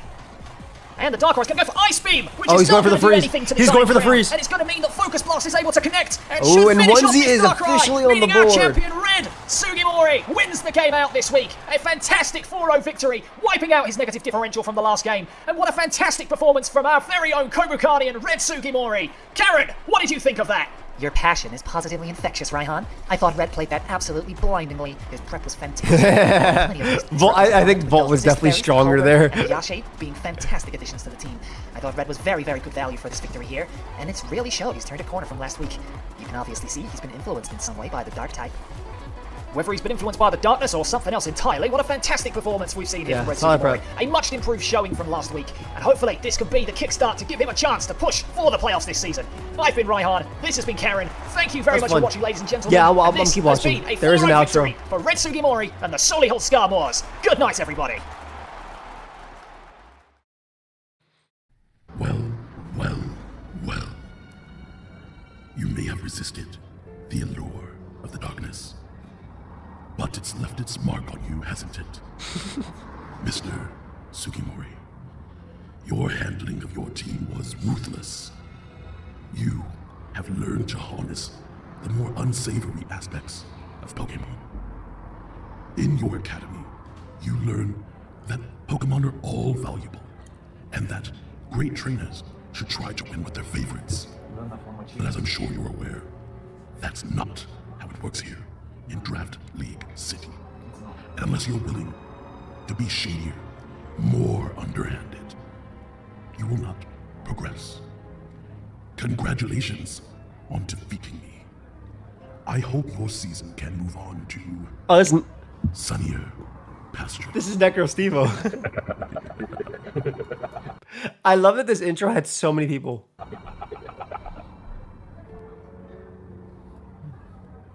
S17: And the Darkrai's going to go for Ice Beam, which is
S1: he's
S17: not
S1: going for the
S17: gonna do
S1: freeze.
S17: anything to
S1: He's
S17: this
S1: going for the
S17: Iron Crown.
S1: freeze.
S17: And it's going to mean that Focus Blast is able to connect and
S1: Oh,
S17: should
S1: and
S17: finish off
S1: Onesie
S17: this
S1: is
S17: Darkrai,
S1: officially on the
S17: meaning our
S1: board.
S17: champion Red, Sugimori, wins the game out this week. A fantastic 4-0 victory, wiping out his negative differential from the last game. And what a fantastic performance from our very own Kobukarnian Red Sugimori. Karen, what did you think of that?
S16: Your passion is positively infectious, Raihan. I thought Red played that absolutely blindingly. His prep was fantastic.
S1: Volt, I think Volt was definitely stronger there.
S16: And Yashe being fantastic additions to the team. I thought Red was very, very good value for this victory here, and it's really showed. He's turned a corner from last week. You can obviously see he's been influenced in some way by the Dark type.
S17: Whether he's been influenced by the darkness or something else entirely, what a fantastic performance we've seen here from Red
S1: solid
S17: Sugimori.
S1: prep.
S17: A much improved showing from last week, and hopefully this could be the kickstart to give him a chance to push for the playoffs this season. I've been Raihan, this has been Karen. Thank you very
S1: That's
S17: much
S1: fun.
S17: for watching, ladies and gentlemen.
S1: Yeah, I'll
S17: And this
S1: keep
S17: has
S1: watching.
S17: been a
S1: There is an
S17: 4-0
S1: outro.
S17: victory for Red Sugimori and the Solihull Skarmoires. Good night, everybody.
S18: Well. You may have resisted the allure of the darkness, but it's left its mark on you, hasn't it? Mr. Sugimori, your handling of your team was ruthless. You have learned to harness the more unsavory aspects of Pokemon. In your academy, you learn that Pokemon are all valuable, and that great trainers should try to win with their favorites. But as I'm sure you're aware, that's not how it works here in Draft League City. And unless you're willing to be shadier, more underhanded, you will not progress. Congratulations on defeating me. I hope your season can move on to
S1: listen.
S18: sunnier pastures.
S1: This is Necro Stevo. I love that this intro had so many people.
S17: There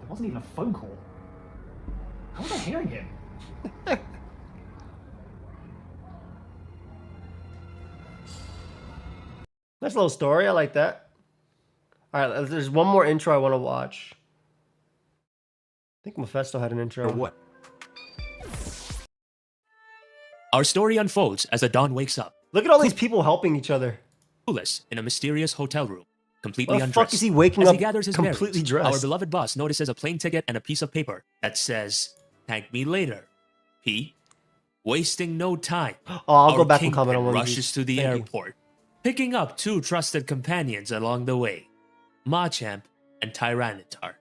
S17: wasn't even a phone call. How was I hearing him?
S1: Nice little story. I like that. All right, there's one more intro I want to watch. I think Mephisto had an intro.
S3: What? Our story unfolds as the dawn wakes up.
S1: Look at all these people helping each other.
S3: Clueless in a mysterious hotel room, completely
S1: Why the
S3: undressed.
S1: fuck is he waking
S3: As
S1: up
S3: he gathers his
S1: completely
S3: bearings,
S1: dressed?
S3: Our beloved boss notices a plane ticket and a piece of paper that says, "Thank me later." P. Wasting no time.
S1: Oh, I'll go
S3: our
S1: back and comment
S3: kingpin
S1: on one of
S3: rushes
S1: these.
S3: to the
S1: Thank you.
S3: airport, picking up 2 trusted companions along the way, Machamp and Tyranitar.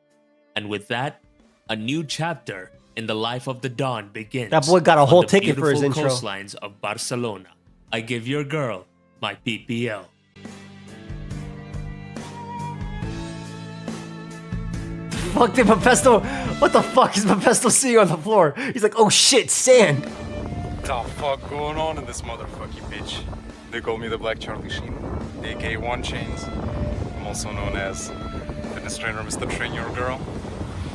S3: And with that, a new chapter in the life of the Dawn begins.
S1: That boy got a
S3: on
S1: whole
S3: the
S1: ticket for his
S3: beautiful
S1: intro.
S3: coastlines of Barcelona. I give your girl my PPL.
S1: Fuck did Mephisto. What the fuck is Mephisto seeing on the floor? He's like, oh shit, sand.
S19: What the fuck going on in this motherfucking bitch? They call me the Black Charlie Sheen, aka One Chains. I'm also known as fitness trainer Mr. Train Your Girl.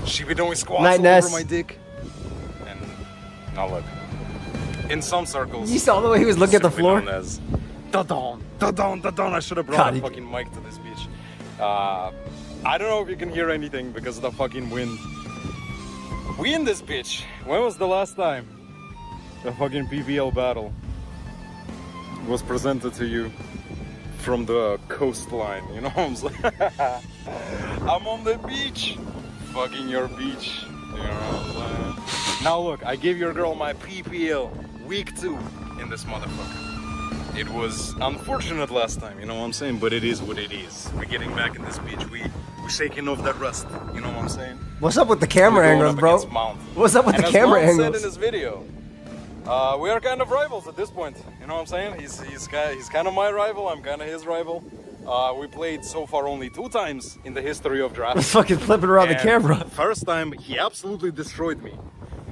S19: She be doing squats
S1: Night
S19: all
S1: Ness.
S19: over my dick. And now look, in some circles,
S1: You saw the way he was looking at the
S19: simply
S1: floor?
S19: known as da-don. I should have brought
S1: God,
S19: a
S1: he-
S19: fucking mic to this bitch. I don't know if you can hear anything because of the fucking wind. We in this bitch. When was the last time the fucking PPL battle was presented to you from the coastline? You know what I'm saying? I'm on the beach. Fucking your beach. You know what I'm saying? Now look, I gave your girl my PPL week 2 in this motherfucker. It was unfortunate last time, you know what I'm saying? But it is what it is. We're getting back in this beach. We're shaking off that rust, you know what I'm saying?
S1: What's up with the camera
S19: We're going
S1: angles,
S19: up
S1: bro?
S19: against Mount.
S1: What's up with
S19: And
S1: the
S19: as
S1: camera
S19: Mount said
S1: angles?
S19: in his video, we are kind of rivals at this point. You know what I'm saying? He's kind of my rival. I'm kind of his rival. We played so far only 2 times in the history of draft.
S1: Let's fucking flip it around the camera.
S19: First time, he absolutely destroyed me.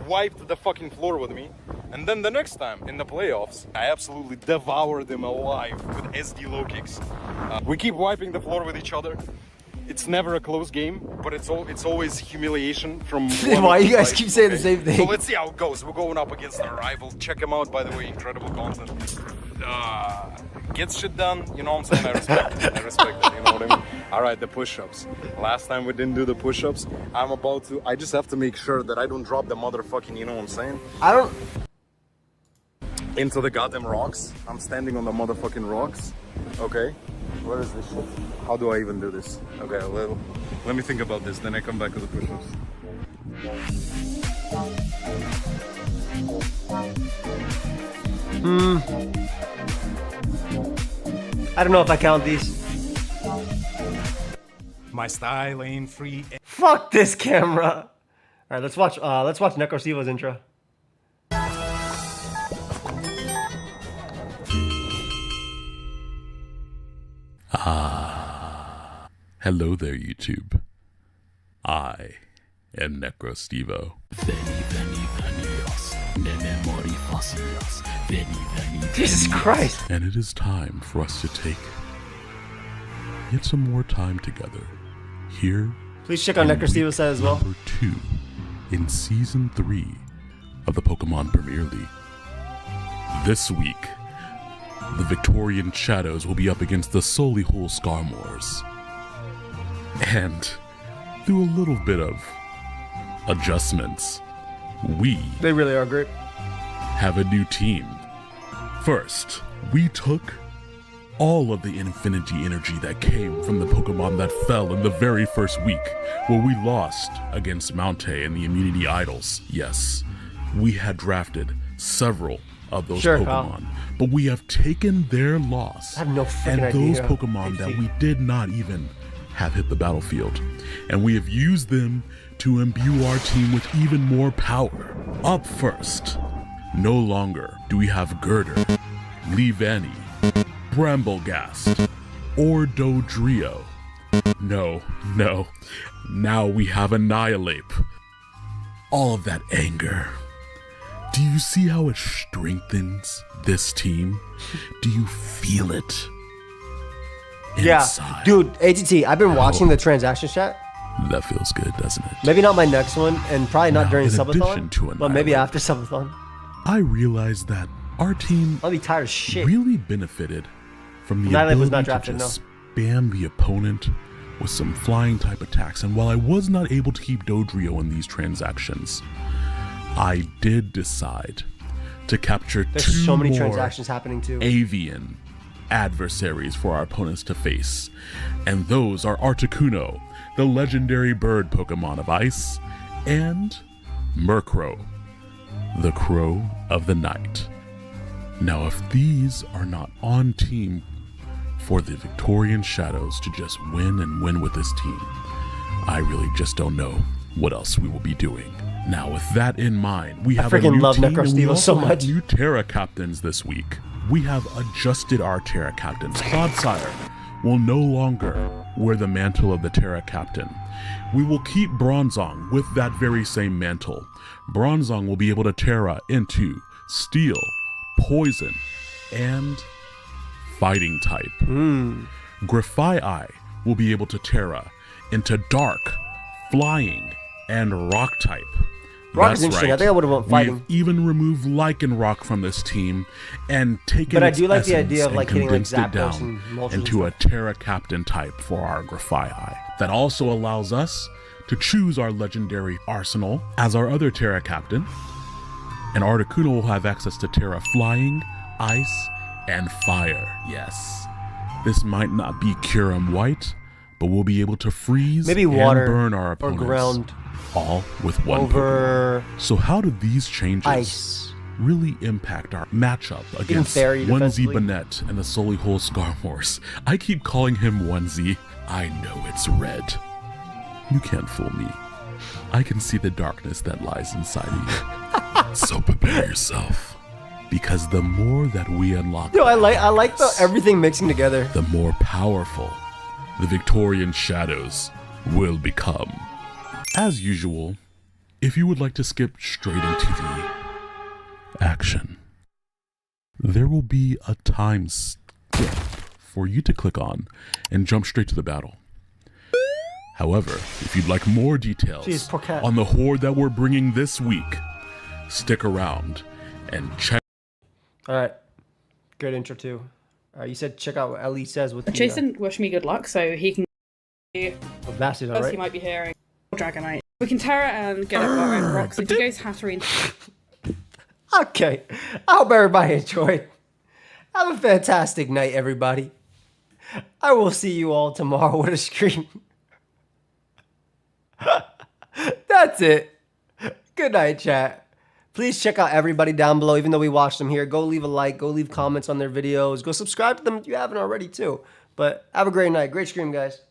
S19: Wiped the fucking floor with me. And then the next time, in the playoffs, I absolutely devoured him alive with SD low kicks. We keep wiping the floor with each other. It's never a close game, but it's always humiliation from one
S1: Why
S19: of
S1: you
S19: the
S1: guys
S19: sides,
S1: keep saying
S19: okay?
S1: the same thing?
S19: So let's see how it goes. We're going up against our rival. Check him out, by the way. Incredible content. Gets shit done. You know what I'm saying? I respect it. I respect it. You know what I mean? All right, the push-ups. Last time we didn't do the push-ups. I'm about to. I just have to make sure that I don't drop the motherfucking. You know what I'm saying?
S1: I don't.
S19: Into the goddamn rocks. I'm standing on the motherfucking rocks. Okay. Where is this shit? How do I even do this? Okay, let me think about this, then I come back to the push-ups.
S1: I don't know if I count these.
S20: My style ain't free.
S1: Fuck this camera. All right, let's watch Necrosivo's intro.
S18: Hello there, YouTube. I am Necrostivo.
S1: Jesus Christ.
S18: And it is time for us to take yet some more time together here.
S1: Please check out Necrostivo's side as well.
S18: Number 2 in Season 3 of the Pokemon Premier League. This week, the Victorian Shadows will be up against the Solihull Skarmoors. And through a little bit of adjustments,
S1: they really are great.
S18: Have a new team. First, we took all of the Infinity energy that came from the Pokemon that fell in the very first week, where we lost against Mountay and the Immunity Idols. Yes, we had drafted several of those Pokemon, but we have taken their loss
S1: I have no
S18: and
S1: freaking
S18: those
S1: idea.
S18: Pokemon that we did not even have hit the battlefield, and we have used them to imbue our team with even more power. Up first, no longer do we have Girder, Leavanny, Bramblegast, or Dodrio. No, now we have Annihilape. All of that anger. Do you see how it strengthens this team? Do you feel it? Inside.
S1: Yeah, dude, ATT, I've been watching the transaction chat.
S18: That feels good, doesn't it?
S1: Maybe not my next one, and probably not during
S18: in addition to
S1: Subathon, but maybe after Subathon.
S18: I realized that our team
S1: I'll be tired of shit.
S18: really benefited from the
S1: Annihilape was
S18: ability
S1: not
S18: to
S1: drafted,
S18: just spam the opponent with some flying type attacks. And while I was not able to keep Dodrio in these transactions, I did decide to capture
S1: There's
S18: two
S1: so many
S18: more
S1: transactions happening too.
S18: avian adversaries for our opponents to face. And those are Articuno, the legendary bird Pokemon of Ice, and Murkrow, the Crow of the Night. Now, if these are not on team for the Victorian Shadows to just win and win with this team, I really just don't know what else we will be doing. Now, with that in mind, we have a
S1: freaking
S18: new
S1: love
S18: team and we
S1: Necrostivo
S18: also
S1: so
S18: have
S1: much.
S18: new Terra Captains this week. We have adjusted our Terra Captains. Clodsire will no longer wear the mantle of the Terra Captain. We will keep Bronzong with that very same mantle. Bronzong will be able to Terra into Steel, Poison, and Fighting type. Grafai will be able to Terra into Dark, Flying, and Rock type.
S1: Rock is interesting. I think I would have went Fighting.
S18: We've even removed Lycanroc from this team and taken
S1: But I
S18: its
S1: do like the
S18: essence
S1: idea of,
S18: and
S1: like, hitting, like,
S18: condensed it
S1: Zapdos
S18: down
S1: and Moltres
S18: into
S1: and
S18: a Terra Captain type for our Grafai. That also allows us to choose our legendary arsenal as our other Terra Captain. And Articuno will have access to Terra Flying, Ice, and Fire. Yes. This might not be Kyurem White, but we'll be able to freeze
S1: Maybe
S18: and
S1: water
S18: burn our
S1: or
S18: opponents.
S1: ground
S18: All with one
S1: over
S18: Pokemon. So how do these changes
S1: Ice.
S18: really impact our matchup
S1: Even
S18: against
S1: Fairy
S18: Onesie
S1: defensively.
S18: Bennett and the Solihull Skarmoors? I keep calling him Onesie. I know it's red. You can't fool me. I can see the darkness that lies inside of you. So prepare yourself Because the more that we unlock,
S1: Yo, I like the everything mixing together.
S18: the more powerful the Victorian shadows will become. As usual, if you would like to skip straight into the action, there will be a time skip for you to click on and jump straight to the battle. However, if you'd like more details
S1: Jeez, poor cat.
S18: on the horde that we're bringing this week, stick around and check.
S1: All right, good intro too. You said check out what Ellie says with the
S21: Jason wished me good luck, so he can.
S1: Vast is all
S21: As
S1: right.
S21: he might be hearing. Dragonite. We can tear it and get it around rocks. If you guys have to read.
S1: Okay, I hope everybody enjoyed. Have a fantastic night, everybody. I will see you all tomorrow with a stream. That's it. Good night, chat. Please check out everybody down below, even though we watched them here. Go leave a like, go leave comments on their videos, go subscribe to them if you haven't already too. But have a great night. Great stream, guys.